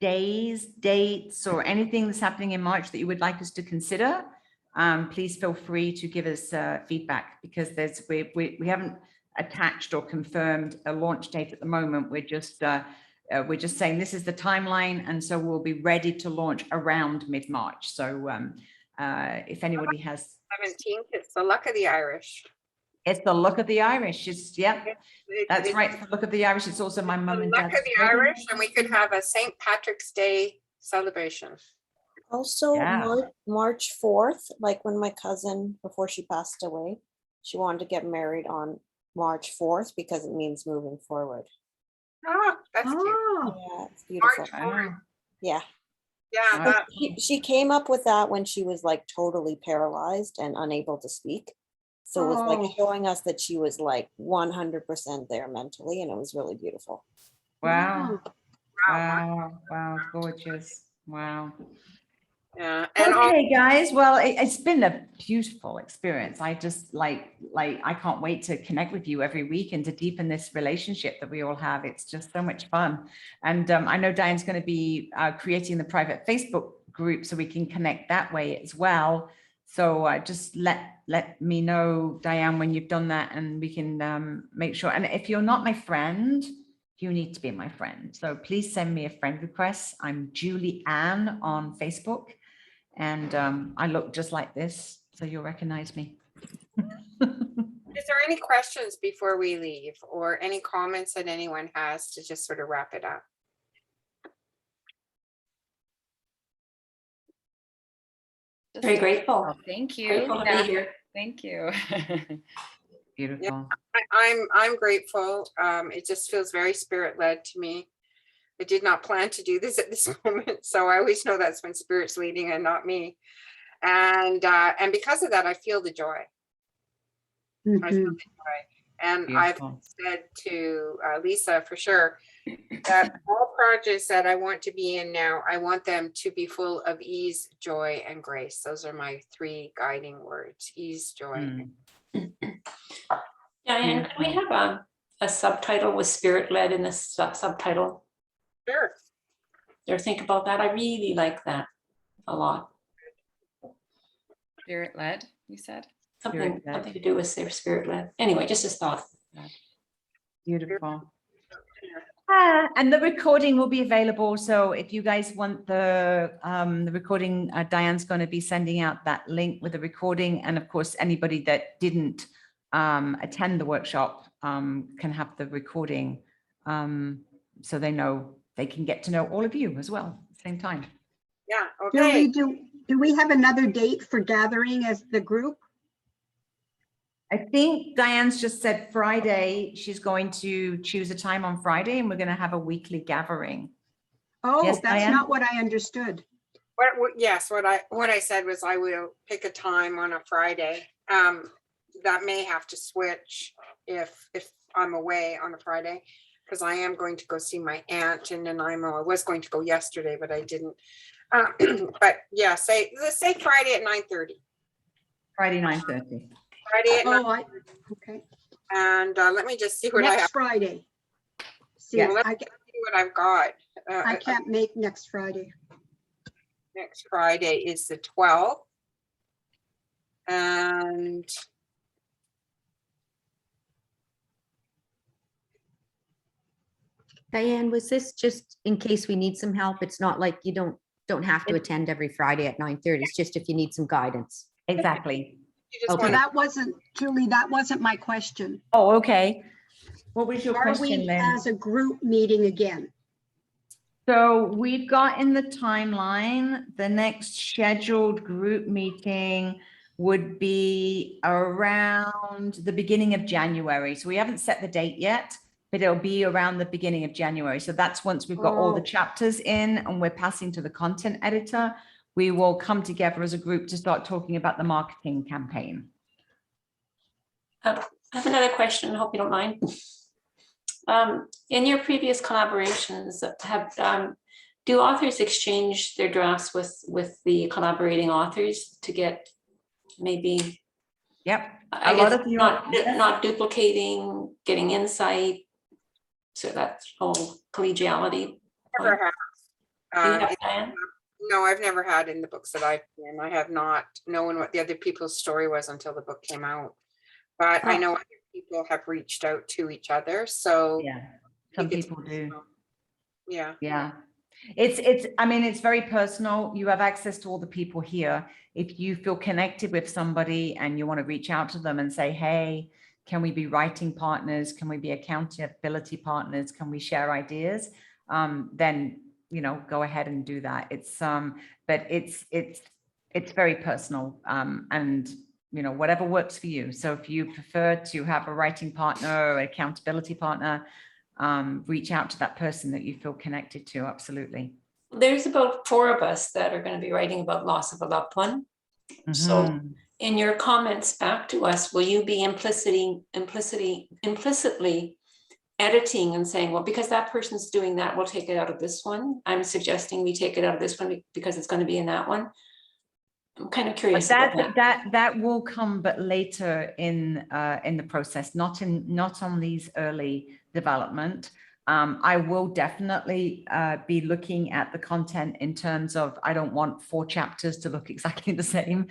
days, dates, or anything that's happening in March that you would like us to consider, please feel free to give us feedback, because we haven't attached or confirmed a launch date at the moment. We're just saying this is the timeline, and so we'll be ready to launch around mid-March. So if anybody has
17th, it's the luck of the Irish.
It's the look of the Irish. That's right. It's the look of the Irish. It's also my mum and dad's
luck of the Irish, and we could have a St. Patrick's Day celebration.
Also, March 4th, like when my cousin, before she passed away, she wanted to get married on March 4th because it means moving forward.
Oh, that's cute.
Yeah, it's beautiful.
March 4th.
Yeah.
Yeah, that,
She came up with that when she was like totally paralyzed and unable to speak. So it was like
Oh.
showing us that she was like 100% there mentally, and it was really beautiful.
Wow.
wow.
Wow. Gorgeous. Wow.
Yeah, and all,
Okay, guys. Well, it's been a beautiful experience. I just like I can't wait to connect with you every week and to deepen this relationship that we all have. It's just so much fun. And I know Diane's going to be creating the private Facebook group so we can connect that way as well. So just let me know, Diane, when you've done that, and we can make sure. And if you're not my friend, you need to be my friend. So please send me a friend request. I'm Julie Ann on Facebook. And I look just like this, so you'll recognize me.
is there any questions before we leave, or any comments that anyone has to just sort of wrap it up?
Very grateful.
Oh, thank you.
Grateful to be
Yeah,
here.
thank you.
Beautiful.
I'm grateful. It just feels very spirit led to me. I did not plan to do this at this moment, so I always know that's when spirit's leading and not me. And because of that, I feel the joy. I feel
Mhm.
the joy. And I've
Beautiful.
said to Lisa for sure that all projects that I want to be in now, I want them to be full of ease, joy, and grace. Those are my 3 guiding words: ease, joy.
Mm.
Diane, can we have a subtitle with spirit led in this subtitle?
Sure.
Or think about that. I really like that a lot.
Spirit led, you said?
Something
Spirit-led.
to do with their spirit led. Anyway, just a thought.
Beautiful. And the recording will be available. So if you guys want the recording, Diane's going to be sending out that link with the recording. And of course, anybody that didn't attend the workshop can have the recording, so they can get to know all of you as well at the same time.
Yeah.
Julie,
Okay.
do we have another date for gathering as the group?
I think Diane's just said Friday. She's going to choose a time on Friday, and we're going to have a weekly gathering.
Oh,
Yes,
that's
Diane?
not what I understood.
Yes, what I said was I will pick a time on a Friday. That may have to switch if I'm away on a Friday, because I am going to go see my aunt in Nanaimo. I was going to go yesterday, but I didn't. But yeah, let's say Friday at 9:30.
Friday, 9:30.
Friday at 9,
Oh, okay.
and let me just see what I
Next
have.
Friday. See,
Yes.
Let's see what I've got.
I can't make next Friday.
Next Friday is the 12th. And
Diane, was this just in case we need some help? It's not like you don't have to attend every Friday at 9:30. It's just if you need some guidance.
Exactly.
you just
Okay.
want
That wasn't, Julie, that wasn't my question.
Oh, okay. What was your
Are
question
we
then?
as a group meeting again?
So we've got in the timeline, the next scheduled group meeting would be around the beginning of January. So we haven't set the date yet, but it'll be around the beginning of January. So that's once we've got all the
Oh.
chapters in and we're passing to the content editor, we will come together as a group to start talking about the marketing campaign.
I have another question. I hope you don't mind. In your previous collaborations, do authors exchange their drafts with the collaborating authors to get maybe?
Yep.
I
A lot
guess
of your-
not duplicating, getting insight. So that's whole collegiality.
never have.
Do you
Um,
have, Diane?
No, I've never had in the books that I've been. I have not known what the other people's story was until the book came out. But I
Oh.
know other people have reached out to each other. So
Yeah,
I
some
think it's
people do.
personal. Yeah.
Yeah. I mean, it's very personal. You have access to all the people here. If you feel connected with somebody and you want to reach out to them and say, hey, can we be writing partners? Can we be accountability partners? Can we share ideas? Then, go ahead and do that. But it's very personal. And whatever works for you. So if you prefer to have a writing partner or accountability partner, reach out to that person that you feel connected to. Absolutely.
There's about 4 of us that are going to be writing about loss of a loved one. So
Mhm.
in your comments back to us, will you be implicitly editing and saying, well, because that person's doing that, we'll take it out of this one. I'm suggesting we take it out of this one because it's going to be in that one. I'm kind of
But
curious about that.
that will come, but later in the process, not on these early development. I will definitely be looking at the content in terms of, I don't want 4 chapters to look exactly the same.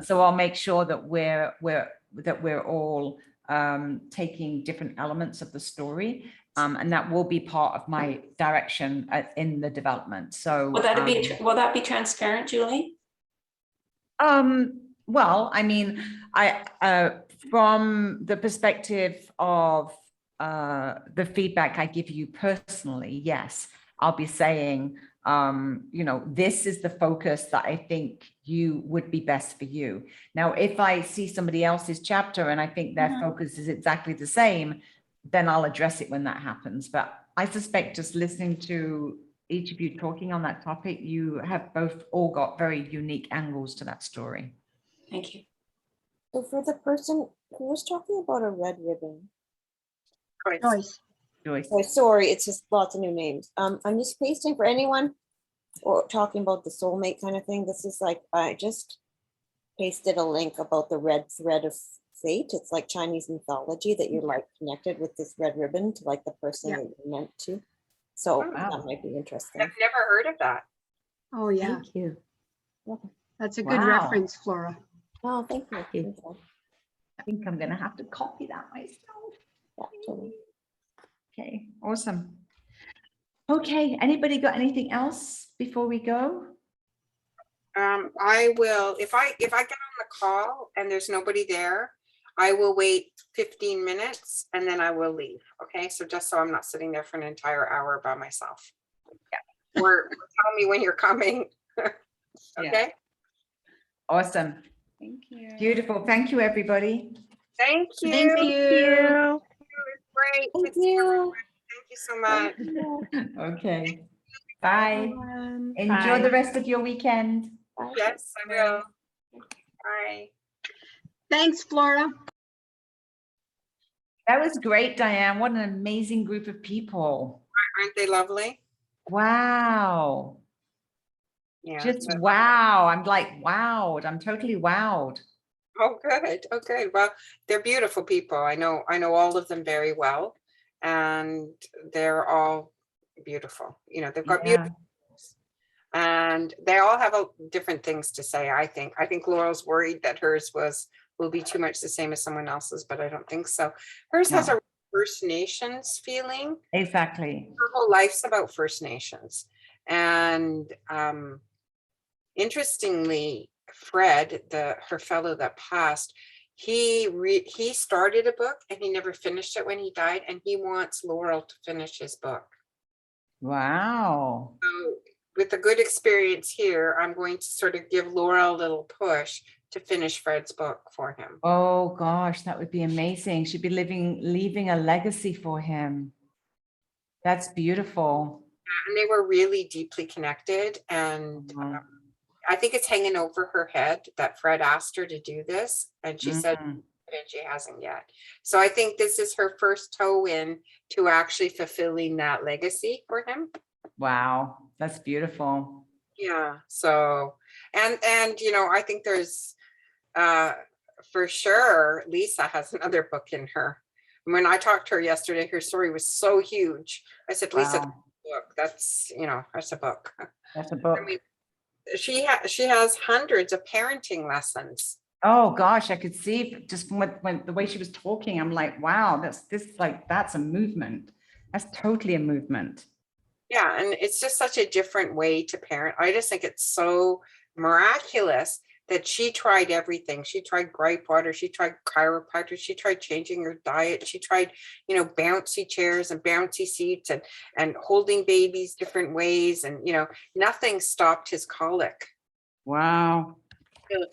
So I'll make sure that we're all taking different elements of the story, and that will be part of my direction in the development. So
Will that be transparent, Julie?
Well, I mean, from the perspective of the feedback I give you personally, yes, I'll be saying, this is the focus that I think would be best for you. Now, if I see somebody else's chapter and I think their focus is exactly the same, then I'll address it when that happens. But I suspect just listening to each of you talking on that topic, you have both all got very unique angles to that story.
Thank you.
So for the person who was talking about a red ribbon,
Joyce.
Joyce.
oh, sorry, it's just lots of new names. I'm just pasting for anyone or talking about the soulmate kind of thing. This is like, I just pasted a link about the red thread of fate. It's like Chinese mythology that you're like connected with this red ribbon to like the person that you're meant to. So that might be interesting.
I've never heard of that.
Oh, yeah.
Thank you.
That's a good
Wow.
reference, Flora.
Oh, thank you.
Thank you.
I think I'm going to have to copy that myself.
Yeah, totally.
Okay, awesome. Okay, anybody got anything else before we go?
I will, if I get on the call and there's nobody there, I will wait 15 minutes and then I will leave. Okay, so just so I'm not sitting there for an entire hour by myself. Yeah. Or tell me when you're coming. Okay.
Awesome.
Thank you.
Beautiful. Thank you, everybody.
Thank you.
Thank you.
Great.
Thank you.
Thank you so much.
Okay. Bye.
Everyone.
Enjoy the rest of your weekend.
Bye.
Yes, I will. Bye.
Thanks, Flora.
That was great, Diane. What an amazing group of people.
Aren't they lovely?
Wow.
Yeah.
Just wow. I'm like wowed. I'm totally wowed.
Oh, good. Okay. Well, they're beautiful people. I know all of them very well, and they're all beautiful. They've got beautiful, and they all have different things to say. I think Laurel's worried that hers will be too much the same as someone else's, but I don't think so. Hers has a First Nations feeling.
Exactly.
Her whole life's about First Nations, and interestingly, Fred, her fellow that passed, he started a book and he never finished it when he died, and he wants Laurel to finish his book.
Wow.
So with the good experience here, I'm going to sort of give Laurel a little push to finish Fred's book for him.
Oh gosh, that would be amazing. She'd be leaving a legacy for him. That's beautiful.
And they were really deeply connected, and I think it's hanging over her head that Fred asked her to do this, and she said and she hasn't yet. So I think this is her first toe in to actually fulfilling that legacy for him.
Wow, that's beautiful.
Yeah. So and I think there's for sure Lisa has another book in her. When I talked to her yesterday, her story was so huge. I said, Lisa, book. That's that's a book.
That's a book.
I mean, she has hundreds of parenting lessons.
Oh gosh, I could see just from when the way she was talking, I'm like, wow, that's a movement. That's totally a movement.
Yeah, and it's just such a different way to parent. I just think it's so miraculous that she tried everything. She tried gripe water, she tried chiropractor, she tried changing her diet, she tried, bouncy chairs and bouncy seats and holding babies different ways, and nothing stopped his colic.
Wow.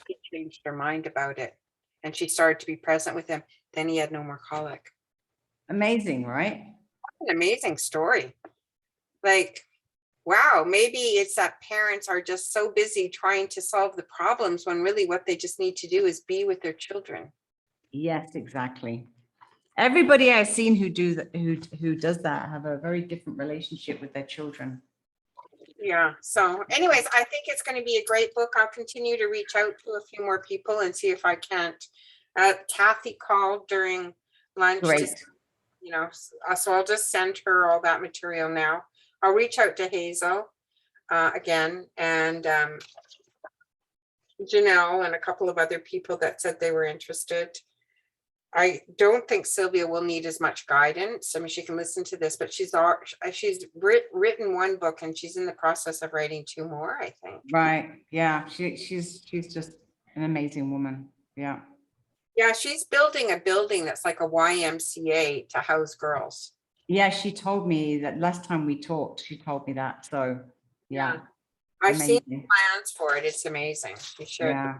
She changed her mind about it, and she started to be present with him. Then he had no more colic.
Amazing, right?
An amazing story. Like, wow, maybe it's that parents are just so busy trying to solve the problems when really what they just need to do is be with their children.
Yes, exactly. Everybody I've seen who do that, who does that, have a very different relationship with their children.
Yeah. So anyways, I think it's going to be a great book. I'll continue to reach out to a few more people and see if I can't. Kathy called during lunch.
Great.
You know, so I'll just send her all that material now. I'll reach out to Hazel again, and Janelle and a couple of other people that said they were interested. I don't think Sylvia will need as much guidance. I mean, she can listen to this, but she's written one book and she's in the process of writing 2 more, I think.
Right. Yeah. She's just an amazing woman. Yeah.
Yeah, she's building a building that's like a YMCA to house girls.
Yeah. She told me that last time we talked, she told me that. So yeah.
I've seen
Amazing.
plans for it. It's amazing. You should.
Yeah.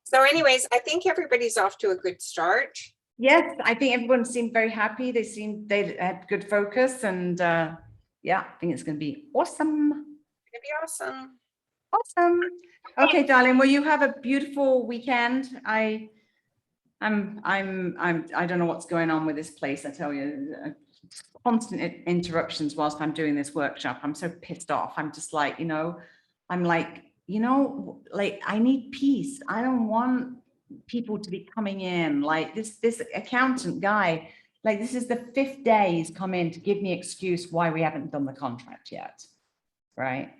So anyways, I think everybody's off to a good start.
Yes, I think everyone seemed very happy. They had good focus, and yeah, I think it's going to be awesome.
It'd be awesome.
Awesome. Okay, darling. Well, you have a beautiful weekend. I don't know what's going on with this place. I tell you, constant interruptions whilst I'm doing this workshop. I'm so pissed off. I'm just like, I'm like, like I need peace. I don't want people to be coming in like this accountant guy. Like this is the 5th day he's come in to give me excuse why we haven't done the contract yet. Right.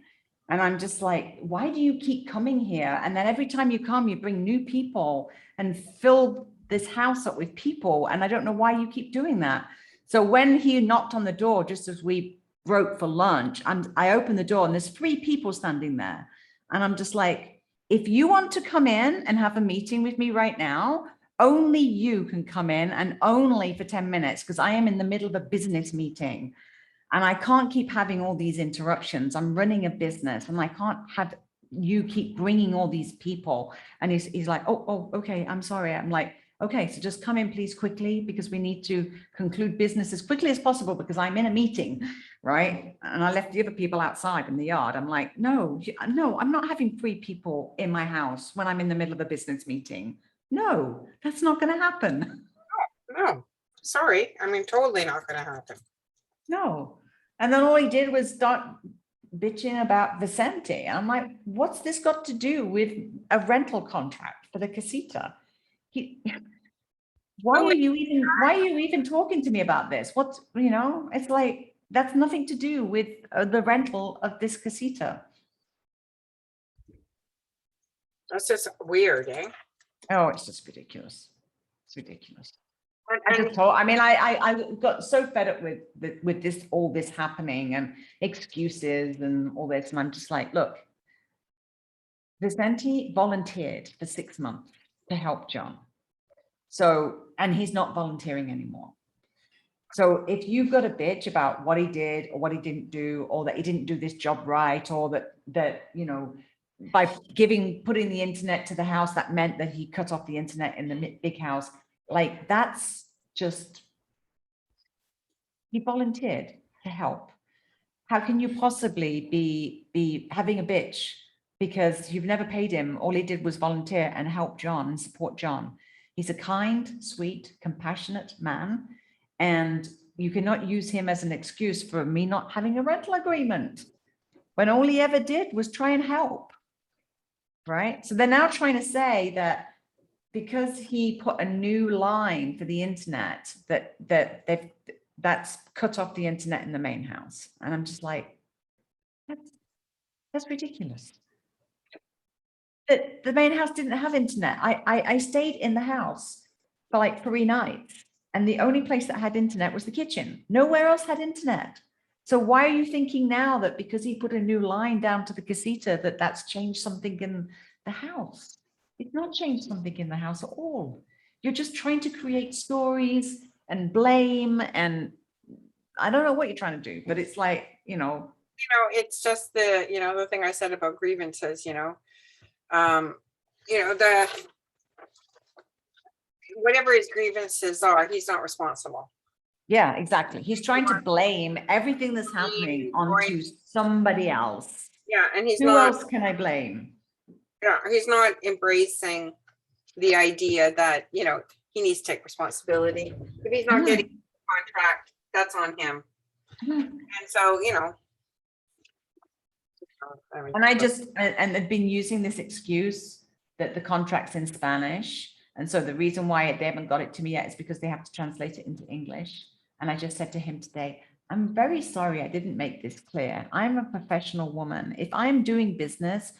And I'm just like, why do you keep coming here? And then every time you come, you bring new people and fill this house up with people. And I don't know why you keep doing that. So when he knocked on the door, just as we broke for lunch, I opened the door and there's 3 people standing there. And I'm just like, if you want to come in and have a meeting with me right now, only you can come in, and only for 10 minutes, because I am in the middle of a business meeting and I can't keep having all these interruptions. I'm running a business and I can't have you keep bringing all these people. And he's like, oh, okay, I'm sorry. I'm like, okay, so just come in, please, quickly, because we need to conclude business as quickly as possible because I'm in a meeting, right? And I left the other people outside in the yard. I'm like, no, I'm not having 3 people in my house when I'm in the middle of a business meeting. No, that's not going to happen.
No, sorry. I mean, totally not going to happen.
No. And then all he did was start bitching about Vicente. I'm like, what's this got to do with a rental contract for the casita? Why are you even talking to me about this? What's, it's like, that's nothing to do with the rental of this casita.
That's just weird, eh?
Oh, it's just ridiculous. It's ridiculous. I got so fed up with all this happening and excuses and all this. And I'm just like, look, Vicente volunteered for 6 months to help John. So, and he's not volunteering anymore. So if you've got a bitch about what he did or what he didn't do, or that he didn't do this job right, or that by putting the internet to the house, that meant that he cut off the internet in the big house, like that's just, he volunteered to help. How can you possibly be having a bitch because you've never paid him? All he did was volunteer and help John and support John. He's a kind, sweet, compassionate man, and you cannot use him as an excuse for me not having a rental agreement when all he ever did was try and help, right? So they're now trying to say that because he put a new line for the internet, that's cut off the internet in the main house. And I'm just like, that's ridiculous. The main house didn't have internet. I stayed in the house for like 3 nights, and the only place that had internet was the kitchen. Nowhere else had internet. So why are you thinking now that because he put a new line down to the casita that's changed something in the house? It's not changed something in the house at all. You're just trying to create stories and blame, and I don't know what you're trying to do, but it's like,
it's just the thing I said about grievances, whatever his grievances are, he's not responsible.
Yeah, exactly. He's trying to blame everything that's happening onto somebody else.
Yeah, and he's
Who
not,
else can I blame?
yeah, he's not embracing the idea that, you know, he needs to take responsibility. If he's not getting a contract, that's on him. And so, you know.
And I just, and they've been using this excuse that the contract's in Spanish. And so the reason why they haven't got it to me yet is because they have to translate it into English. And I just said to him today, I'm very sorry I didn't make this clear. I'm a professional woman. If I'm doing business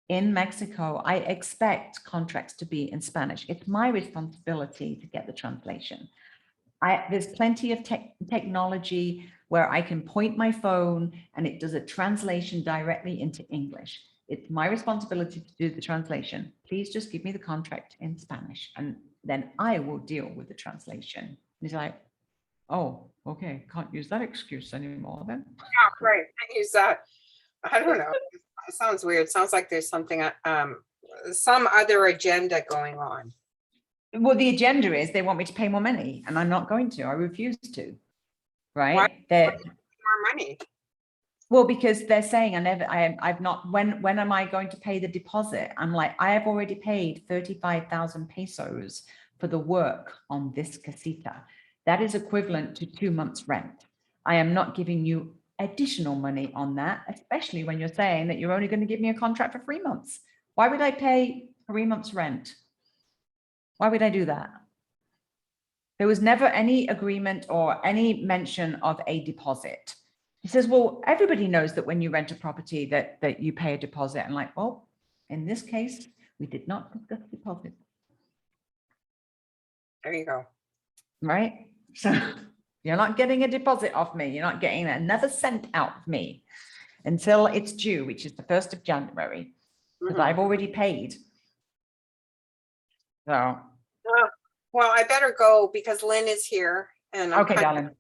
in Mexico, I expect contracts to be in Spanish. It's my responsibility to get the translation. There's plenty of technology where I can point my phone and it does a translation directly into English. It's my responsibility to do the translation. Please just give me the contract in Spanish and then I will deal with the translation. And he's like, oh, okay, can't use that excuse anymore then.
Yeah, right. I use that. I don't know. It sounds weird. It sounds like there's something, some other agenda going on.
Well, the agenda is they want me to pay more money and I'm not going to. I refuse to. Right?
Why?
They're,
More money.
well, because they're saying I've not, when am I going to pay the deposit? I'm like, I have already paid 35,000 pesos for the work on this casita. That is equivalent to 2 months rent. I am not giving you additional money on that, especially when you're saying that you're only going to give me a contract for 3 months. Why would I pay 3 months rent? Why would I do that? There was never any agreement or any mention of a deposit. He says, well, everybody knows that when you rent a property that you pay a deposit. And like, well, in this case, we did not discuss deposit.
There you go.
Right? So you're not getting a deposit off me. You're not getting another cent out of me until it's due, which is the 1st of January, because I've already paid. So.
Well, I better go because Lynn is here and
Okay, darling.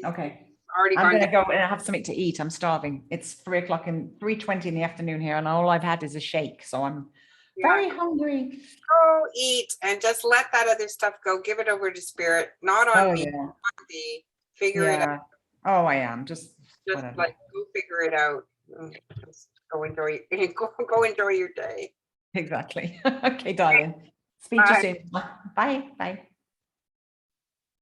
Okay.
Already
I'm
gone.
gonna go and have something to eat. I'm starving. It's 3:20 in the afternoon here, and all I've had is a shake. So I'm very hungry.
Go eat and just let that other stuff go. Give it over to spirit, not on me.
Yeah.
On the figure it out.
Oh, I am. Just whatever.
Like go figure it out. Just go enjoy. Go enjoy your day.
Exactly. Okay, darling. Speak to you soon. Bye. Bye.